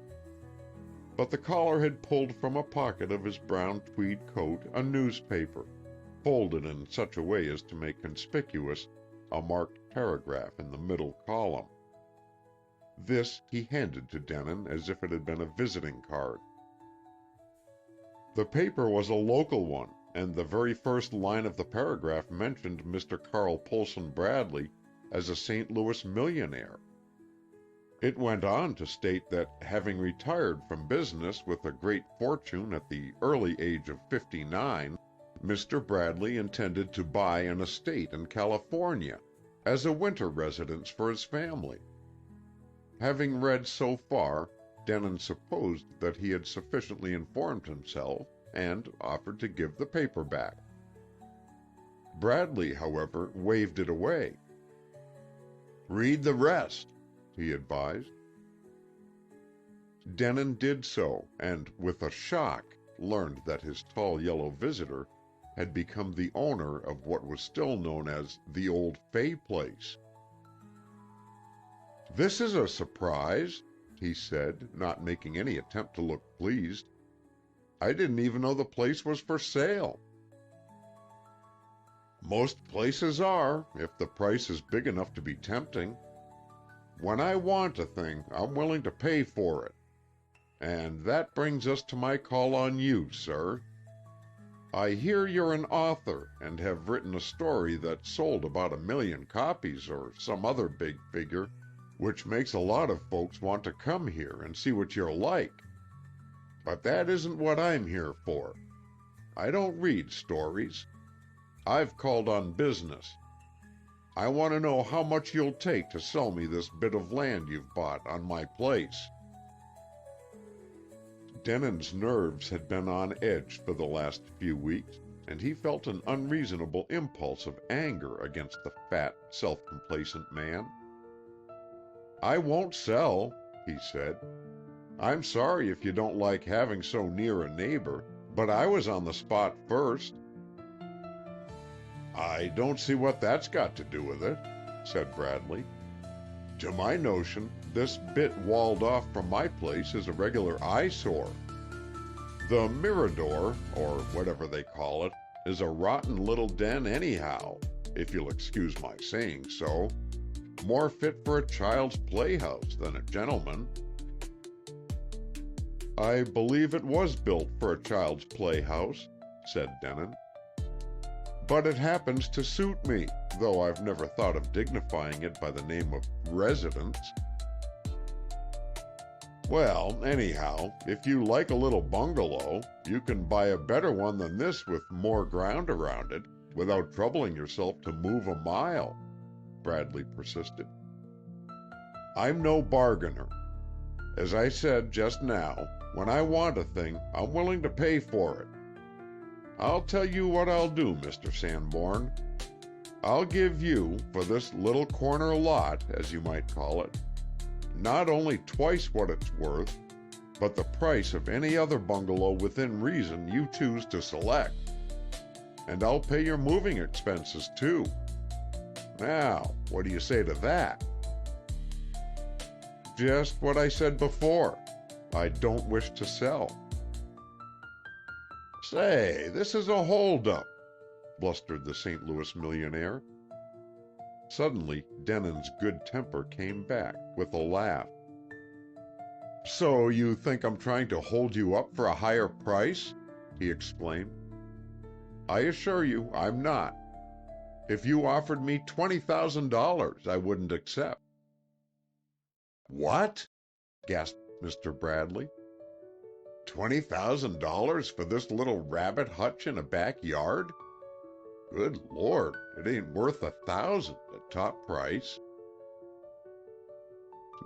But the caller had pulled from a pocket of his brown tweed coat a newspaper, folded in such a way as to make conspicuous a marked paragraph in the middle column. This he handed to Denon as if it had been a visiting card. The paper was a local one, and the very first line of the paragraph mentioned Mr. Carl Polson Bradley as a St. Louis millionaire. It went on to state that, having retired from business with a great fortune at the early age of 59, Mr. Bradley intended to buy an estate in California, as a winter residence for his family. Having read so far, Denon supposed that he had sufficiently informed himself, and offered to give the paper back. Bradley, however, waved it away. "Read the rest," he advised. Denon did so, and with a shock learned that his tall yellow visitor had become the owner of what was still known as the Old Fay place. "This is a surprise," he said, not making any attempt to look pleased. "I didn't even know the place was for sale." "Most places are, if the price is big enough to be tempting. When I want a thing, I'm willing to pay for it. And that brings us to my call on you, sir. I hear you're an author and have written a story that sold about 1,000,000 copies or some other big figure, which makes a lot of folks want to come here and see what you're like. But that isn't what I'm here for. I don't read stories. I've called on business. I want to know how much you'll take to sell me this bit of land you've bought on my place." Denon's nerves had been on edge for the last few weeks, and he felt an unreasonable impulse of anger against the fat, self-complacent man. "I won't sell," he said. "I'm sorry if you don't like having so near a neighbor, but I was on the spot first." "I don't see what that's got to do with it," said Bradley. "To my notion, this bit walled off from my place is a regular eyesore. The Mirador, or whatever they call it, is a rotten little den anyhow, if you'll excuse my saying so. More fit for a child's playhouse than a gentleman." "I believe it was built for a child's playhouse," said Denon. "But it happens to suit me, though I've never thought of dignifying it by the name of residence." "Well, anyhow, if you like a little bungalow, you can buy a better one than this with more ground around it, without troubling yourself to move a mile," Bradley persisted. "I'm no bargainer. As I said just now, when I want a thing, I'm willing to pay for it. I'll tell you what I'll do, Mr. Sanborn. I'll give you, for this little corner lot, as you might call it, not only twice what it's worth, but the price of any other bungalow within reason you choose to select. And I'll pay your moving expenses, too. Now, what do you say to that?" "Just what I said before. I don't wish to sell." "Say, this is a holdup," blustered the St. Louis millionaire. Suddenly, Denon's good temper came back, with a laugh. "So you think I'm trying to hold you up for a higher price?" he exclaimed. "I assure you I'm not. If you offered me $20,000, I wouldn't accept." "What?" gasped Mr. Bradley. $20,000 for this little rabbit hutch in a backyard? Good Lord, it ain't worth $1,000 at top price."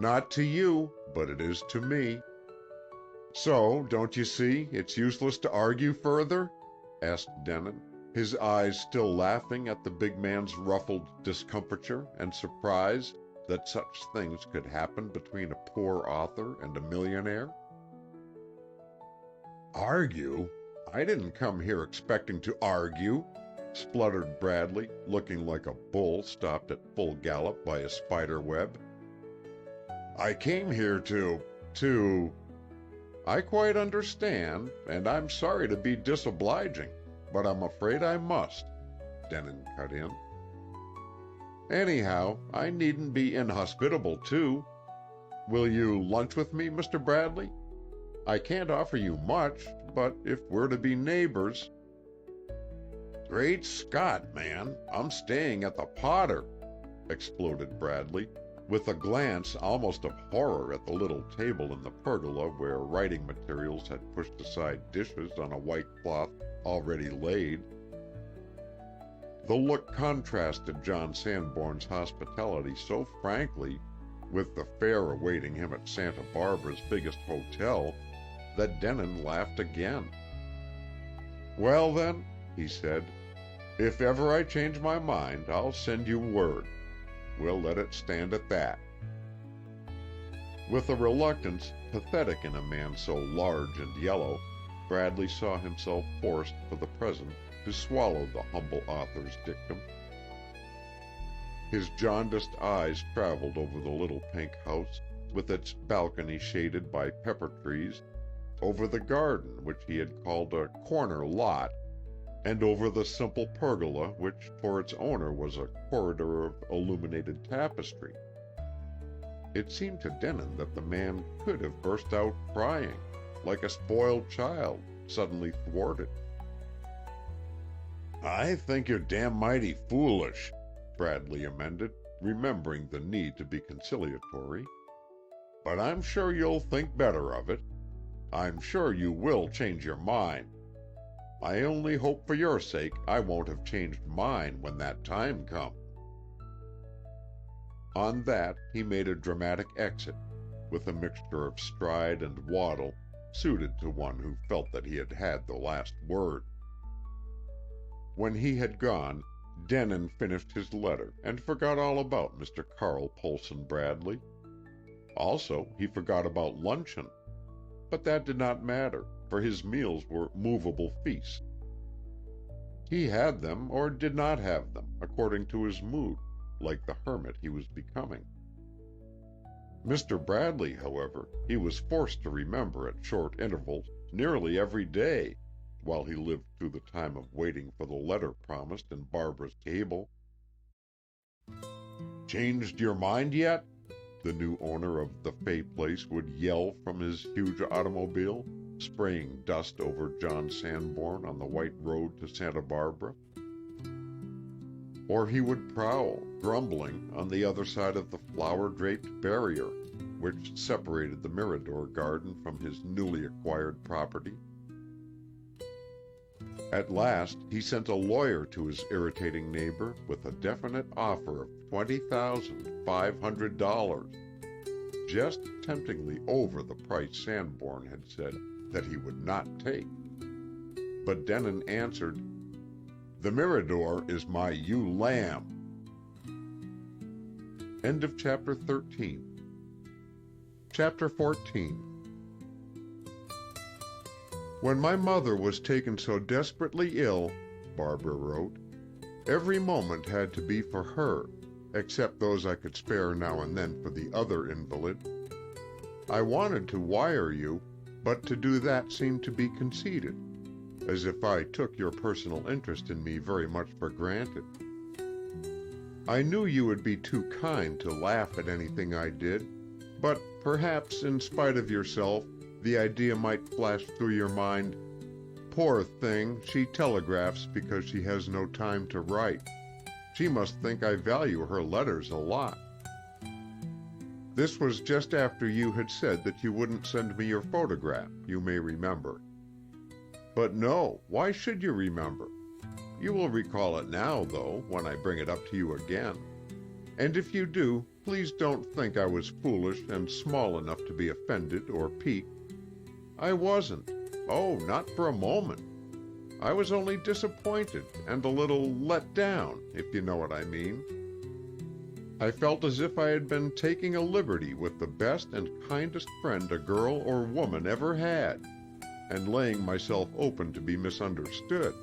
"Not to you, but it is to me. So, don't you see, it's useless to argue further?" asked Denon, his eyes still laughing at the big man's ruffled discomfiture and surprise that such things could happen between a poor author and a millionaire. "Argue? I didn't come here expecting to argue," spluttered Bradley, looking like a bull stopped at full gallop by a spider web. "I came here to—" "I quite understand, and I'm sorry to be disobliging, but I'm afraid I must," Denon cut in. "Anyhow, I needn't be inhospitable, too. Will you lunch with me, Mr. Bradley? I can't offer you much, but if we're to be neighbors—" "Great Scott, man, I'm staying at the Potter," exploded Bradley, with a glance almost of horror at the little table in the pergola where writing materials had pushed aside dishes on a white cloth already laid. The look contrasted John Sanborn's hospitality so frankly with the fare awaiting him at Santa Barbara's biggest hotel that Denon laughed again. "Well then," he said, "if ever I change my mind, I'll send you word. We'll let it stand at that." With a reluctance pathetic in a man so large and yellow, Bradley saw himself forced for the present to swallow the humble author's dictum. His jaundiced eyes traveled over the little pink house, with its balcony shaded by pepper trees, over the garden which he had called a corner lot, and over the simple pergola which for its owner was a corridor of illuminated tapestry. It seemed to Denon that the man could have burst out crying, like a spoiled child suddenly thwarted. "I think you're damn mighty foolish," Bradley amended, remembering the need to be conciliatory. "But I'm sure you'll think better of it. I'm sure you will change your mind. I only hope for your sake I won't have changed mine when that time comes." On that he made a dramatic exit, with a mixture of stride and waddle suited to one who felt that he had had the last word. When he had gone, Denon finished his letter and forgot all about Mr. Carl Poulsen Bradley. Also, he forgot about luncheon. But that did not matter, for his meals were movable feasts. He had them or did not have them, according to his mood, like the hermit he was becoming. Mr. Bradley, however, he was forced to remember at short intervals nearly every day, while he lived through the time of waiting for the letter promised in Barbara's cable. "Changed your mind yet?" the new owner of the Fay place would yell from his huge automobile, spraying dust over John Sanborn on the white road to Santa Barbara. Or he would prowl, grumbling, on the other side of the flower-draped barrier which separated the Mirador garden from his newly acquired property. At last he sent a lawyer to his irritating neighbor with a definite offer of $20,500, just temptingly over the price Sanborn had said that he would not take. But Denon answered, "The Mirador is my ewe lamb." End of Chapter 13. Chapter 14. "When my mother was taken so desperately ill," Barbara wrote, "every moment had to be for her, except those I could spare now and then for the other invalid. I wanted to wire you, but to do that seemed to be conceited, as if I took your personal interest in me very much for granted. I knew you would be too kind to laugh at anything I did, but perhaps in spite of yourself, the idea might flash through your mind, 'Poor thing, she telegraphs because she has no time to write. She must think I value her letters a lot.' This was just after you had said that you wouldn't send me your photograph, you may remember. But no, why should you remember? You will recall it now, though, when I bring it up to you again. And if you do, please don't think I was foolish and small enough to be offended or piqued. I wasn't. Oh, not for a moment. I was only disappointed and a little let down, if you know what I mean. I felt as if I had been taking a liberty with the best and kindest friend a girl or woman ever had, and laying myself open to be misunderstood.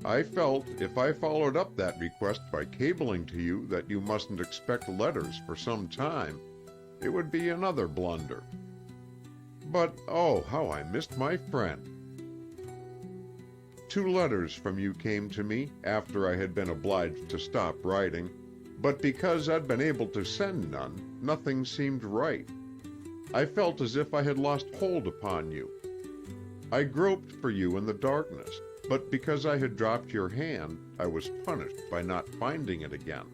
I felt if I followed up that request by cabling to you that you mustn't expect letters for some time, it would be another blunder. But oh, how I missed my friend. 2 letters from you came to me after I had been obliged to stop writing, but because I'd been able to send none, nothing seemed right. I felt as if I had lost hold upon you. I groped for you in the darkness, but because I had dropped your hand, I was punished by not finding it again.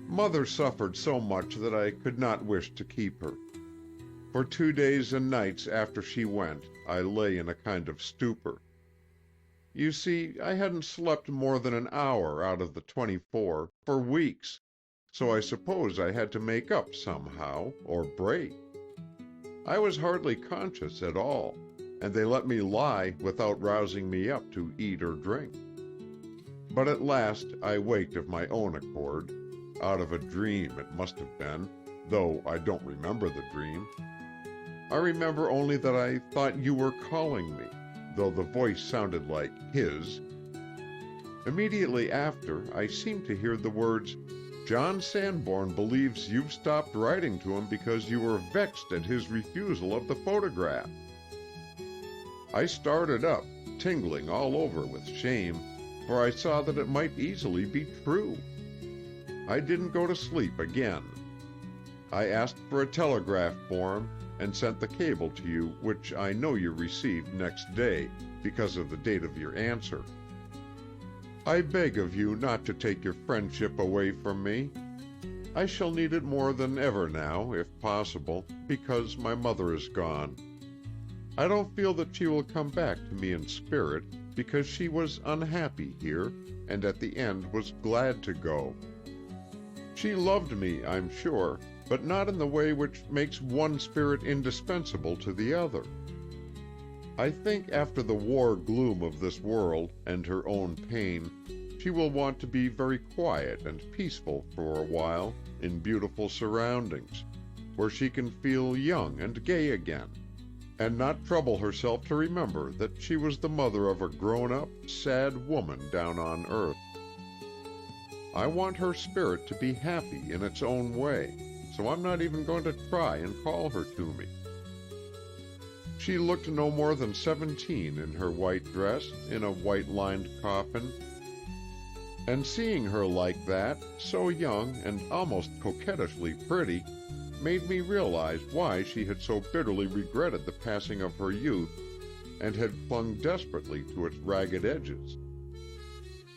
Mother suffered so much that I could not wish to keep her. For 2 days and nights after she went, I lay in a kind of stupor. You see, I hadn't slept more than an hour out of the 24 for weeks, so I suppose I had to make up somehow, or break. I was hardly conscious at all, and they let me lie without rousing me up to eat or drink. But at last I waked of my own accord, out of a dream it must have been, though I don't remember the dream. I remember only that I thought you were calling me, though the voice sounded like his. Immediately after, I seemed to hear the words, "John Sanborn believes you've stopped writing to him because you were vexed at his refusal of the photograph." I started up, tingling all over with shame, for I saw that it might easily be true. I didn't go to sleep again. I asked for a telegraph form and sent the cable to you, which I know you received next day because of the date of your answer. I beg of you not to take your friendship away from me. I shall need it more than ever now, if possible, because my mother is gone. I don't feel that she will come back to me in spirit, because she was unhappy here, and at the end was glad to go. She loved me, I'm sure, but not in the way which makes one spirit indispensable to the other. I think after the war gloom of this world and her own pain, she will want to be very quiet and peaceful for a while in beautiful surroundings, where she can feel young and gay again, and not trouble herself to remember that she was the mother of a grown-up, sad woman down on earth. I want her spirit to be happy in its own way, so I'm not even going to try and call her to me. She looked no more than 17 in her white dress, in a white-lined coffin, and seeing her like that, so young and almost coquettishly pretty, made me realize why she had so bitterly regretted the passing of her youth and had clung desperately to its ragged edges.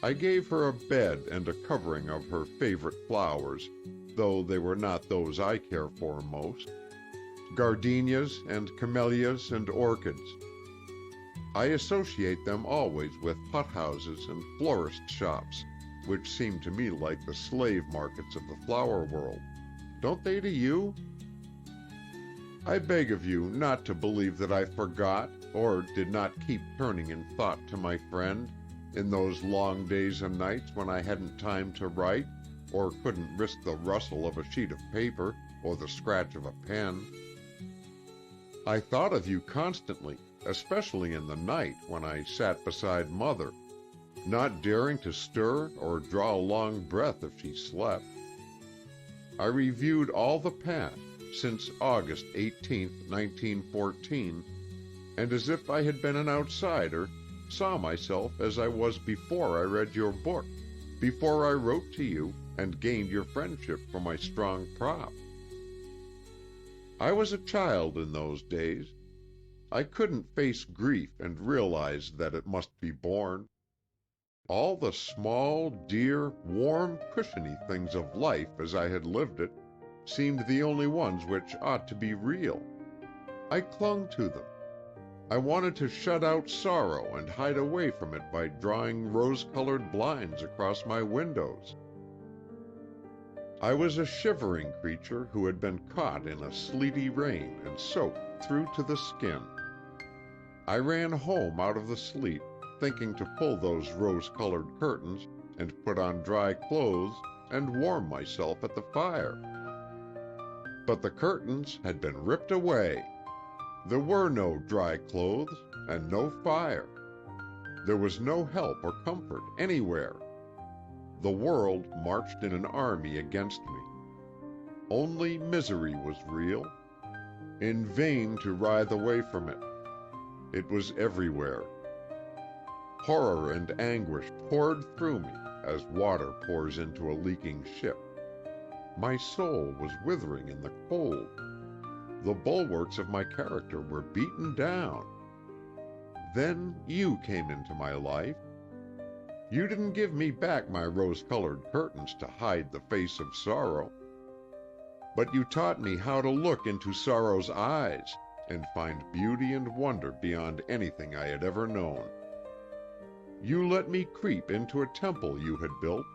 I gave her a bed and a covering of her favorite flowers, though they were not those I care for most, gardenias and camellias and orchids. I associate them always with hothouses and florist shops, which seem to me like the slave markets of the flower world. Don't they to you? I beg of you not to believe that I forgot or did not keep turning in thought to my friend in those long days and nights when I hadn't time to write or couldn't risk the rustle of a sheet of paper or the scratch of a pen. I thought of you constantly, especially in the night when I sat beside Mother, not daring to stir or draw a long breath if she slept. I reviewed all the past since August 18, 1914, and as if I had been an outsider, saw myself as I was before I read your book, before I wrote to you and gained your friendship for my strong prop. I was a child in those days. I couldn't face grief and realize that it must be borne. All the small, dear, warm, cushiony things of life as I had lived it seemed the only ones which ought to be real. I clung to them. I wanted to shut out sorrow and hide away from it by drawing rose-colored blinds across my windows. I was a shivering creature who had been caught in a sleety rain and soaked through to the skin. I ran home out of the sleet, thinking to pull those rose-colored curtains and put on dry clothes and warm myself at the fire. But the curtains had been ripped away. There were no dry clothes and no fire. There was no help or comfort anywhere. The world marched in an army against me. Only misery was real. In vain to writhe away from it. It was everywhere. Horror and anguish poured through me as water pours into a leaking ship. My soul was withering in the cold. The bulwarks of my character were beaten down. Then you came into my life. You didn't give me back my rose-colored curtains to hide the face of sorrow, but you taught me how to look into sorrow's eyes and find beauty and wonder beyond anything I had ever known. You let me creep into a temple you had built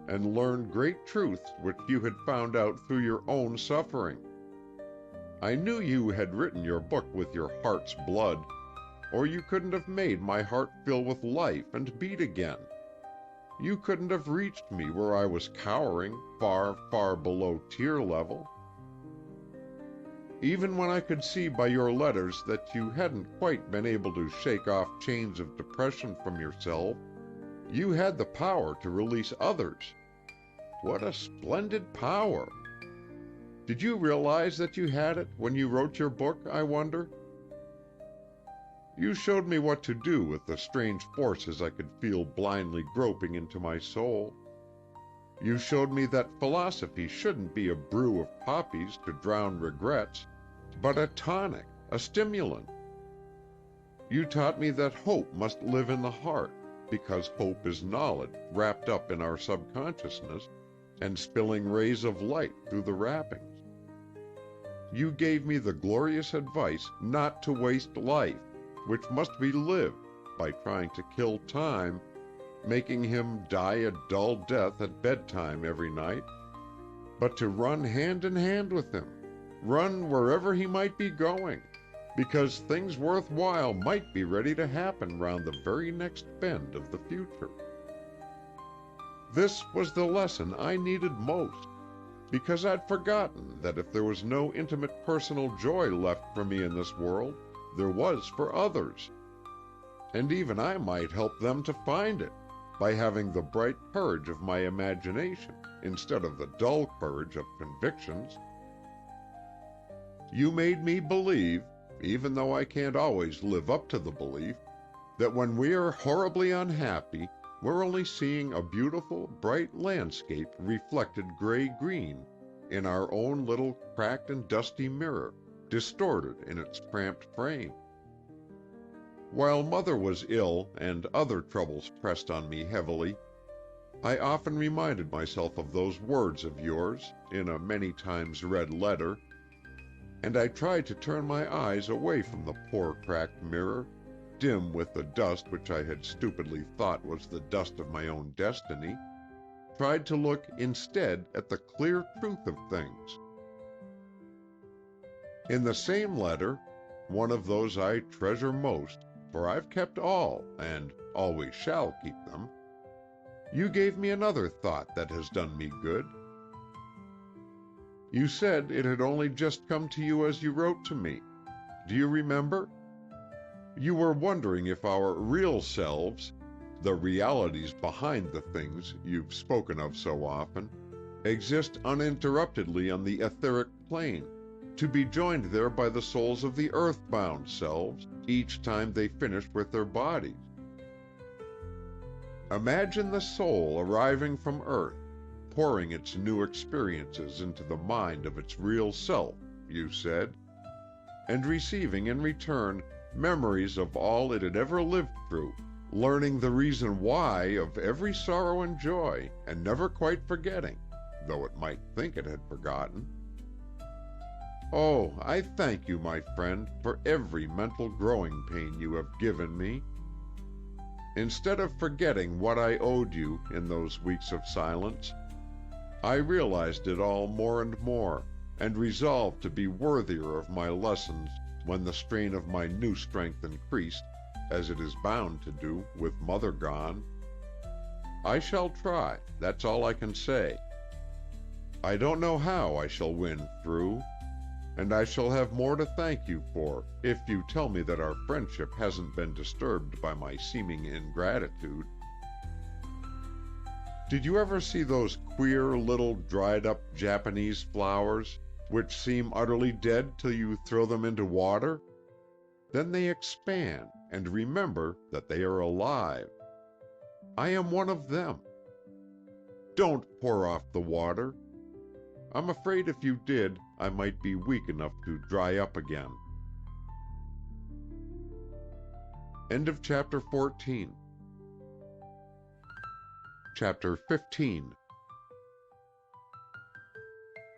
and learn great truths which you had found out through your own suffering. I knew you had written your book with your heart's blood, or you couldn't have made my heart fill with life and beat again. You couldn't have reached me where I was cowering, far, far below tear level. Even when I could see by your letters that you hadn't quite been able to shake off chains of depression from yourself, you had the power to release others. What a splendid power! Did you realize that you had it when you wrote your book, I wonder? You showed me what to do with the strange forces I could feel blindly groping into my soul. You showed me that philosophy shouldn't be a brew of poppies to drown regrets, but a tonic, a stimulant. You taught me that hope must live in the heart, because hope is knowledge wrapped up in our subconsciousness and spilling rays of light through the wrappings. You gave me the glorious advice not to waste life, which must be lived by trying to kill time, making him die a dull death at bedtime every night, but to run hand in hand with him, run wherever he might be going, because things worthwhile might be ready to happen round the very next bend of the future. This was the lesson I needed most, because I'd forgotten that if there was no intimate personal joy left for me in this world, there was for others. And even I might help them to find it, by having the bright courage of my imagination instead of the dull courage of convictions. You made me believe, even though I can't always live up to the belief, that when we are horribly unhappy, we're only seeing a beautiful, bright landscape reflected gray-green in our own little cracked and dusty mirror, distorted in its cramped frame. While Mother was ill and other troubles pressed on me heavily, I often reminded myself of those words of yours in a many times read letter, and I tried to turn my eyes away from the poor cracked mirror, dim with the dust which I had stupidly thought was the dust of my own destiny, tried to look instead at the clear truth of things. In the same letter, one of those I treasure most, for I've kept all, and always shall keep them, you gave me another thought that has done me good. You said it had only just come to you as you wrote to me. Do you remember? You were wondering if our real selves, the realities behind the things you've spoken of so often, exist uninterruptedly on the etheric plane, to be joined there by the souls of the earthbound selves each time they finish with their bodies. Imagine the soul arriving from Earth, pouring its new experiences into the mind of its real self, you said, and receiving in return memories of all it had ever lived through, learning the reason why of every sorrow and joy, and never quite forgetting, though it might think it had forgotten. Oh, I thank you, my friend, for every mental growing pain you have given me. Instead of forgetting what I owed you in those weeks of silence, I realized it all more and more, and resolved to be worthier of my lessons when the strain of my new strength increased, as it is bound to do with Mother gone. I shall try, that's all I can say. I don't know how I shall win through, and I shall have more to thank you for if you tell me that our friendship hasn't been disturbed by my seeming ingratitude. Did you ever see those queer little dried-up Japanese flowers, which seem utterly dead till you throw them into water? Then they expand and remember that they are alive. I am one of them. Don't pour off the water. I'm afraid if you did, I might be weak enough to dry up again. End of chapter 14. Chapter 15.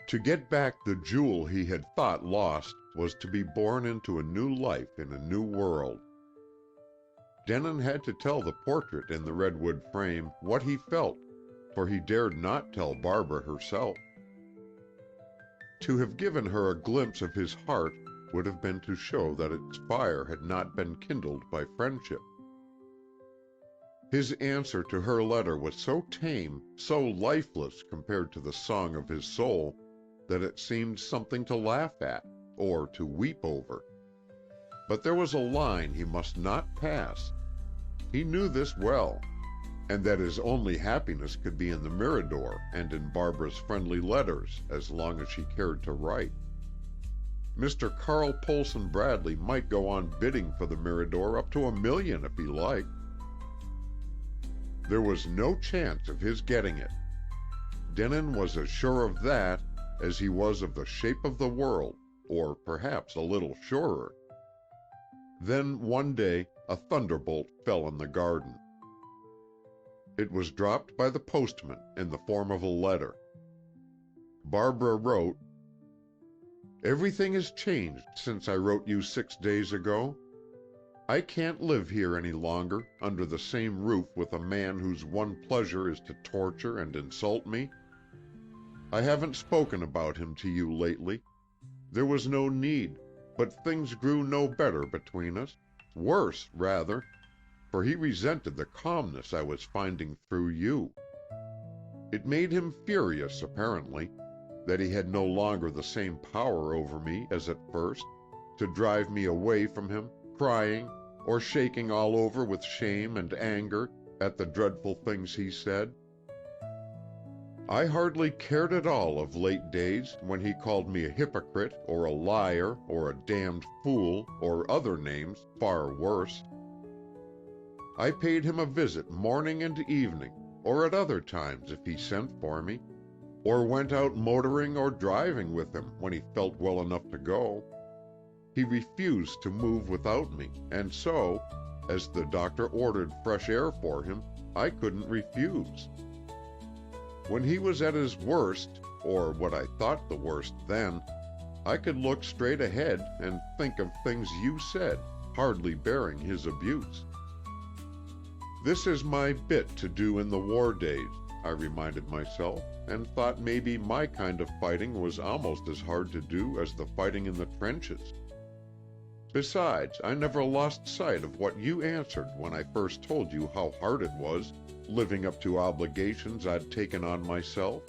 To get back the jewel he had thought lost was to be born into a new life in a new world. Denon had to tell the portrait in the redwood frame what he felt, for he dared not tell Barbara herself. To have given her a glimpse of his heart would have been to show that its fire had not been kindled by friendship. His answer to her letter was so tame, so lifeless compared to the song of his soul, that it seemed something to laugh at, or to weep over. But there was a line he must not pass. He knew this well, and that his only happiness could be in the Mirador and in Barbara's friendly letters as long as she cared to write. Mr. Carl Polson Bradley might go on bidding for the Mirador up to $1 million if he liked. There was no chance of his getting it. Denon was as sure of that as he was of the shape of the world, or perhaps a little surer. Then one day a thunderbolt fell in the garden. It was dropped by the postman in the form of a letter. Barbara wrote, "Everything has changed since I wrote you 6 days ago. I can't live here any longer, under the same roof with a man whose one pleasure is to torture and insult me. I haven't spoken about him to you lately. There was no need, but things grew no better between us, worse rather, for he resented the calmness I was finding through you. It made him furious, apparently, that he had no longer the same power over me as at first, to drive me away from him, crying, or shaking all over with shame and anger at the dreadful things he said. I hardly cared at all of late days when he called me a hypocrite or a liar or a damned fool or other names far worse. I paid him a visit morning and evening, or at other times if he sent for me, or went out motoring or driving with him when he felt well enough to go. He refused to move without me, and so, as the doctor ordered fresh air for him, I couldn't refuse. When he was at his worst, or what I thought the worst then, I could look straight ahead and think of things you said, hardly bearing his abuse. This is my bit to do in the war days, I reminded myself, and thought maybe my kind of fighting was almost as hard to do as the fighting in the trenches. Besides, I never lost sight of what you answered when I first told you how hard it was, living up to obligations I'd taken on myself.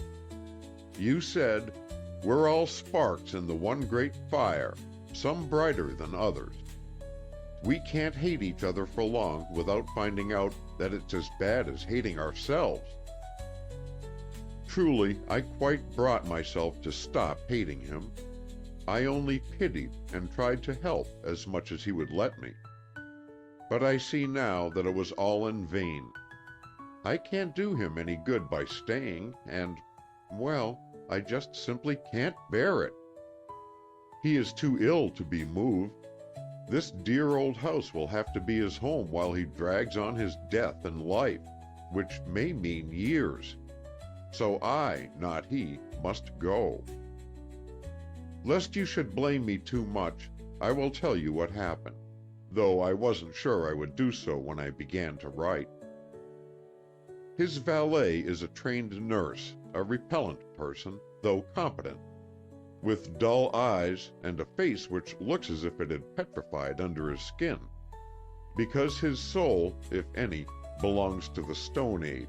You said, "We're all sparks in the one great fire, some brighter than others. We can't hate each other for long without finding out that it's as bad as hating ourselves." Truly, I quite brought myself to stop hating him. I only pitied and tried to help as much as he would let me. But I see now that it was all in vain. I can't do him any good by staying, and, well, I just simply can't bear it. He is too ill to be moved. This dear old house will have to be his home while he drags on his death and life, which may mean years. So I, not he, must go. Lest you should blame me too much, I will tell you what happened, though I wasn't sure I would do so when I began to write. His valet is a trained nurse, a repellent person, though competent, with dull eyes and a face which looks as if it had petrified under his skin, because his soul, if any, belongs to the Stone Age.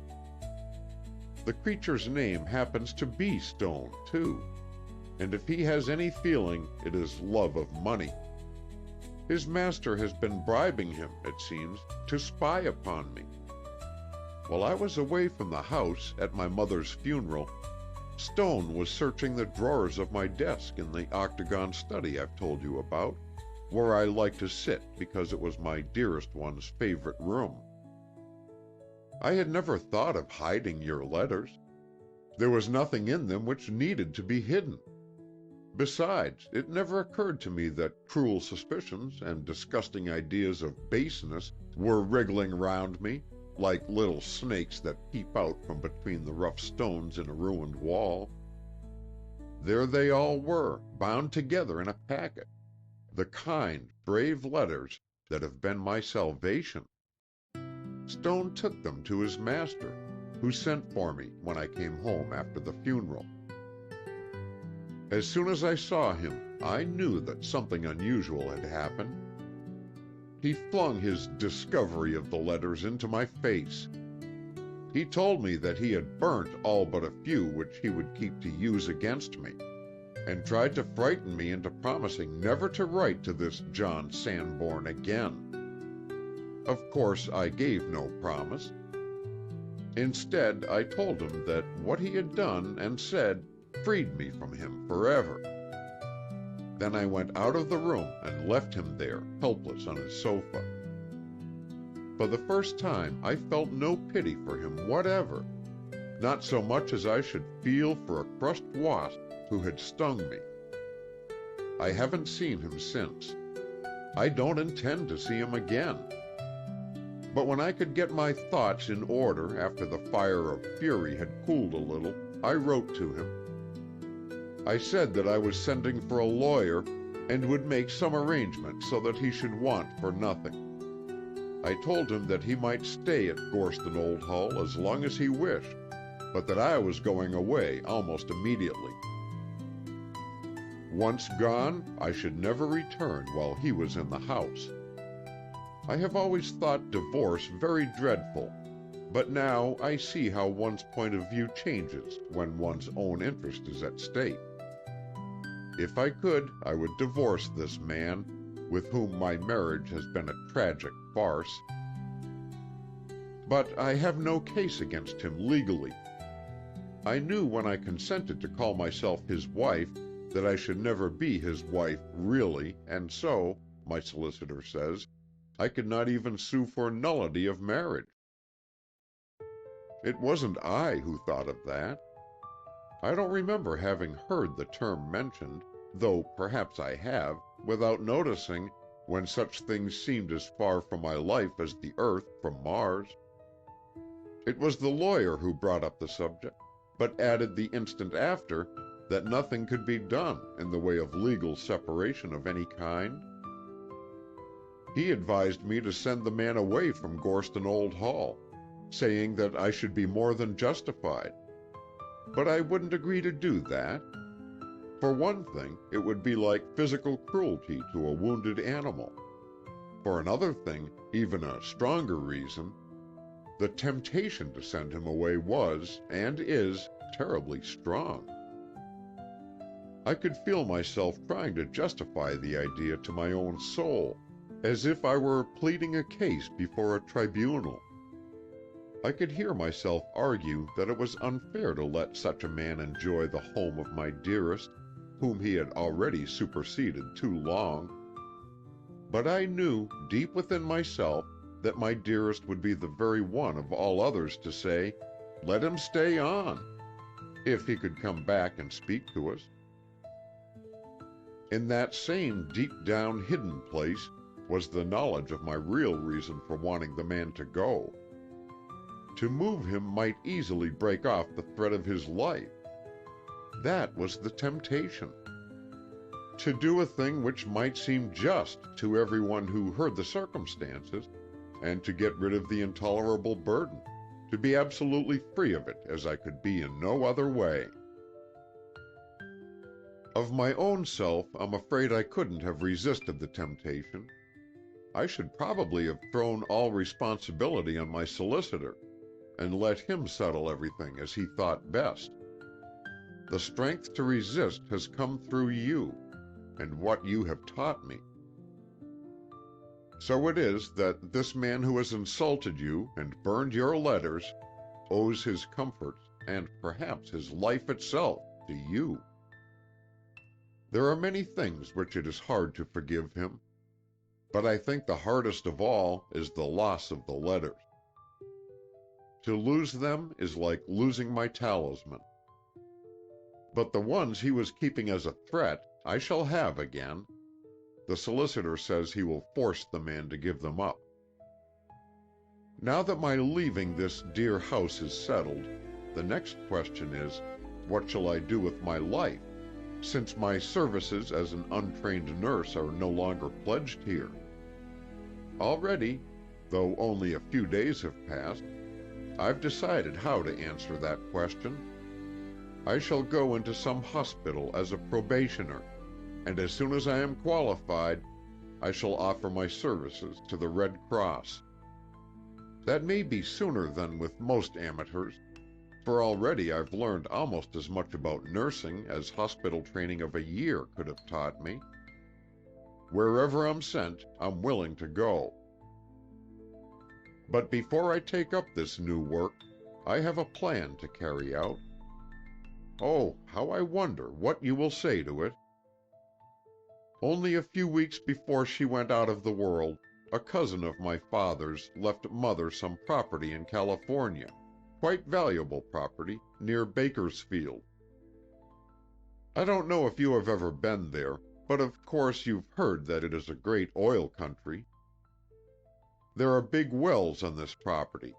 The creature's name happens to be Stone, too, and if he has any feeling, it is love of money. His master has been bribing him, it seems, to spy upon me. While I was away from the house at my mother's funeral, Stone was searching the drawers of my desk in the octagon study I've told you about, where I like to sit because it was my dearest one's favorite room. I had never thought of hiding your letters. There was nothing in them which needed to be hidden. Besides, it never occurred to me that cruel suspicions and disgusting ideas of baseness were wriggling round me, like little snakes that peep out from between the rough stones in a ruined wall. There they all were, bound together in a packet, the kind, brave letters that have been my salvation. Stone took them to his master, who sent for me when I came home after the funeral. As soon as I saw him, I knew that something unusual had happened. He flung his discovery of the letters into my face. He told me that he had burnt all but a few which he would keep to use against me, and tried to frighten me into promising never to write to this John Sanborn again. Of course, I gave no promise. Instead, I told him that what he had done and said freed me from him forever. Then I went out of the room and left him there, helpless on his sofa. For the first time, I felt no pity for him whatever, not so much as I should feel for a crushed wasp who had stung me. I haven't seen him since. I don't intend to see him again. But when I could get my thoughts in order after the fire of fury had cooled a little, I wrote to him. I said that I was sending for a lawyer and would make some arrangement so that he should want for nothing. I told him that he might stay at Gorston Old Hall as long as he wished, but that I was going away almost immediately. Once gone, I should never return while he was in the house. I have always thought divorce very dreadful, but now I see how one's point of view changes when one's own interest is at stake. If I could, I would divorce this man, with whom my marriage has been a tragic farce. But I have no case against him legally. I knew when I consented to call myself his wife that I should never be his wife really, and so, my solicitor says, I could not even sue for nullity of marriage. It wasn't I who thought of that. I don't remember having heard the term mentioned, though perhaps I have, without noticing, when such things seemed as far from my life as the earth from Mars. It was the lawyer who brought up the subject, but added the instant after that nothing could be done in the way of legal separation of any kind. He advised me to send the man away from Gorston Old Hall, saying that I should be more than justified. But I wouldn't agree to do that. For one thing, it would be like physical cruelty to a wounded animal. For another thing, even a stronger reason, the temptation to send him away was, and is, terribly strong. I could feel myself trying to justify the idea to my own soul, as if I were pleading a case before a tribunal. I could hear myself argue that it was unfair to let such a man enjoy the home of my dearest, whom he had already superseded too long. But I knew, deep within myself, that my dearest would be the very one of all others to say, "Let him stay on," if he could come back and speak to us. In that same deep-down hidden place was the knowledge of my real reason for wanting the man to go. To move him might easily break off the thread of his life. That was the temptation. To do a thing which might seem just to everyone who heard the circumstances, and to get rid of the intolerable burden, to be absolutely free of it as I could be in no other way. Of my own self, I'm afraid I couldn't have resisted the temptation. I should probably have thrown all responsibility on my solicitor, and let him settle everything as he thought best. The strength to resist has come through you, and what you have taught me. So it is that this man who has insulted you and burned your letters owes his comforts, and perhaps his life itself, to you. There are many things which it is hard to forgive him, but I think the hardest of all is the loss of the letters. To lose them is like losing my talisman. But the ones he was keeping as a threat I shall have again. The solicitor says he will force the man to give them up. Now that my leaving this dear house is settled, the next question is, what shall I do with my life, since my services as an untrained nurse are no longer pledged here? Already, though only a few days have passed, I've decided how to answer that question. I shall go into some hospital as a probationer, and as soon as I am qualified, I shall offer my services to the Red Cross. That may be sooner than with most amateurs, for already I've learned almost as much about nursing as hospital training of a year could have taught me. Wherever I'm sent, I'm willing to go. But before I take up this new work, I have a plan to carry out. Oh, how I wonder what you will say to it. Only a few weeks before she went out of the world, a cousin of my father's left Mother some property in California, quite valuable property, near Bakersfield. I don't know if you have ever been there, but of course you've heard that it is a great oil country. There are big wells on this property.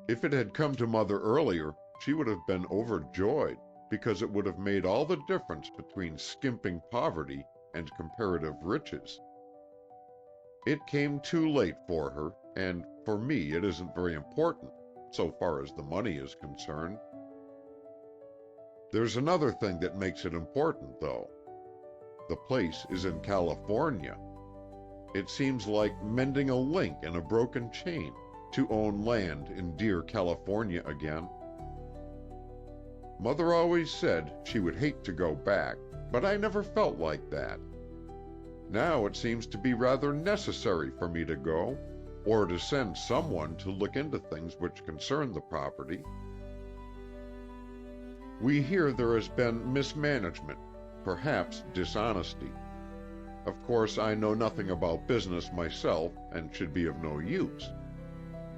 If it had come to Mother earlier, she would have been overjoyed, because it would have made all the difference between skimping poverty and comparative riches. It came too late for her, and for me it isn't very important, so far as the money is concerned. There's another thing that makes it important, though. The place is in California. It seems like mending a link in a broken chain to own land in dear California again. Mother always said she would hate to go back, but I never felt like that. Now it seems to be rather necessary for me to go, or to send someone to look into things which concern the property. We hear there has been mismanagement, perhaps dishonesty. Of course, I know nothing about business myself and should be of no use.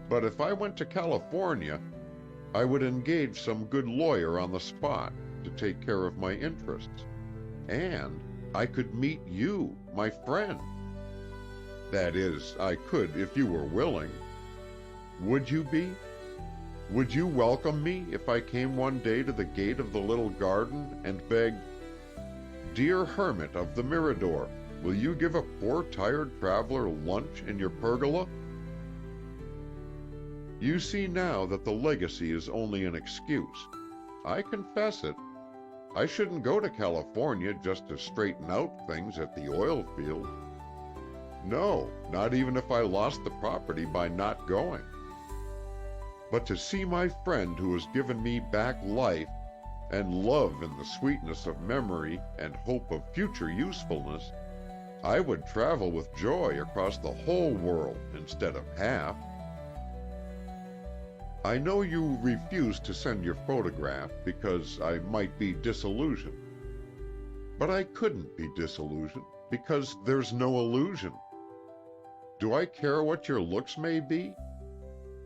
But if I went to California, I would engage some good lawyer on the spot to take care of my interests. And I could meet you, my friend. That is, I could if you were willing. Would you be? Would you welcome me if I came one day to the gate of the little garden and begged, "Dear hermit of the Mirador, will you give a poor tired traveler lunch in your pergola?" You see now that the legacy is only an excuse. I confess it. I shouldn't go to California just to straighten out things at the oil field. No, not even if I lost the property by not going. But to see my friend who has given me back life and love in the sweetness of memory and hope of future usefulness, I would travel with joy across the whole world instead of half. I know you refuse to send your photograph because I might be disillusioned. But I couldn't be disillusioned because there's no illusion. Do I care what your looks may be?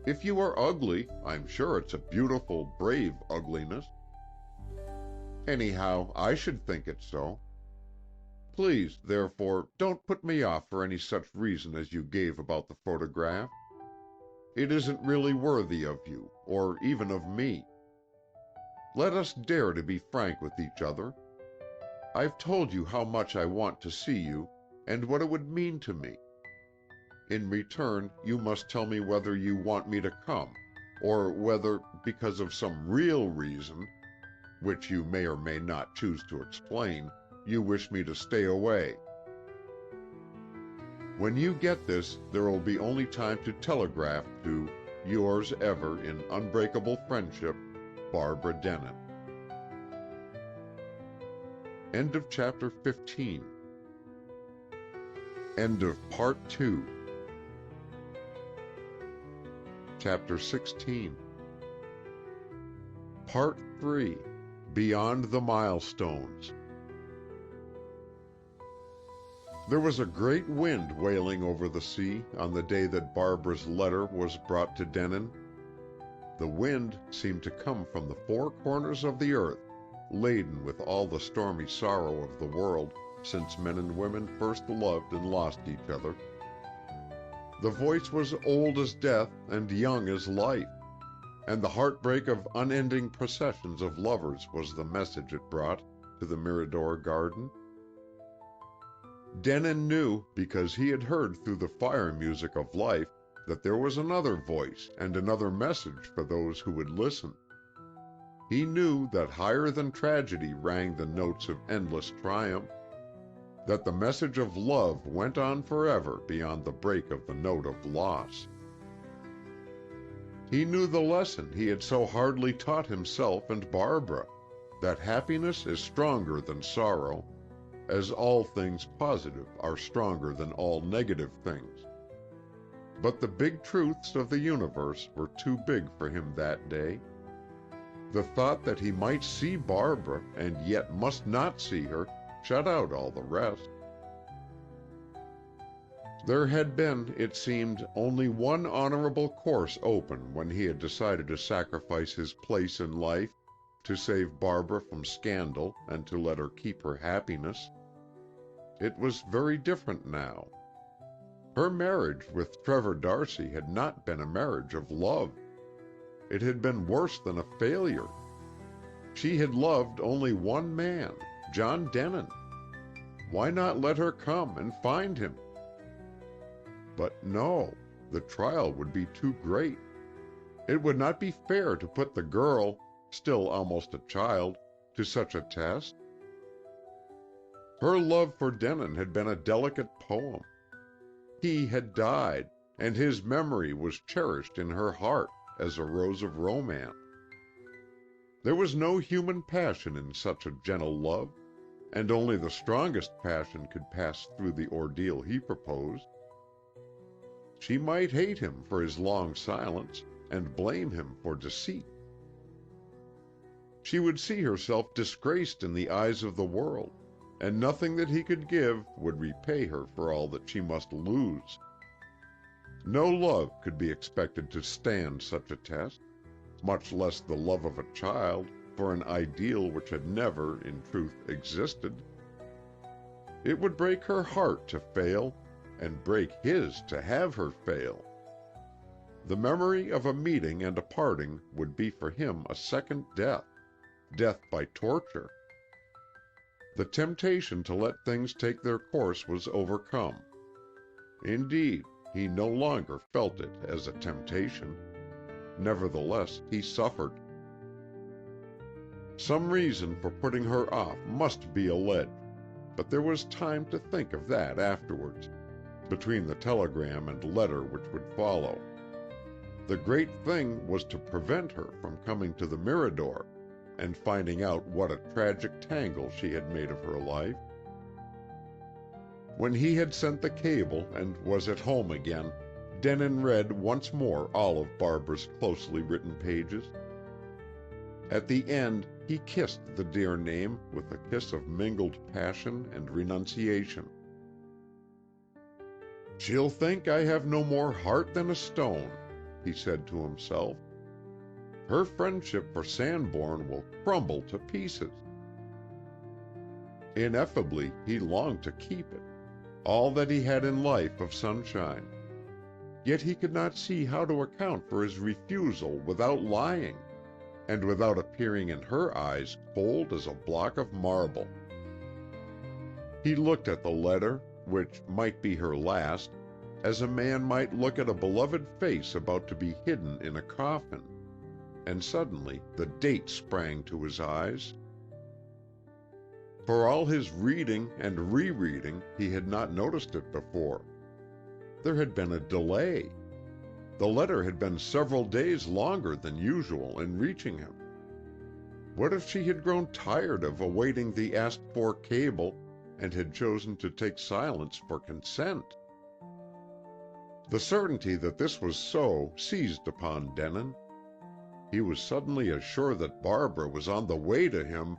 If you are ugly, I'm sure it's a beautiful, brave ugliness. Anyhow, I should think it so. Please, therefore, don't put me off for any such reason as you gave about the photograph. It isn't really worthy of you, or even of me. Let us dare to be frank with each other. I've told you how much I want to see you, and what it would mean to me. In return, you must tell me whether you want me to come, or whether, because of some real reason, which you may or may not choose to explain, you wish me to stay away. When you get this, there will be only time to telegraph to yours ever in unbreakable friendship, Barbara Denon. End of chapter 15. End of part 2. Chapter 16. Part 3. Beyond the Milestones. There was a great wind wailing over the sea on the day that Barbara's letter was brought to Denon. The wind seemed to come from the four corners of the earth, laden with all the stormy sorrow of the world since men and women first loved and lost each other. The voice was old as death and young as life, and the heartbreak of unending processions of lovers was the message it brought to the Mirador garden. Denon knew, because he had heard through the fire music of life, that there was another voice and another message for those who would listen. He knew that higher than tragedy rang the notes of endless triumph, that the message of love went on forever beyond the break of the note of loss. He knew the lesson he had so hardly taught himself and Barbara, that happiness is stronger than sorrow, as all things positive are stronger than all negative things. But the big truths of the universe were too big for him that day. The thought that he might see Barbara and yet must not see her shut out all the rest. There had been, it seemed, only one honorable course open when he had decided to sacrifice his place in life to save Barbara from scandal and to let her keep her happiness. It was very different now. Her marriage with Trevor Darcy had not been a marriage of love. It had been worse than a failure. She had loved only one man, John Denon. Why not let her come and find him? But no, the trial would be too great. It would not be fair to put the girl, still almost a child, to such a test. Her love for Denon had been a delicate poem. He had died, and his memory was cherished in her heart as a rose of romance. There was no human passion in such a gentle love, and only the strongest passion could pass through the ordeal he proposed. She might hate him for his long silence, and blame him for deceit. She would see herself disgraced in the eyes of the world, and nothing that he could give would repay her for all that she must lose. No love could be expected to stand such a test, much less the love of a child for an ideal which had never, in truth, existed. It would break her heart to fail, and break his to have her fail. The memory of a meeting and a parting would be for him a second death, death by torture. The temptation to let things take their course was overcome. Indeed, he no longer felt it as a temptation. Nevertheless, he suffered. Some reason for putting her off must be alleged, but there was time to think of that afterwards, between the telegram and letter which would follow. The great thing was to prevent her from coming to the Mirador and finding out what a tragic tangle she had made of her life. When he had sent the cable and was at home again, Denon read once more all of Barbara's closely written pages. At the end, he kissed the dear name with a kiss of mingled passion and renunciation. "She'll think I have no more heart than a stone," he said to himself. "Her friendship for Sanborn will crumble to pieces." Ineffably, he longed to keep it, all that he had in life of sunshine. Yet he could not see how to account for his refusal without lying, and without appearing in her eyes cold as a block of marble. He looked at the letter, which might be her last, as a man might look at a beloved face about to be hidden in a coffin, and suddenly the date sprang to his eyes. For all his reading and rereading, he had not noticed it before. There had been a delay. The letter had been several days longer than usual in reaching him. What if she had grown tired of awaiting the asked-for cable and had chosen to take silence for consent? The certainty that this was so seized upon Denon. He was suddenly as sure that Barbara was on the way to him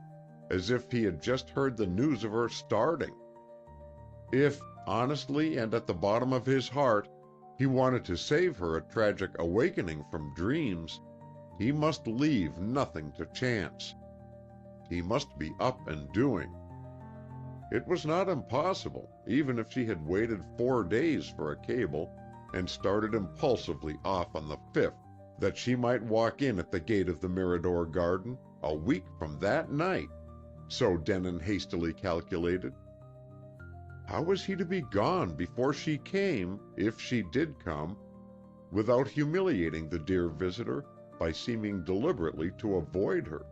as if he had just heard the news of her starting. If, honestly and at the bottom of his heart, he wanted to save her a tragic awakening from dreams, he must leave nothing to chance. He must be up and doing. It was not impossible, even if she had waited 4 days for a cable and started impulsively off on the 5th, that she might walk in at the gate of the Mirador garden a week from that night, so Denon hastily calculated. How was he to be gone before she came, if she did come, without humiliating the dear visitor by seeming deliberately to avoid her?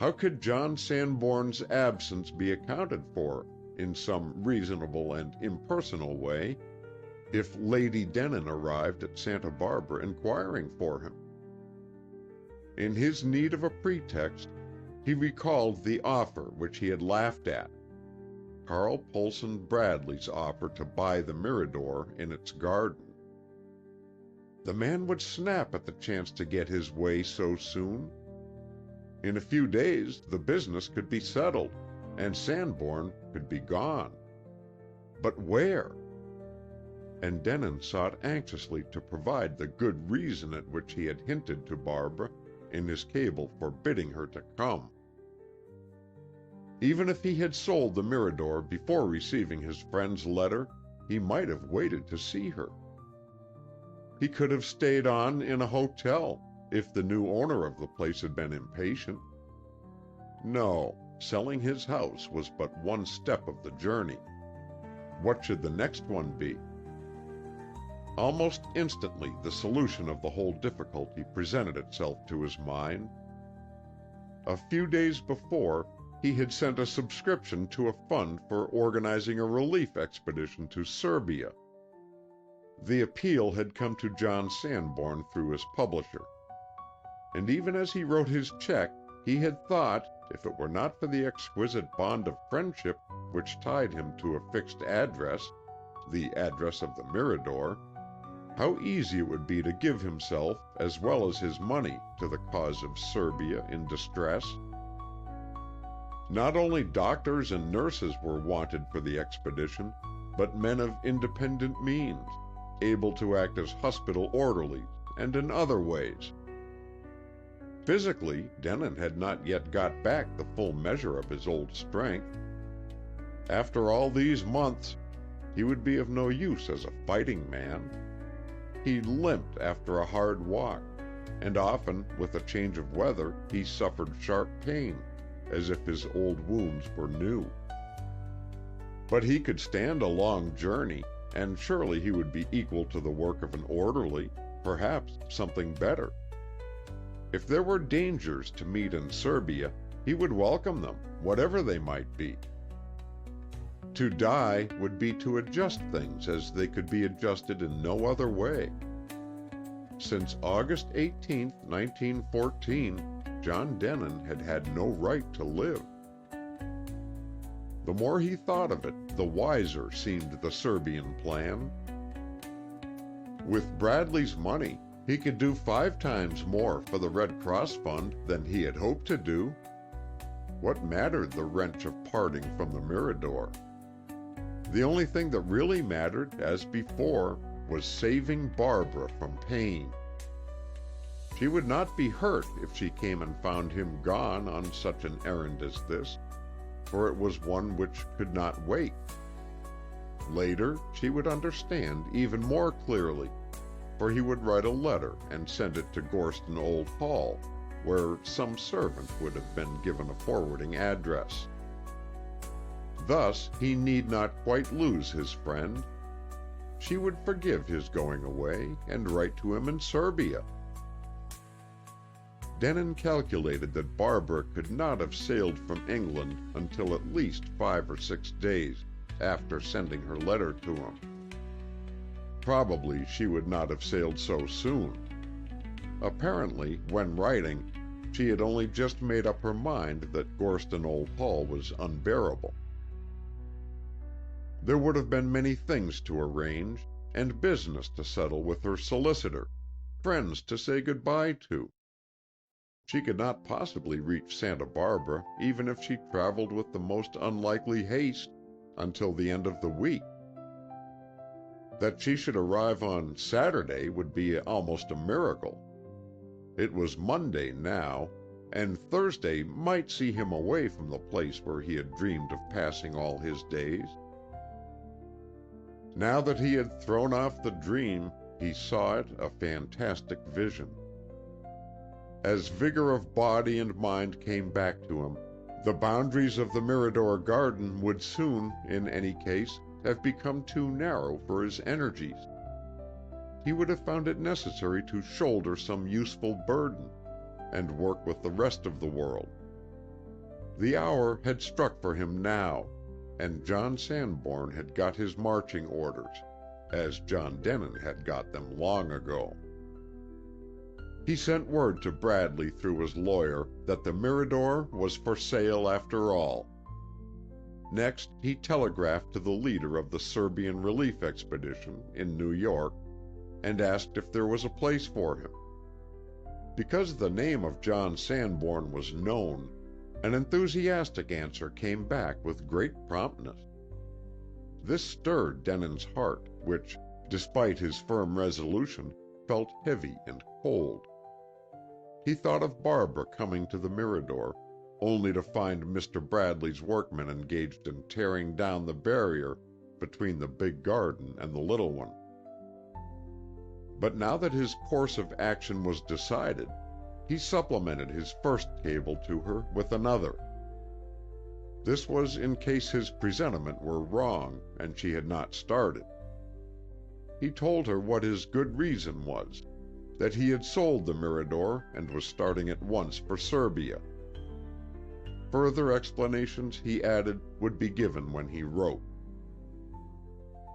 How could John Sanborn's absence be accounted for in some reasonable and impersonal way if Lady Denin arrived at Santa Barbara inquiring for him? In his need of a pretext, he recalled the offer which he had laughed at, Carl Poulsen Bradley's offer to buy the Mirador in its garden. The man would snap at the chance to get his way so soon. In a few days the business could be settled, and Sanborn could be gone. But where? And Denin sought anxiously to provide the good reason at which he had hinted to Barbara in his cable forbidding her to come. Even if he had sold the Mirador before receiving his friend's letter, he might have waited to see her. He could have stayed on in a hotel, if the new owner of the place had been impatient. No, selling his house was but one step of the journey. What should the next one be? Almost instantly, the solution of the whole difficulty presented itself to his mind. A few days before, he had sent a subscription to a fund for organizing a relief expedition to Serbia. The appeal had come to John Sanborn through his publisher. And even as he wrote his check, he had thought, if it were not for the exquisite bond of friendship which tied him to a fixed address, the address of the Mirador, how easy it would be to give himself as well as his money to the cause of Serbia in distress. Not only doctors and nurses were wanted for the expedition, but men of independent means, able to act as hospital orderlies and in other ways. Physically, Denin had not yet got back the full measure of his old strength. After all these months, he would be of no use as a fighting man. He limped after a hard walk, and often, with a change of weather, he suffered sharp pain, as if his old wounds were new. But he could stand a long journey, and surely he would be equal to the work of an orderly, perhaps something better. If there were dangers to meet in Serbia, he would welcome them, whatever they might be. To die would be to adjust things as they could be adjusted in no other way. Since August 18, 1914, John Denin had had no right to live. The more he thought of it, the wiser seemed the Serbian plan. With Bradley's money, he could do 5 times more for the Red Cross Fund than he had hoped to do. What mattered the wrench of parting from the Mirador? The only thing that really mattered, as before, was saving Barbara from pain. She would not be hurt if she came and found him gone on such an errand as this, for it was one which could not wait. Later, she would understand even more clearly, for he would write a letter and send it to Gorston Old Hall, where some servant would have been given a forwarding address. Thus, he need not quite lose his friend. She would forgive his going away and write to him in Serbia. Denin calculated that Barbara could not have sailed from England until at least 5 or 6 days after sending her letter to him. Probably she would not have sailed so soon. Apparently, when writing, she had only just made up her mind that Gorston Old Hall was unbearable. There would have been many things to arrange, and business to settle with her solicitor, friends to say goodbye to. She could not possibly reach Santa Barbara, even if she traveled with the most unlikely haste, until the end of the week. That she should arrive on Saturday would be almost a miracle. It was Monday now, and Thursday might see him away from the place where he had dreamed of passing all his days. Now that he had thrown off the dream, he saw it a fantastic vision. As vigor of body and mind came back to him, The boundaries of the Mirador garden would soon, in any case, have become too narrow for his energies. He would have found it necessary to shoulder some useful burden, and work with the rest of the world. The hour had struck for him now, and John Sanborn had got his marching orders, as John Denin had got them long ago. He sent word to Bradley through his lawyer that the Mirador was for sale after all. Next, he telegraphed to the leader of the Serbian relief expedition in New York and asked if there was a place for him. Because the name of John Sanborn was known, an enthusiastic answer came back with great promptness. This stirred Denin's heart, which, despite his firm resolution, felt heavy and cold. He thought of Barbara coming to the Mirador, only to find Mr. Bradley's workmen engaged in tearing down the barrier between the big garden and the little one. But now that his course of action was decided, he supplemented his first cable to her with another. This was in case his presentiment were wrong and she had not started. He told her what his good reason was, that he had sold the Mirador and was starting at once for Serbia. Further explanations, he added, would be given when he wrote.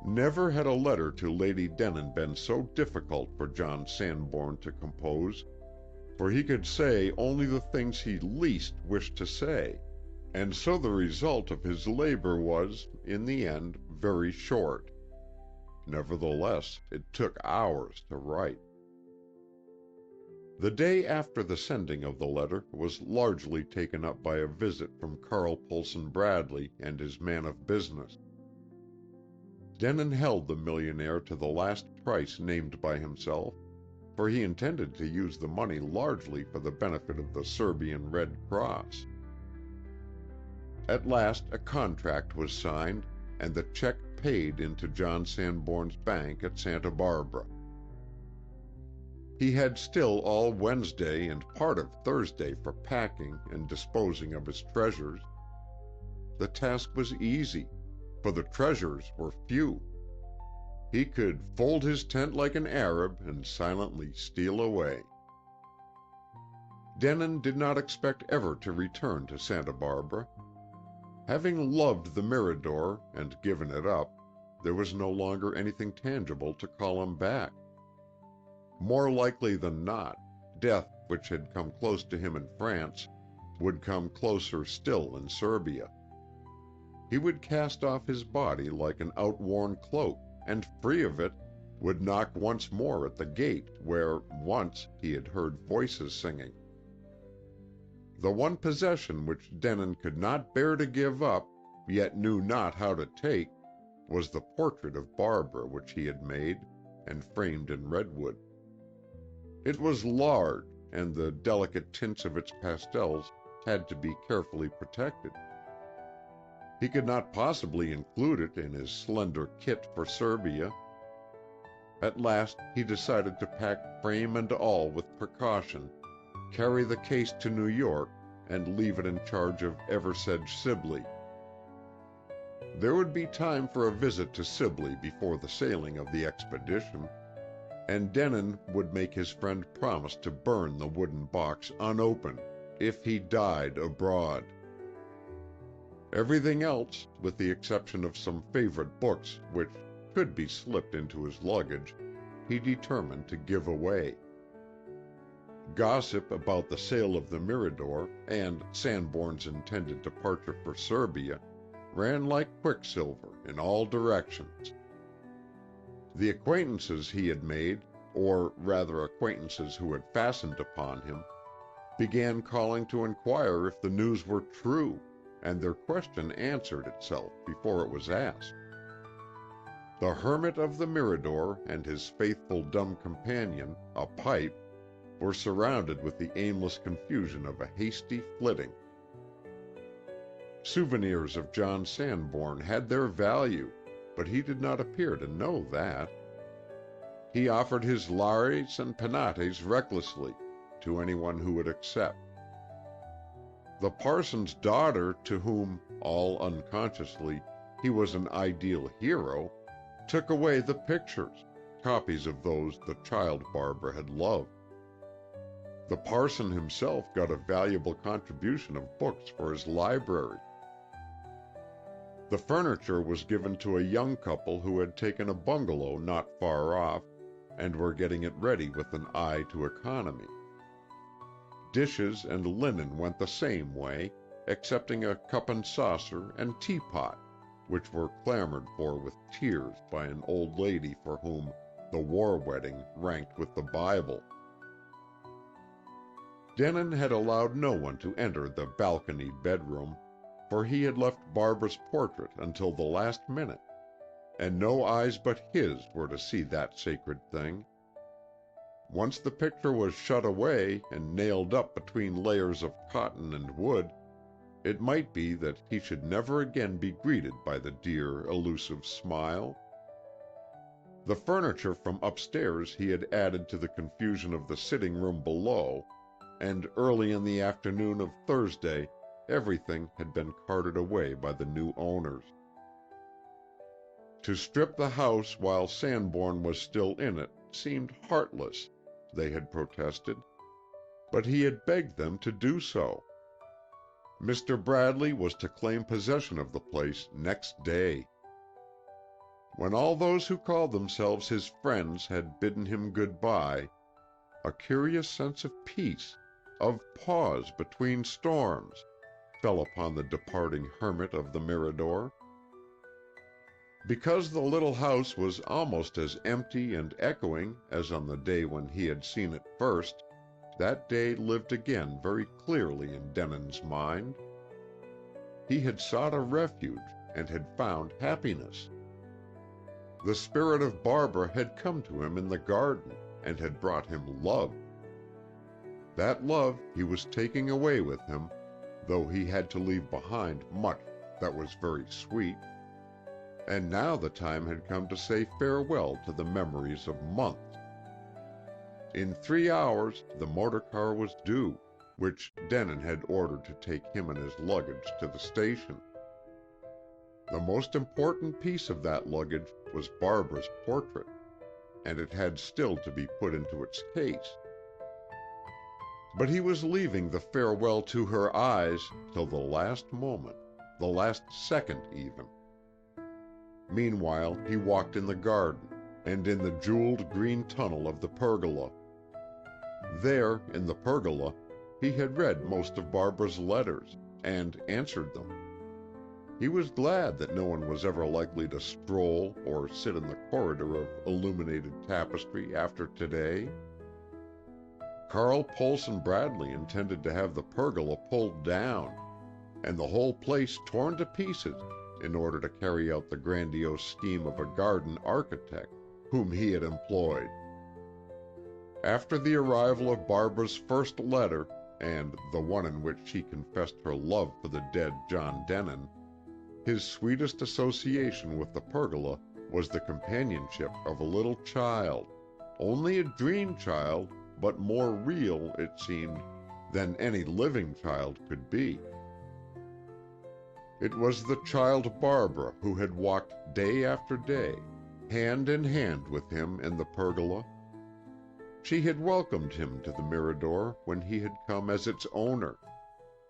Never had a letter to Lady Denin been so difficult for John Sanborn to compose, for he could say only the things he least wished to say, and so the result of his labor was, in the end, very short. Nevertheless, it took hours to write. The day after the sending of the letter was largely taken up by a visit from Carl Poulsen Bradley and his man of business. Denin held the millionaire to the last price named by himself, for he intended to use the money largely for the benefit of the Serbian Red Cross. At last a contract was signed, and the check paid into John Sanborn's bank at Santa Barbara. He had still all Wednesday and part of Thursday for packing and disposing of his treasures. The task was easy, for the treasures were few. He could fold his tent like an Arab and silently steal away. Denin did not expect ever to return to Santa Barbara. Having loved the Mirador and given it up, there was no longer anything tangible to call him back. More likely than not, death, which had come close to him in France, would come closer still in Serbia. He would cast off his body like an outworn cloak, and free of it, would knock once more at the gate where, once, he had heard voices singing. The one possession which Denin could not bear to give up, yet knew not how to take, was the portrait of Barbara which he had made, and framed in redwood. It was large, and the delicate tints of its pastels had to be carefully protected. He could not possibly include it in his slender kit for Serbia. At last he decided to pack frame and all with precaution, carry the case to New York, and leave it in charge of Eversedge Sibley. There would be time for a visit to Sibley before the sailing of the expedition, and Denin would make his friend promise to burn the wooden box unopened if he died abroad. Everything else, with the exception of some favorite books which could be slipped into his luggage, he determined to give away. Gossip about the sale of the Mirador and Sanborn's intended departure for Serbia ran like quicksilver in all directions. The acquaintances he had made, or rather acquaintances who had fastened upon him, began calling to inquire if the news were true, and their question answered itself before it was asked. The hermit of the Mirador and his faithful dumb companion, a pipe, were surrounded with the aimless confusion of a hasty flitting. Souvenirs of John Sanborn had their value, but he did not appear to know that. He offered his lares and penates recklessly to anyone who would accept. The parson's daughter, to whom, all unconsciously, he was an ideal hero, took away the pictures, copies of those the child Barbara had loved. The parson himself got a valuable contribution of books for his library. The furniture was given to a young couple who had taken a bungalow not far off and were getting it ready with an eye to economy. Dishes and linen went the same way, excepting a cup and saucer and teapot, which were clamored for with tears by an old lady for whom the war wedding ranked with the Bible. Denon had allowed no one to enter the balconied bedroom, for he had left Barbara's portrait until the last minute, and no eyes but his were to see that sacred thing. Once the picture was shut away and nailed up between layers of cotton and wood, it might be that he should never again be greeted by the dear, elusive smile. The furniture from upstairs he had added to the confusion of the sitting room below, and early in the afternoon of Thursday everything had been carted away by the new owners. To strip the house while Sanborn was still in it seemed heartless, they had protested, but he had begged them to do so. Mr. Bradley was to claim possession of the place next day. When all those who called themselves his friends had bidden him good-bye, a curious sense of peace, of pause between storms, fell upon the departing hermit of the Mirador. Because the little house was almost as empty and echoing as on the day when he had seen it first, that day lived again very clearly in Denon's mind. He had sought a refuge and had found happiness. The spirit of Barbara had come to him in the garden and had brought him love. That love he was taking away with him, though he had to leave behind much that was very sweet. And now the time had come to say farewell to the memories of months. In 3 hours the motor car was due, which Denon had ordered to take him and his luggage to the station. The most important piece of that luggage was Barbara's portrait, and it had still to be put into its case. But he was leaving the farewell to her eyes till the last moment, the last second even. Meanwhile he walked in the garden, and in the jeweled green tunnel of the pergola. There, in the pergola, he had read most of Barbara's letters, and answered them. He was glad that no one was ever likely to stroll or sit in the corridor of illuminated tapestry after today. Carl Poulsen Bradley intended to have the pergola pulled down, and the whole place torn to pieces in order to carry out the grandiose scheme of a garden architect whom he had employed. After the arrival of Barbara's first letter, and the one in which she confessed her love for the dead John Denon, his sweetest association with the pergola was the companionship of a little child, only a dream child, but more real, it seemed, than any living child could be. It was the child Barbara who had walked day after day, hand in hand with him in the pergola. She had welcomed him to the Mirador when he had come as its owner,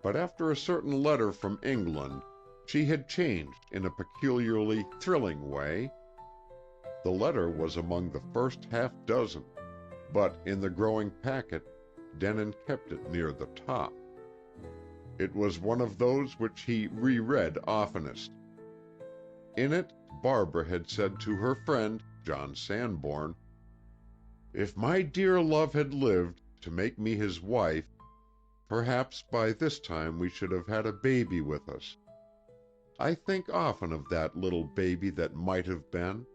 but after a certain letter from England, she had changed in a peculiarly thrilling way. The letter was among the first half-dozen, but in the growing packet, Denon kept it near the top. It was one of those which he reread oftenest. In it, Barbara had said to her friend, John Sanborn, "If my dear love had lived to make me his wife, perhaps by this time we should have had a baby with us. I think often of that little baby that might have been,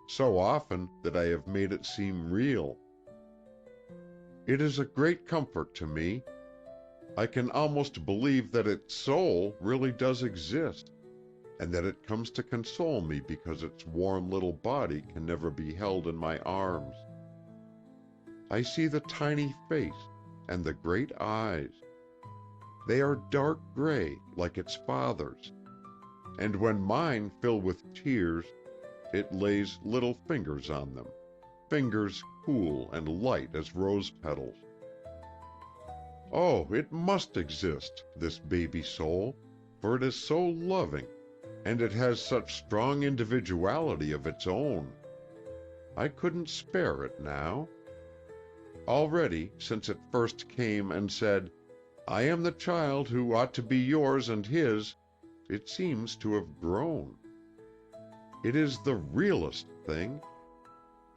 so often that I have made it seem real. It is a great comfort to me. I can almost believe that its soul really does exist, and that it comes to console me because its warm little body can never be held in my arms. I see the tiny face and the great eyes. They are dark gray, like its father's, and when mine fill with tears, it lays little fingers on them, fingers cool and light as rose petals. Oh, it must exist, this baby soul, for it is so loving, and it has such strong individuality of its own. I couldn't spare it now. Already, since it first came and said, "I am the child who ought to be yours and his," it seems to have grown. It is the realest thing.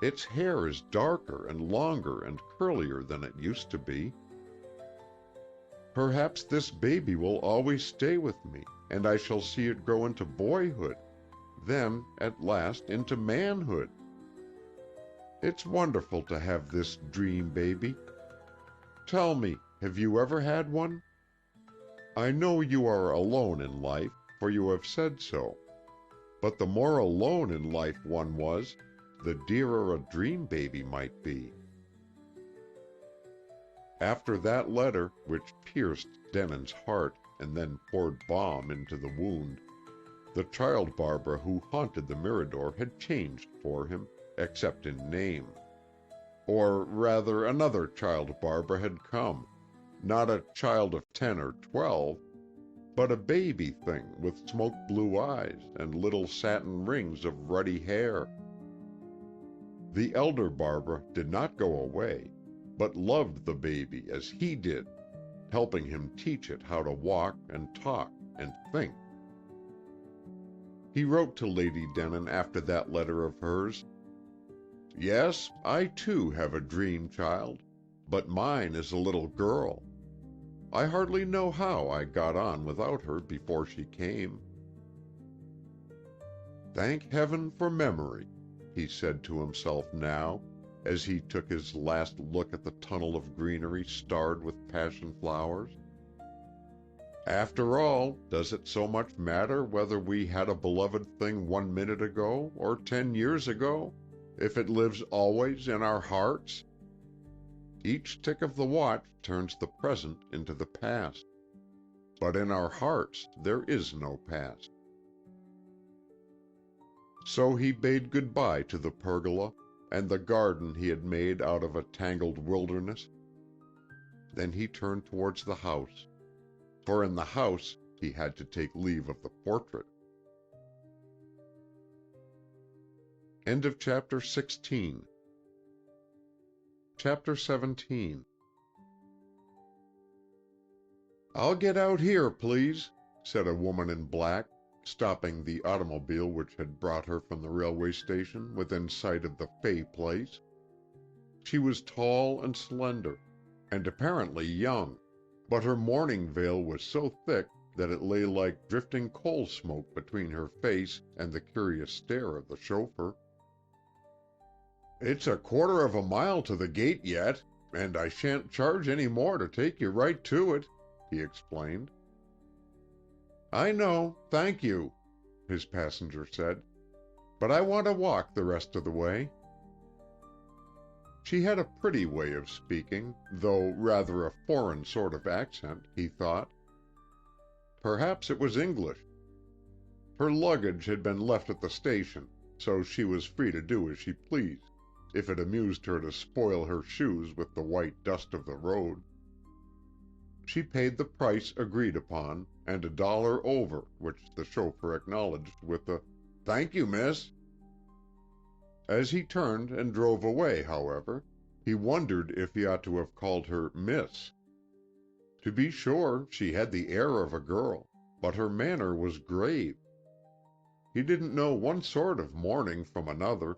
Its hair is darker and longer and curlier than it used to be. Perhaps this baby will always stay with me, and I shall see it grow into boyhood, then, at last, into manhood. It's wonderful to have this dream baby. Tell me, have you ever had one? I know you are alone in life, for you have said so. But the more alone in life one was, the dearer a dream baby might be. After that letter, which pierced Denin's heart and then poured balm into the wound, the child Barbara who haunted the Mirador had changed for him, except in name. Or rather, another child Barbara had come, not a child of 10 or 12, but a baby thing with smoke-blue eyes and little satin rings of ruddy hair. The elder Barbara did not go away, but loved the baby as he did, helping him teach it how to walk and talk and think. He wrote to Lady Denin after that letter of hers, "Yes, I too have a dream child, but mine is a little girl. I hardly know how I got on without her before she came." Thank heaven for memory, he said to himself now, as he took his last look at the tunnel of greenery starred with passion flowers. After all, does it so much matter whether we had a beloved thing 1 minute ago or 10 years ago, if it lives always in our hearts? Each tick of the watch turns the present into the past, but in our hearts there is no past. So he bade goodbye to the pergola and the garden he had made out of a tangled wilderness. Then he turned towards the house, for in the house he had to take leave of the portrait. End of chapter 16. Chapter 17. "I'll get out here, please," said a woman in black, stopping the automobile which had brought her from the railway station within sight of the Fay place. She was tall and slender, and apparently young, but her mourning veil was so thick that it lay like drifting coal smoke between her face and the curious stare of the chauffeur. "It's a quarter of a mile to the gate yet, and I shan't charge any more to take you right to it," he explained. "I know, thank you," his passenger said, "but I want to walk the rest of the way." She had a pretty way of speaking, though rather a foreign sort of accent, he thought. Perhaps it was English. Her luggage had been left at the station, so she was free to do as she pleased, if it amused her to spoil her shoes with the white dust of the road. She paid the price agreed upon, and $1 over, which the chauffeur acknowledged with a "Thank you, miss." As he turned and drove away, however, he wondered if he ought to have called her Miss. To be sure, she had the air of a girl, but her manner was grave. He didn't know one sort of mourning from another,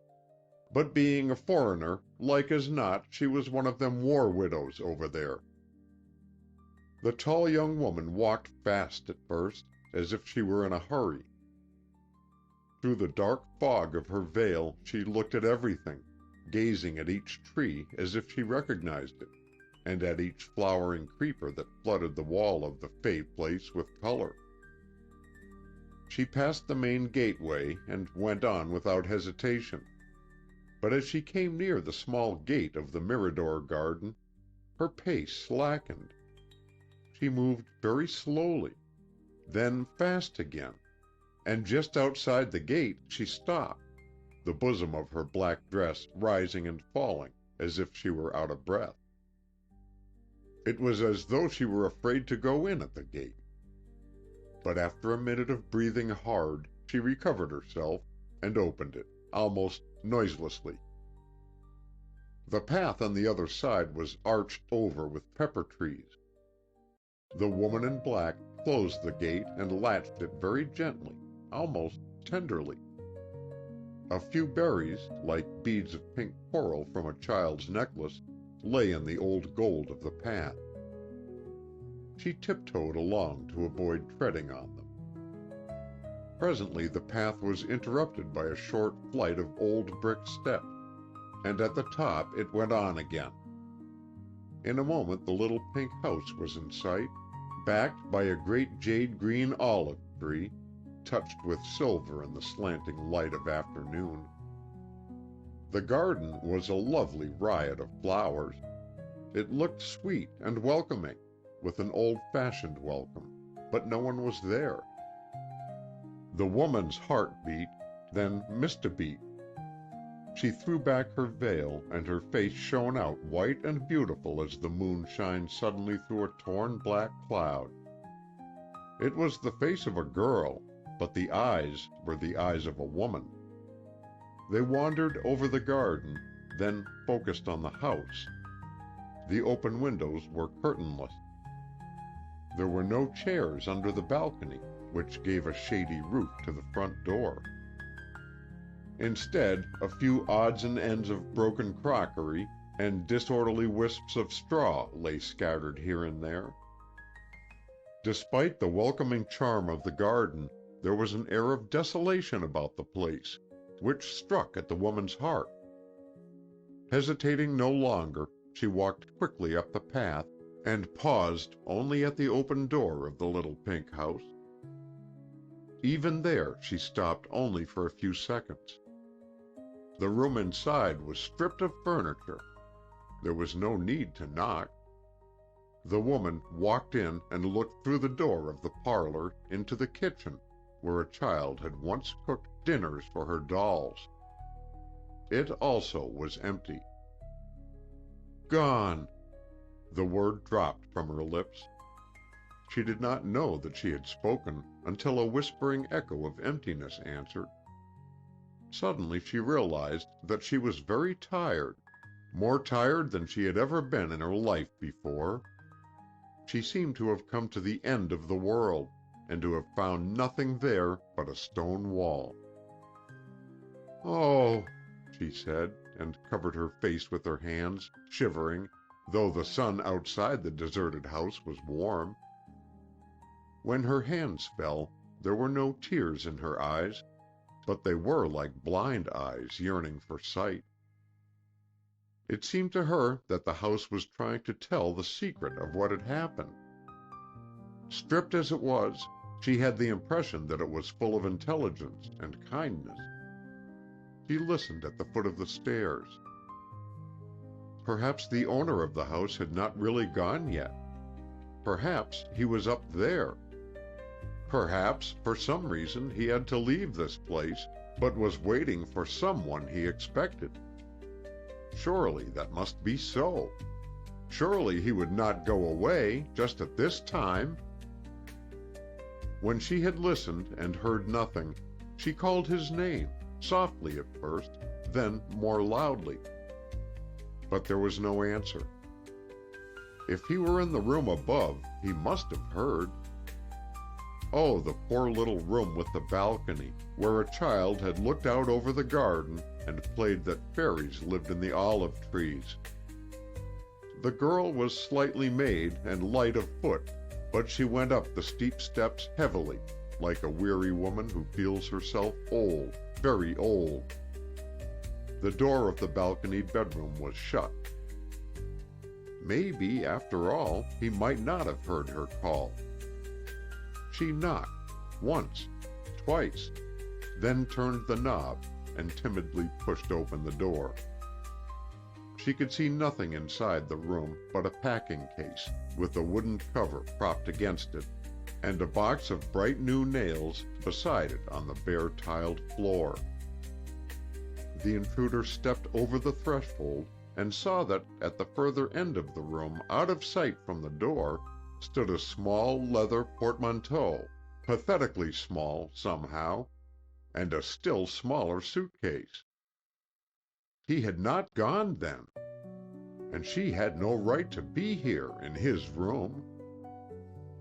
but being a foreigner, like as not she was one of them war widows over there. The tall young woman walked fast at first, as if she were in a hurry. Through the dark fog of her veil she looked at everything, gazing at each tree as if she recognized it, and at each flowering creeper that flooded the wall of the Fay place with color. She passed the main gateway and went on without hesitation, but as she came near the small gate of the Mirador garden, her pace slackened. she moved very slowly, then fast again, and just outside the gate she stopped, the bosom of her black dress rising and falling as if she were out of breath. It was as though she were afraid to go in at the gate. But after a minute of breathing hard, she recovered herself and opened it, almost noiselessly. The path on the other side was arched over with pepper trees. The woman in black closed the gate and latched it very gently, almost tenderly. A few berries, like beads of pink coral from a child's necklace, lay in the old gold of the path. She tiptoed along to avoid treading on them. Presently the path was interrupted by a short flight of old brick steps, and at the top it went on again. In a moment the little pink house was in sight, backed by a great jade-green olive tree, touched with silver in the slanting light of afternoon. The garden was a lovely riot of flowers. It looked sweet and welcoming, with an old-fashioned welcome, but no one was there. The woman's heart beat, then missed a beat. She threw back her veil, and her face shone out white and beautiful as the moon shines suddenly through a torn black cloud. It was the face of a girl, but the eyes were the eyes of a woman. They wandered over the garden, then focused on the house. The open windows were curtainless. There were no chairs under the balcony, which gave a shady roof to the front door. Instead, a few odds and ends of broken crockery and disorderly wisps of straw lay scattered here and there. Despite the welcoming charm of the garden, there was an air of desolation about the place, which struck at the woman's heart. Hesitating no longer, she walked quickly up the path and paused only at the open door of the little pink house. Even there she stopped only for a few seconds. The room inside was stripped of furniture. There was no need to knock. The woman walked in and looked through the door of the parlor into the kitchen, where a child had once cooked dinners for her dolls. It also was empty. Gone! The word dropped from her lips. She did not know that she had spoken until a whispering echo of emptiness answered. Suddenly she realized that she was very tired, more tired than she had ever been in her life before. She seemed to have come to the end of the world, and to have found nothing there but a stone wall. "Oh," she said, and covered her face with her hands, shivering, though the sun outside the deserted house was warm. When her hands fell, there were no tears in her eyes, but they were like blind eyes yearning for sight. It seemed to her that the house was trying to tell the secret of what had happened. Stripped as it was, she had the impression that it was full of intelligence and kindness. She listened at the foot of the stairs. Perhaps the owner of the house had not really gone yet. Perhaps he was up there. Perhaps, for some reason, he had to leave this place, but was waiting for someone he expected. Surely that must be so. Surely he would not go away just at this time. When she had listened and heard nothing, she called his name, softly at first, then more loudly. But there was no answer. If he were in the room above, he must have heard. Oh, the poor little room with the balcony, where a child had looked out over the garden and played that fairies lived in the olive trees. The girl was slightly made and light of foot, but she went up the steep steps heavily, like a weary woman who feels herself old, very old. The door of the balconied bedroom was shut. Maybe, after all, he might not have heard her call. She knocked, once, twice, then turned the knob and timidly pushed open the door. She could see nothing inside the room but a packing case with a wooden cover propped against it, and a box of bright new nails beside it on the bare tiled floor. The intruder stepped over the threshold and saw that at the further end of the room, out of sight from the door, stood a small leather portmanteau, pathetically small somehow, and a still smaller suitcase. He had not gone then, and she had no right to be here in his room.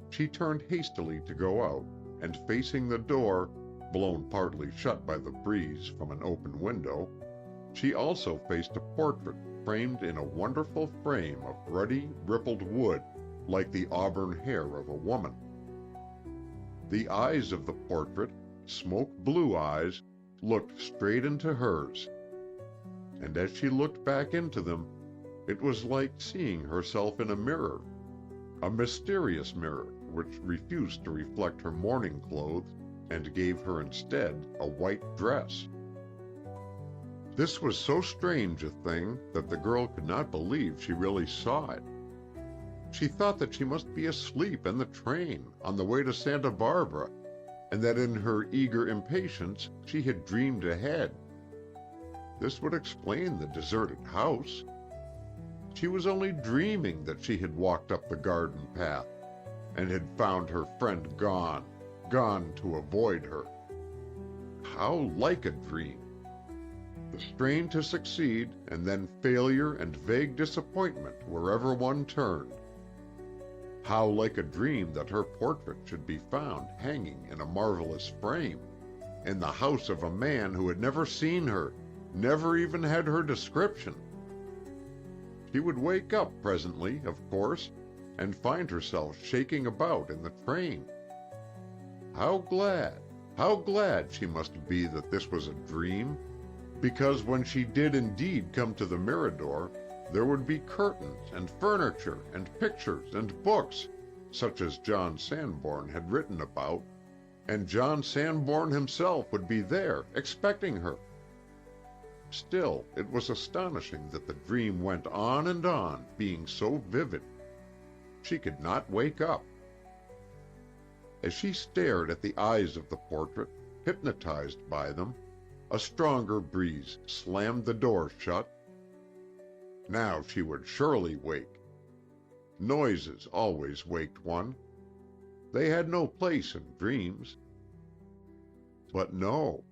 She turned hastily to go out, and facing the door, blown partly shut by the breeze from an open window, she also faced a portrait framed in a wonderful frame of ruddy, rippled wood, like the auburn hair of a woman. The eyes of the portrait, smoke-blue eyes, looked straight into hers, and as she looked back into them, it was like seeing herself in a mirror, a mysterious mirror which refused to reflect her mourning clothes and gave her instead a white dress. This was so strange a thing that the girl could not believe she really saw it. She thought that she must be asleep in the train on the way to Santa Barbara, and that in her eager impatience she had dreamed ahead. This would explain the deserted house. She was only dreaming that she had walked up the garden path and had found her friend gone to avoid her. How like a dream! The strain to succeed, and then failure and vague disappointment wherever one turned. How like a dream that her portrait should be found hanging in a marvelous frame, in the house of a man who had never seen her, never even had her description. She would wake up presently, of course, and find herself shaking about in the train. How glad she must be that this was a dream, because when she did indeed come to the Mirador, there would be curtains and furniture and pictures and books, such as John Sanborn had written about, and John Sanborn himself would be there, expecting her. Still, it was astonishing that the dream went on and on, being so vivid. She could not wake up. As she stared at the eyes of the portrait, hypnotized by them, a stronger breeze slammed the door shut. Now she would surely wake. Noises always waked one. They had no place in dreams. But no.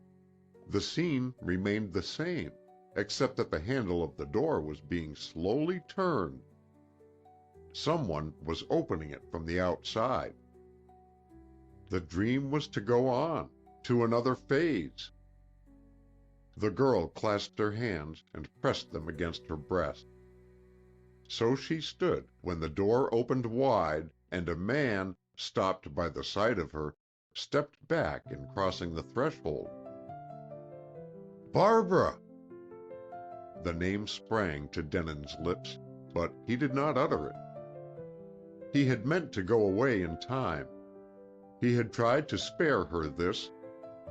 The scene remained the same, except that the handle of the door was being slowly turned. Someone was opening it from the outside. The dream was to go on, to another phase. The girl clasped her hands and pressed them against her breast. So she stood when the door opened wide, and a man, stopped by the side of her, stepped back in crossing the threshold. "Barbara!" The name sprang to Denin's lips, but he did not utter it. He had meant to go away in time. He had tried to spare her this,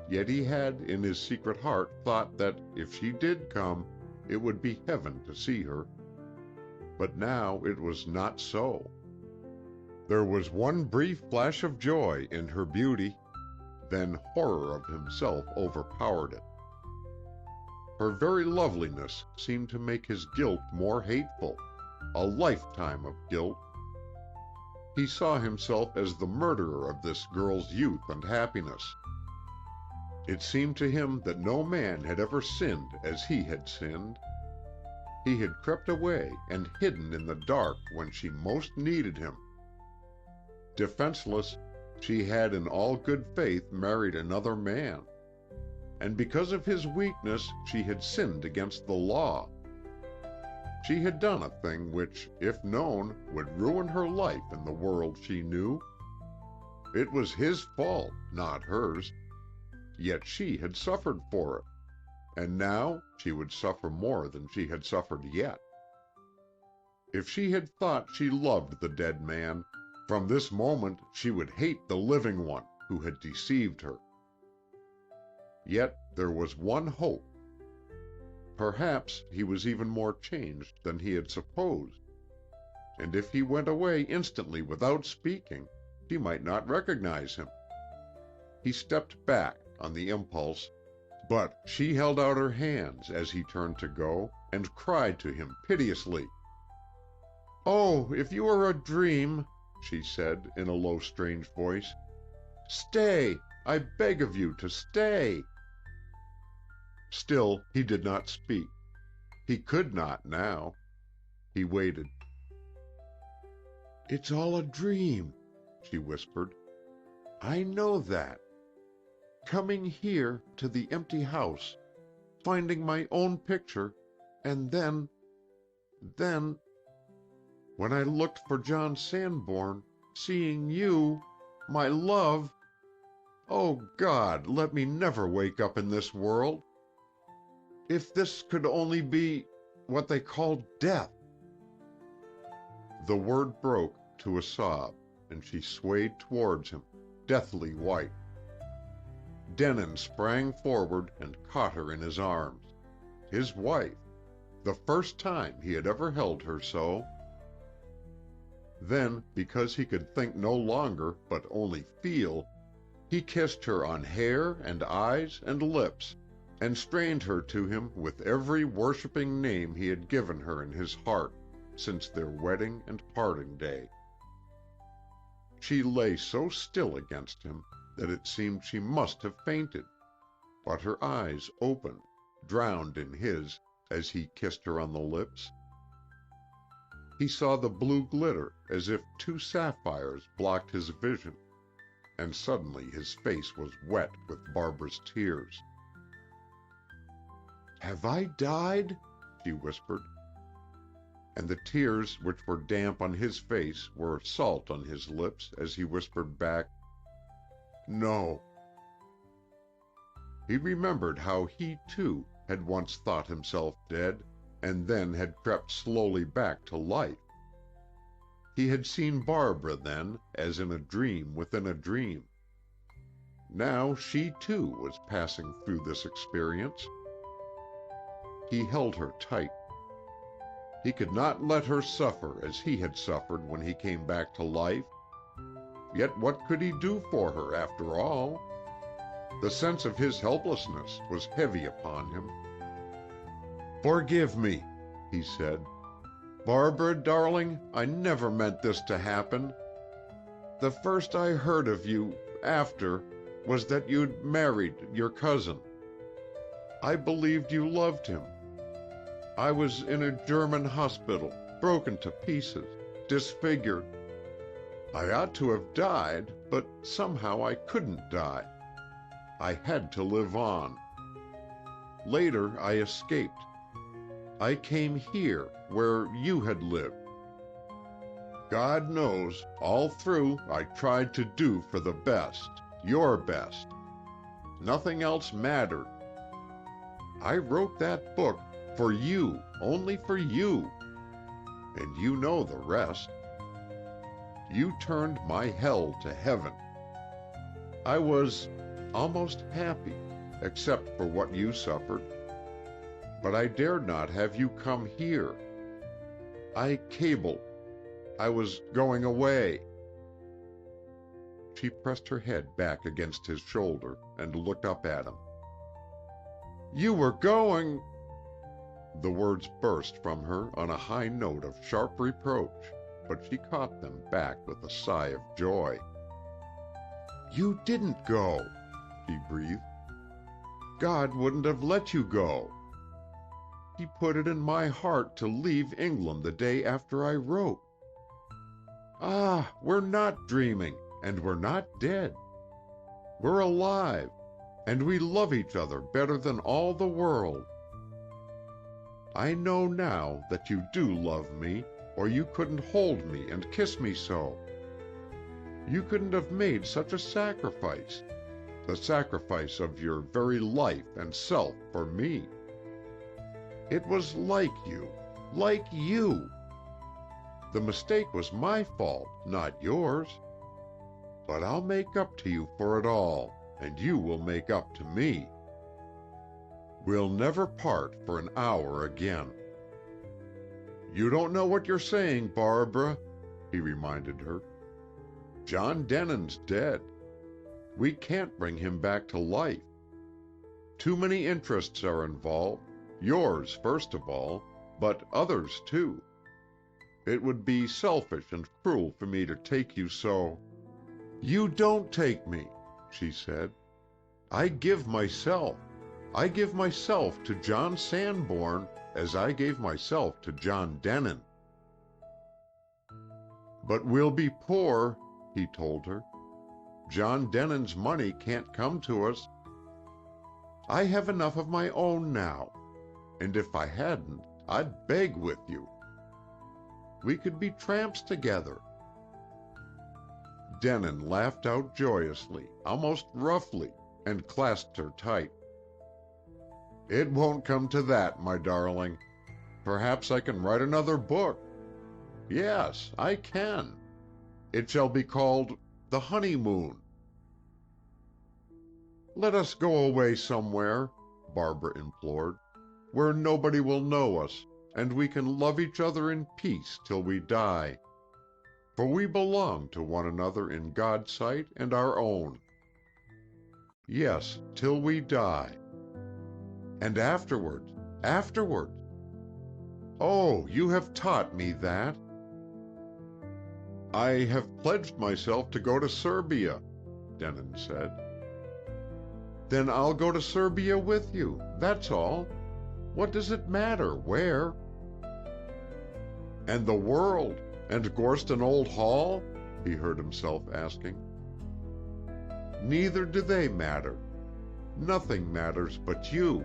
yet he had in his secret heart thought that if she did come, it would be heaven to see her. But now it was not so. There was one brief flash of joy in her beauty, then horror of himself overpowered it. Her very loveliness seemed to make his guilt more hateful, a lifetime of guilt. He saw himself as the murderer of this girl's youth and happiness. It seemed to him that no man had ever sinned as he had sinned. He had crept away and hidden in the dark when she most needed him. Defenseless, she had in all good faith married another man. And because of his weakness, she had sinned against the law. She had done a thing which, if known, would ruin her life in the world she knew. It was his fault, not hers. Yet she had suffered for it, and now she would suffer more than she had suffered yet. If she had thought she loved the dead man, from this moment she would hate the living one who had deceived her. Yet there was one hope. Perhaps he was even more changed than he had supposed, and if he went away instantly without speaking, she might not recognize him. He stepped back on the impulse, but she held out her hands as he turned to go, and cried to him piteously. "Oh, if you are a dream," she said in a low, strange voice, "stay! I beg of you to stay!" Still he did not speak. He could not now. He waited. "It's all a dream," she whispered. "I know that. Coming here to the empty house, finding my own picture, and then, when I looked for John Sanborn, seeing you, my love, oh God, let me never wake up in this world. If this could only be what they call death." The word broke to a sob, and she swayed towards him, deathly white. Denon sprang forward and caught her in his arms. His wife, the first time he had ever held her so. Then, because he could think no longer but only feel, he kissed her on hair and eyes and lips, and strained her to him with every worshipping name he had given her in his heart since their wedding and parting day. She lay so still against him that it seemed she must have fainted, but her eyes opened, drowned in his, as he kissed her on the lips. He saw the blue glitter as if two sapphires blocked his vision, and suddenly his face was wet with Barbara's tears. "Have I died?" she whispered. And the tears which were damp on his face were salt on his lips as he whispered back, "No." He remembered how he, too, had once thought himself dead, and then had crept slowly back to life. He had seen Barbara then, as in a dream within a dream. Now she, too, was passing through this experience. He held her tight. He could not let her suffer as he had suffered when he came back to life. Yet what could he do for her, after all? The sense of his helplessness was heavy upon him. "Forgive me," he said. "Barbara, darling, I never meant this to happen. The first I heard of you, after, was that you'd married your cousin. I believed you loved him. I was in a German hospital, broken to pieces, disfigured. I ought to have died, but somehow I couldn't die. I had to live on. Later I escaped. I came here, where you had lived. God knows, all through I tried to do for the best, your best. Nothing else mattered. I wrote that book for you, only for you. And you know the rest. You turned my hell to heaven. I was almost happy, except for what you suffered. But I dared not have you come here. I cabled. I was going away." She pressed her head back against his shoulder and looked up at him. "You were going—" The words burst from her on a high note of sharp reproach, but she caught them back with a sigh of joy. "You didn't go," she breathed. "God wouldn't have let you go. He put it in my heart to leave England the day after I wrote. Ah, we're not dreaming, and we're not dead. We're alive, and we love each other better than all the world. I know now that you do love me, or you couldn't hold me and kiss me so. You couldn't have made such a sacrifice, the sacrifice of your very life and self for me. It was like you, like you. The mistake was my fault, not yours. But I'll make up to you for it all, and you will make up to me. We'll never part for an hour again." "You don't know what you're saying, Barbara," he reminded her. "John Dennon's dead. We can't bring him back to life. Too many interests are involved, yours first of all, but others too. It would be selfish and cruel for me to take you so—" "You don't take me," she said. "I give myself. I give myself to John Sanborn as I gave myself to John Denon." "But we'll be poor," he told her. "John Dennon's money can't come to us. I have enough of my own now, and if I hadn't, I'd beg with you. We could be tramps together." Denon laughed out joyously, almost roughly, and clasped her tight. "It won't come to that, my darling. Perhaps I can write another book. Yes, I can. It shall be called The Honeymoon." "Let us go away somewhere," Barbara implored, "where nobody will know us, and we can love each other in peace till we die. For we belong to one another in God's sight and our own. Yes, till we die. And afterwards, afterwards. Oh, you have taught me that." "I have pledged myself to go to Serbia," Denon said. "Then I'll go to Serbia with you, that's all. What does it matter where?" "And the world, and Gorston Old Hall?" he heard himself asking. "Neither do they matter. Nothing matters but you.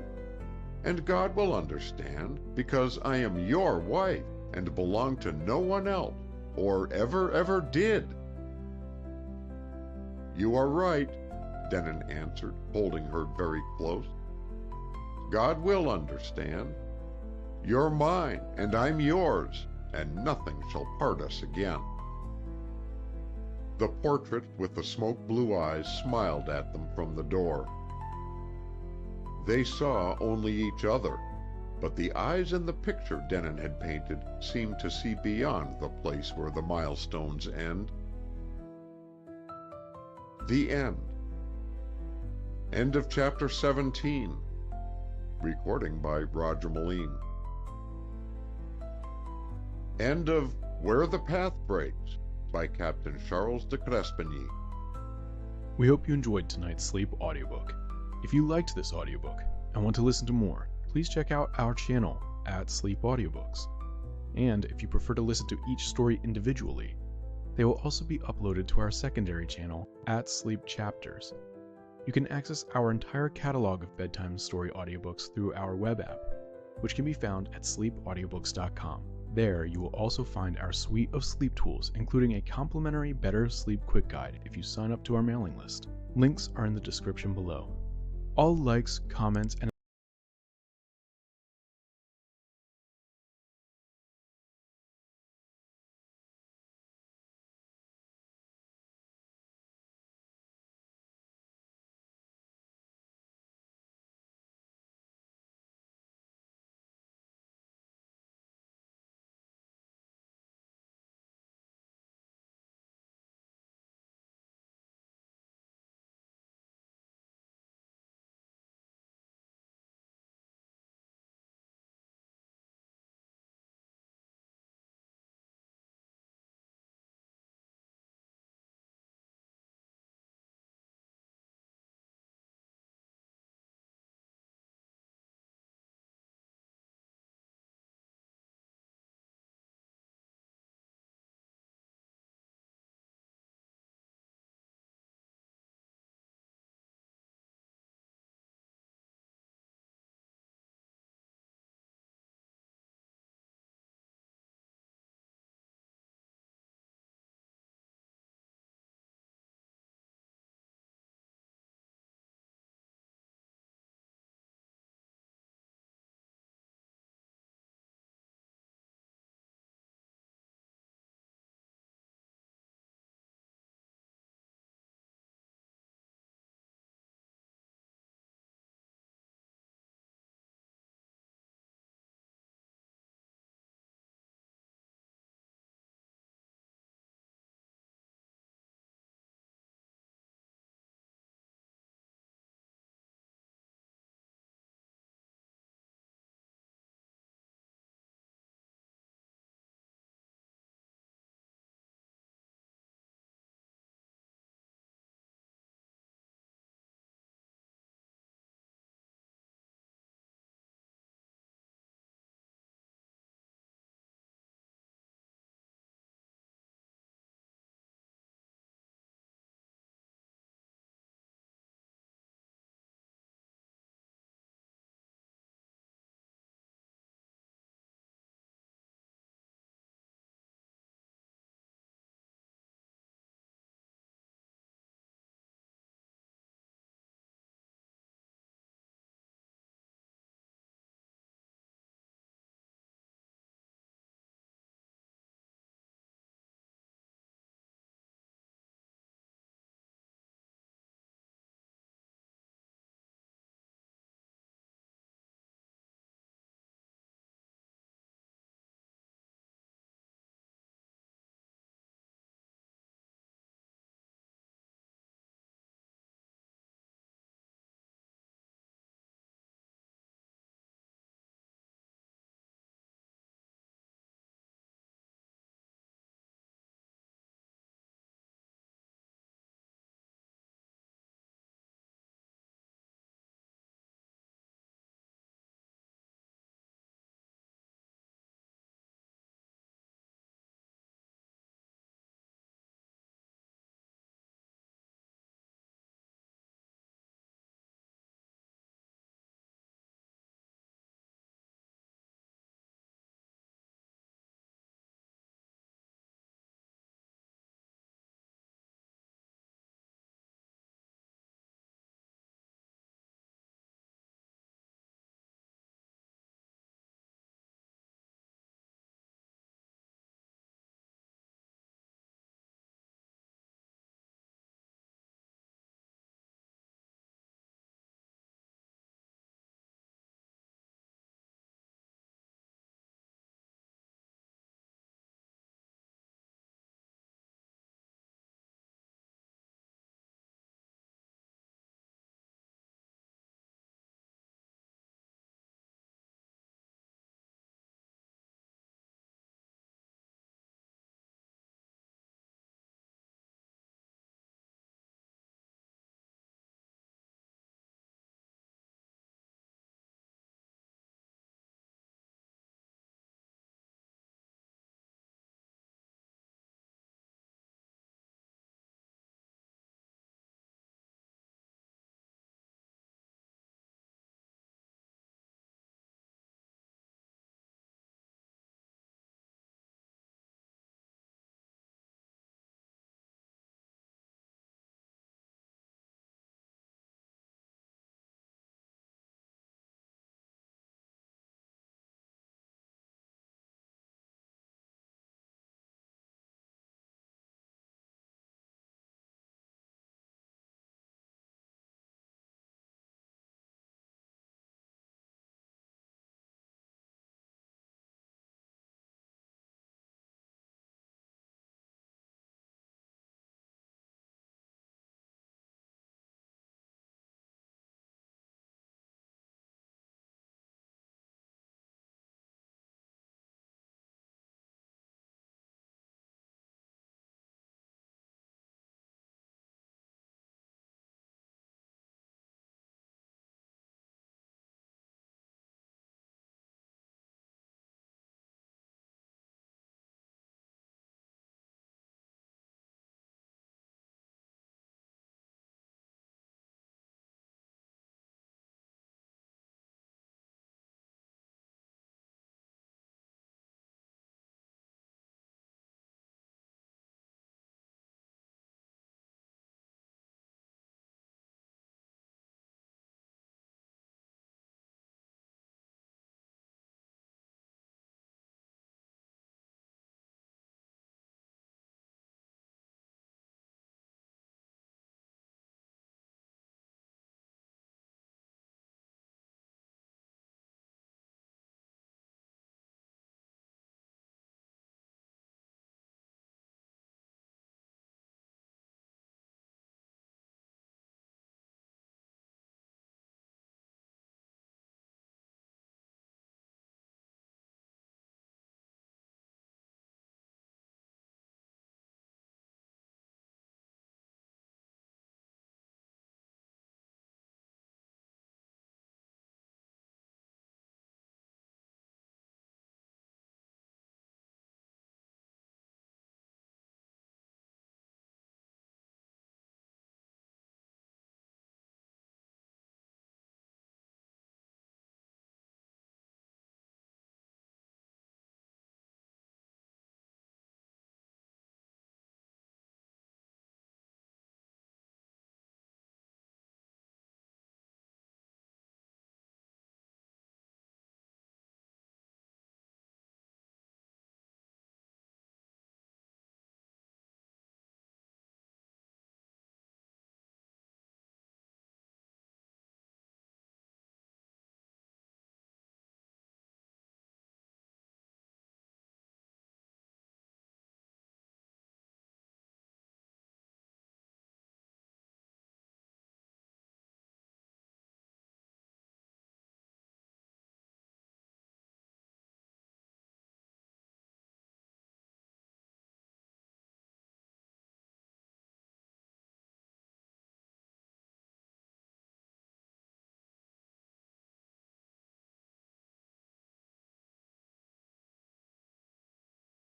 And God will understand, because I am your wife, and belong to no one else, or ever did." "You are right," Denon answered, holding her very close. "God will understand. You're mine, and I'm yours, and nothing shall part us again." The portrait with the smoke-blue eyes smiled at them from the door. They saw only each other, but the eyes in the picture Denon had painted seemed to see beyond the place where the milestones end. The end. End of chapter 17. Recording by Roger Melin. End of Where the Path Breaks by Captain Charles de Créspigny. We hope you enjoyed tonight's Sleep audiobook. If you liked this audiobook and want to listen to more, please check out our channel at Sleep Audiobooks. And if you prefer to listen to each story individually, they will also be uploaded to our secondary channel at Sleep Chapters. You can access our entire catalog of bedtime story audiobooks through our web app, which can be found at sleepaudiobooks.com. There, you will also find our suite of sleep tools, including a complimentary Better Sleep Quick Guide if you sign up to our mailing list. Links are in the description below. All likes, comments, and